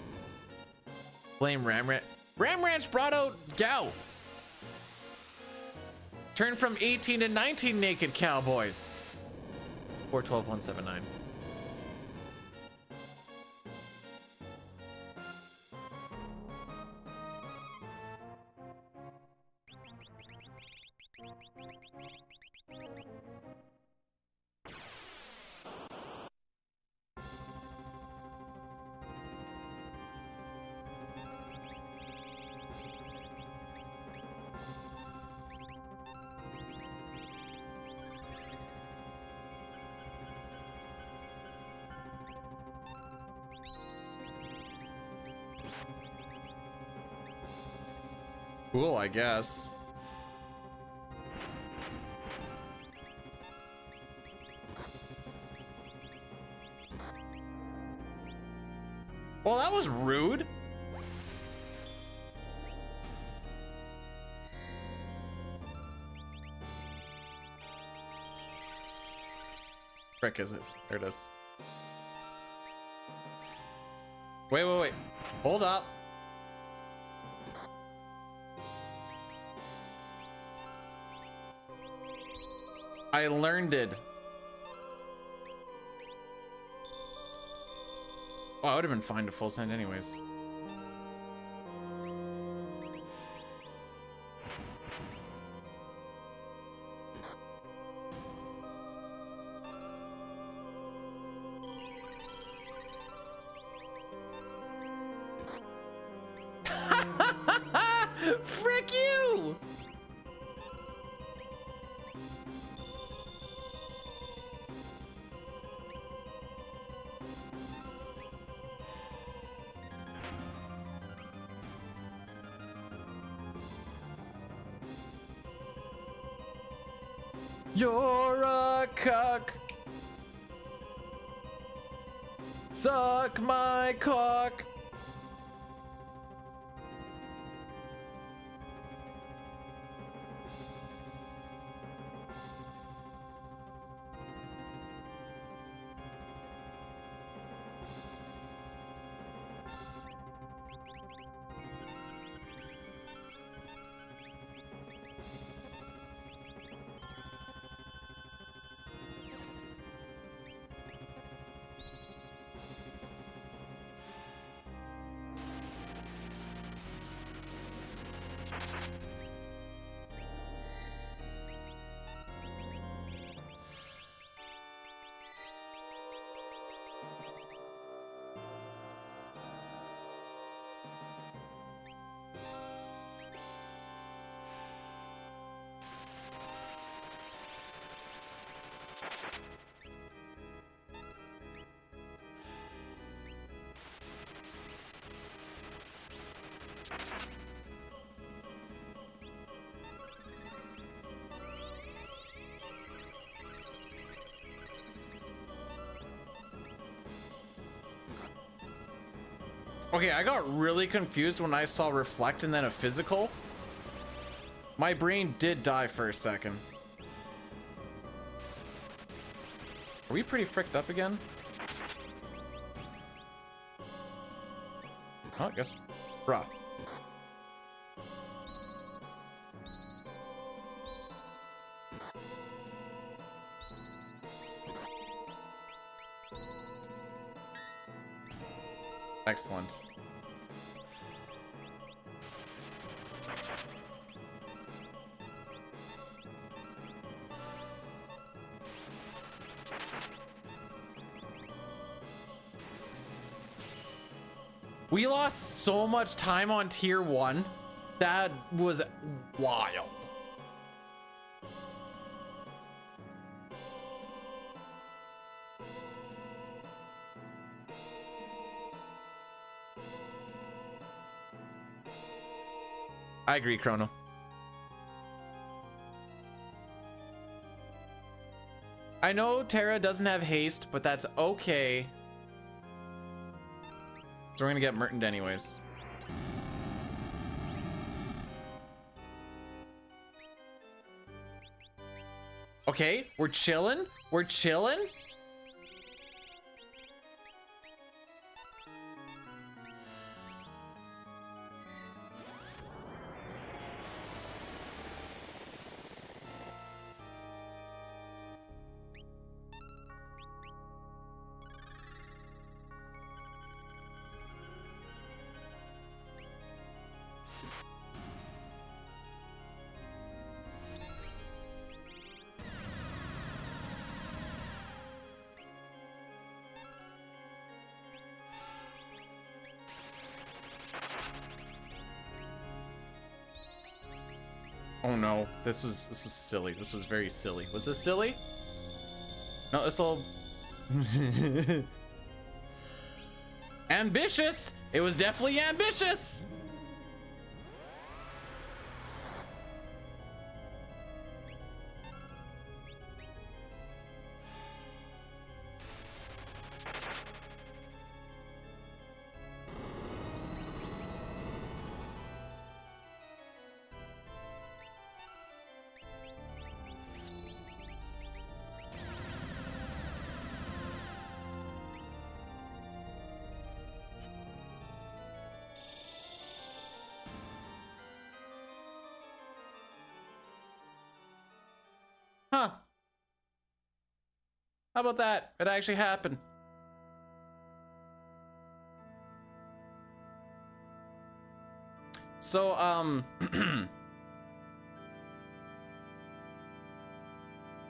blame Ram Ranch. Ram Ranch brought out Gao. Turned from 18 to 19 naked cowboys. 412179. Cool, I guess. Well, that was rude. Frick is it? There it is. Wait, wait, wait. Hold up. I learned it. Oh, I would have been fine to full send anyways. Frick you! You're a cuck. Suck my cock. Okay, I got really confused when I saw reflect and then a physical. My brain did die for a second. Are we pretty fricked up again? Oh, I guess, bruh. Excellent. We lost so much time on tier 1. That was wild. I agree, Chrono. I know Terra doesn't have haste, but that's okay. So we're gonna get Mertoned anyways. Okay, we're chilling. We're chilling. Oh no, this was silly. This was very silly. Was this silly? No, this will ambitious. It was definitely ambitious. Huh. How about that? It actually happened. So,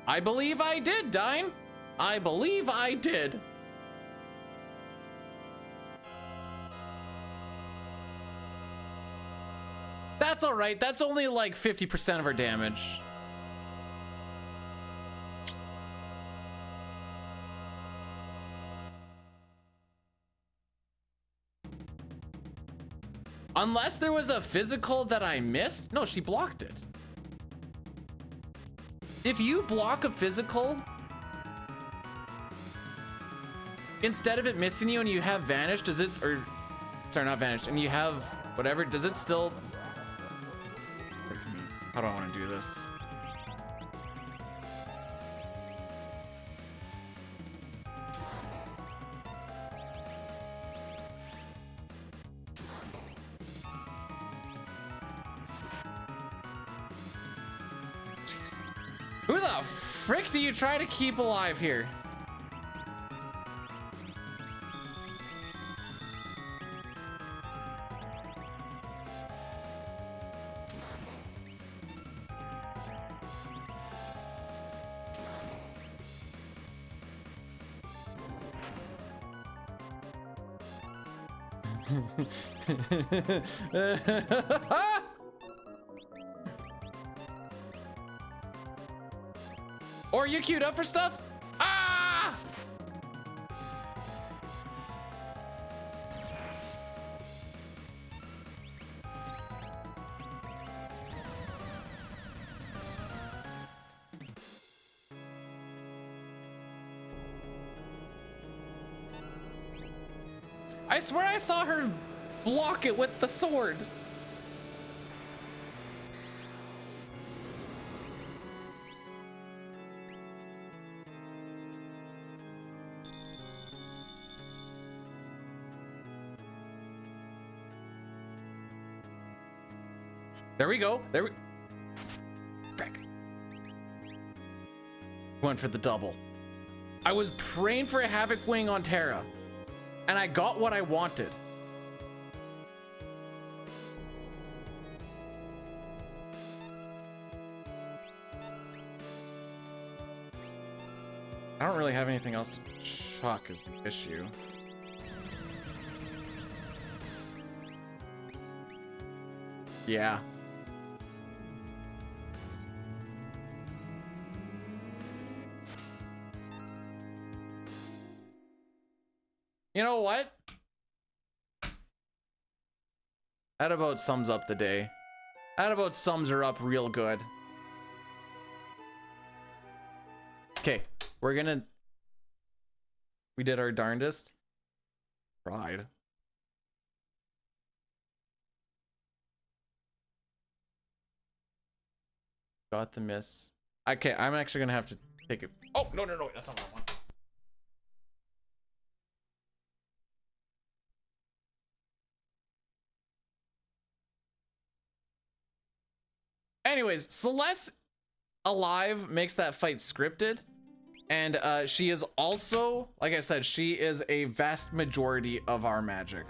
I believe I did, Dine. I believe I did. That's all right. That's only like 50% of our damage. Unless there was a physical that I missed. No, she blocked it. If you block a physical, instead of it missing you and you have vanished, does it, or sorry, not vanished, and you have whatever, does it still, how do I want to do this? Jeez. Who the frick do you try to keep alive here? Or you queued up for stuff? I swear I saw her block it with the sword. There we go. There we... Frick. Went for the double. I was praying for a Havoc Wing on Terra, and I got what I wanted. I don't really have anything else to chuck is the issue. Yeah. You know what? That about sums up the day. That about sums her up real good. Okay, we did our darndest. Tried. Got the miss. Okay, I'm actually gonna have to take it. Oh, no, that's not what I want. Anyways, Celeste alive makes that fight scripted, and she is also, like I said, she is a vast majority of our magic.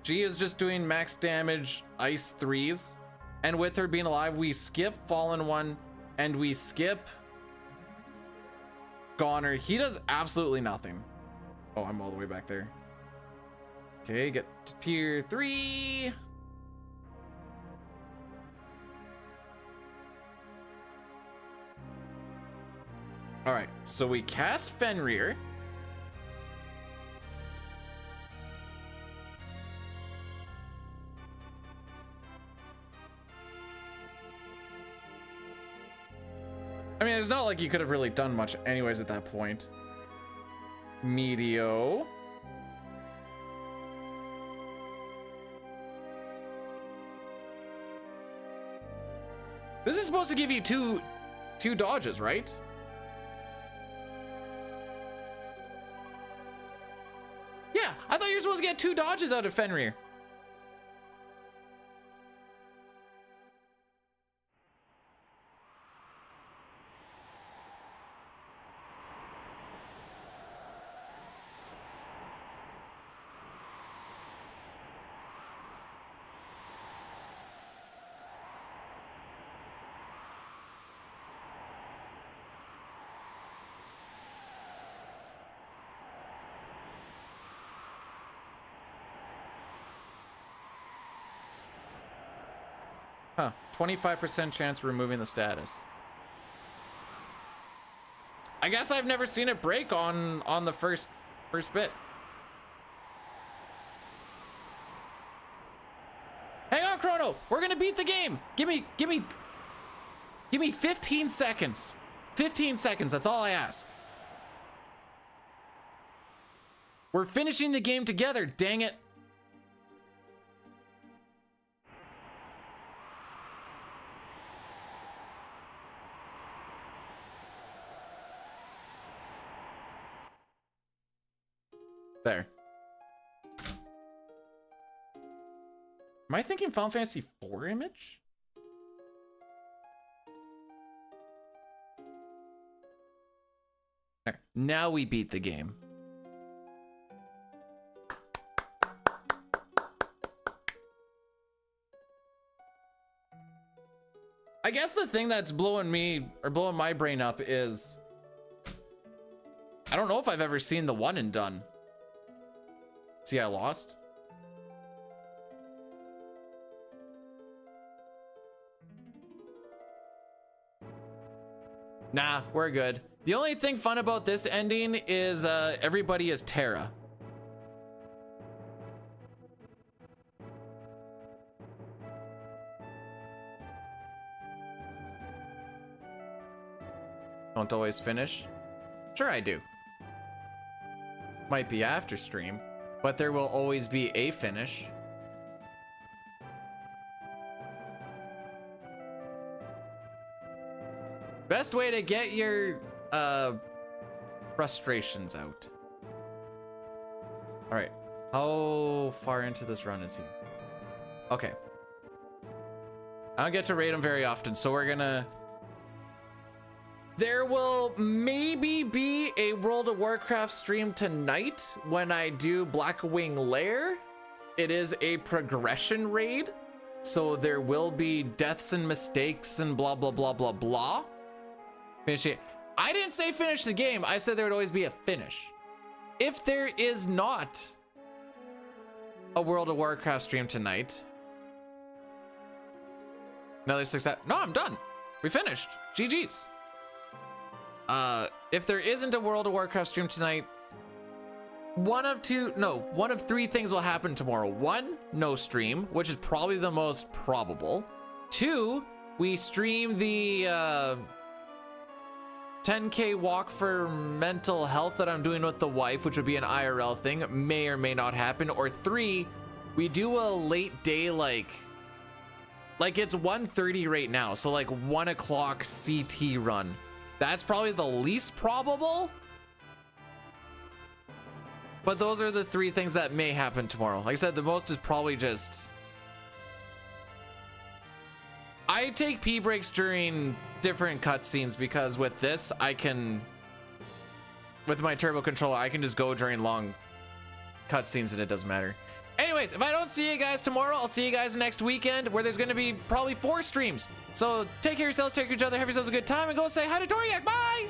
She is just doing max damage ice 3s, and with her being alive, we skip Fallen One and we skip Goner. He does absolutely nothing. Oh, I'm all the way back there. Okay, get to tier 3. All right, so we cast Fenrir. I mean, it's not like you could have really done much anyways at that point. Meteo. This is supposed to give you two dodges, right? Yeah, I thought you were supposed to get 2 dodges out of Fenrir. Huh, 25% chance of removing the status. I guess I've never seen it break on the first bit. Hang on, Chrono. We're gonna beat the game. Give me 15 seconds. 15 seconds, that's all I ask. We're finishing the game together, dang it. There. Am I thinking Final Fantasy IV image? There. Now we beat the game. I guess the thing that's blowing my brain up is I don't know if I've ever seen the one and done. See, I lost. Nah, we're good. The only thing fun about this ending is everybody is Terra. Don't always finish. Sure I do. Might be after stream. but there will always be a finish. Best way to get your frustrations out. All right, how far into this run is he? Okay, I don't get to rate him very often, so we're gonna... There will maybe be a World of Warcraft stream tonight when I do Blackwing Lair. It is a progression raid, so there will be deaths and mistakes and blah, blah, blah, blah, blah. Finish it. I didn't say finish the game. I said there would always be a finish. If there is not a World of Warcraft stream tonight, another success. No, I'm done. We finished. GG's. If there isn't a World of Warcraft stream tonight, one of three things will happen tomorrow. One, no stream, which is probably the most probable. Two, we stream the 10K walk for mental health that I'm doing with the wife, which would be an IRL thing. May or may not happen. Or three, we do a late day, like it's 1:30 right now, so like 1 o'clock CT run. That's probably the least probable, but those are the three things that may happen tomorrow. Like I said, the most is probably just... I take pee breaks during different cutscenes because with this, I can... With my turbo controller, I can just go during long cutscenes and it doesn't matter. Anyways, if I don't see you guys tomorrow, I'll see you guys next weekend where there's going to be probably 4 streams. So take care of yourselves, take care of each other, have yourselves a good time, and go say hi to Doriak. Bye!